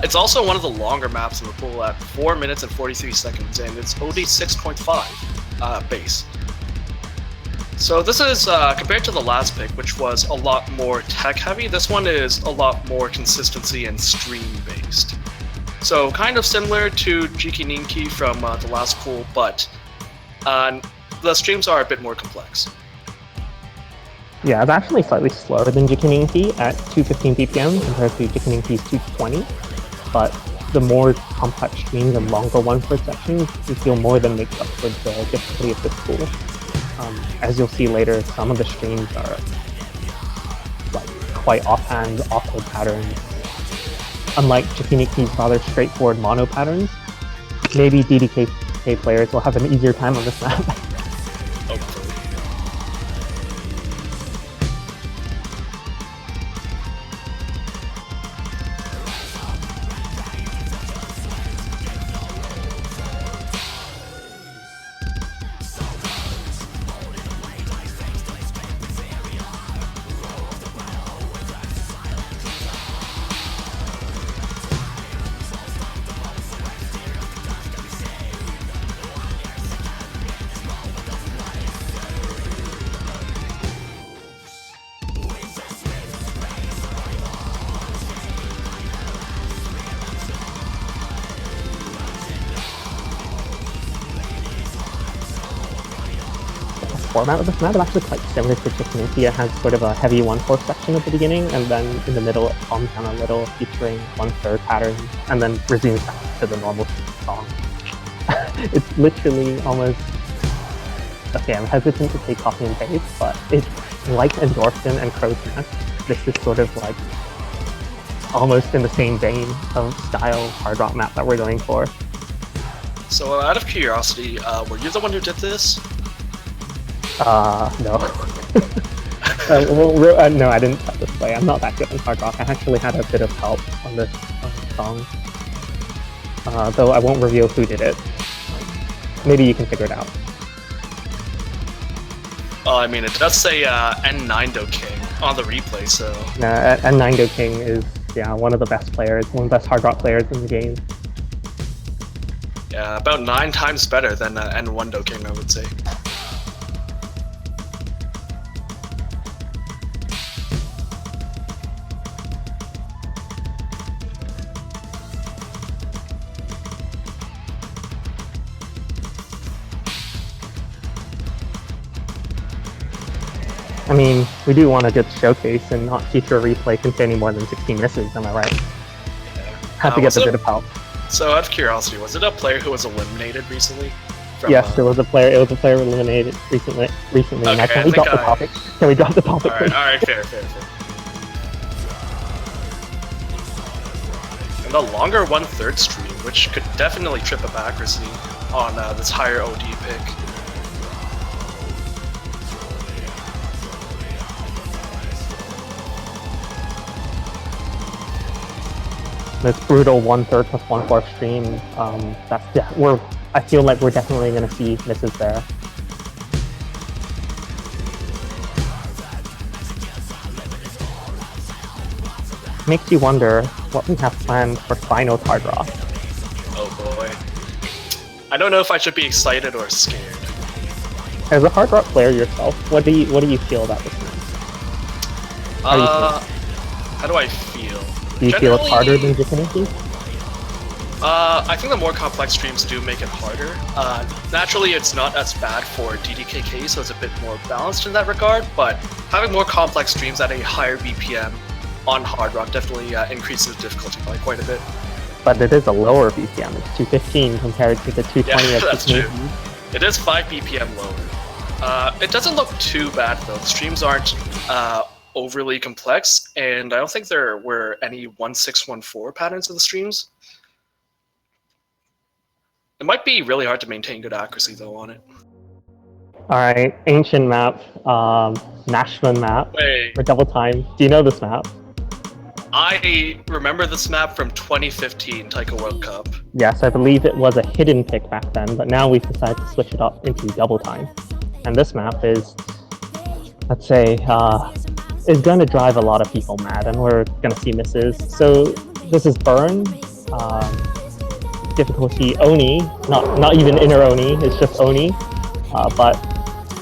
It's also one of the longer maps in the pool at 4 minutes and 43 seconds, and it's OD 6.5 base. So this is, compared to the last pick, which was a lot more tech-heavy, this one is a lot more consistency and stream-based. So kind of similar to Jiki Ninki from the last pool, but the streams are a bit more complex. Yeah, it's actually slightly slower than Jikininki at 215 BPM compared to Jikininki's 220, but the more complex streams and longer one-foot sections, we feel more than makes up for the difficulty of this pool. As you'll see later, some of the streams are like quite offhand, awkward patterns. Unlike Jikiniki's rather straightforward mono patterns, maybe DDK players will have an easier time on this map. Format of this map is actually quite similar to Jikininki. It has sort of a heavy 1/4 section at the beginning, and then in the middle it calms down a little, featuring 1/3 patterns, and then resumes back to the normal song. It's literally almost... Okay, I'm hesitant to say copy and paste, but it's like Endorphin and Crow's Nest. This is sort of like almost in the same vein of style hard rock map that we're going for. So out of curiosity, were you the one who did this? No. No, I didn't set this play. I'm not that good on hard rock. I actually had a bit of help on this song. Though I won't reveal who did it. Maybe you can figure it out. Well, I mean, it does say N9do King on the replay, so... And N9do King is, yeah, one of the best players, one of the best hard rock players in the game. Yeah, about 9 times better than N1do King, I would say. I mean, we do want a good showcase and not feature a replay containing more than 16 misses, am I right? Have to get a bit of help. So, out of curiosity, was it a player who was eliminated recently? Yes, it was a player. It was a player eliminated recently. Okay, now, can we drop the topic? Can we drop the topic? All right, fair. And the longer 1/3 stream, which could definitely trip up accuracy on this higher OD pick. This brutal 1/3 plus 1/4 stream. I feel like we're definitely going to see misses there. Makes you wonder what we have planned for Final Hard Rock. Oh boy. I don't know if I should be excited or scared. As a hard rock player yourself, what do you feel about this match? How do I feel? Do you feel it's harder than Jikininki? I think the more complex streams do make it harder. Naturally, it's not as bad for DDKK, so it's a bit more balanced in that regard, but having more complex streams at a higher BPM on Hard Rock definitely increases difficulty by quite a bit. But it is a lower BPM. It's 215 compared to the 220 Yeah, of that's the true. It is 5 BPM lower. It doesn't look too bad though. The streams aren't overly complex, and I don't think there were any 1614 patterns in the streams. It might be really hard to maintain good accuracy though on it. Alright, ancient map, Nashville map, Wait, for double time. Do you know this map? I remember this map from 2015 Taiko World Cup. Yes, I believe it was a hidden pick back then, but now we've decided to switch it up into double time. And this map is, let's say, is going to drive a lot of people mad, and we're going to see misses. So this is Burn, difficulty Oni, not even inner Oni, it's just Oni. But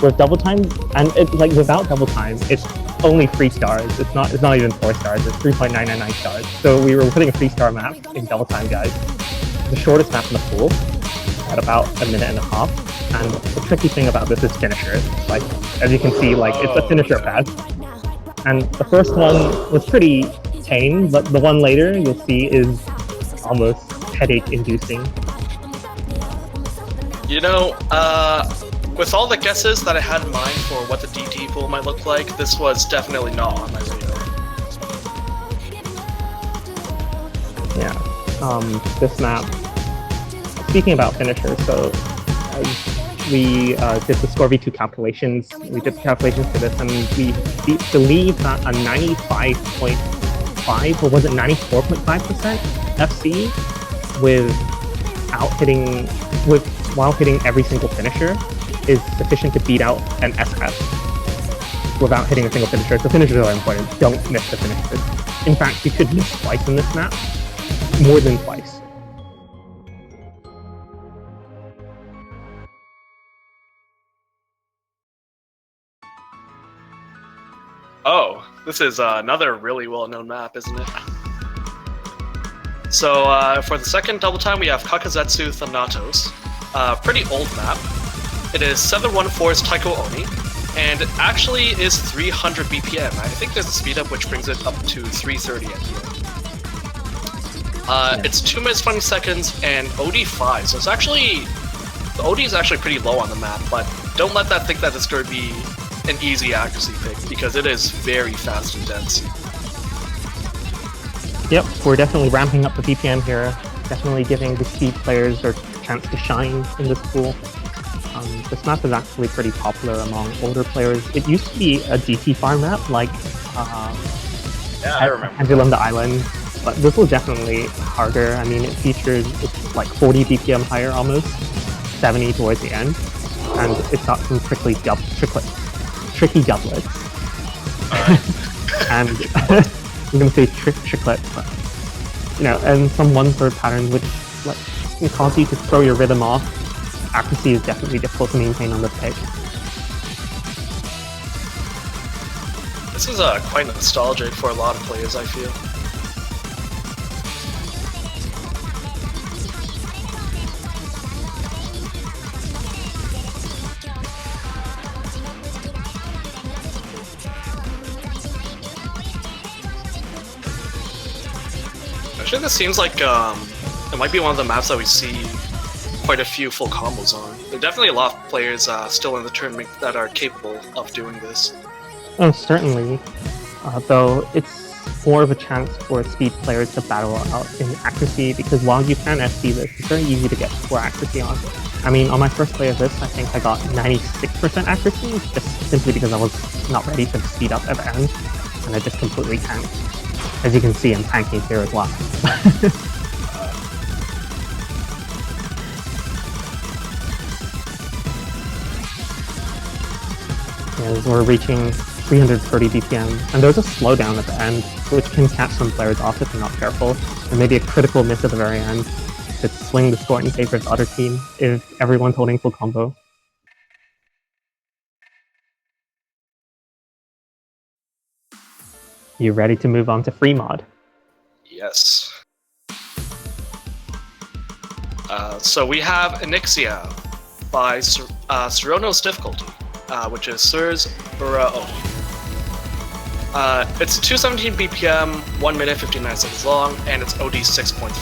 with double time, and like without double time, it's only 3 stars. It's not even 4 stars. It's 3.999 stars. So we were putting a 3-star map in double time, guys. The shortest map in the pool at about a minute and a half. And the tricky thing about this is finishers. Like as you can see, like it's a finisher pad. And the first one was pretty tame, but the one later you'll see is almost headache-inducing. You know, with all the guesses that I had in mind for what the DT pool might look like, this was definitely not on my radar. Yeah, this map. Speaking about finishers, so we did the score v2 calculations. We did the calculations for this, and we believe that a 95.5 or was it 94.5% FC while hitting every single finisher is sufficient to beat out an SF without hitting a single finisher. So finishers are important. Don't miss the finishers. In fact, you could miss twice in this map. More than twice. Oh, this is another really well-known map, isn't it? So for the second double time, we have Kakazetsu Thanatos. Pretty old map. It is 714's Taiko Oni, and it actually is 300 BPM. I think there's a speed up which brings it up to 330 at the end. It's 2 minutes 20 seconds and OD 5, so it's actually the OD is actually pretty low on the map. But don't let that think that it's going to be an easy accuracy pick, because it is very fast and dense. Yep, we're definitely ramping up the BPM here. Definitely giving the speed players their chance to shine in this pool. This map is actually pretty popular among older players. It used to be a DT farm map, like Yeah, I remember. Pendulum the Island, but this was definitely harder. I mean, it features it's like 40 BPM higher almost, 70 towards the end, and it's got some tricky doublets. And I'm gonna say triplet, but you know, and some 1/3 patterns which like can cause you to throw your rhythm off. Accuracy is definitely difficult to maintain on this pick. This is quite nostalgic for a lot of players, I feel. Actually, this seems like it might be one of the maps that we see quite a few full combos on. There are definitely a lot of players still in the tournament that are capable of doing this. Oh, certainly. Though it's more of a chance for speed players to battle out in accuracy, because while you can SD this, it's very easy to get poor accuracy on. I mean, on my first play of this, I think I got 96% accuracy, just simply because I was not ready for the speed up at the end, and I just completely tanked. As you can see, I'm tanking here as well. As we're reaching 330 BPM, and there's a slowdown at the end, which can catch some players off if they're not careful, and maybe a critical miss at the very end could swing the score in favor of the other team if everyone's holding full combo. You ready to move on to free mod? Yes. So we have Onyxia by Serono's Difficulty, which is Sir's Ura Oni. It's 217 BPM, 1 minute 59 seconds long, and it's OD 6.5.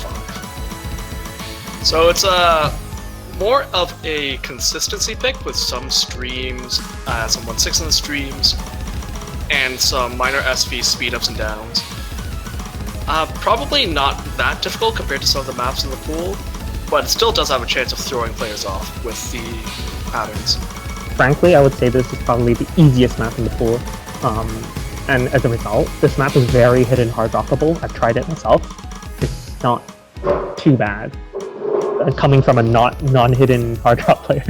So it's more of a consistency pick with some streams, some 1/6 in the streams, and some minor SV speed ups and downs. Probably not that difficult compared to some of the maps in the pool, but it still does have a chance of throwing players off with the patterns. Frankly, I would say this is probably the easiest map in the pool. And as a result, this map is very hidden hard rockable. I've tried it myself. It's not too bad. Coming from a non-hidden hard rock player.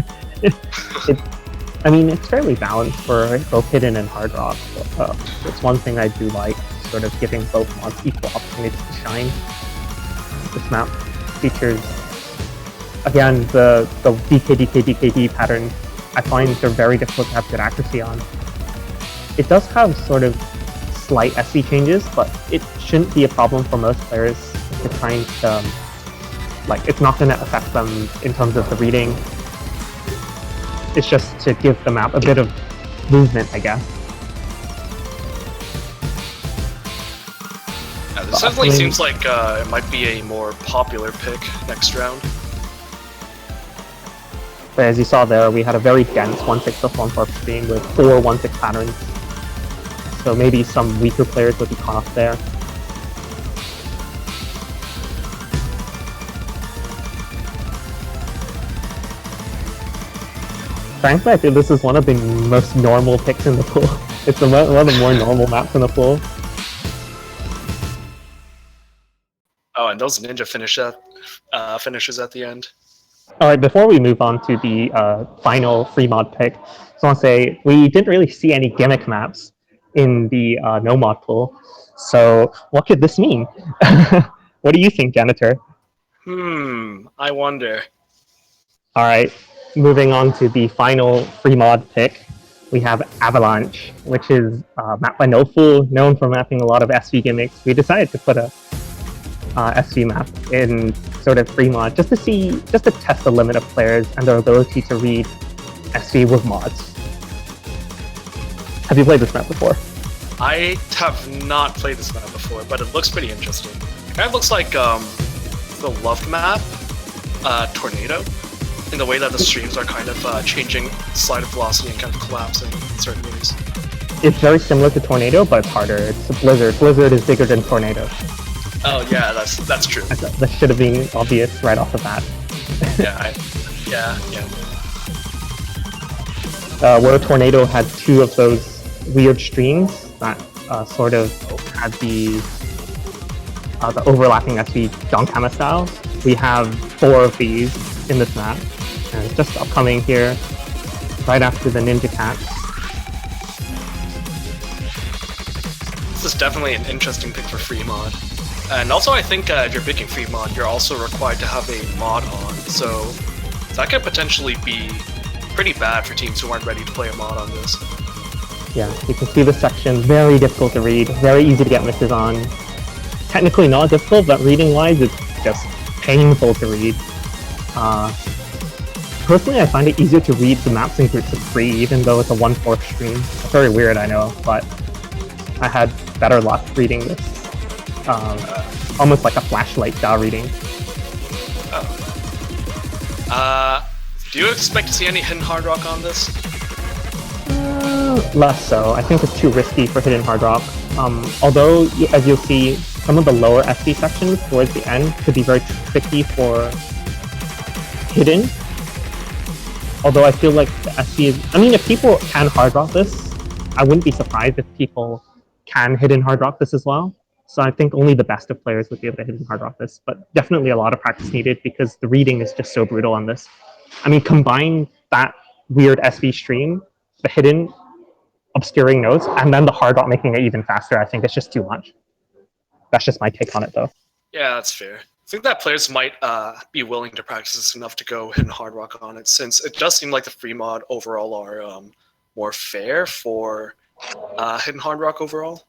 I mean, it's fairly balanced for both hidden and hard rock. It's one thing I do like, sort of giving both mods equal opportunities to shine. This map features, again, the DKD pattern. I find they're very difficult to have good accuracy on. It does have sort of slight SC changes, but it shouldn't be a problem for most players if they're trying to, it's not going to affect them in terms of the reading. It's just to give the map a bit of movement, I guess. Yeah, this definitely seems like it might be a more popular pick next round. But as you saw there, we had a very dense 1/6+1/4 stream with 4 1/6 patterns. So maybe some weaker players would be caught off there. Frankly, I feel this is one of the most normal picks in the pool. It's one of the more normal maps in the pool. Oh, and those ninja finishes at the end. Alright, before we move on to the final free mod pick, I just want to say we didn't really see any gimmick maps in the no mod pool. So what could this mean? What do you think, Janitor? I wonder. Alright, moving on to the final free mod pick, we have Avalanche, which is mapped by NoFool, known for mapping a lot of SV gimmicks. We decided to put a SV map in sort of free mod just to test the limit of players and their ability to read SV with mods. Have you played this map before? I have not played this map before, but it looks pretty interesting. It kind of looks like the Loved map, Tornado, in the way that the streams are kind of changing slider velocity and kind of collapsing in certain ways. It's very similar to Tornado, but it's harder. It's a Blizzard. Blizzard is bigger than Tornado. Oh yeah, that's true. That should have been obvious right off the bat. Yeah. Where Tornado had 2 of those weird streams that sort of had the overlapping SV John Kama styles. We have 4 of these in this map, and it's just upcoming here, right after the Ninja Cats. This is definitely an interesting pick for free mod. And also I think if you're picking free mod, you're also required to have a mod on, so that could potentially be pretty bad for teams who aren't ready to play a mod on this. Yeah, you can see the section, very difficult to read, very easy to get misses on. Technically not difficult, but reading-wise, it's just painful to read. Personally, I find it easier to read the maps in groups of 3, even though it's a 1/4 stream. It's very weird, I know, but I had better luck reading this. Almost like a flashlight style reading. Do you expect to see any hidden hard rock on this? Less so. I think it's too risky for hidden hard rock. Although, as you'll see, some of the lower SV sections towards the end could be very tricky for hidden. Although I feel like the SV is... I mean, if people can hard rock this, I wouldn't be surprised if people can hidden hard rock this as well. So I think only the best of players would be able to hidden hard rock this, but definitely a lot of practice needed because the reading is just so brutal on this. I mean, combine that weird SV stream, the hidden obscuring notes, and then the hard rock making it even faster. I think it's just too much. That's just my take on it, though. Yeah, that's fair. I think that players might be willing to practice this enough to go hidden hard rock on it, since it does seem like the free mod overall are more fair for hidden hard rock overall.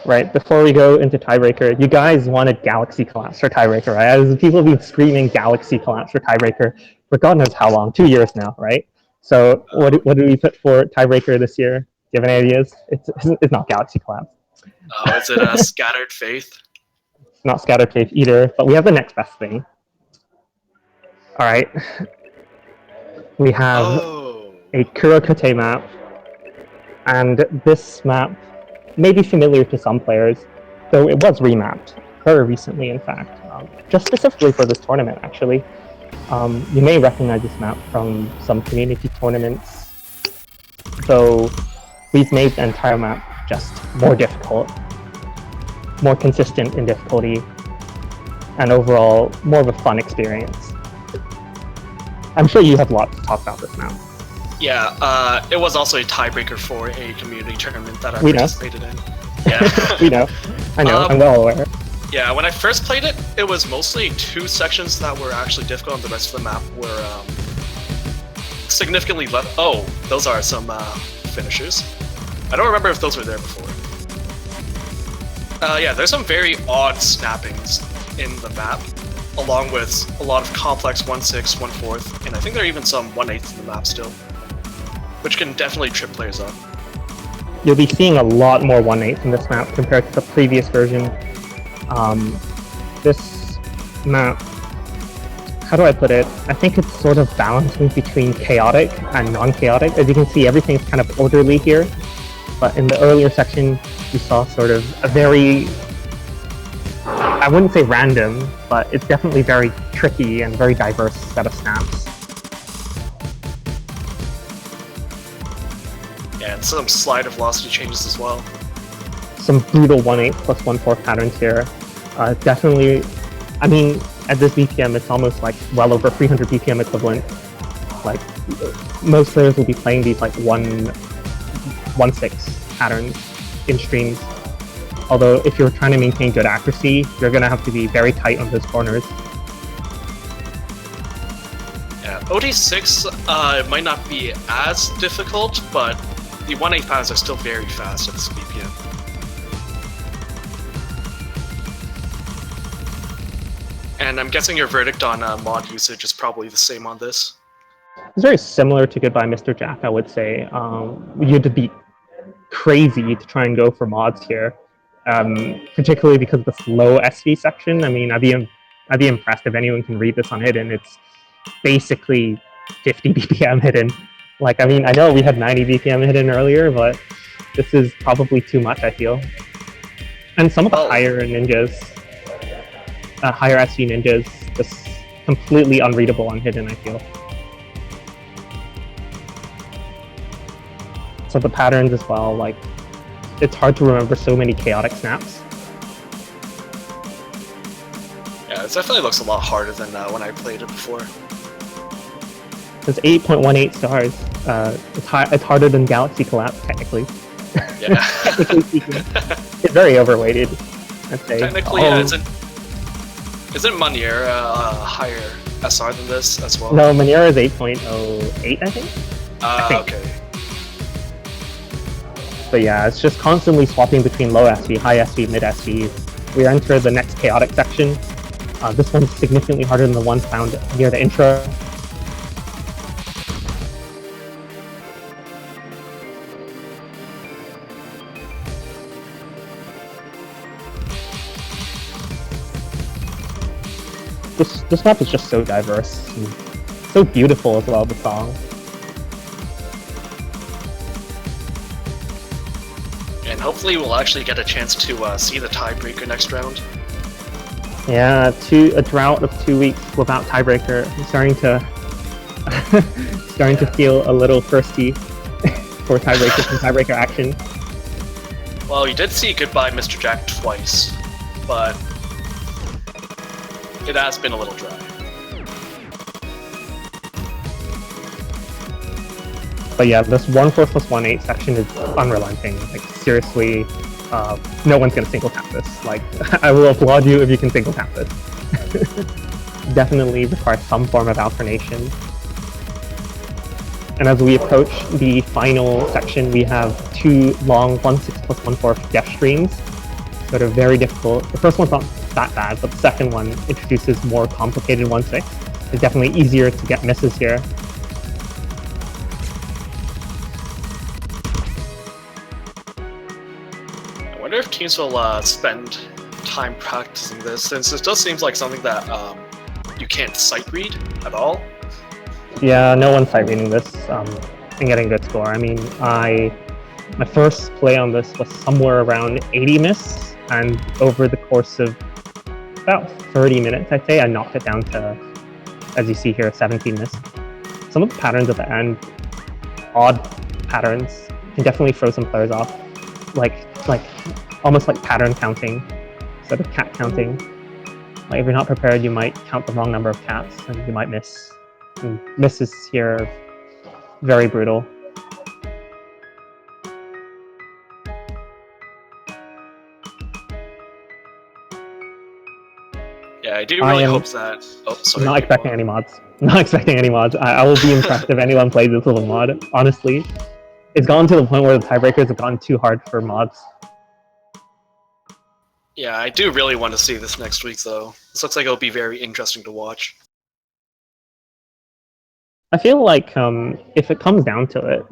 Right, before we go into tiebreaker, you guys wanted Galaxy Collapse for tiebreaker, right? As people have been screaming Galaxy Collapse for tiebreaker for God knows how long, 2 years now, right? So what do we put for tiebreaker this year? Do you have any ideas? It's not Galaxy Collapse. Oh, is it a Scattered Faith? It's not Scattered Faith either, but we have the next best thing. All right. We have Oh. a Kurokote map, and this map may be familiar to some players, though it was remapped very recently, in fact, just specifically for this tournament, actually. You may recognize this map from some community tournaments. So we've made the entire map just more difficult, more consistent in difficulty, and overall more of a fun experience. I'm sure you have lots to talk about this map. Yeah, it was also a tiebreaker for a community tournament that I We know. participated in. Yeah. We know. I know, I'm well aware. Yeah, when I first played it, it was mostly 2 sections that were actually difficult, and the rest of the map were significantly less. Oh, those are some finishers. I don't remember if those were there before. Yeah, there's some very odd snappings in the map, along with a lot of complex 1/6, 1/4, and I think there are even some 1/8 in the map still, which can definitely trip players up. You'll be seeing a lot more 1/8 in this map compared to the previous version. This map, how do I put it? I think it's sort of balancing between chaotic and non-chaotic. As you can see, everything's kind of orderly here, but in the earlier section, you saw sort of a very, I wouldn't say random, but it's definitely very tricky and very diverse set of snaps. Yeah, and some slider velocity changes as well. Some brutal 1/8 plus 1/4 patterns here. Definitely, I mean, at this BPM, it's almost like well over 300 BPM equivalent. Like, most players will be playing these like 1/6 patterns in streams. Although, if you're trying to maintain good accuracy, you're going to have to be very tight on those corners. Yeah, OD6 might not be as difficult, but the 1/8 patterns are still very fast at this BPM. And I'm guessing your verdict on mod usage is probably the same on this. It's very similar to Goodbye Mr. Jack, I would say. You had to be crazy to try and go for mods here, particularly because of this low SV section. I mean, I'd be impressed if anyone can read this on hidden. It's basically 50 BPM hidden. Like, I mean, I know we had 90 BPM hidden earlier, but this is probably too much, I feel. And some of the higher ninjas, higher SV ninjas, just completely unreadable on hidden, I feel. So the patterns as well, like, it's hard to remember so many chaotic snaps. Yeah, it definitely looks a lot harder than when I played it before. It's 8.18 stars. It's harder than Galaxy Collapse, technically. Yeah. Technically speaking. It's very overweighted, I'd say. Technically, yeah, isn't Manier higher SR than this as well? No, Manera is 8.08, I think. Okay. But yeah, it's just constantly swapping between low SV, high SV, mid SV. We enter the next chaotic section. This one's significantly harder than the one found near the intro. This map is just so diverse and so beautiful as well, the song. And hopefully we'll actually get a chance to see the tiebreaker next round. Yeah, a drought of 2 weeks without tiebreaker. I'm starting to feel a little thirsty for tiebreaker and tiebreaker action. Well, you did see Goodbye Mr. Jack twice, but it has been a little dry. But yeah, this 1/4 plus 1/8 section is unrelenting. Like, seriously, no one's gonna single tap this. Like, I will applaud you if you can single tap this. Definitely requires some form of alternation. And as we approach the final section, we have 2 long 1/6 plus 1/4 def streams that are very difficult. The first one's not that bad, but the second one introduces more complicated 1/6. It's definitely easier to get misses here. I wonder if teams will spend time practicing this, since it does seem like something that you can't sight read at all. Yeah, no one's sight reading this and getting a good score. I mean, my first play on this was somewhere around 80 miss, and over the course of about 30 minutes, I'd say, I knocked it down to, as you see here, 17 miss. Some of the patterns at the end, odd patterns, can definitely throw some players off. Like almost like pattern counting instead of cat counting. Like if you're not prepared, you might count the wrong number of cats and you might miss. And misses here are very brutal. Yeah, I do really hope that. Oh, sorry. Not expecting any mods. Not expecting any mods. I will be impressed if anyone plays this little mod. Honestly, it's gone to the point where the tiebreakers have gone too hard for mods. Yeah, I do really want to see this next week, though. This looks like it'll be very interesting to watch. I feel like if it comes down to it,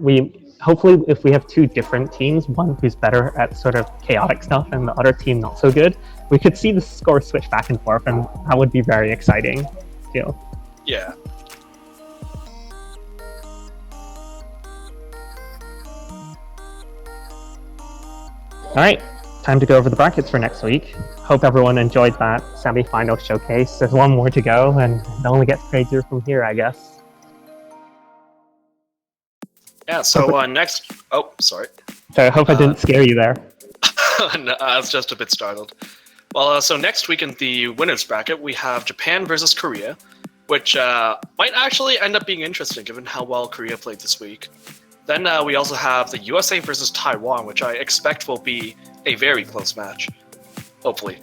hopefully if we have two different teams, one who's better at sort of chaotic stuff and the other team not so good, we could see the score switch back and forth, and that would be very exciting. I feel. Yeah. All right, time to go over the brackets for next week. Hope everyone enjoyed that semi-final showcase. There's one more to go, and it only gets crazier from here, I guess. Yeah, so next... Oh, sorry. So I hope I didn't scare you there. No, I was just a bit startled. Well, so next week in the winners bracket, we have Japan versus Korea, which might actually end up being interesting given how well Korea played this week. Then we also have the USA versus Taiwan, which I expect will be a very close match. Hopefully.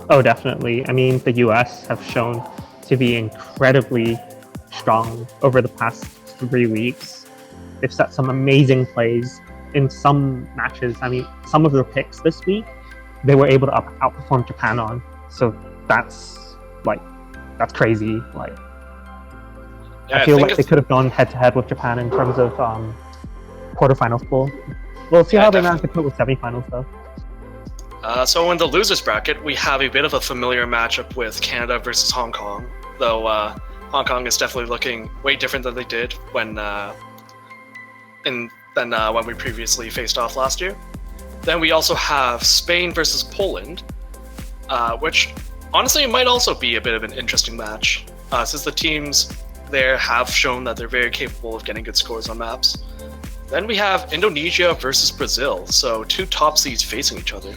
Oh, definitely. I mean, the US have shown to be incredibly strong over the past 3 weeks. They've set some amazing plays in some matches. I mean, some of their picks this week, they were able to outperform Japan on. So that's crazy. Yeah, I feel like they could have gone head-to-head with Japan in terms of quarterfinals pool. We'll see how they manage to put with semifinals, though. So in the losers bracket, we have a bit of a familiar matchup with Canada versus Hong Kong, though Hong Kong is definitely looking way different than they did when we previously faced off last year. Then we also have Spain versus Poland, which honestly might also be a bit of an interesting match, since the teams there have shown that they're very capable of getting good scores on maps. Then we have Indonesia versus Brazil, so two top seeds facing each other.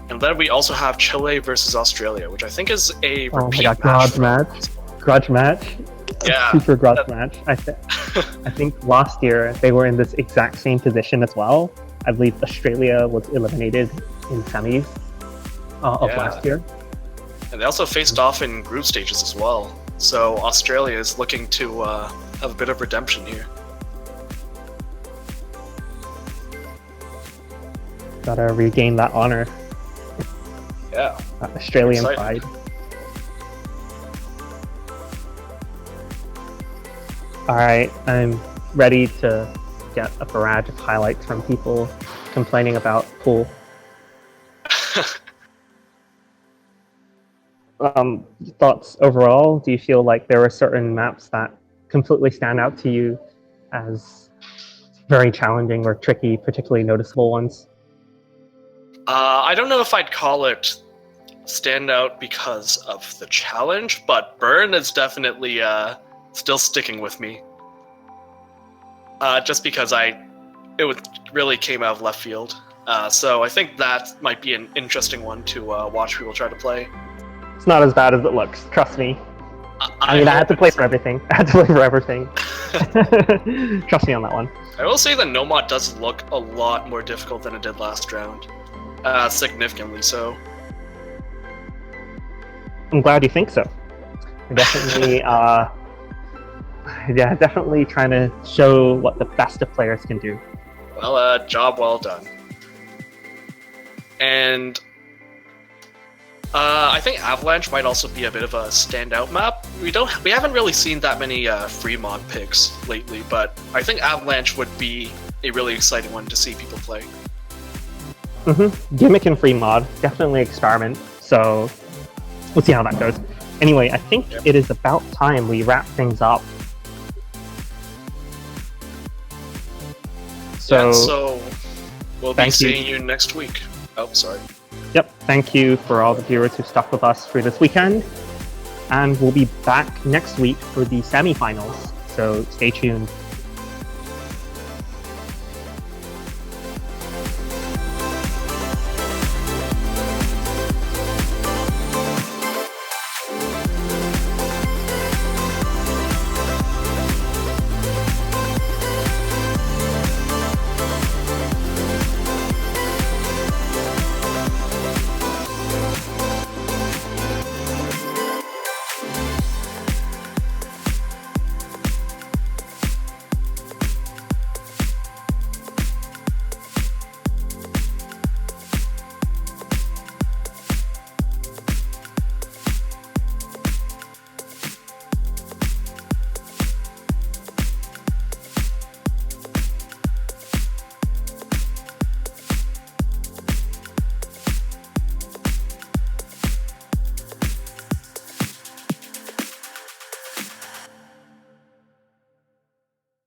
And then we also have Chile versus Australia, which I think is a repeat match. Grudge match. Yeah. Super grudge match. I think last year they were in this exact same position as well. I believe Australia was eliminated in semis of last year. And they also faced off in group stages as well. So Australia is looking to have a bit of redemption here. Gotta regain that honor. Yeah. That Australian pride. Alright, I'm ready to get a barrage of highlights from people complaining about pool. Thoughts overall? Do you feel like there are certain maps that completely stand out to you as very challenging or tricky, particularly noticeable ones? I don't know if I'd call it standout because of the challenge, but Burn is definitely still sticking with me. Just because it really came out of left field. So I think that might be an interesting one to watch people try to play. It's not as bad as it looks, trust me. I had to play for everything. I had to play for everything. Trust me on that one. I will say that No Mod does look a lot more difficult than it did last round. Significantly so. I'm glad you think so. Definitely, definitely trying to show what the best of players can do. Well, job well done. And I think Avalanche might also be a bit of a standout map. We haven't really seen that many free mod picks lately, but I think Avalanche would be a really exciting one to see people play. Gimmick and free mod, definitely experiment. So we'll see how that goes. Anyway, I think it is about time we wrap things up. So we'll be thank you. seeing you next week. Oh, sorry. Yep, thank you for all the viewers who stuck with us through this weekend. And we'll be back next week for the semifinals, so stay tuned.